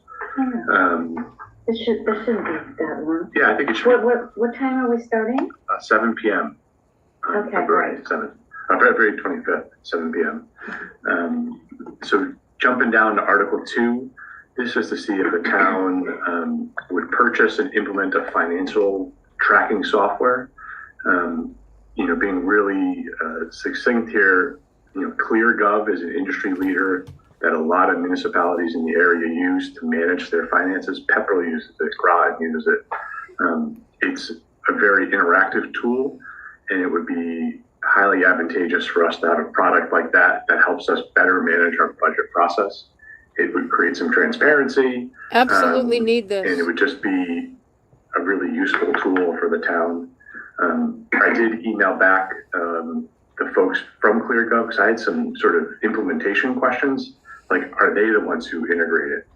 This shouldn't be that long. Yeah, I think it should be What time are we starting? 7 p.m. Okay, February great. 7th, February 25th, 7 p.m. So jumping down to Article 2, this is to see if the town would purchase and implement a financial tracking software. Being really succinct here, ClearGov is an industry leader that a lot of municipalities in the area use to manage their finances. Pepperell uses it, Groton uses it. It's a very interactive tool, and it would be highly advantageous for us to have a product like that that helps us better manage our budget process. It would create some transparency. Absolutely need this. And it would just be a really useful tool for the town. I did email back the folks from ClearGov because I had some sort of implementation questions. Like, are they the ones who integrate it?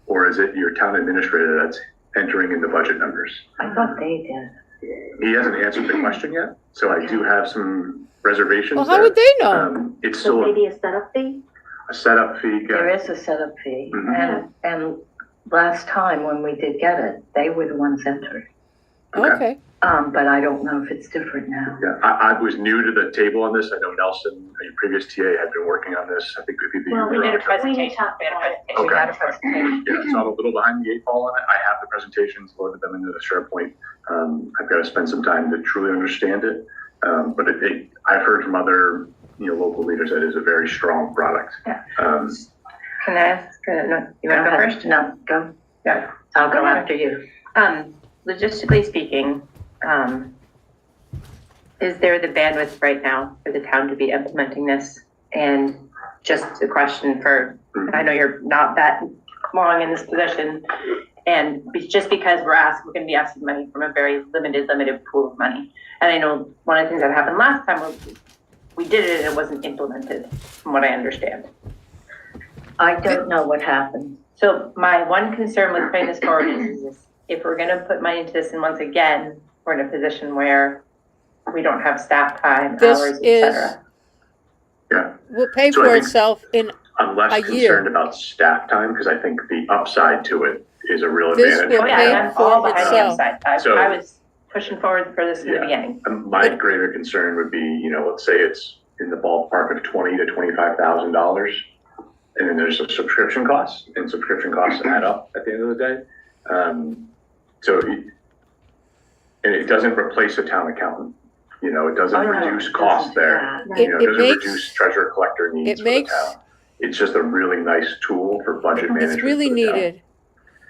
Or is it your town administrator that's entering in the budget numbers? I thought they did. He hasn't answered the question yet, so I do have some reservations. Well, how would they know? It's So still maybe a setup fee? a setup fee. There is a setup fee, Mhm. and last time when we did get it, they were the ones entered. Okay. But I don't know if it's different now. Yeah, I was new to the table on this. I know Nelson, your previous TA, had been working on this. I think maybe Well, We did a We presentation. talked about it. We had a presentation. Yeah, so I'm a little behind the 8 ball on it. I have the presentations, loaded them into the SharePoint. I've got to spend some time to truly understand it. But I've heard from other, local leaders that it is a very strong product. Yeah. Can I ask, no, you want to go first? No, go. Yeah. I'll go after you. Logistically speaking, is there the bandwidth right now for the town to be implementing this? And just a question for, I know you're not that long in this position, and just because we're going to be asking money from a very limited pool of money. And I know one of the things that happened last time was we did it and it wasn't implemented, from what I understand. I don't know what happened. So my one concern with putting this forward is if we're gonna put money into this, and once again, we're in a position where we don't have staff time, This hours, is- etc. Yeah, Will pay So I for think- itself in I'm less A year. concerned about staff time because I think the upside to it is a real This advantage. will Oh, yeah, pay I'm all for behind the itself. upside. So- I was pushing forward for this in the Yeah. beginning. My greater concern would be, let's say it's in the ballpark of $20,000 to $25,000, and then there's a subscription cost, and subscription costs add up at the end of the day. And it doesn't replace a town accountant. It doesn't Oh, no, reduce it costs doesn't do there. that. It It doesn't makes- reduce treasurer collector needs it for the makes- town. It's just a really nice tool for budget management. It's really for the town. needed.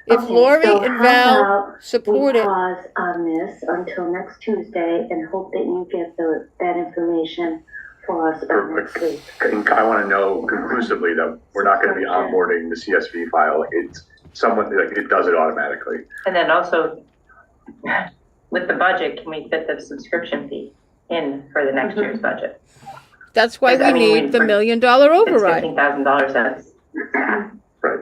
If Okay, Lori so and how Val about support we it, pause on this until next Tuesday and hope that you get that information for us by next week. And I want to know conclusively that we're not going to be onboarding the CSV file. It's someone, it does it automatically. And then also, with the budget, can we fit the subscription fee in for the next year's budget? that's why Because, we I mean, need the $1 million It's override. $15,000, that's. Right.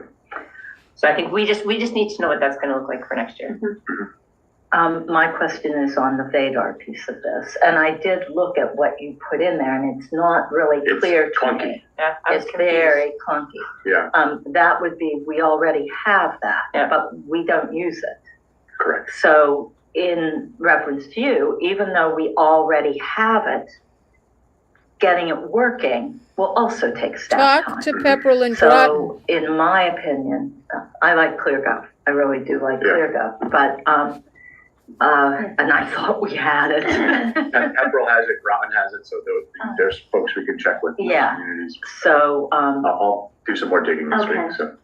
So I think we just need to know what that's gonna look like for next year. My question is on the Vadar piece of this, and I did look at what you put in there, and it's not really It's clear to clunky. me. Yeah, I was It's confused. very clunky. Yeah, That would be, we already have that, Yeah. but we don't use it. correct. So in reference to you, even though we already have it, getting it working will also take staff time. Talk to Pepperell and Groton. So in my opinion, I like ClearGov. I really do like Yeah. ClearGov, but, and I thought we had it. And Pepperell has it, Groton has it, so there's folks we can check with in those Yeah. communities. So, I'll do some more digging this Okay. week, so.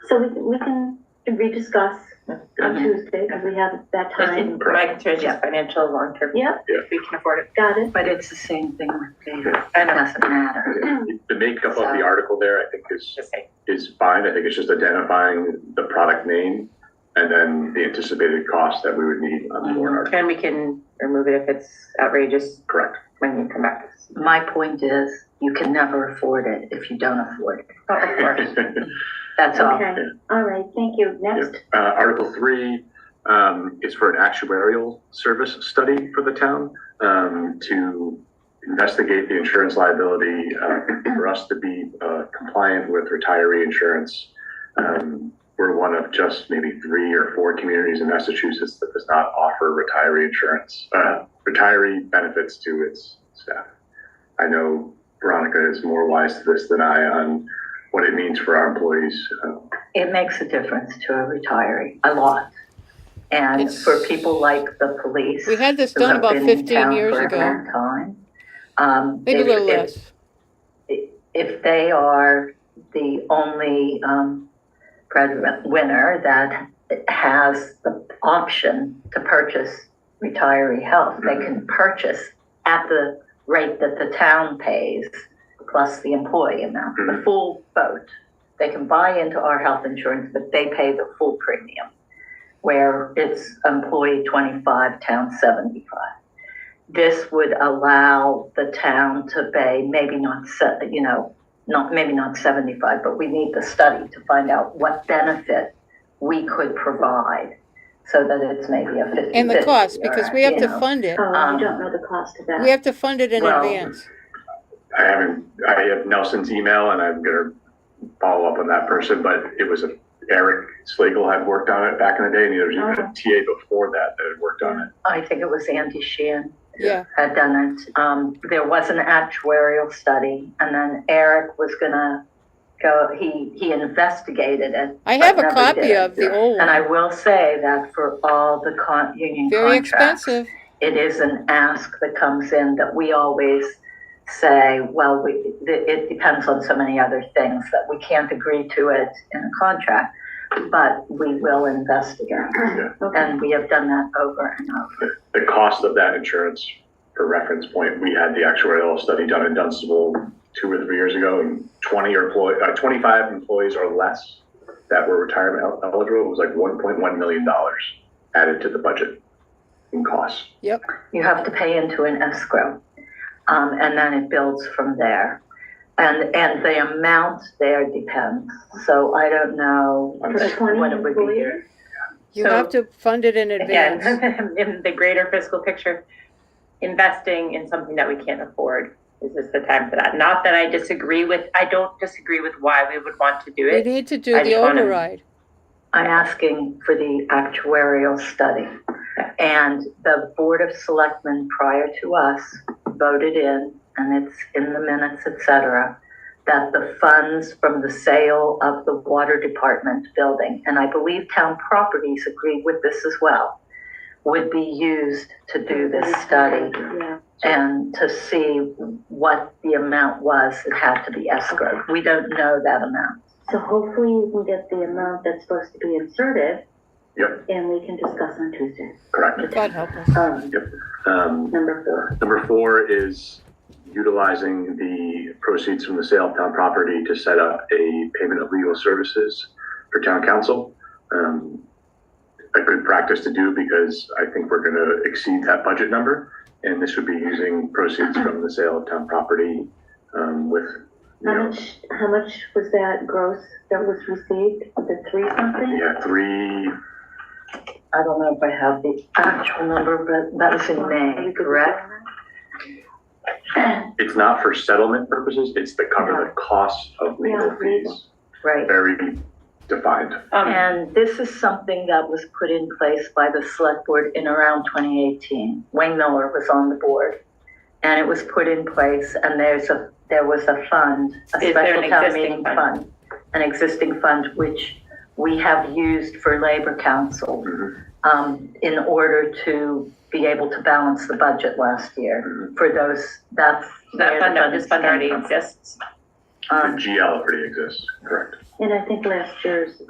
So we can rediscuss On Tuesday, because we have that time. My concern is just financial long-term. Yeah, If we can afford it. got it. But it's the same thing with data. I It know. doesn't matter. The makeup of the article there, I think is fine. I think it's just identifying the product name and then the anticipated cost that we would need on the warrant article. And we can remove it if it's outrageous Correct. when you come back. My point is, you can never afford it if you don't afford it. Oh, of course. That's all. Okay, all right, thank you. Next. Article 3 is for an actuarial service study for the town to investigate the insurance liability for us to be compliant with retiree insurance. We're one of just maybe 3 or 4 communities in Massachusetts that does not offer retiree insurance, retiree benefits to its staff. I know Veronica is more wise to this than I on what it means for our employees. It makes a difference to a retiree, a lot. And It's- for people like the police. We had this who done have about been in 15 town years for a ago. long time, Maybe a little less. if they are the only breadwinner that has the option to purchase retiree health, they can purchase at the rate that the town pays plus the employee amount, the full boat. They can buy into our health insurance, but they pay the full premium, where it's employee 25, town 75. This would allow the town to pay maybe not, maybe not 75, but we need the study to find out what benefit we could provide so that it's maybe a 50/50. And the cost, because we have to know. fund it. Oh, I don't know the cost of that. We have to fund it in Well, advance. I have Nelson's email and I'm gonna follow up on that person, but it was Eric Slagle had worked on it back in the day, and there was even a TA before that had worked on it. I think it was Andy Sheehan Yeah. had done it. There was an actuarial study, and then Eric was gonna go, he investigated it. I have but a never copy did. of the old And I one. will say that for all the union Very contracts, expensive. it is an ask that comes in that we always say, well, it depends on so many other things that we can't agree to it in a contract, but we will investigate. And we have done that over and over. The cost of that insurance, for reference point, we had the actuarial study done in Dunstable 2 or 3 years ago, and 25 employees or less that were retirement eligible, it was like $1.1 million added to the budget in costs. Yep. You have to pay into an escrow, and then it builds from there. And the amount there depends. So I don't know For 20 what it would be employees? here. You So, have to fund it in advance. Again, in the greater fiscal picture, investing in something that we can't afford, is this the time for that? Not that I don't disagree with why we would want to do We it. need to do I the just wanna- override. I'm asking for the actuarial study. And the Board of Selectmen prior to us voted in, and it's in the minutes, et cetera, that the funds from the sale of the water department building, and I believe town properties agreed with this as well, would be used to do this study Yeah. and to see what the amount was that had to be escrowed. We don't know that amount. So hopefully you can get the amount that's supposed to be inserted. Yep. And we can discuss on Tuesday. Correct. God help us. Number 4. Number 4 is utilizing the proceeds from the sale of town property to set up a payment of legal services for town council. A good practice to do because I think we're gonna exceed that budget number. And this would be using proceeds from the sale of town property, with, How much was that gross that was received? Was it 3 something? yeah, 3, I don't know if I have the actual number, but that was in May, correct? it's not for settlement purposes, it's to cover the cost of legal Yeah, legal. fees. Right. Very defined. And this is something that was put in place by the select board in around 2018. Wayne Miller was on the board. And it was put in place, and there was a fund, a Is there special an town existing meeting fund? fund, an existing fund, which we have used for labor council, in order to be able to balance the budget last year. For those, that's where the This fund came already from. exists. The GL already exists, correct. And I think last year's,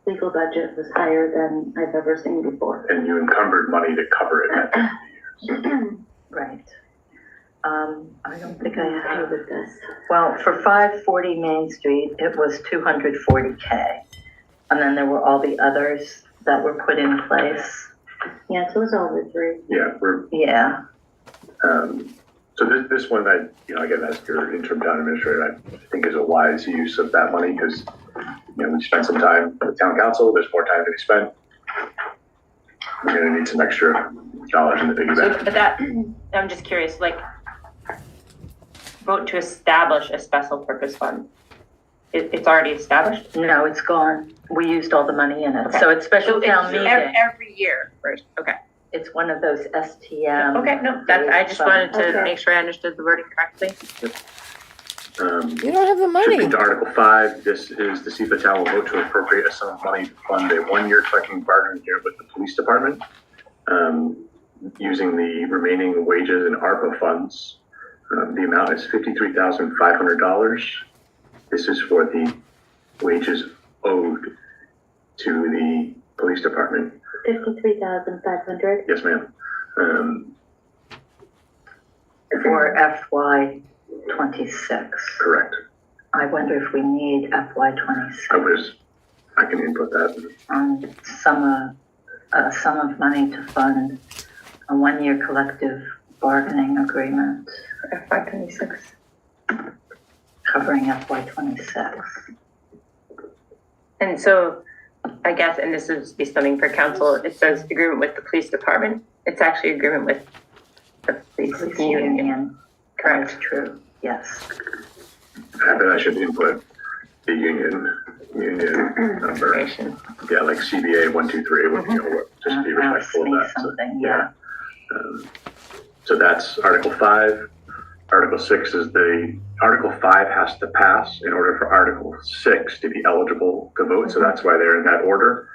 legal budget was higher than I've ever seen before. And you encumbered money to cover it at the end of the year. Right. I don't think I Okay have. with this. Well, for 540 Main Street, it was 240K. And then there were all the others that were put in place. Yeah, so it was all the three. Yeah, Yeah. so this one, again, as your interim town administrator, I think is a wise use of that money because, we spent some time with town council, there's more time to be spent. We're gonna need some extra dollars in the piggy So, bank. but that, I'm just curious, like, vote to establish a special purpose fund. It's already established? No, it's gone. We used all the money in it. Okay. So it's special So town it's meeting. every year first, okay. It's one of those STM. Okay, no, that, I just wanted to Okay. make sure I understood the wording correctly. You don't have the money. Shifting to Article 5, this is to see if the town will vote to appropriate a sum of money to fund a one-year collective bargaining unit with the police department, using the remaining wages and ARPA funds. The amount is $53,500. This is for the wages owed to the police department. 53,500. Yes, ma'am. For FY 26. Correct. I wonder if we need FY 26. I can input that. Sum of money to fund a one-year collective bargaining agreement FY 26. covering FY 26. And so, I guess, and this is be something for council, it says agreement with the police department. It's actually agreement with the police union. That's Correct. true, yes. I bet I should input the union number. Information. Yeah, like CBA 123, just be respectful of that. So, Something, yeah. So that's Article 5. Article 6 is Article 5 has to pass in order for Article 6 to be eligible to vote. So that's why they're in that order.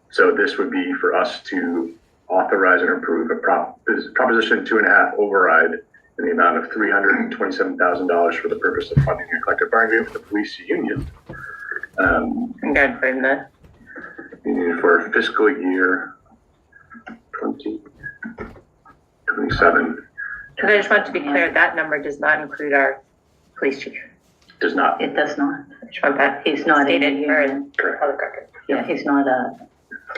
So this would be for us to authorize and approve a Proposition 2.5 override in the amount of $327,000 for the purpose of funding a collective bargaining agreement with the police union. I'm good for the. For fiscal year 2027. Because I just want to be clear, that number does not include our police chief. Does not. It does not. I just want that He's not in the stated for union. public record. Yeah, he's not a.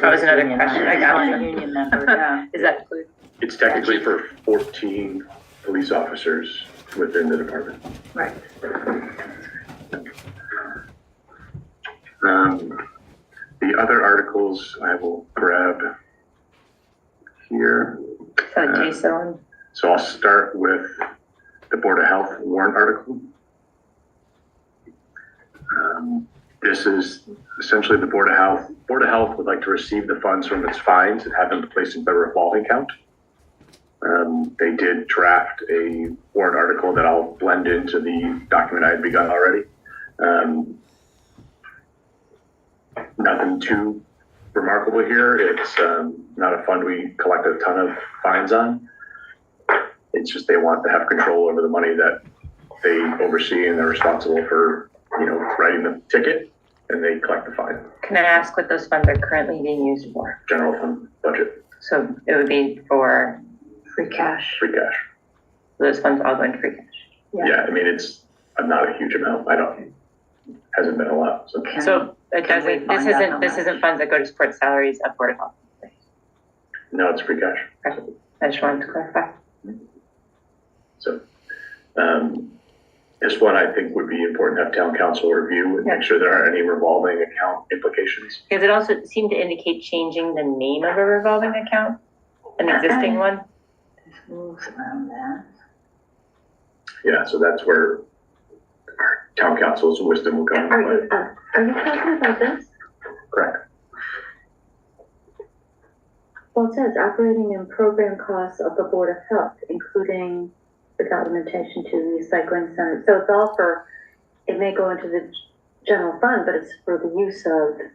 That was another union question member. I got. He's not a union member, no. Is that included? It's technically for 14 police officers within the department. Right. The other articles I will grab here. So Jason, So I'll start with the Board of Health warrant article. This is essentially the Board of Health. Board of Health would like to receive the funds from its fines and have them placed in the revolving account. They did draft a warrant article that I'll blend into the document I had begun already. Nothing too remarkable here. It's not a fund we collect a ton of fines on. It's just they want to have control over the money that they oversee and they're responsible for, writing the ticket and they collect the fine. can I ask what those funds are currently being used for? General fund budget, So it would be for Free cash. free cash. those funds all going to free cash. Yeah, I mean, it's not a huge amount. Hasn't been a lot, so. So it Can we doesn't, find out how this much? isn't funds that go to support salaries of Board of Health. No, it's free cash. I just wanted to clarify. So, this one I think would be important to have town council review and make sure there aren't any revolving account implications. Because it also seemed to indicate changing the name of a revolving account, an existing one. There's rules around that. Yeah, so that's where our town council's wisdom will come into play. Are you talking about this? Correct. Well, it says operating and program costs of the Board of Health, including the documentation to the recycling center. So it's all it may go into the general fund, but it's for the use of.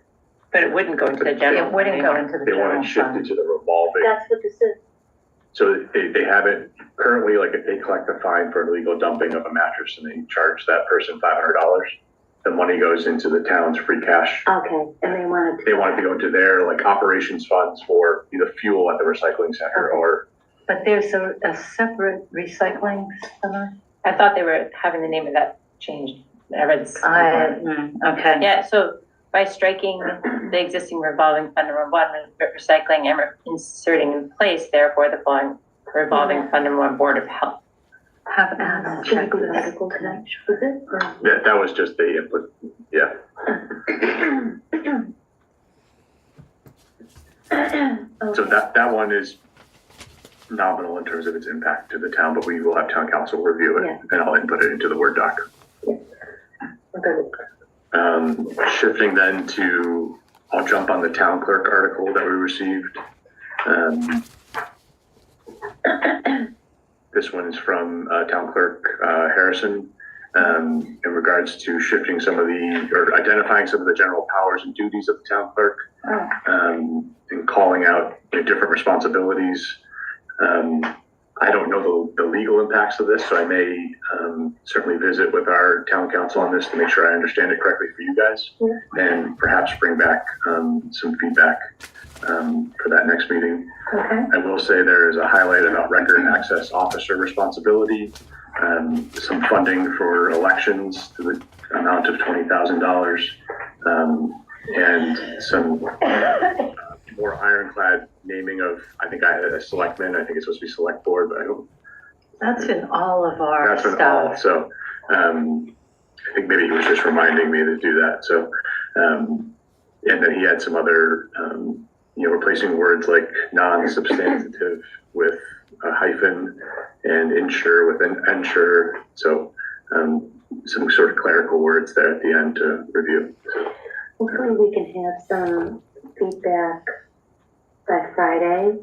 But it wouldn't go into the general. It wouldn't go fund into the They want general it shifted fund. to the revolving. That's what this is. So they have it currently, like if they collect a fine for illegal dumping of a mattress and they charge that person $500, the money goes into the town's free cash. Okay, and they wanted They want it to go into their like operations funds for either fuel at the recycling center or, But there's a separate recycling center? I thought they were having the name of that changed. I read this. Okay. Yeah, so by striking the existing revolving fund and recycling and inserting in place, therefore, the following revolving fund and one board of health. Have Adam check the medical connection with it, or? that was just the input, yeah. So that one is nominal in terms of its impact to the town, but we will have town council review it Yeah. and I'll input it into the Word doc. Okay. Shifting then to, I'll jump on the town clerk article that we received. This one is from town clerk Harrison in regards to shifting some of the, or identifying some of the general powers and duties of the town clerk and calling out different responsibilities. I don't know the legal impacts of this, so I may certainly visit with our town council on this to make sure I understand it correctly for you guys, and perhaps bring back some feedback for that next meeting. Okay. I will say there is a highlight about record access officer responsibility, some funding for elections to the amount of $20,000, and some more ironclad naming of, I think I had a selectman, I think it's supposed to be select board, but I don't. That's in all of our That's in all, so, I think maybe he was just reminding me to do that, so, and then he had some other, replacing words like non-substantive with a hyphen and insure with an ensure, so, some sort of clerical words there at the end to review. Hopefully we can have some feedback by Friday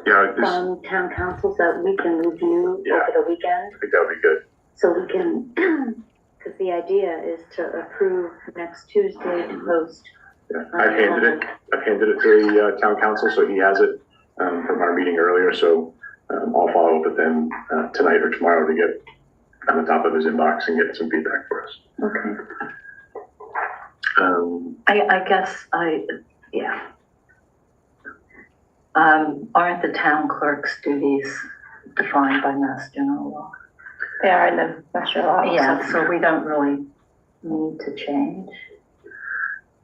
Yeah, from town council so that we can review Yeah. over the weekend. I think that would be good. So we can, because the idea is to approve next Tuesday to post. Yeah, I've handed it to the town council, so he has it from our meeting earlier, so I'll follow up with him tonight or tomorrow to get on the top of his inbox and get some feedback for us. Okay. I guess yeah. Aren't the town clerk's duties defined by Mass General Law? They are in the Master Law. Yeah, so we don't really need to change.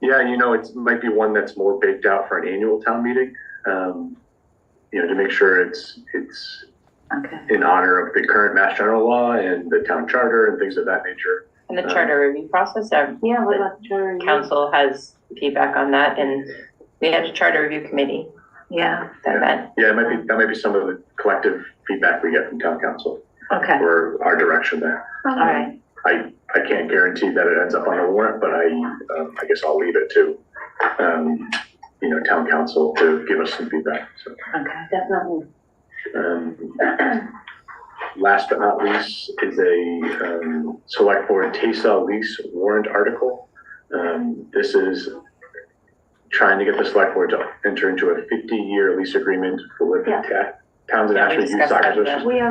Yeah, it might be one that's more baked out for an annual town meeting, to make sure it's Okay. in honor of the current Mass General Law and the town charter and things of that nature. And the charter review process, Yeah, what about the charter review? council has feedback on that, and we had a charter review committee Yeah, that met. Yeah, that might be some of the collective feedback we get from town council okay, or our direction there. all right. I can't guarantee that it ends up on the warrant, but I guess I'll leave it to, town council to give us some feedback. So, Okay. Definitely. last but not least is a select board TESA lease warrant article. This is trying to get the select board to enter into a 50-year lease agreement for Liberty Townsend Yeah, we National Youth discussed Soccer that, Association. We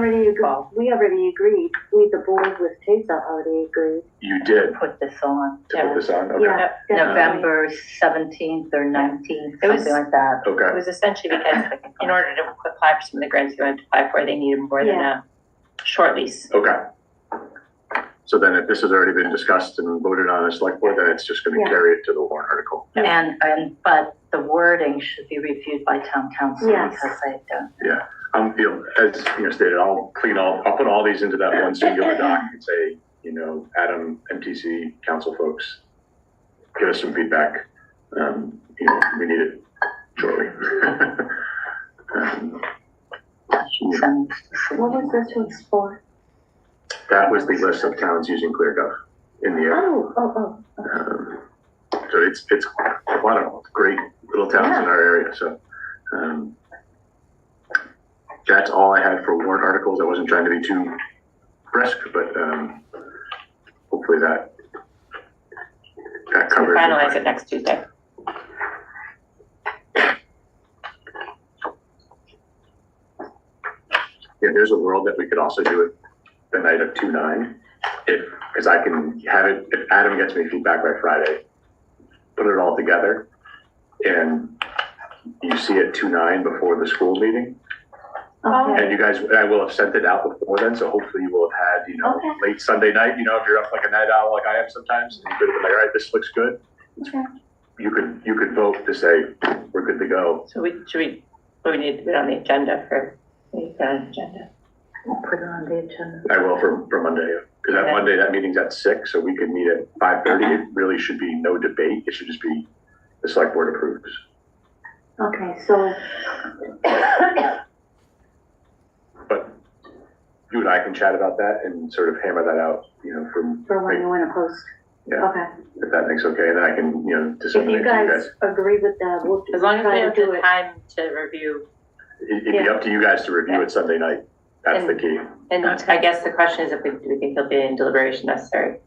already agreed. The board with TASA already agreed. You did Put this on. to put this on? Okay. Yeah. definitely. November 17th or 19th, It was- something like that. It Okay. was essentially because in order to apply for some of the grants we wanted to apply for, they needed more than a short lease. Okay. So then if this has already been discussed and voted on as select board, then it's just going to Yeah. carry it to the warrant article. But the wording should be reviewed by town council Yes. because they don't. Yeah. As stated, I'll put all these into that one singular doc and say, Adam, MTC, council folks, give us some feedback. We need it shortly. What was this one for? That was the list of towns using ClearGov in the area. Oh. So it's a lot of great little towns in our area. So that's all I had for warrant articles. I wasn't trying to be too brisk, but hopefully that covers. Finalize it next Tuesday. Yeah, there's a world that we could also do it the night of 2/9. because I can have it, if Adam gets me feedback by Friday, put it all together, and you see it 2/9 before the school meeting. Okay. And you guys, I will have sent it out before then, so hopefully you will have had, Okay. late Sunday night, if you're up like a night owl like I am sometimes, and you could have been like, all right, this looks good. Okay. You could vote to say, we're good to go. So we need to put on the agenda for the agenda. We'll put it on the agenda. I will for Monday, because that Okay. Monday, that meeting's at 6, so we could meet at 5:30. It really should be no debate. It should just be the select board approves. Okay, so, But you and I can chat about that and sort of hammer that out, from, for when you want to post, yeah, okay. if that makes okay, and then I can, If disseminate you to guys agree with that, we'll As long as we try to have do the it. time to review. It'd be up to you guys to review it Sunday night. That's the key. And I guess the question is if we think there'll be any deliberation necessary.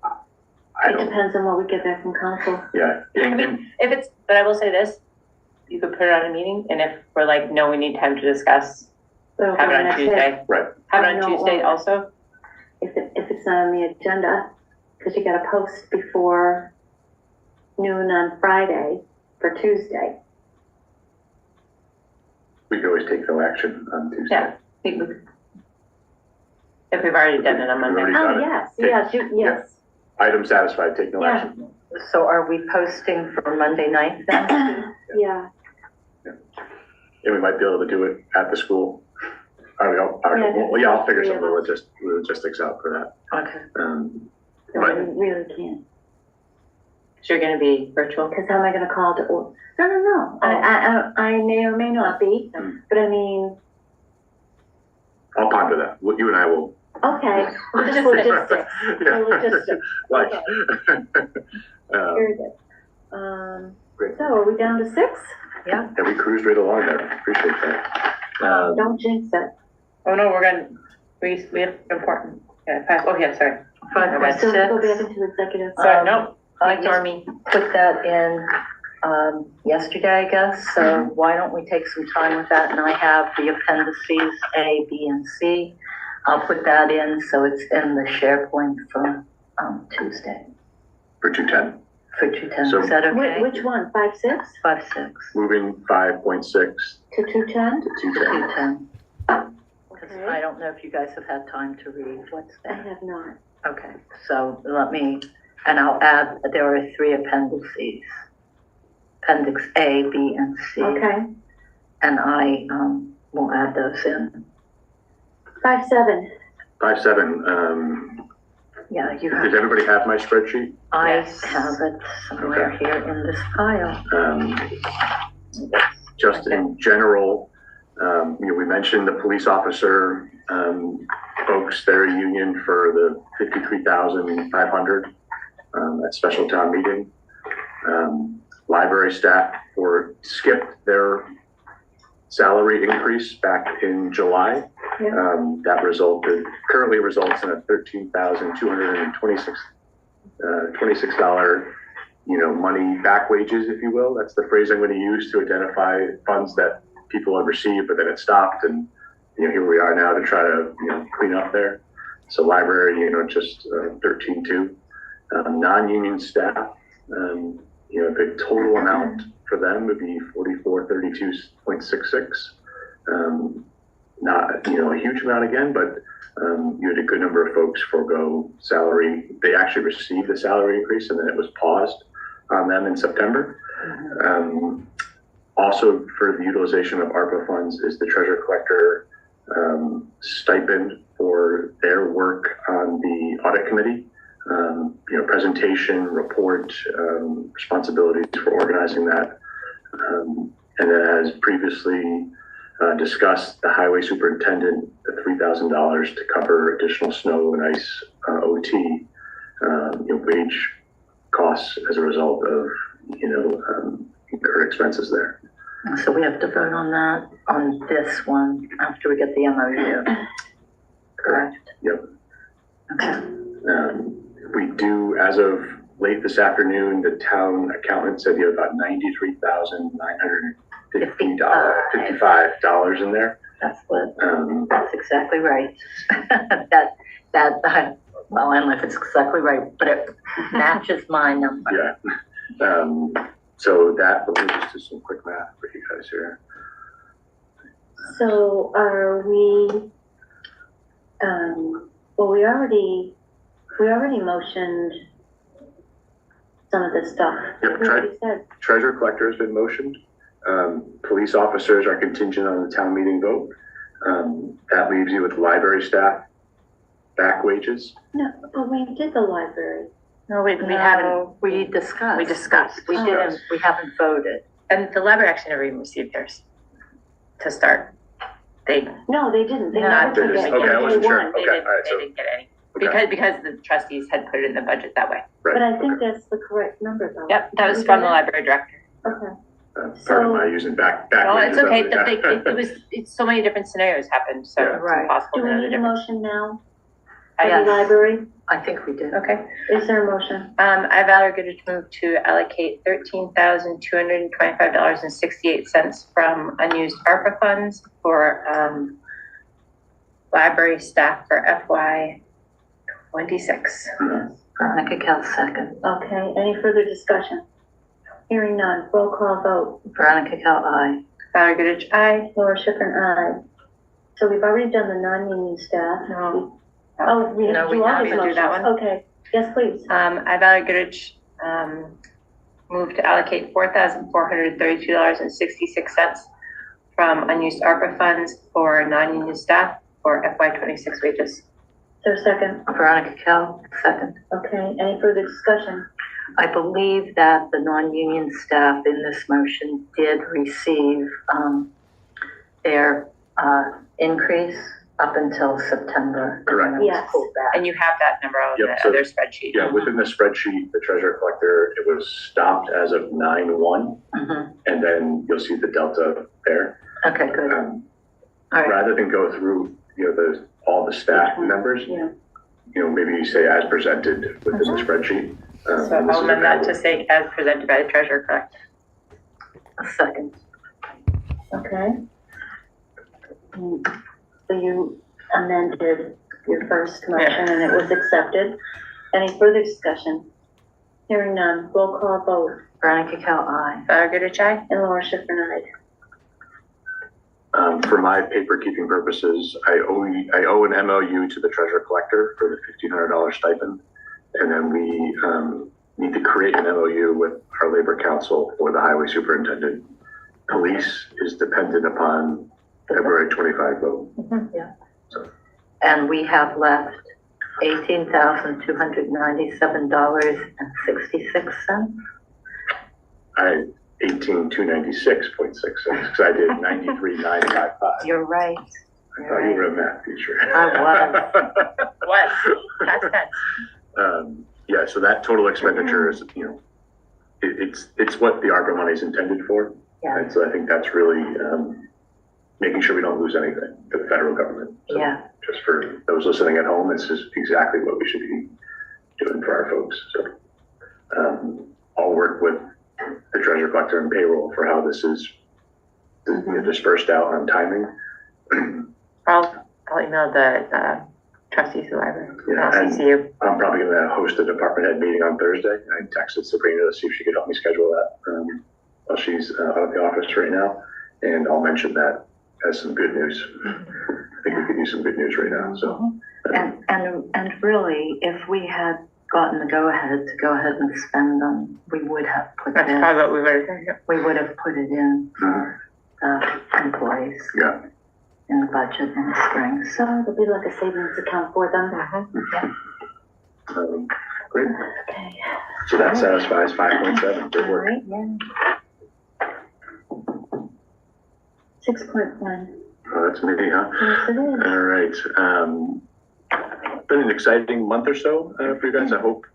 I It don't, depends on what we get back from council. yeah. And If it's, but I will say this, you could put it on a meeting, and if we're like, no, we need time to discuss, It'll have go it on next day. Tuesday. Right. Have it on No, Tuesday well- also? If it's not on the agenda, because you gotta post before noon on Friday for Tuesday. we could always take no action on Tuesday. Yeah. If we've already done it on Monday. Already Oh, done it. yes, Okay. yes. Item satisfied, take no Yeah. action. So are we posting for Monday night then? Yeah, And we might be able to do it at the school. Yeah, I'll figure three some of of the logistics out for that. Okay. we But really can't. So you're gonna be virtual? Because how am I gonna call to order? No. I may or may not be, but I mean, I'll ponder that. You and I will. okay, just logistics. Yeah. Logistics. Like, Very good. Great. So are we down to 6? Yeah. we cruised right along there. Appreciate that. Don't jinx it. Oh, no, we have important, sorry. 5.6. So go back into executive. Sorry, no, I ignore just me. put that in, yesterday, I guess, so why don't we take some time with that? And I have the appendices A, B, and C. I'll put that in, so it's in the SharePoint for, Tuesday, For 210. for 210. So- Is that okay? Which one, 5, 6 5.6 Moving 5.6 to 210? to to 210. 210. Because Okay. I don't know if you guys have had time to read what's I there. have not. Okay, so and I'll add, there are 3 appendices. Appendix A, B, and C. Okay. And I, will add those in. 5, 7. 5.7. Yeah, you Does have, everybody have my spreadsheet? I Yes. have it somewhere Okay. here in this file. Just in general, we mentioned the police officer, folks, their union for the 53,500 at special town meeting. Library staff skipped their salary increase back in July. That currently results in a $13,226 $26, money back wages, if you will. That's the phrase I'm going to use to identify funds that people have received, but then it stopped, and here we are now to try to clean up there. So library, just 13.2. Non-union staff, the total amount for them would be 4432.66. Not a huge amount again, but you had a good number of folks forego salary. They actually received the salary increase, and then it was paused on them in September. Also, for the utilization of ARPA funds is the treasurer collector stipend for their work on the audit committee. Presentation, report, responsibilities for organizing that. And then, as previously discussed, the highway superintendent, the $3,000 to cover additional snow and ice OT, wage costs as a result of incurred expenses there. So we have to vote on that, on this one, after we get the MOU. Correct? Yep. Okay. We do, as of late this afternoon, the town accountant said you have about $93,955 in there. That's exactly right. well, I don't know if it's exactly right, but it matches my number. Yeah. So that, let me just do some quick math for you guys here. So are we, well, we already motioned some of this stuff. Yep, What we said. Treasurer collector has been motioned. Police officers are contingent on the town meeting vote. That leaves you with library staff back wages. No, but we did the library. No, we haven't, We discussed. we discussed. We didn't, we haven't voted. And the library actually never even received theirs to start. They, No, they didn't. They No, never They took just- it. okay, I They wasn't sure. won. Okay, they didn't, all right, they so- didn't get any. Okay. Because the trustees had put it in the budget that way. But I think that's the correct number though. Yep, that was from the library director. Okay. Pardon my using back Well, wages. it's okay, of it. it was, it's so many different scenarios happened, so Yeah. it's Right. impossible Do to we know the need a difference. motion now for the Yes. library? I think we did. Okay. Is there a motion? I, Valerie Goodrich, move to allocate $13,225.68 from unused ARPA funds for, library staff for FY '26. Veronica Cal second. Okay, any further discussion? Hearing none, roll call vote. Veronica Cal, aye. Valerie Goodrich, aye. Laura Schifrin, aye. So we've already done the non-union staff. No. Oh, we have No, to we do all have these to do that motions. one. Okay, yes, please. I, Valerie Goodrich, move to allocate $4,432.66 from unused ARPA funds for non-union staff for FY '26 wages. Is there a second? Veronica Cal, second. Okay, any further discussion? I believe that the non-union staff in this motion did receive, their, increase up until September. Correct. And then it was Yes. pulled back. And you have that number on Yep, the so- other spreadsheet. Yeah, within the spreadsheet, the treasurer collector, it was stopped as of 9/1, Mhm. and then you'll see the delta there. Okay, good. All right. Rather than go through, all the staff members, Yeah. maybe you say as presented within the spreadsheet. So and this I'll is amend that available. to say as presented by the treasurer collector. A second. Okay. So you amended your first motion and it was accepted. Any further discussion? Hearing none, roll call vote. Veronica Cal, aye. Valerie Goodrich, aye. And Laura Schifrin, aye. For my paper keeping purposes, I owe an MOU to the treasurer collector for the $1,500 stipend. And then we need to create an MOU with our labor council for the highway superintendent. Police is dependent upon February 25 vote. Yeah. And we have left $18,297.66. 18,296.66, because I did 93,955. You're right. I thought you were a math teacher. I What? Past tense. Yeah, so that total expenditure is, it's what the ARPA money is intended for. Yeah. And so I think that's really making sure we don't lose anything to the federal government. So Yeah. just for those listening at home, this is exactly what we should be doing for our folks. So I'll work with the treasurer collector and payroll for how this is dispersed out on timing. I'll email the trustees of the library. Yeah, I'll and CC you. I'm probably going to host a department head meeting on Thursday. I texted Sabrina to see if she could help me schedule that while she's out of the office right now. And I'll mention that as some good news. I think we could use some good news right now. So, And really, if we had gotten the go-ahead to go ahead and spend them, we would have put That's it, probably what we would have done. we would have put it in for employees yeah. in the budget in the spring. So it'll be like a savings account for them. Great. Okay. So that satisfies 5.7. Good All work. right, yeah. 6.1. Oh, that's me, huh? Yes, it is. All right. Been an exciting month or so for you guys. I hope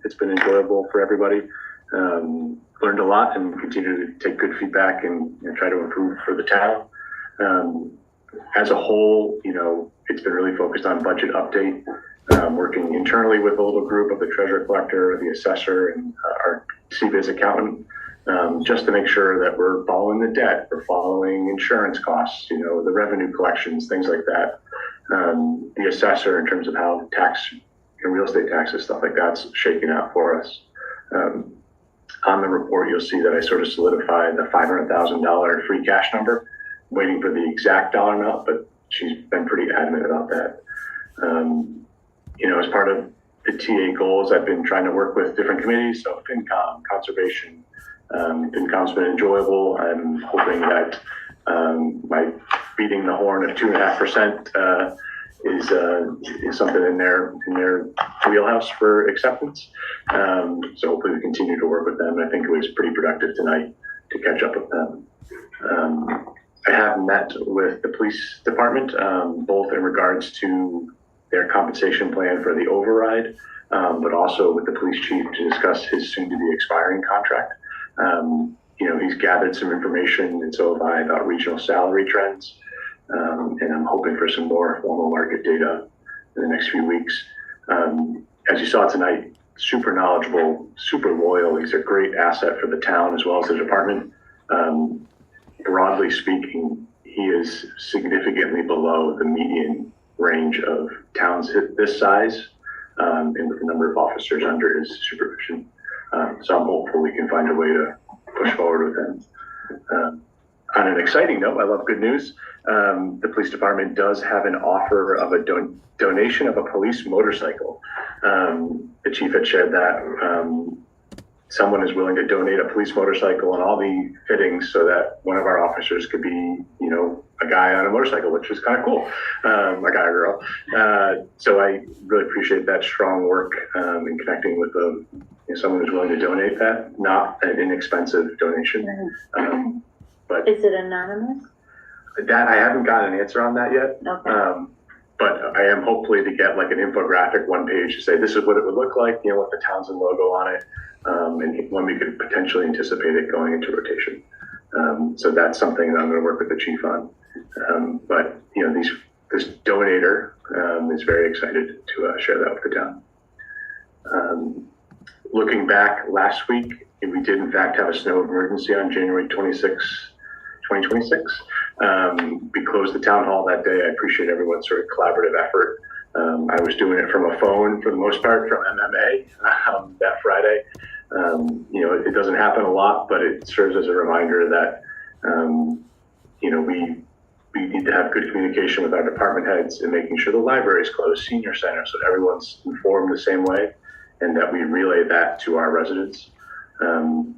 it's been enjoyable for everybody. Learned a lot and continue to take good feedback and try to improve for the town. As a whole, it's been really focused on budget update, working internally with a little group of the treasurer collector, the assessor, and our CBIZ accountant, just to make sure that we're following the debt, we're following insurance costs, the revenue collections, things like that. the assessor in terms of how tax and real estate taxes, stuff like that's shaking out for us. On the report, you'll see that I sort of solidified the $500,000 free cash number, waiting for the exact dollar amount, but she's been pretty adamant about that. As part of the TA goals, I've been trying to work with different committees, so FinCom, Conservation. FinCom's been enjoyable. I'm hoping that my beating the horn of 2.5% is something in their wheelhouse for acceptance. So hopefully we continue to work with them. I think it was pretty productive tonight to catch up with them. I have met with the police department, both in regards to their compensation plan for the override, but also with the police chief to discuss his soon-to-be expiring contract. He's gathered some information, and so have I, about regional salary trends. And I'm hoping for some more formal market data in the next few weeks. As you saw tonight, super knowledgeable, super loyal. He's a great asset for the town as well as the department. Broadly speaking, he is significantly below the median range of towns this size, and with the number of officers under his supervision. So I'm hopeful we can find a way to push forward with him. On an exciting note, I love good news. The police department does have an offer of a donation of a police motorcycle. The chief had shared that someone is willing to donate a police motorcycle and all the fittings so that one of our officers could be, a guy on a motorcycle, which is kind of cool, a guy or girl. So I really appreciate that strong work in connecting with someone who's willing to donate that, not an inexpensive donation. But Is it anonymous? that I haven't gotten an answer on that yet. Okay. But I am hopefully to get like an infographic one page to say this is what it would look like, with the Townsend logo on it, and when we could potentially anticipate it going into rotation. So that's something that I'm going to work with the chief on. But this donator is very excited to share that with the town. Looking back last week, we did in fact have a snow emergency on January 26, 2026. We closed the town hall that day. I appreciate everyone's sort of collaborative effort. I was doing it from a phone for the most part from MMA that Friday. It doesn't happen a lot, but it serves as a reminder that, we need to have good communication with our department heads and making sure the library is closed, senior center, so everyone's informed the same way, and that we relay that to our residents. Town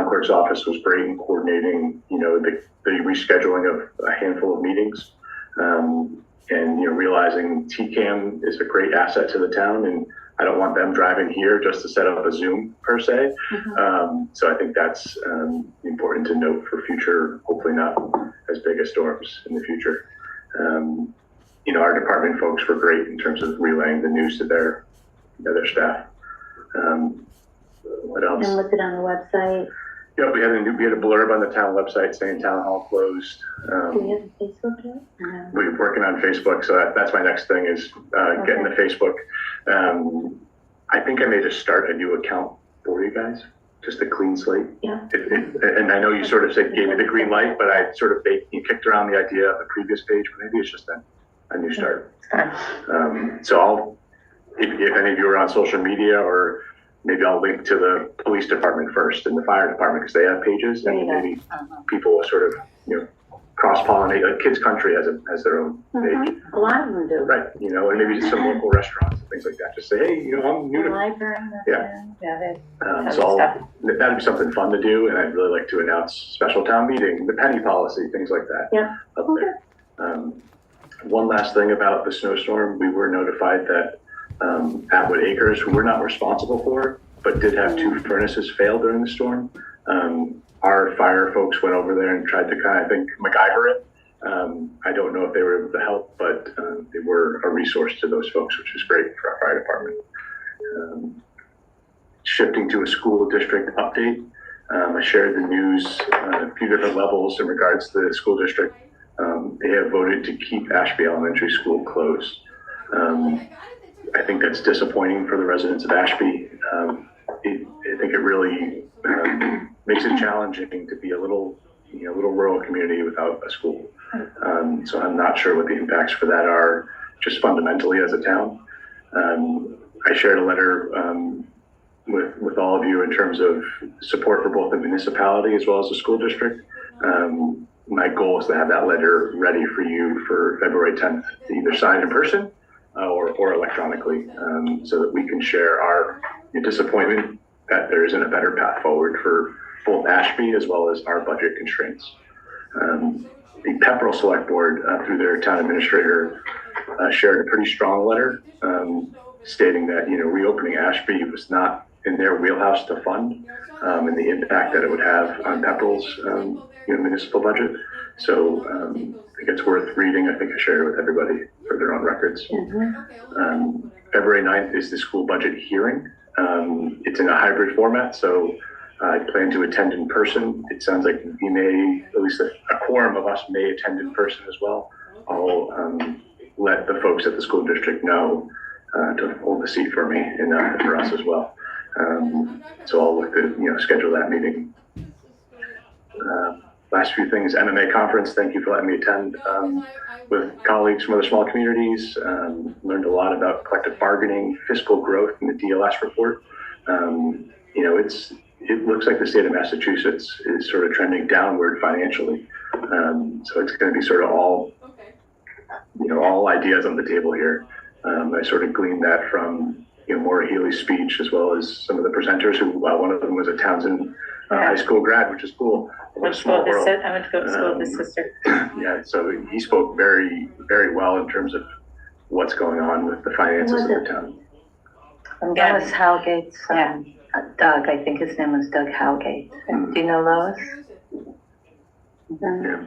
clerk's office was great in coordinating, the rescheduling of a handful of meetings, and realizing TCAM is a great asset to the town, and I don't want them driving here just to set up a Zoom per se. So I think that's important to note for future, hopefully not as big as storms in the future. Our department folks were great in terms of relaying the news to their staff. What else? And was it on the website? Yeah, we had a blurb on the town website saying town hall closed. Do we have a Facebook yet? No. We're working on Facebook, so that's my next thing is getting the Facebook. I think I may just start a new account for you guys, just a clean slate. Yeah. And I know you sort of gave me the green light, but I sort of kicked around the idea of the previous page, but maybe it's just a new start. So if any of you are on social media, or maybe I'll link to the police department first and the fire department because they have pages, and maybe people will sort of, cross-pollinate. Like Kids Country has their own page. A lot of them do. Right, and maybe just some local restaurants and things like that. Just say, hey, I'm new The to. library. Yeah. So that'd be something fun to do, and I'd really like to announce special town meeting, the penny policy, things like that. Yeah. Up there. One last thing about the snowstorm, we were notified that Atwood Acres, who we're not responsible for, but did have 2 furnaces fail during the storm. Our fire folks went over there and tried to MacGyver it. I don't know if they were able to help, but they were a resource to those folks, which is great for our fire department. Shifting to a school district update, I shared the news at a few different levels in regards to the school district. They have voted to keep Ashby Elementary School closed. I think that's disappointing for the residents of Ashby. I think it really makes it challenging to be a little rural community without a school. So I'm not sure what the impacts for that are just fundamentally as a town. I shared a letter with all of you in terms of support for both the municipality as well as the school district. My goal is to have that letter ready for you for February 10th, to either sign in person or electronically, so that we can share our disappointment that there isn't a better path forward for both Ashby as well as our budget constraints. The Pepperell Select Board, through their town administrator, shared a pretty strong letter stating that, reopening Ashby was not in their wheelhouse to fund, and the impact that it would have on Pepperell's municipal budget. So I think it's worth reading. I think I shared it with everybody for their own records. February 9th is the school budget hearing. It's in a hybrid format, so I plan to attend in person. It sounds like we may, at least a quorum of us may attend in person as well. I'll let the folks at the school district know to hold the seat for me and for us as well. So I'll look to schedule that meeting. Last few things, MMA conference. Thank you for letting me attend with colleagues from other small communities. Learned a lot about collective bargaining, fiscal growth in the DLS report. It looks like the state of Massachusetts is sort of trending downward financially. So it's going to be sort of all ideas on the table here. I sort of gleaned that from Maura Healy's speech, as well as some of the presenters who, one of them was a Townsend high school grad, which is cool. I went to school with his sister. Yeah, so he spoke very, very well in terms of what's going on with the finances of the town. Lois Howgate's Doug, I think his name was Doug Howgate. Do you know Lois? Yeah.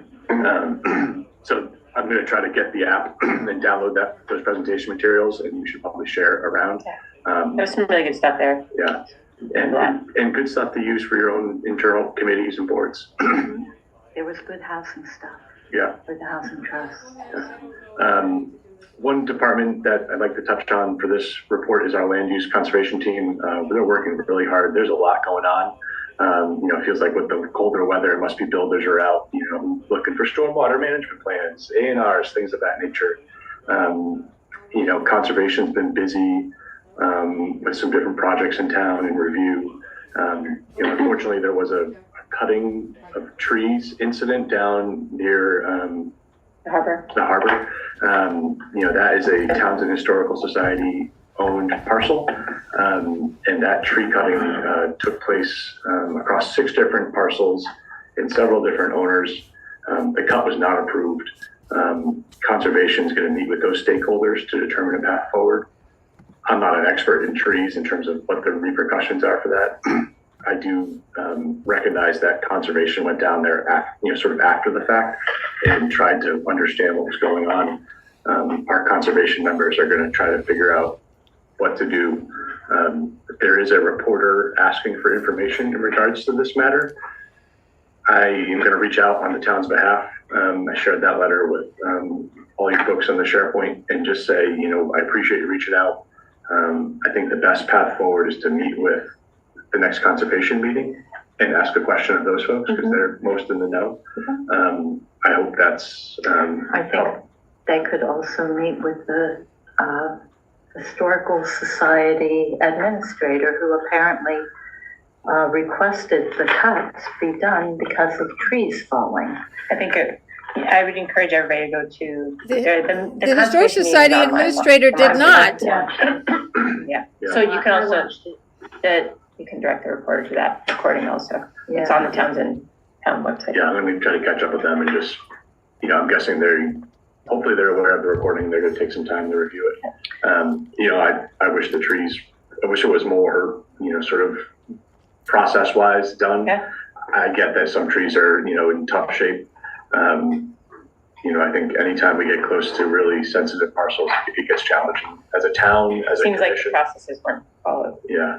So I'm going to try to get the app and download those presentation materials, and you should probably share it around. There's some really good stuff there. Yeah. And good stuff to use for your own internal committees and boards. There was good housing stuff. Yeah. For the housing trust. Yeah. One department that I'd like to touch on for this report is our land use conservation team. They're working really hard. There's a lot going on. It feels like with the colder weather, it must be builders are out, looking for stormwater management plans, A&Rs, things of that nature. Conservation's been busy with some different projects in town in review. Unfortunately, there was a cutting of trees incident down near The harbor. That is a Townsend Historical Society owned parcel, and that tree cutting took place across 6 different parcels and several different owners. The cut was not approved. Conservation is going to meet with those stakeholders to determine a path forward. I'm not an expert in trees in terms of what the repercussions are for that. I do recognize that conservation went down there, sort of after the fact, and tried to understand what was going on. Our conservation members are going to try to figure out what to do. There is a reporter asking for information in regards to this matter. I am going to reach out on the town's behalf. I shared that letter with all you folks on the SharePoint and just say, I appreciate you reaching out. I think the best path forward is to meet with the next conservation meeting and ask a question of those folks because they're most in the know. I hope that's. I think they could also meet with the Historical Society administrator who apparently requested the cuts be done because of trees falling. I think I would encourage everybody to go to the Historic Society administrator did not. Yeah. So you can also you can direct the reporter to that recording also. Yeah. It's on the Townsend town website. Yeah, I'm going to try to catch up with them and just, I'm guessing hopefully they're aware of the recording. They're going to take some time to review it. I wish I wish it was more, sort of process-wise done. Yeah. I get that some trees are, in tough shape. I think anytime we get close to really sensitive parcels, it gets challenging as a town, as Seems like the processes weren't followed. Yeah.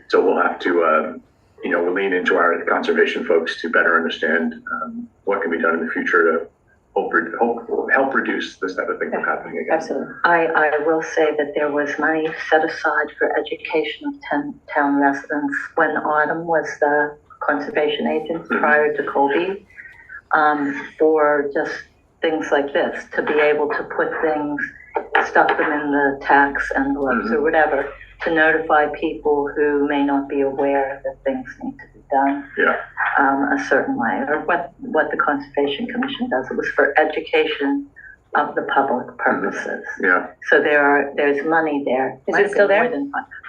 So we'll have to, we'll lean into our conservation folks to better understand what can be done in the future to help reduce this type of thing from happening again. Absolutely. I will say that there was money set aside for education of town residents when Autumn was the conservation agent prior to Colby, for just things like this, to be able to put things, stuff them in the tax envelopes or whatever, to notify people who may not be aware that things need to be done a certain way, or what the Conservation Commission does. It was for education of the public purposes. So there's money there. Is it still there?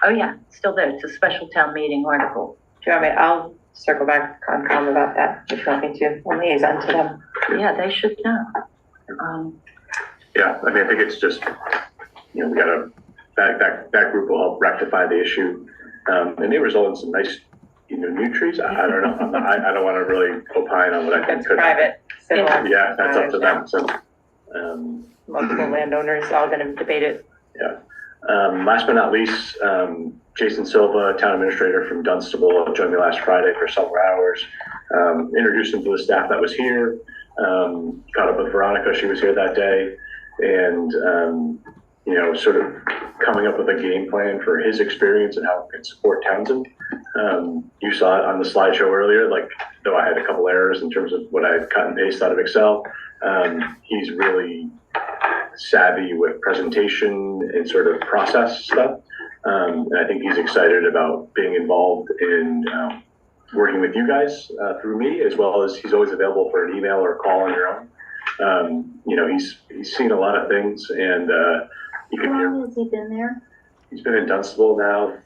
Oh yeah, it's still there. It's a special town meeting article. Do you want me, I'll circle back to Concom about that, if you want me to, and liaison to them. Yeah, they should know. Yeah, I mean, I think it's just, we gotta, that group will help rectify the issue. And they result in some nice, new trees. I don't know. I don't want to really opine on what I think It's could private, civil. Yeah, that's up to them. So, Multiple landowners all gonna debate it. last but not least, Jason Silva, town administrator from Dunstable, joined me last Friday for several hours. Introduced him to the staff that was here. Caught up with Veronica, she was here that day, and sort of coming up with a game plan for his experience and how it can support Townsend. You saw it on the slideshow earlier, though I had a couple errors in terms of what I had cut and paste out of Excel. He's really savvy with presentation and sort of process stuff. And I think he's excited about being involved in working with you guys through me, as well as he's always available for an email or a call on your own. He's seen a lot of things, and How long has he been there? He's been in Dunstable now.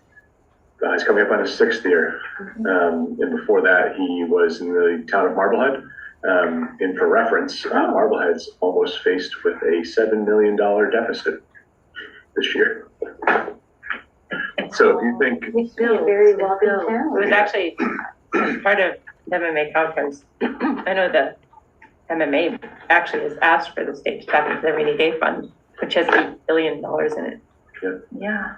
He's coming up on his 6th year. And before that, he was in the town of Marblehead. And for reference, Marblehead's almost faced with a $7 million deficit this year. So if you think... It's still a very wealthy town. It was actually part of the MMA conference. I know the MMA actually has asked for the state to tap into the rainy day fund, which has $8 billion in it. Yeah.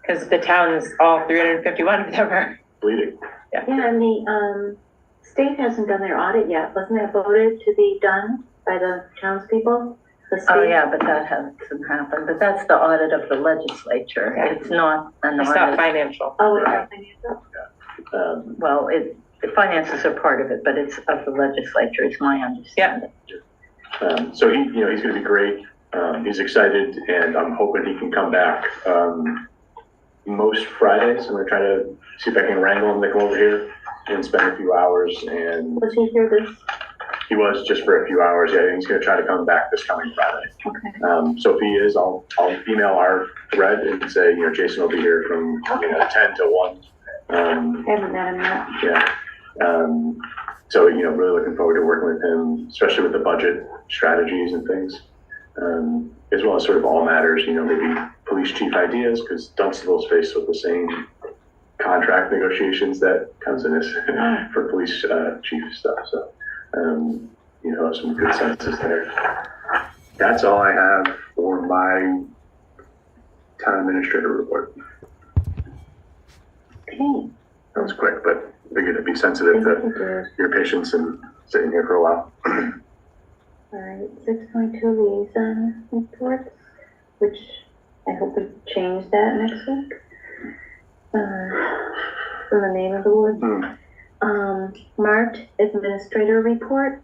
Because the towns, all 351 of them are bleeding. Yeah, and the state hasn't done their audit yet. Wasn't that voted to be done by the townspeople? The state? Oh, yeah, but that hasn't happened. But that's the audit of the legislature. Yeah. It's not an It's audit. not financial. Oh, it's not financial? Well, the finances are part of it, but it's of the legislature, it's my understanding. So he's going to be great. He's excited, and I'm hoping he can come back most Fridays. I'm going to try to see if I can wrangle him to come over here and spend a few hours. And Was he here this? he was just for a few hours. Yeah, he's going to try to come back this coming Friday. Okay. So if he is, I'll email our thread and say, Jason will be here from 10 to 1. I haven't met him yet. Yeah. So, really looking forward to working with him, especially with the budget strategies and things, as well as sort of all matters, maybe police chief ideas, because Dunstable's faced with the same contract negotiations that Townsend is for police chief stuff. So, some good senses there. That's all I have for my town administrator report. Okay. That was quick, but figured it'd be sensitive to your patience and sitting here for a while. All right, 6.2 liaison reports, which I hope we change that next week. From the name of the board. Marked administrator report.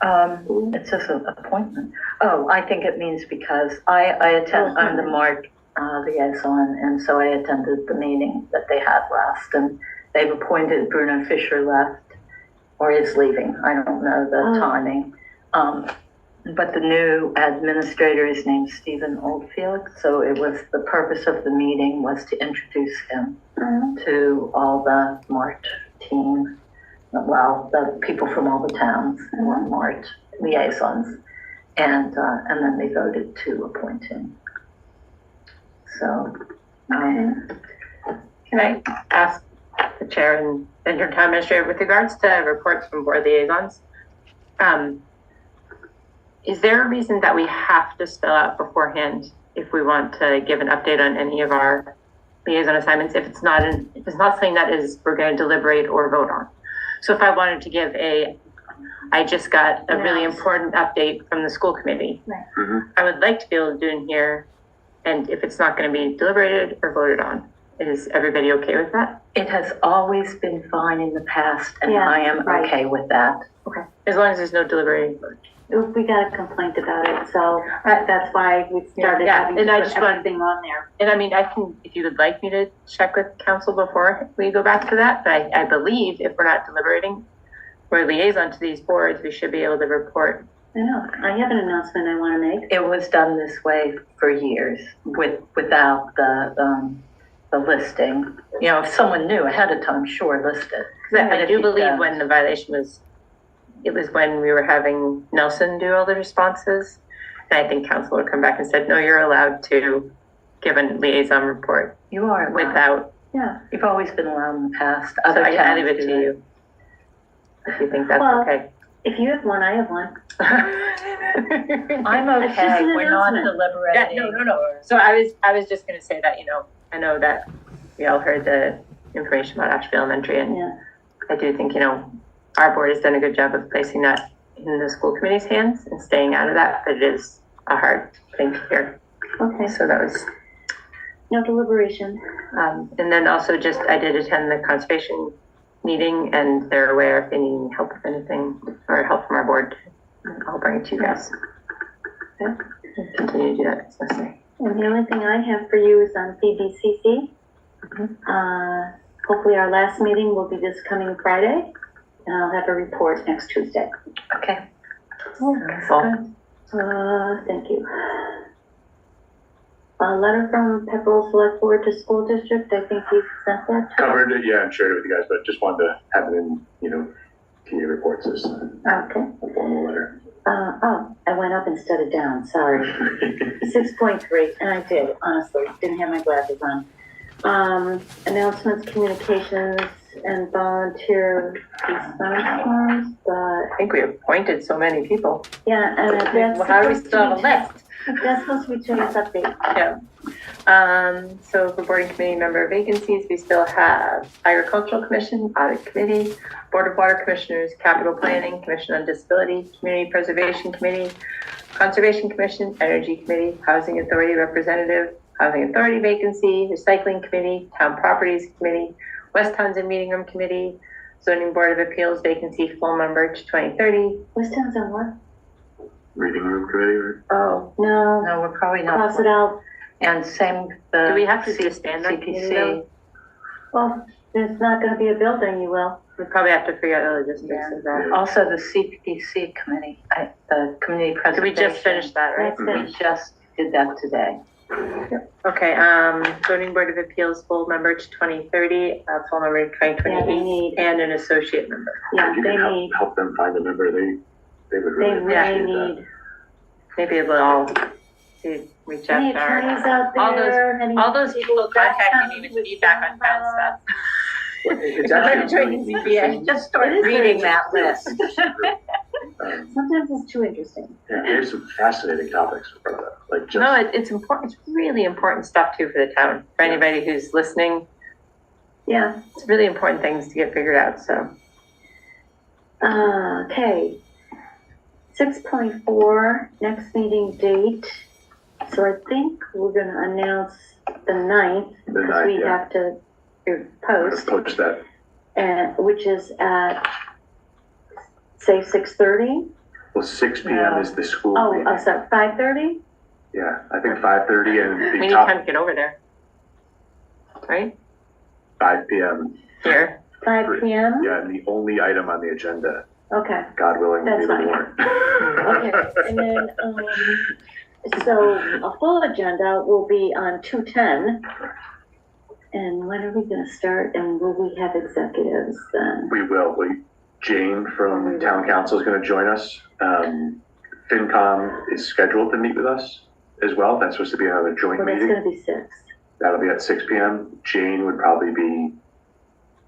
It says an appointment. Oh, I think it means because I'm the MART liaison, and so I attended the meeting that they had last, and they've appointed Bruno Fisher left, or is leaving. I don't know the timing. But the new administrator is named Stephen Oldfield, so it was, the purpose of the meeting was to introduce him to all the MART team, well, the people from all the towns and MART liaisons, and then they voted to appoint him. So, Can I ask the chair and your town administrator, with regards to reports from board liaisons, is there a reason that we have to spell out beforehand if we want to give an update on any of our liaison assignments, if it's not something that we're going to deliberate or vote on? So if I wanted to give I just got a really important update from the school committee, I would like to be able to do it in here, and if it's not going to be deliberated or voted on, is everybody okay with that? it has always been fine in the past, and I am okay with that. Okay, as long as there's no deliberating. we got a complaint about it, so that's why we started Yeah, having and to I put just want- everything on there. And I mean, I can, if you would like me to check with council before we go back to that, but I believe if we're not deliberating, we're liaison to these boards, we should be able to report. I know, I have an announcement I wanna make. It was done this way for years without the listing. You know, if someone knew ahead of time, sure, list it. Because But I if do you believe don't- when the violation was, it was when we were having Nelson do all the responses. And I think council would come back and said, no, you're allowed to give a liaison report You are allowed. without, Yeah. You've always been allowed in the past. so Other I towns leave it do to that. you. If you think that's Well, okay. If you have one, I have one. I'm It's just okay, an we're not announcement. deliberating. Yeah, no. So I was just gonna say that, you know, I know that we all heard the information about Ashby Elementary, and Yeah. I do think, you know, our board has done a good job of placing that in the school committee's hands and staying out of that, but it is a hard thing to hear. Okay, So that was, no deliberation. and then also just, I did attend the conservation meeting, and they're aware if they need any help with anything, or help from our board, I'll bring it to you guys. Okay. Continue to do that if it's necessary. And the only thing I have for you is on CBCC. Hopefully our last meeting will be this coming Friday, and I'll have a report next Tuesday. Okay. Thank you. A letter from Pepperell Select Board to School District, I think you sent that to us. Covered it, yeah, and shared it with you guys, but just wanted to have it in, you know, TA reports as Okay. a formal letter. I went up instead of down, sorry. 6.3, and I did, honestly, didn't have my glasses on. Announcements, communications, and volunteer response forms, but, I think we appointed so many people. yeah, and that's. Well, how do we still have a list? That's supposed to be today's update. Yeah. So for boarding committee member vacancies, we still have Agricultural Commission, Audit Committee, Board of Water Commissioners, Capital Planning, Commission on Disability, Community Preservation Committee, Conservation Commission, Energy Committee, Housing Authority Representative, Housing Authority vacancy, Recycling Committee, Town Properties Committee, West Townsend Meeting Room Committee, Zoning Board of Appeals vacancy, full member to 2030. West Townsend what? Reading room committee, right? Oh, no, No, we're probably not. cross it out. And same the. Do we have to disband that committee, though? CPC. Well, there's not gonna be a building, you will. We probably have to figure out the logistics of that. Also the CPC committee, the community Did preservation. we just finish that, right? That's We just did that today. Okay, zoning board of appeals, full member to 2030, full member to Yeah, they 2028, need, and an associate member. yeah, If you they can need, help them find a member, they would they really Yeah. appreciate really that. need. Maybe we'll all reach out Any to our, attorneys out all those- there? Any all those people with contact background me with with feedback on town stuff. It's I'm actually joining CBA. Just start It is reading very that list. Sometimes it's too interesting. Yeah, there's some fascinating topics about that, like just. No, it's important, it's really important stuff too for the town, for anybody who's listening. Yeah, It's really important things to get figured out, so. okay. 6.4, next meeting date. So I think we're gonna announce the 9th, The because 9th, we yeah. have to Post post, that. and, which is at, say, 6:30? Well, 6 PM is the school Oh, meeting. I'm sorry, 5:30? Yeah, I think 5:30 and We the need top time to get over there. Right? 5 PM. Here. 5 PM? Yeah, and the only item on the agenda, Okay, God willing, will be the That's fine. warrant. okay, and then, so a full agenda will be on 2:10. And when are we gonna start, and will we have executives then? We will. Jane from Town Council is gonna join us. FinCom is scheduled to meet with us as well. That's supposed to be another joint Well, that's meeting. gonna be 6, That'll be at 6 PM. Jane would probably be,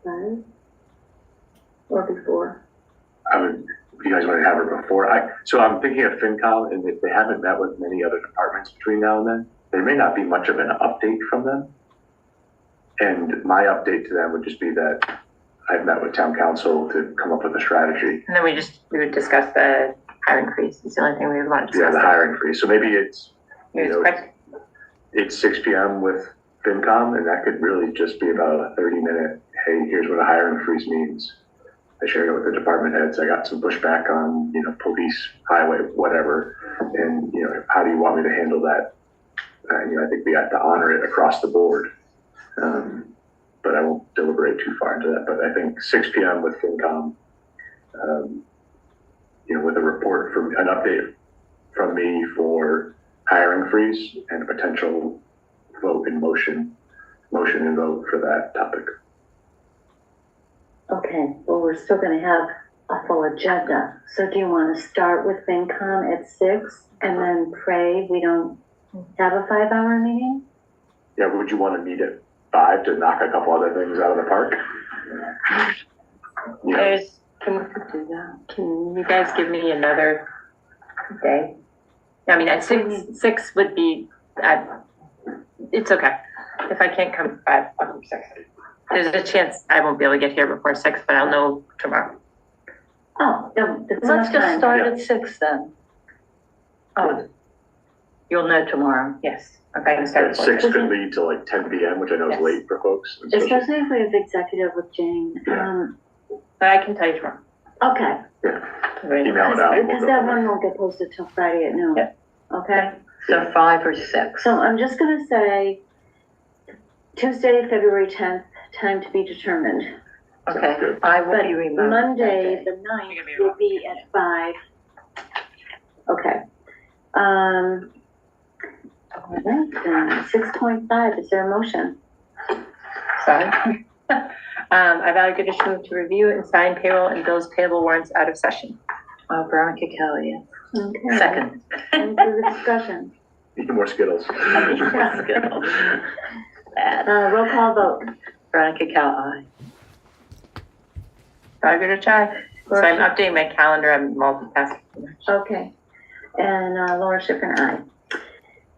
5? Or before? you guys want to have her before? So I'm thinking of FinCom, and if they haven't met with many other departments between now and then, there may not be much of an update from them. And my update to them would just be that I've met with Town Council to come up with a strategy. And then we would discuss the hiring freeze. It's the only thing we would want to Yeah, discuss. the hiring freeze. So maybe it's, It was quick. it's 6 PM with FinCom, and that could really just be about a 30-minute, hey, here's what a hiring freeze means. I shared it with the department heads. I got some pushback on, police, highway, whatever. And, how do you want me to handle that? I think we have to honor it across the board. But I won't deliberate too far into that. But I think 6 p.m. with FinCom, with a report from an update from me for hiring freeze and a potential vote in motion and vote for that topic. Okay, well, we're still gonna have a full agenda. So do you wanna start with FinCom at 6 and then pray we don't have a 5-hour meeting? Yeah, would you want to meet at 5 to knock a couple other things out of the park? Can you guys give me another day? I mean, at 6 would be, it's okay. If I can't come at 5, I'll come 6. There's a chance I won't be able to get here before 6, but I'll know tomorrow. Oh, no, that's Let's enough just time. start at 6 then. Oh, you'll know tomorrow. Yes. Okay, I can start at 6 could lead to like 10 p.m., which I know is late for folks. Especially if we have executive with Jane. But I can tell you tomorrow. Okay. Email it out. Because that one won't get posted till Friday at noon. Okay? So 5 or 6. So I'm just gonna say Tuesday, February 10th, time to be determined. Okay, I will But be remote. Monday, the 9th, will be at 5. Okay. All right, then, 6.5, is there a motion? Sorry. I value good to move to review and sign payroll and bills payable warrants out of session. Veronica Kelly, yes. Okay. Second. Any further discussion? Need more Skittles. Roll call vote. Veronica Cal, aye. Value good to try. So I'm updating my calendar, I'm multitasking. Okay. And Laura Schifrin, aye.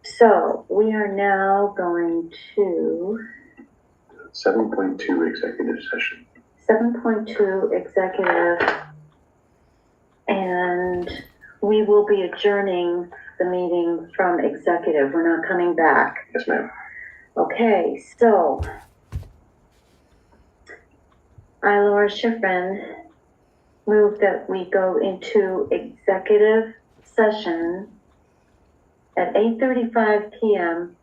So we are now going to 7.2 executive session. 7.2 executive, and we will be adjourning the meeting from executive. We're not coming back. Yes, ma'am. Okay, so I, Laura Schifrin, move that we go into executive session at 8:35 p.m.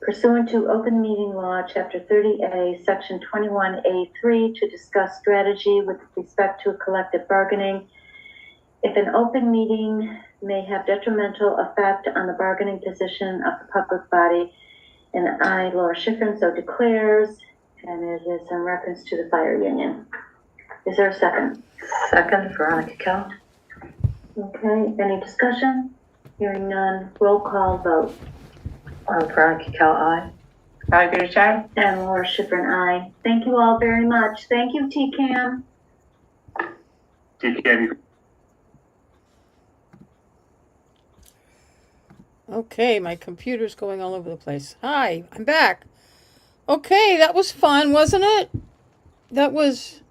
pursuant to Open Meeting Law, Chapter 30A, Section 21A3, to discuss strategy with respect to collective bargaining. If an open meeting may have detrimental effect on the bargaining position of the public body, and I, Laura Schifrin, so declares, and it is in reference to the fire union. Is there a second? Second, Veronica Cal. Okay, any discussion? Hearing none, roll call vote. Veronica Cal, aye. Value good to try. And Laura Schifrin, aye. Thank you all very much. Thank you, TCAM. TCAM. Okay, my computer's going all over the place. Hi, I'm back. Okay, that was fun, wasn't it? That was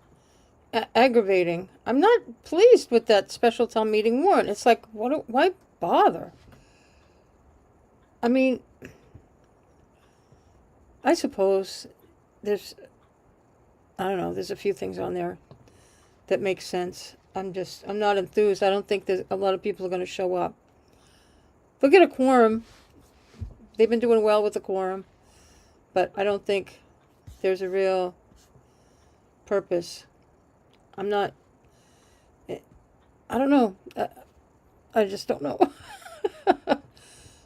aggravating. I'm not pleased with that special town meeting warrant. It's like, why bother? I mean, I suppose there's a few things on there that make sense. I'm not enthused. I don't think that a lot of people are going to show up. They'll get a quorum. They've been doing well with the quorum, but I don't think there's a real purpose. I don't know. I just don't know.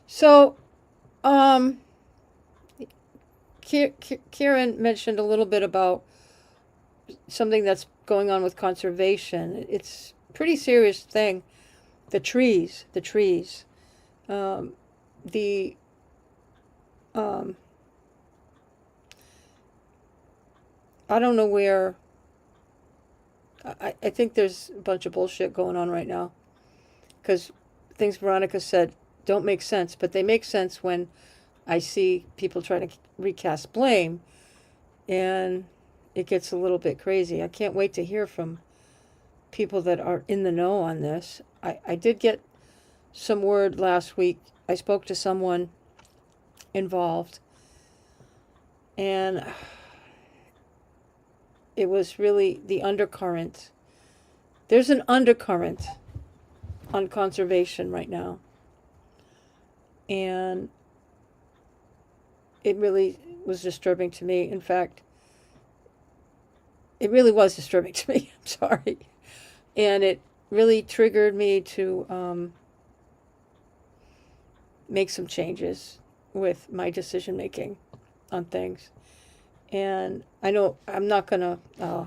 So, Kieran mentioned a little bit about something that's going on with conservation. It's a pretty serious thing. The trees. I don't know where. I think there's a bunch of bullshit going on right now, because things Veronica said don't make sense, but they make sense when I see people trying to recast blame, and it gets a little bit crazy. I can't wait to hear from people that are in the know on this. I did get some word last week. I spoke to someone involved, and it was really the undercurrent. There's an undercurrent on conservation right now. And it really was disturbing to me. In fact, it really was disturbing to me. I'm sorry. And it really triggered me to make some changes with my decision making on things. And I know I'm not gonna, I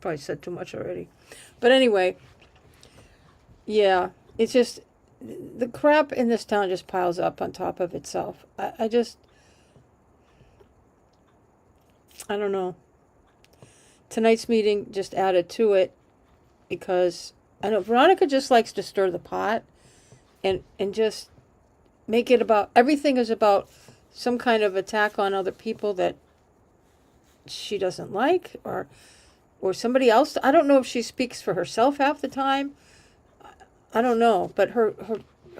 probably said too much already. But anyway, yeah, it's just, the crap in this town just piles up on top of itself. I don't know. Tonight's meeting just added to it because I know Veronica just likes to stir the pot and just make it about, everything is about some kind of attack on other people that she doesn't like, or somebody else. I don't know if she speaks for herself half the time. I don't know, but her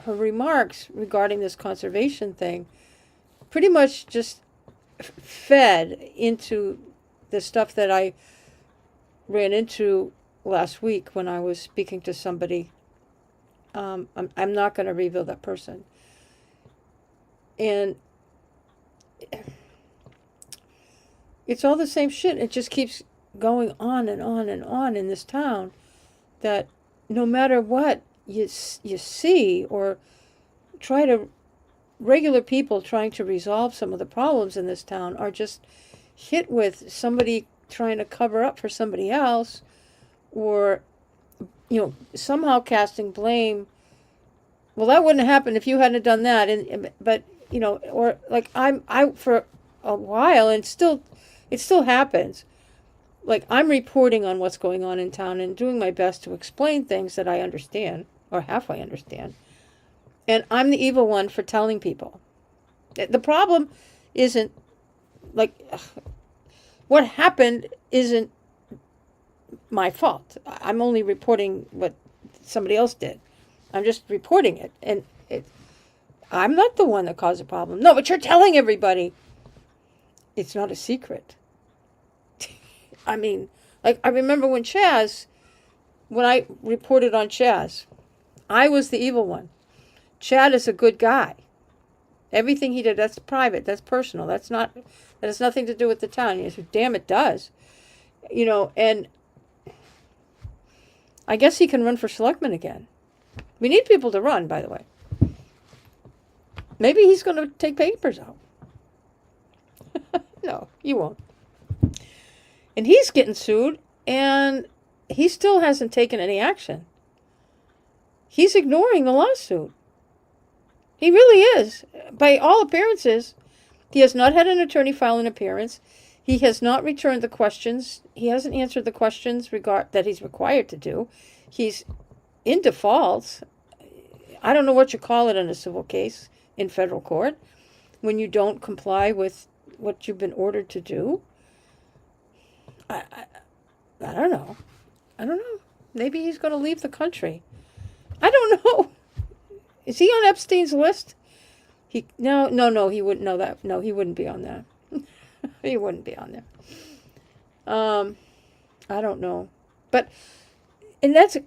remarks regarding this conservation thing pretty much just fed into the stuff that I ran into last week when I was speaking to somebody. I'm not going to reveal that person. And it's all the same shit. It just keeps going on and on and on in this town, that no matter what you see, or try to, regular people trying to resolve some of the problems in this town are just hit with somebody trying to cover up for somebody else, or, somehow casting blame. Well, that wouldn't have happened if you hadn't done that. But, or like I for a while, and it still happens. Like, I'm reporting on what's going on in town and doing my best to explain things that I understand, or halfway understand. And I'm the evil one for telling people. The problem isn't, like, what happened isn't my fault. I'm only reporting what somebody else did. I'm just reporting it. And I'm not the one that caused the problem. No, but you're telling everybody. It's not a secret. I mean, like, I remember when I reported on Chaz, I was the evil one. Chad is a good guy. Everything he did, that's private, that's personal, that has nothing to do with the town. He said, damn, it does. And I guess he can run for selectman again. We need people to run, by the way. Maybe he's going to take papers out. No, you won't. And he's getting sued, and he still hasn't taken any action. He's ignoring the lawsuit. He really is. By all appearances, he has not had an attorney file an appearance. He has not returned the questions. He hasn't answered the questions that he's required to do. He's in default. I don't know what you call it in a civil case in federal court when you don't comply with what you've been ordered to do. I don't know. Maybe he's going to leave the country. I don't know. Is he on Epstein's list? No, he wouldn't know that. No, he wouldn't be on that. He wouldn't be on there. I don't know. But, and that's,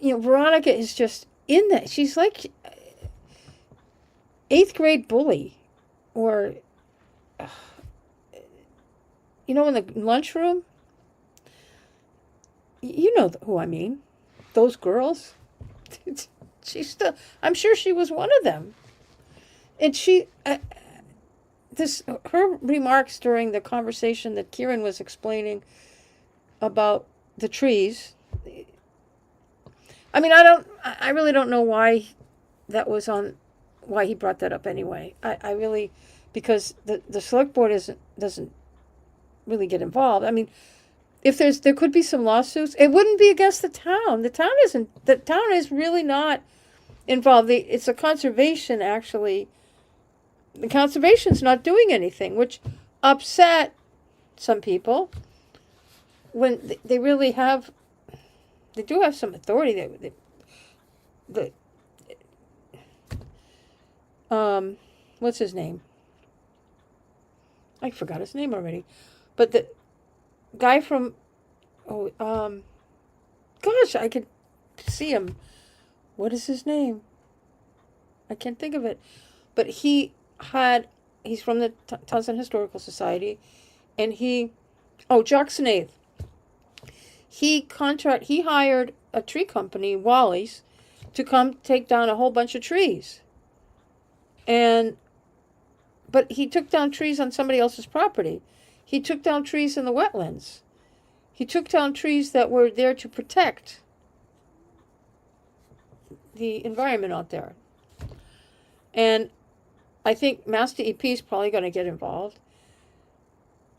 Veronica is just in that. She's like 8th grade bully, or, in the lunchroom. You know who I mean. Those girls. I'm sure she was one of them. And her remarks during the conversation that Kieran was explaining about the trees. I mean, I really don't know why he brought that up anyway. I really, because the select board doesn't really get involved. I mean, if there could be some lawsuits, it wouldn't be against the town. The town is really not involved. It's a conservation, actually. The conservation's not doing anything, which upset some people when they really they do have some authority. What's his name? I forgot his name already. But guy from, gosh, I could see him. What is his name? I can't think of it. But he's from the Townsend Historical Society, and Jock Snaith. He hired a tree company, Wally's, to come take down a whole bunch of trees. But he took down trees on somebody else's property. He took down trees in the wetlands. He took down trees that were there to protect the environment out there. And I think Mass DEP is probably going to get involved.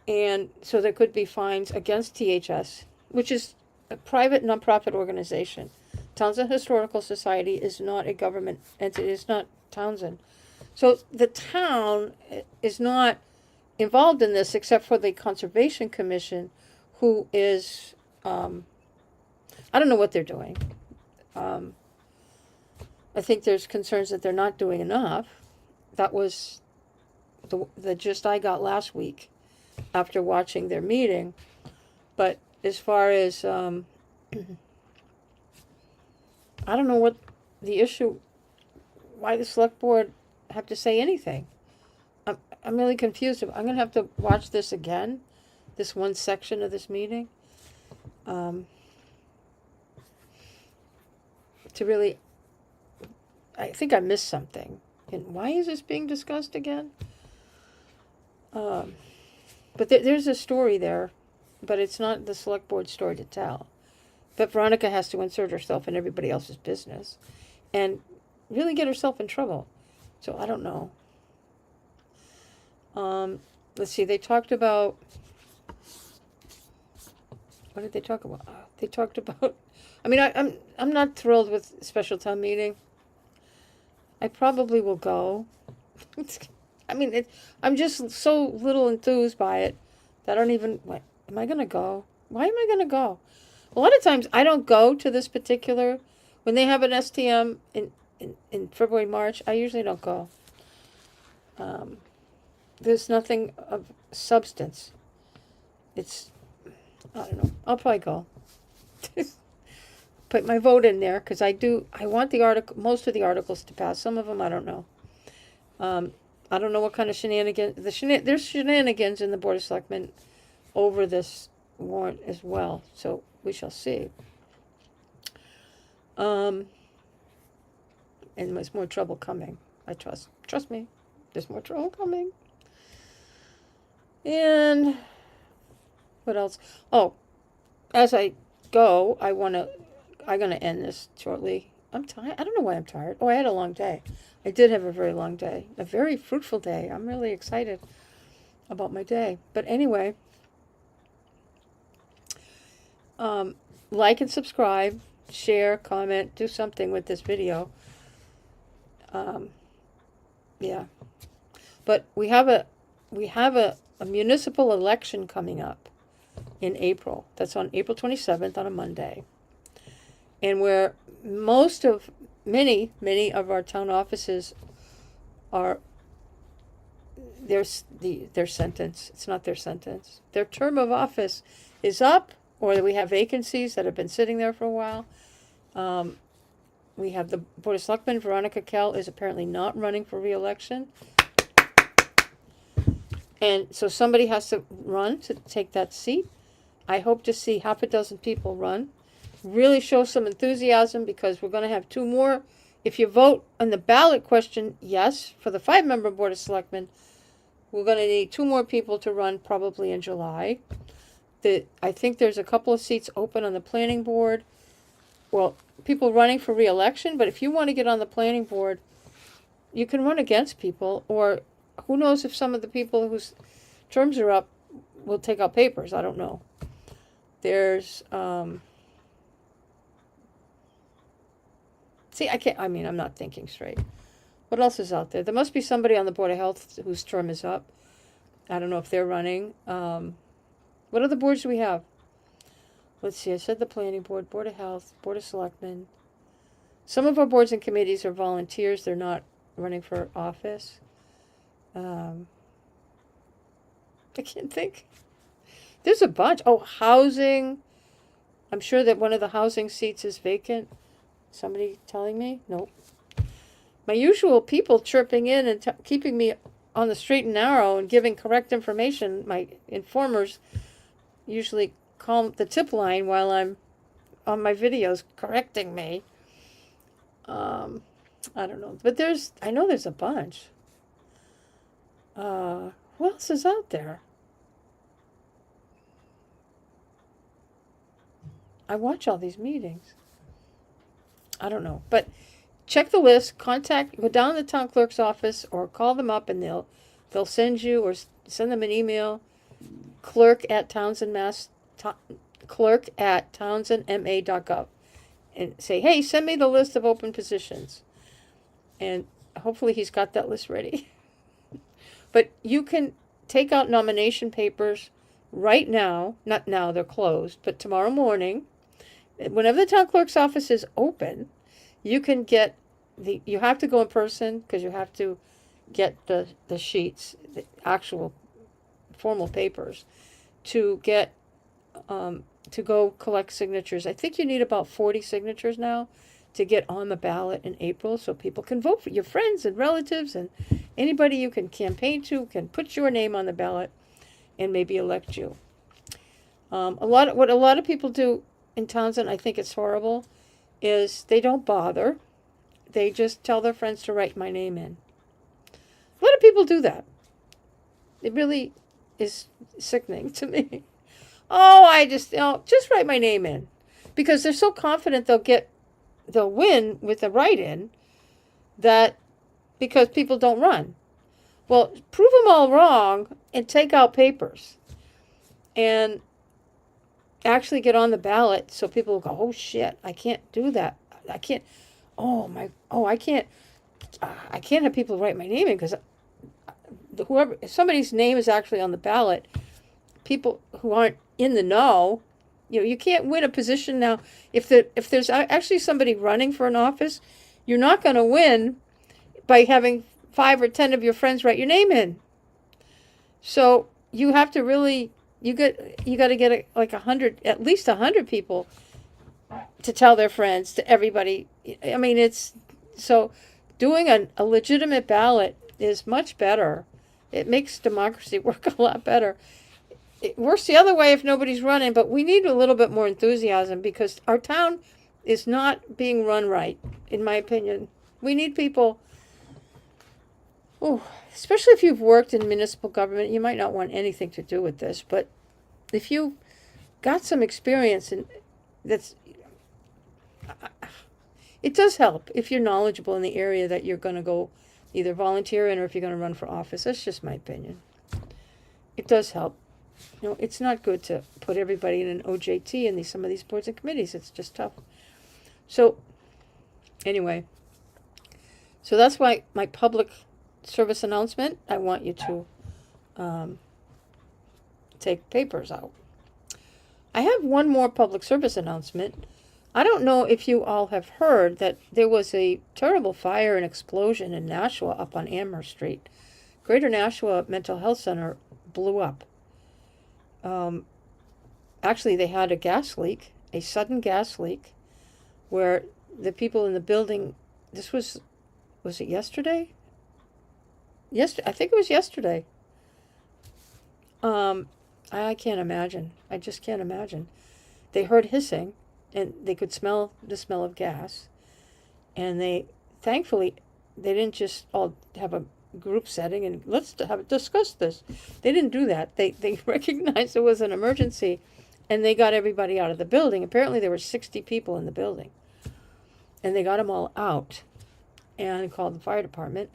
And so there could be fines against THS, which is a private nonprofit organization. Townsend Historical Society is not a government entity. It's not Townsend. So the town is not involved in this except for the Conservation Commission, who is, I don't know what they're doing. I think there's concerns that they're not doing enough. That was the gist I got last week after watching their meeting. But as far as, I don't know what the issue, why the select board have to say anything. I'm really confused. I'm going to have to watch this again, this one section of this meeting, to really, I think I missed something. And why is this being discussed again? But there's a story there, but it's not the select board story to tell. But Veronica has to insert herself in everybody else's business and really get herself in trouble. So I don't know. Let's see, they talked about, what did they talk about? They talked about, I mean, I'm not thrilled with special town meeting. I probably will go. I mean, I'm just so little enthused by it that I don't even, am I going to go? Why am I going to go? A lot of times I don't go to this particular, when they have an STM in February, March, I usually don't go. There's nothing of substance. It's, I don't know, I'll probably go. Put my vote in there, because I want the article, most of the articles to pass. Some of them I don't know. I don't know what kind of shenanigans, there's shenanigans in the Board of Selectmen over this warrant as well, so we shall see. And there's more trouble coming, I trust me, there's more trouble coming. And what else? Oh, as I go, I'm gonna end this shortly. I'm tired. I don't know why I'm tired. Oh, I had a long day. I did have a very long day. A very fruitful day. I'm really excited about my day. But anyway, like and subscribe, share, comment, do something with this video. Yeah. But we have a municipal election coming up in April. That's on April 27th on a Monday. And where many of our town offices are, their sentence, it's not their sentence, their term of office is up, or we have vacancies that have been sitting there for a while. We have the Board of Selectmen, Veronica Kell is apparently not running for re-election. And so somebody has to run to take that seat. I hope to see half a dozen people run. Really show some enthusiasm, because we're going to have 2 more. If you vote on the ballot question, yes, for the 5-member Board of Selectmen, we're going to need 2 more people to run probably in July. I think there's a couple of seats open on the planning board. Well, people running for re-election, but if you want to get on the planning board, you can run against people, or who knows if some of the people whose terms are up will take out papers. I don't know. There's, see, I'm not thinking straight. What else is out there? There must be somebody on the Board of Health whose term is up. I don't know if they're running. What other boards do we have? Let's see, I said the Planning Board, Board of Health, Board of Selectmen. Some of our boards and committees are volunteers. They're not running for office. I can't think. There's a bunch. Oh, housing. I'm sure that one of the housing seats is vacant. Somebody telling me? Nope. My usual people chirping in and keeping me on the straight and narrow and giving correct information. My informers usually call the tip line while I'm on my videos correcting me. I don't know. But I know there's a bunch. Who else is out there? I watch all these meetings. I don't know. But check the list, go down to the town clerk's office or call them up and they'll send you or send them an email, clerk@townsendma.gov and say, hey, send me the list of open positions. And hopefully he's got that list ready. But you can take out nomination papers right now. Not now, they're closed, but tomorrow morning, whenever the town clerk's office is open, you can get you have to go in person because you have to get the sheets, the actual formal papers, to get to go collect signatures. I think you need about 40 signatures now to get on the ballot in April so people can vote for your friends and relatives and anybody you can campaign to can put your name on the ballot and maybe elect you. What a lot of people do in Townsend, I think it's horrible, is they don't bother. They just tell their friends to write my name in. A lot of people do that. It really is sickening to me. Oh, just write my name in. Because they're so confident they'll win with a write-in that because people don't run. Well, prove them all wrong and take out papers. And actually get on the ballot so people will go, oh shit, I can't do that. I can't I can't have people write my name in because if somebody's name is actually on the ballot, people who aren't in the know, you can't win a position now. If there's actually somebody running for an office, you're not going to win by having 5 or 10 of your friends write your name in. So you have to really, you got to get like 100, at least 100 people to tell their friends, to everybody. I mean, so doing a legitimate ballot is much better. It makes democracy work a lot better. It works the other way if nobody's running, but we need a little bit more enthusiasm because our town is not being run right, in my opinion. We need people, especially if you've worked in municipal government, you might not want anything to do with this, but if you've got some experience, and it does help if you're knowledgeable in the area that you're going to go either volunteer in or if you're going to run for office. That's just my opinion. It does help. It's not good to put everybody in an OJT in some of these boards and committees. It's just tough. So, anyway. So that's why my public service announcement, I want you to take papers out. I have one more public service announcement. I don't know if you all have heard that there was a terrible fire and explosion in Nashua up on Amherst Street. Greater Nashua Mental Health Center blew up. Actually, they had a gas leak, a sudden gas leak, where the people in the building, was it yesterday? I think it was yesterday. I can't imagine. I just can't imagine. They heard hissing, and they could smell the smell of gas. And thankfully, they didn't just all have a group setting and let's discuss this. They didn't do that. They recognized it was an emergency, and they got everybody out of the building. Apparently, there were 60 people in the building. And they got them all out and called the fire department.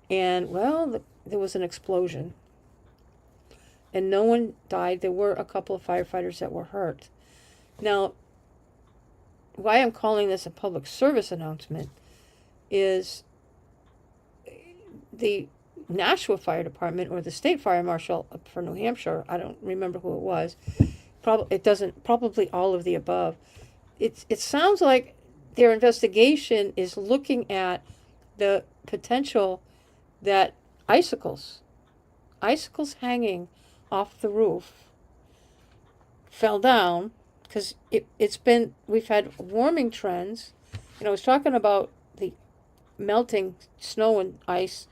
And, well, there was an explosion. And no one died. There were a couple of firefighters that were hurt. Now, why I'm calling this a public service announcement is the Nashua Fire Department or the State Fire Marshal for New Hampshire, I don't remember who it was, probably all of the above. It sounds like their investigation is looking at the potential that icicles hanging off the roof fell down, because we've had warming trends. I was talking about the melting snow and ice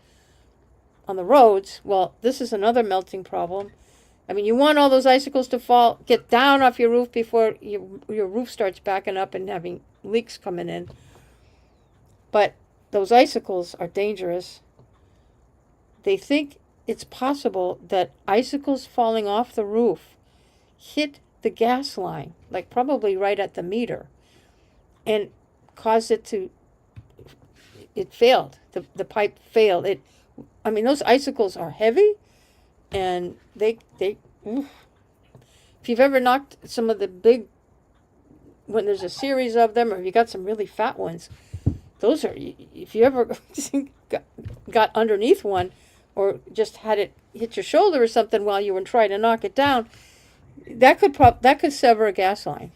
on the roads. Well, this is another melting problem. I mean, you want all those icicles to fall, get down off your roof before your roof starts backing up and having leaks coming in. But those icicles are dangerous. They think it's possible that icicles falling off the roof hit the gas line, like probably right at the meter, and caused it failed. The pipe failed. Those icicles are heavy, and they if you've ever knocked some of the big, when there's a series of them, or if you got some really fat ones, those are, if you ever got underneath one, or just had it hit your shoulder or something while you were trying to knock it down, that could sever a gas line.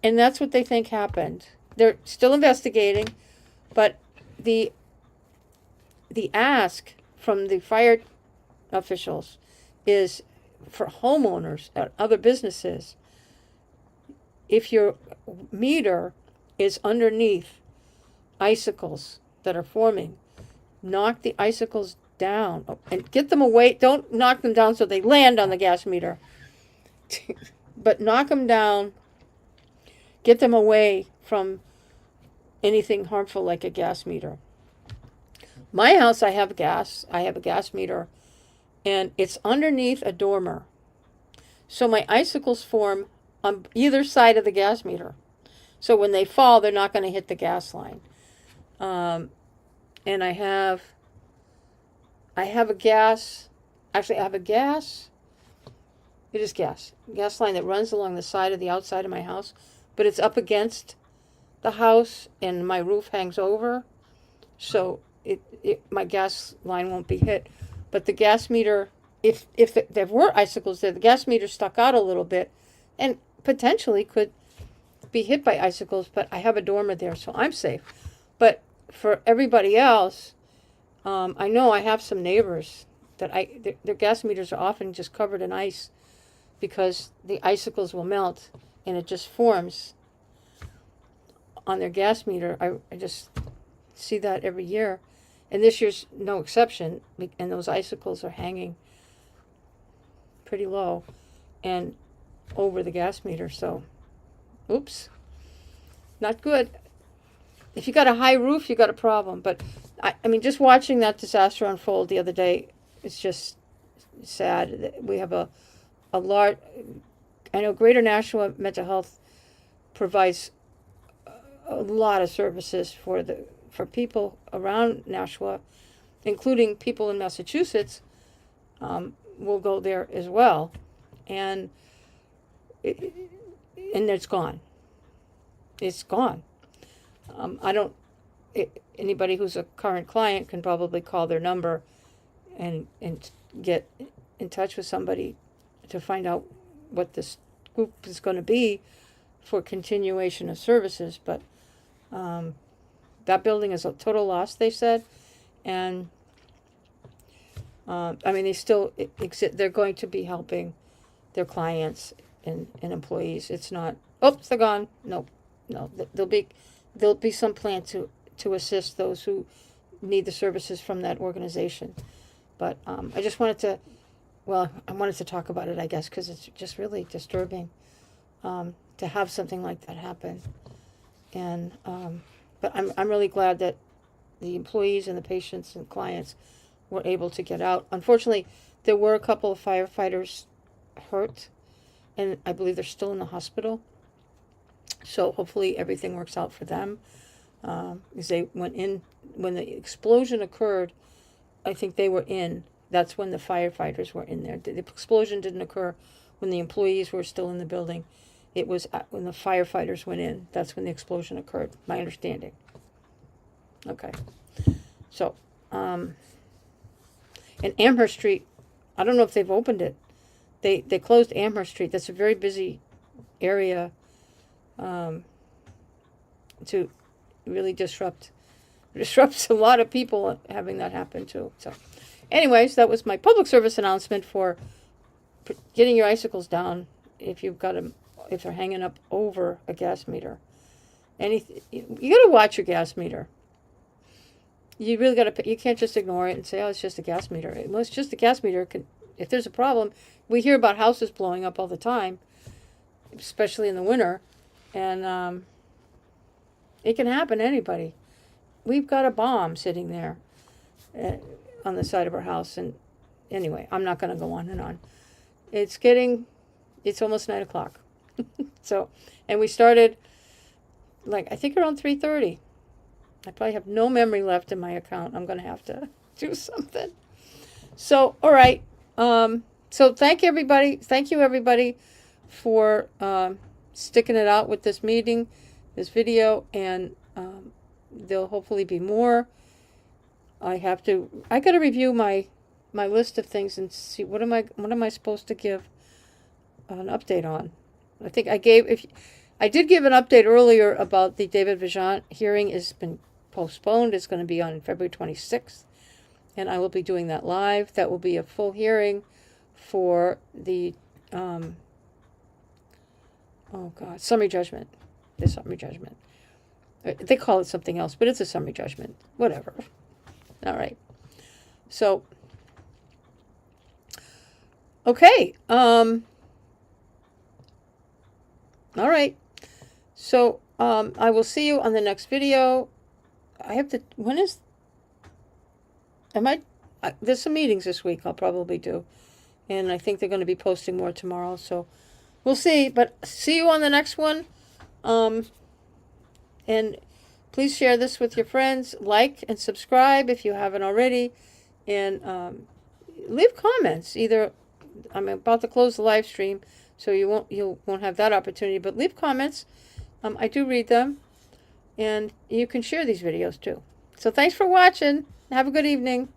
And that's what they think happened. They're still investigating, but the ask from the fire officials is for homeowners and other businesses, if your meter is underneath icicles that are forming, knock the icicles down and get them away. Don't knock them down so they land on the gas meter, but knock them down, get them away from anything harmful like a gas meter. My house, I have a gas meter, and it's underneath a dormer. So my icicles form on either side of the gas meter. So when they fall, they're not going to hit the gas line. And I have a gas, it is gas line that runs along the side of the outside of my house, but it's up against the house and my roof hangs over. So my gas line won't be hit. But the gas meter, if there were icicles there, the gas meter stuck out a little bit and potentially could be hit by icicles, but I have a dormer there, so I'm safe. But for everybody else, I know I have some neighbors that their gas meters are often just covered in ice because the icicles will melt and it just forms on their gas meter. I just see that every year. And this year's no exception, and those icicles are hanging pretty low and over the gas meter. So, oops, not good. If you got a high roof, you got a problem. But I mean, just watching that disaster unfold the other day, it's just sad. We have a large, I know Greater Nashua Mental Health provides a lot of services for people around Nashua, including people in Massachusetts, will go there as well. And it's gone. It's gone. Anybody who's a current client can probably call their number and get in touch with somebody to find out what this group is going to be for continuation of services. But that building is a total loss, they said. And they still exist. They're going to be helping their clients and employees. It's not, oops, they're gone. No, there'll be some plan to assist those who need the services from that organization. But I just wanted to talk about it, I guess, because it's just really disturbing to have something like that happen. And but I'm really glad that the employees and the patients and clients were able to get out. Unfortunately, there were a couple of firefighters hurt, and I believe they're still in the hospital. So hopefully everything works out for them. Because they went in, when the explosion occurred, I think they were in. That's when the firefighters were in there. The explosion didn't occur when the employees were still in the building. It was when the firefighters went in. That's when the explosion occurred, my understanding. Okay. So, and Amherst Street, I don't know if they've opened it. They closed Amherst Street. That's a very busy area to really disrupts a lot of people having that happen too. So anyways, that was my public service announcement for getting your icicles down if they're hanging up over a gas meter. You got to watch your gas meter. You really got to. You can't just ignore it and say, "Oh, it's just a gas meter." Well, it's just a gas meter. If there's a problem, we hear about houses blowing up all the time, especially in the winter, and it can happen to anybody. We've got a bomb sitting there on the side of our house, and anyway, I'm not going to go on and on. It's almost 9:00. So, and we started, like, I think around 3:30. I probably have no memory left in my account. I'm going to have to do something. So, all right. So thank you, everybody. Thank you, everybody, for sticking it out with this meeting, this video, and there'll hopefully be more. I got to review my list of things and see what am I supposed to give an update on. I think I did give an update earlier about the David Vajant hearing has been postponed. It's going to be on February 26th, and I will be doing that live. That will be a full hearing for the summary judgment. The summary judgment. They call it something else, but it's a summary judgment. Whatever. All right. So, okay. All right. So, I will see you on the next video. There's some meetings this week I'll probably do. And I think they're going to be posting more tomorrow. So, we'll see. But see you on the next one. And please share this with your friends. Like and subscribe if you haven't already. And leave comments. Either I'm about to close the live stream, so you won't have that opportunity. But leave comments. I do read them. And you can share these videos too. So thanks for watching. Have a good evening.